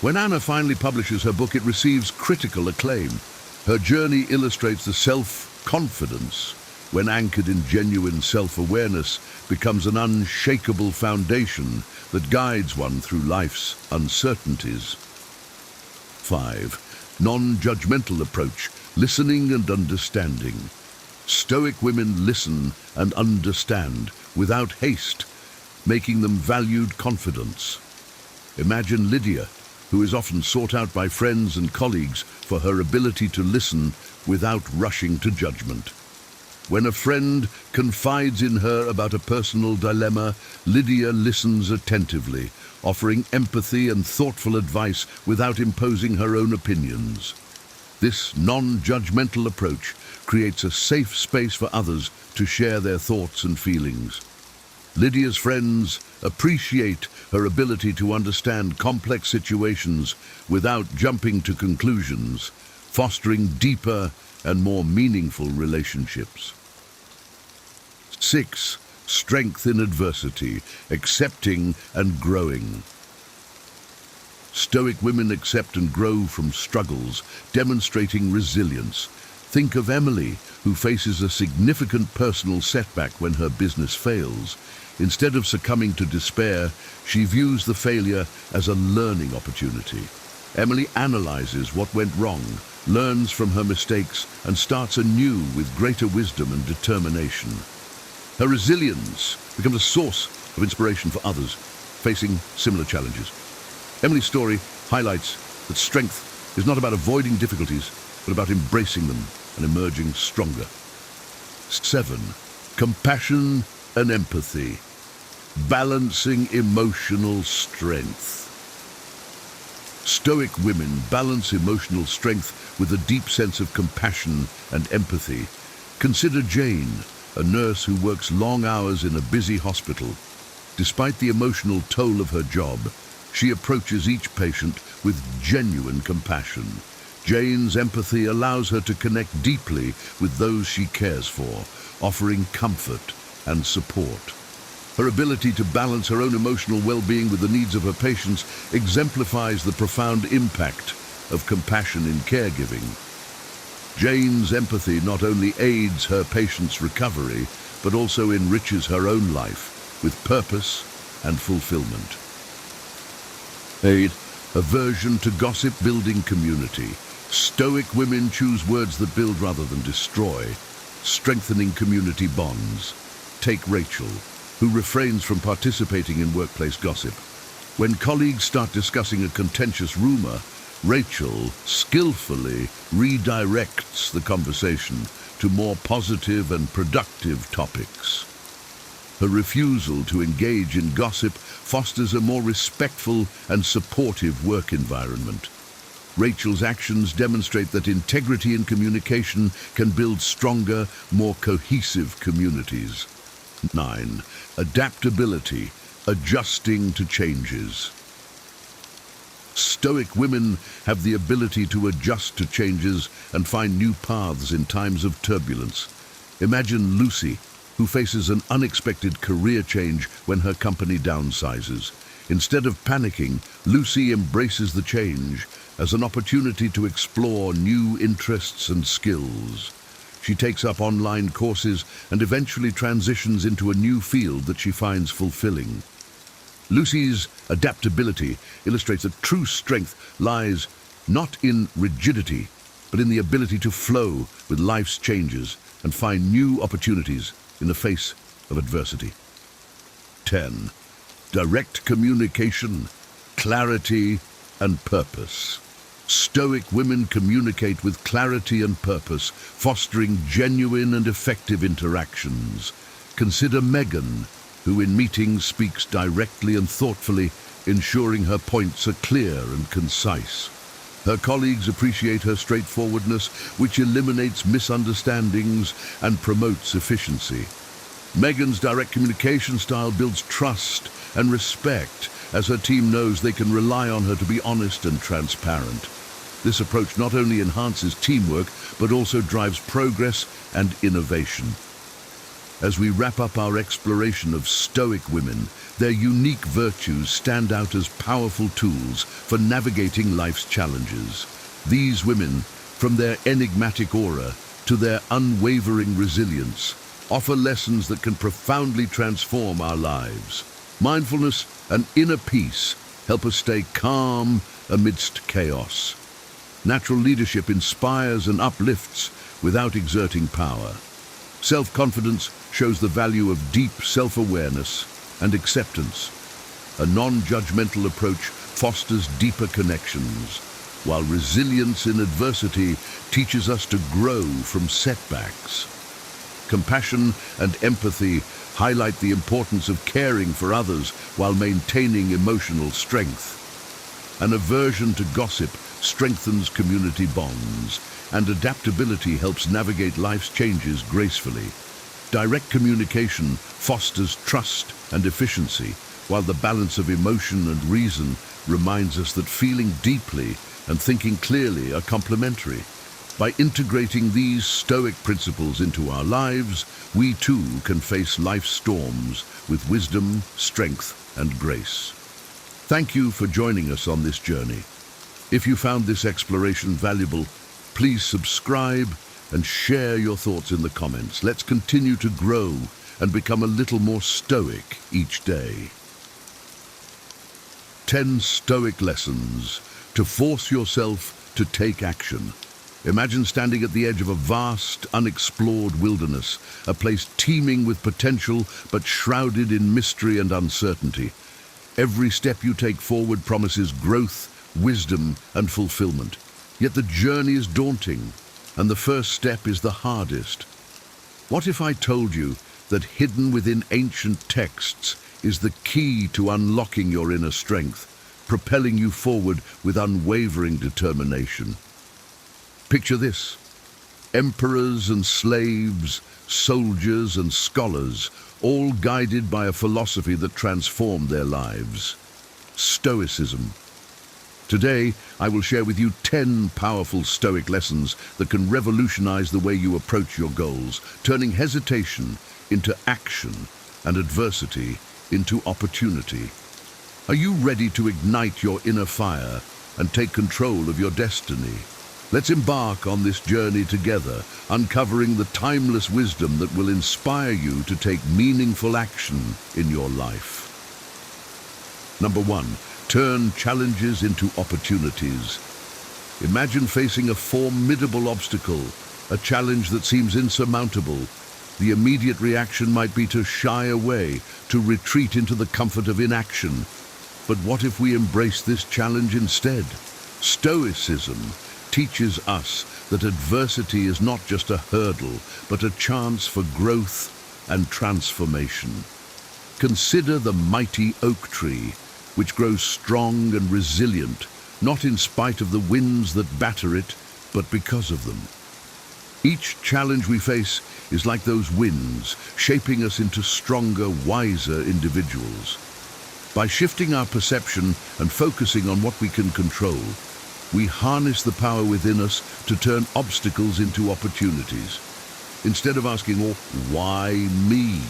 C: When Anna finally publishes her book, it receives critical acclaim. Her journey illustrates the self-confidence, when anchored in genuine self-awareness, becomes an unshakable foundation that guides one through life's uncertainties. 5. Non-judgmental approach, listening and understanding. Stoic women listen and understand without haste, making them valued confidence. Imagine Lydia, who is often sought out by friends and colleagues for her ability to listen without rushing to judgment. When a friend confides in her about a personal dilemma, Lydia listens attentively, offering empathy and thoughtful advice without imposing her own opinions. This non-judgmental approach creates a safe space for others to share their thoughts and feelings. Lydia's friends appreciate her ability to understand complex situations without jumping to conclusions, fostering deeper and more meaningful relationships. 6. Strength in adversity, accepting and growing. Stoic women accept and grow from struggles, demonstrating resilience. Think of Emily, who faces a significant personal setback when her business fails. Instead of succumbing to despair, she views the failure as a learning opportunity. Emily analyzes what went wrong, learns from her mistakes, and starts anew with greater wisdom and determination. Her resilience becomes a source of inspiration for others facing similar challenges. Emily's story highlights that strength is not about avoiding difficulties, but about embracing them and emerging stronger. 7. Compassion and empathy, balancing emotional strength. Stoic women balance emotional strength with a deep sense of compassion and empathy. Consider Jane, a nurse who works long hours in a busy hospital. Despite the emotional toll of her job, she approaches each patient with genuine compassion. Jane's empathy allows her to connect deeply with those she cares for, offering comfort and support. Her ability to balance her own emotional well-being with the needs of her patients exemplifies the profound impact of compassion in caregiving. Jane's empathy not only aids her patient's recovery, but also enriches her own life with purpose and fulfillment. 8. Aversion to gossip, building community. Stoic women choose words that build rather than destroy, strengthening community bonds. Take Rachel, who refrains from participating in workplace gossip. When colleagues start discussing a contentious rumor, Rachel skillfully redirects the conversation to more positive and productive topics. Her refusal to engage in gossip fosters a more respectful and supportive work environment. Rachel's actions demonstrate that integrity in communication can build stronger, more cohesive communities. 9. Adaptability, adjusting to changes. Stoic women have the ability to adjust to changes and find new paths in times of turbulence. Imagine Lucy, who faces an unexpected career change when her company downsizes. Instead of panicking, Lucy embraces the change as an opportunity to explore new interests and skills. She takes up online courses and eventually transitions into a new field that she finds fulfilling. Lucy's adaptability illustrates that true strength lies not in rigidity, but in the ability to flow with life's changes and find new opportunities in the face of adversity. 10. Direct communication, clarity, and purpose. Stoic women communicate with clarity and purpose, fostering genuine and effective interactions. Consider Megan, who in meetings speaks directly and thoughtfully, ensuring her points are clear and concise. Her colleagues appreciate her straightforwardness, which eliminates misunderstandings and promotes efficiency. Megan's direct communication style builds trust and respect, as her team knows they can rely on her to be honest and transparent. This approach not only enhances teamwork, but also drives progress and innovation. As we wrap up our exploration of Stoic women, their unique virtues stand out as powerful tools for navigating life's challenges. These women, from their enigmatic aura to their unwavering resilience, offer lessons that can profoundly transform our lives. Mindfulness and inner peace help us stay calm amidst chaos. Natural leadership inspires and uplifts without exerting power. Self-confidence shows the value of deep self-awareness and acceptance. A non-judgmental approach fosters deeper connections, while resilience in adversity teaches us to grow from setbacks. Compassion and empathy highlight the importance of caring for others while maintaining emotional strength. An aversion to gossip strengthens community bonds, and adaptability helps navigate life's changes gracefully. Direct communication fosters trust and efficiency, while the balance of emotion and reason reminds us that feeling deeply and thinking clearly are complementary. By integrating these Stoic principles into our lives, we too can face life's storms with wisdom, strength, and grace. Thank you for joining us on this journey. If you found this exploration valuable, please subscribe and share your thoughts in the comments. Let's continue to grow and become a little more Stoic each day. 10 Stoic lessons to force yourself to take action. Imagine standing at the edge of a vast, unexplored wilderness, a place teeming with potential but shrouded in mystery and uncertainty. Every step you take forward promises growth, wisdom, and fulfillment. Yet the journey is daunting, and the first step is the hardest. What if I told you that hidden within ancient texts is the key to unlocking your inner strength, propelling you forward with unwavering determination? Picture this: emperors and slaves, soldiers and scholars, all guided by a philosophy that transformed their lives: Stoicism. Today, I will share with you 10 powerful Stoic lessons that can revolutionize the way you approach your goals, turning hesitation into action and adversity into opportunity. Are you ready to ignite your inner fire and take control of your destiny? Let's embark on this journey together, uncovering the timeless wisdom that will inspire you to take meaningful action in your life. Number 1. Turn challenges into opportunities. Imagine facing a formidable obstacle, a challenge that seems insurmountable. The immediate reaction might be to shy away, to retreat into the comfort of inaction. But what if we embrace this challenge instead? Stoicism teaches us that adversity is not just a hurdle, but a chance for growth and transformation. Consider the mighty oak tree, which grows strong and resilient, not in spite of the winds that batter it, but because of them. Each challenge we face is like those winds, shaping us into stronger, wiser individuals. By shifting our perception and focusing on what we can control, we harness the power within us to turn obstacles into opportunities. Instead of asking, "Oh, why me?"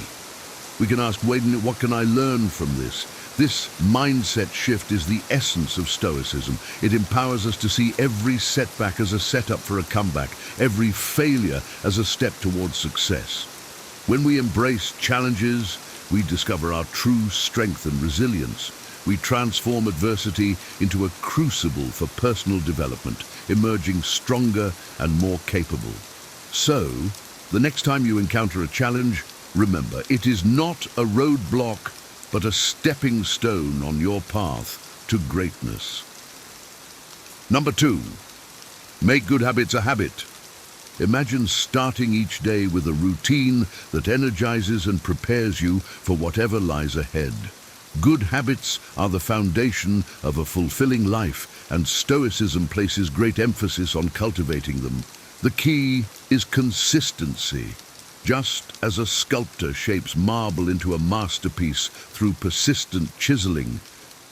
C: we can ask, "Wait a minute, what can I learn from this?" This mindset shift is the essence of Stoicism. It empowers us to see every setback as a setup for a comeback, every failure as a step towards success. When we embrace challenges, we discover our true strength and resilience. We transform adversity into a crucible for personal development, emerging stronger and more capable. So, the next time you encounter a challenge, remember, it is not a roadblock, but a stepping stone on your path to greatness. Number 2, make good habits a habit. Imagine starting each day with a routine that energizes and prepares you for whatever lies ahead. Good habits are the foundation of a fulfilling life, and Stoicism places great emphasis on cultivating them. The key is consistency. Just as a sculptor shapes marble into a masterpiece through persistent chiseling,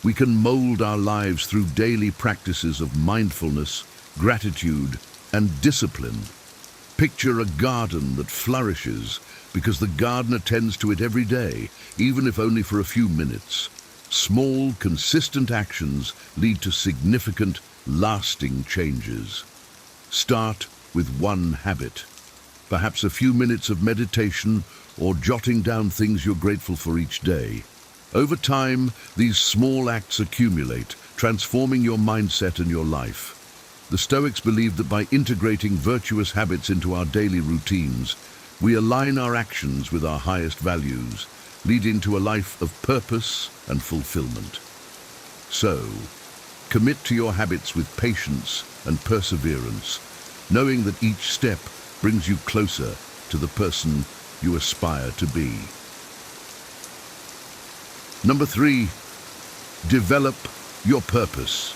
C: we can mold our lives through daily practices of mindfulness, gratitude, and discipline. Picture a garden that flourishes because the gardener tends to it every day, even if only for a few minutes. Small, consistent actions lead to significant, lasting changes. Start with one habit. Perhaps a few minutes of meditation or jotting down things you're grateful for each day. Over time, these small acts accumulate, transforming your mindset and your life. The Stoics believed that by integrating virtuous habits into our daily routines, we align our actions with our highest values, leading to a life of purpose and fulfillment. So, commit to your habits with patience and perseverance, knowing that each step brings you closer to the person you aspire to be. Number 3, develop your purpose.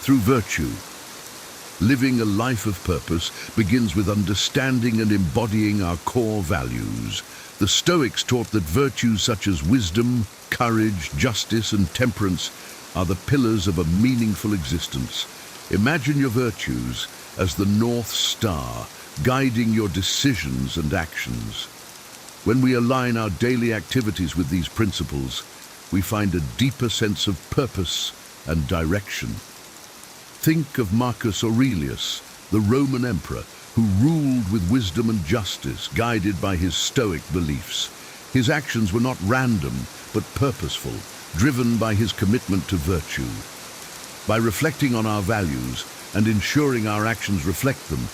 C: Through virtue, living a life of purpose begins with understanding and embodying our core values. The Stoics taught that virtues such as wisdom, courage, justice, and temperance are the pillars of a meaningful existence. Imagine your virtues as the North Star, guiding your decisions and actions. When we align our daily activities with these principles, we find a deeper sense of purpose and direction. Think of Marcus Aurelius, the Roman emperor, who ruled with wisdom and justice, guided by his Stoic beliefs. His actions were not random, but purposeful, driven by his commitment to virtue. By reflecting on our values and ensuring our actions reflect them,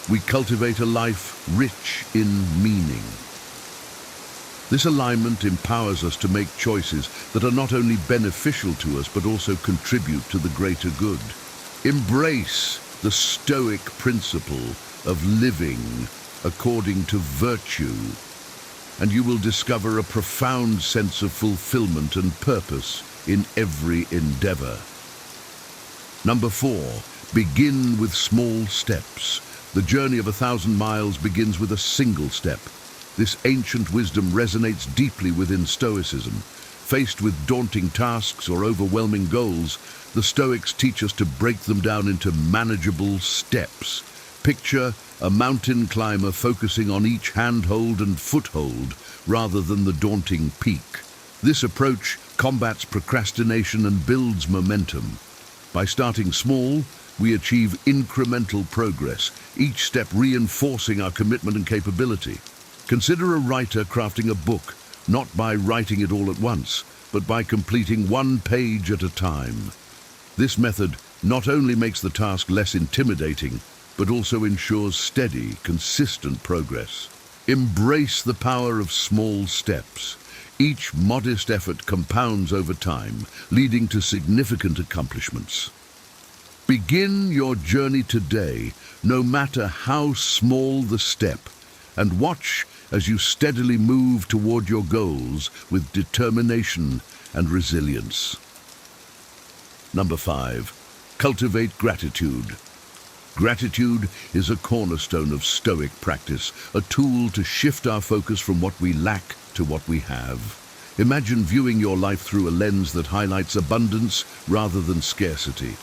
C: we cultivate a life rich in meaning. This alignment empowers us to make choices that are not only beneficial to us, but also contribute to the greater good. Embrace the Stoic principle of living according to virtue, and you will discover a profound sense of fulfillment and purpose in every endeavor. Number 4, begin with small steps. The journey of 1,000 miles begins with a single step. This ancient wisdom resonates deeply within Stoicism. Faced with daunting tasks or overwhelming goals, the Stoics teach us to break them down into manageable steps. Picture a mountain climber focusing on each handhold and foothold rather than the daunting peak. This approach combats procrastination and builds momentum. By starting small, we achieve incremental progress, each step reinforcing our commitment and capability. Consider a writer crafting a book not by writing it all at once, but by completing one page at a time. This method not only makes the task less intimidating, but also ensures steady, consistent progress. Embrace the power of small steps. Each modest effort compounds over time, leading to significant accomplishments. Begin your journey today, no matter how small the step, and watch as you steadily move toward your goals with determination and resilience. Number 5, cultivate gratitude. Gratitude is a cornerstone of Stoic practice, a tool to shift our focus from what we lack to what we have. Imagine viewing your life through a lens that highlights abundance rather than scarcity.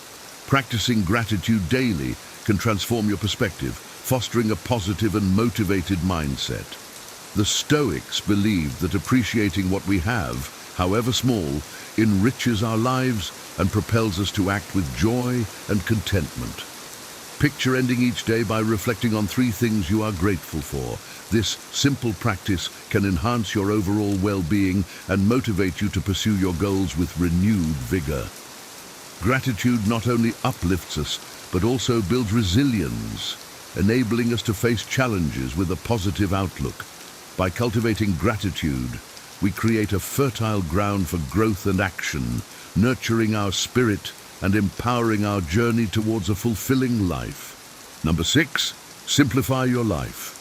C: Practicing gratitude daily can transform your perspective, fostering a positive and motivated mindset. The Stoics believed that appreciating what we have, however small, enriches our lives and propels us to act with joy and contentment. Picture ending each day by reflecting on 3 things you are grateful for. This simple practice can enhance your overall well-being and motivate you to pursue your goals with renewed vigor. Gratitude not only uplifts us, but also builds resilience, enabling us to face challenges with a positive outlook. By cultivating gratitude, we create a fertile ground for growth and action, nurturing our spirit and empowering our journey towards a fulfilling life. Number 6, simplify your life.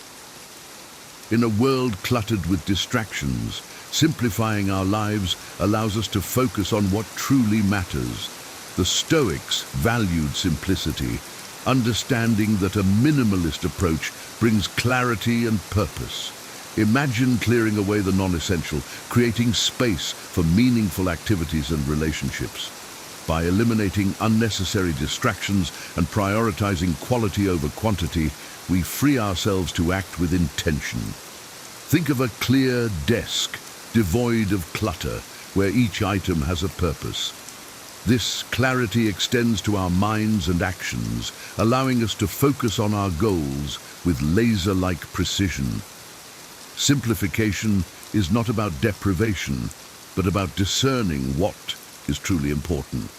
C: In a world cluttered with distractions, simplifying our lives allows us to focus on what truly matters. The Stoics valued simplicity, understanding that a minimalist approach brings clarity and purpose. Imagine clearing away the non-essential, creating space for meaningful activities and relationships. By eliminating unnecessary distractions and prioritizing quality over quantity, we free ourselves to act with intention. Think of a clear desk, devoid of clutter, where each item has a purpose. This clarity extends to our minds and actions, allowing us to focus on our goals with laser-like precision. Simplification is not about deprivation, but about discerning what is truly important.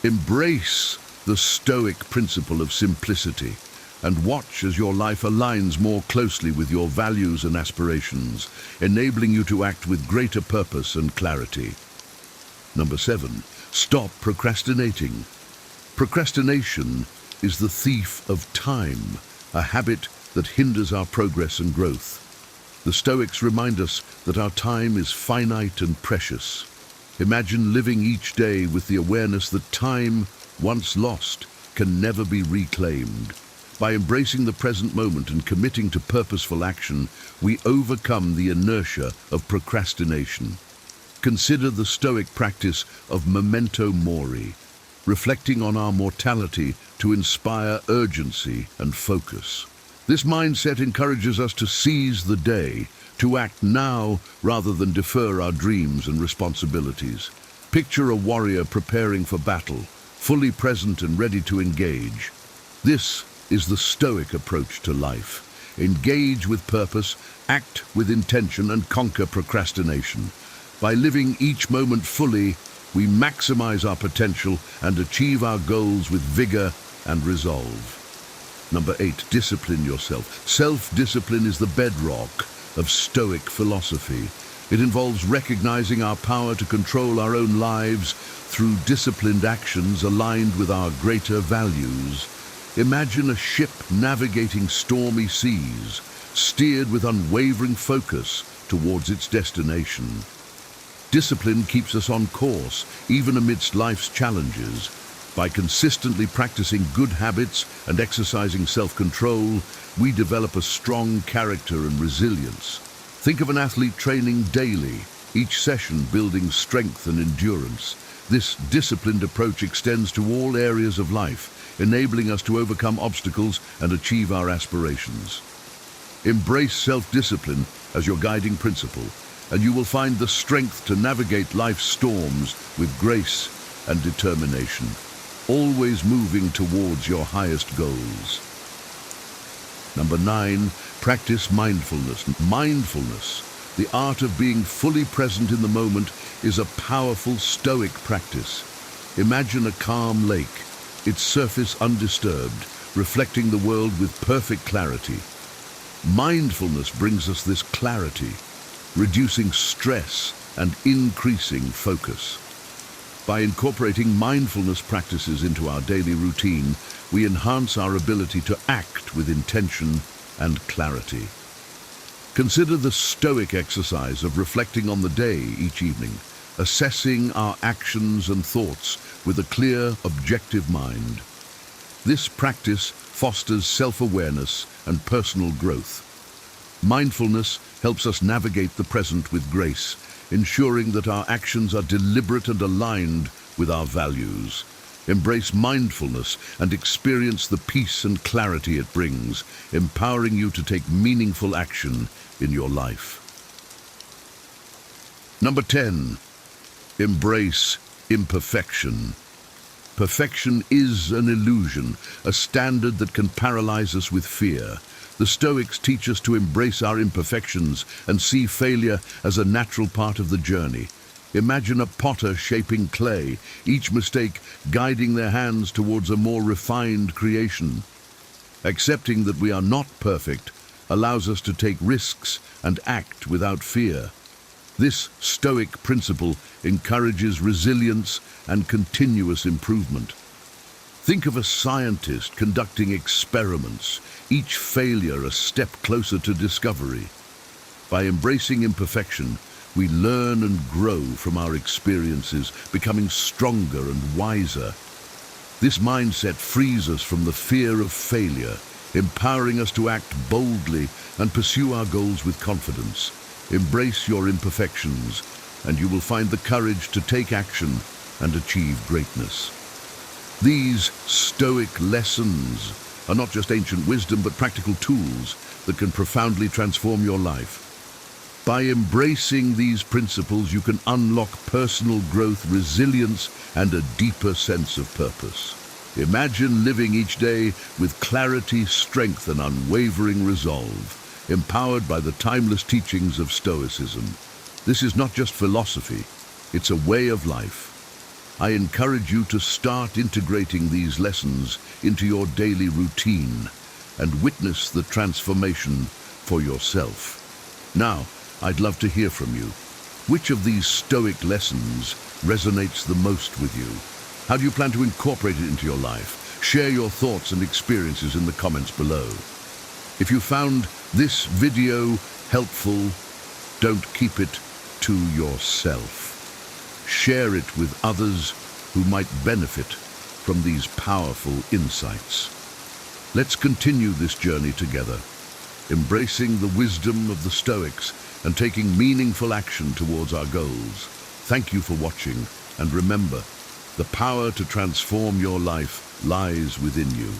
C: Embrace the Stoic principle of simplicity and watch as your life aligns more closely with your values and aspirations, enabling you to act with greater purpose and clarity. Number 7, stop procrastinating. Procrastination is the thief of time, a habit that hinders our progress and growth. The Stoics remind us that our time is finite and precious. Imagine living each day with the awareness that time, once lost, can never be reclaimed. By embracing the present moment and committing to purposeful action, we overcome the inertia of procrastination. Consider the Stoic practice of memento mori, reflecting on our mortality to inspire urgency and focus. This mindset encourages us to seize the day, to act now rather than defer our dreams and responsibilities. Picture a warrior preparing for battle, fully present and ready to engage. This is the Stoic approach to life. Engage with purpose, act with intention, and conquer procrastination. By living each moment fully, we maximize our potential and achieve our goals with vigor and resolve. Number 8, discipline yourself. Self-discipline is the bedrock of Stoic philosophy. It involves recognizing our power to control our own lives through disciplined actions aligned with our greater values. Imagine a ship navigating stormy seas, steered with unwavering focus towards its destination. Discipline keeps us on course, even amidst life's challenges. By consistently practicing good habits and exercising self-control, we develop a strong character and resilience. Think of an athlete training daily, each session building strength and endurance. This disciplined approach extends to all areas of life, enabling us to overcome obstacles and achieve our aspirations. Embrace self-discipline as your guiding principle, and you will find the strength to navigate life's storms with grace and determination, always moving towards your highest goals. Number 9, practice mindfulness. Mindfulness The art of being fully present in the moment is a powerful Stoic practice. Imagine a calm lake, its surface undisturbed, reflecting the world with perfect clarity. Mindfulness brings us this clarity, reducing stress and increasing focus. By incorporating mindfulness practices into our daily routine, we enhance our ability to act with intention and clarity. Consider the Stoic exercise of reflecting on the day each evening, assessing our actions and thoughts with a clear, objective mind. This practice fosters self-awareness and personal growth. Mindfulness helps us navigate the present with grace, ensuring that our actions are deliberate and aligned with our values. Embrace mindfulness and experience the peace and clarity it brings, empowering you to take meaningful action in your life. Number 10, embrace imperfection. Perfection is an illusion, a standard that can paralyze us with fear. The Stoics teach us to embrace our imperfections and see failure as a natural part of the journey. Imagine a potter shaping clay, each mistake guiding their hands towards a more refined creation. Accepting that we are not perfect allows us to take risks and act without fear. This Stoic principle encourages resilience and continuous improvement. Think of a scientist conducting experiments, each failure a step closer to discovery. By embracing imperfection, we learn and grow from our experiences, becoming stronger and wiser. This mindset frees us from the fear of failure, empowering us to act boldly and pursue our goals with confidence. Embrace your imperfections, and you will find the courage to take action and achieve greatness. These Stoic lessons are not just ancient wisdom, but practical tools that can profoundly transform your life. By embracing these principles, you can unlock personal growth, resilience, and a deeper sense of purpose. Imagine living each day with clarity, strength, and unwavering resolve, empowered by the timeless teachings of Stoicism. This is not just philosophy, it's a way of life. I encourage you to start integrating these lessons into your daily routine and witness the transformation for yourself. Now, I'd love to hear from you. Which of these Stoic lessons resonates the most with you? How do you plan to incorporate it into your life? Share your thoughts and experiences in the comments below. If you found this video helpful, don't keep it to yourself. Share it with others who might benefit from these powerful insights. Let's continue this journey together, embracing the wisdom of the Stoics and taking meaningful action towards our goals. Thank you for watching, and remember, the power to transform your life lies within you.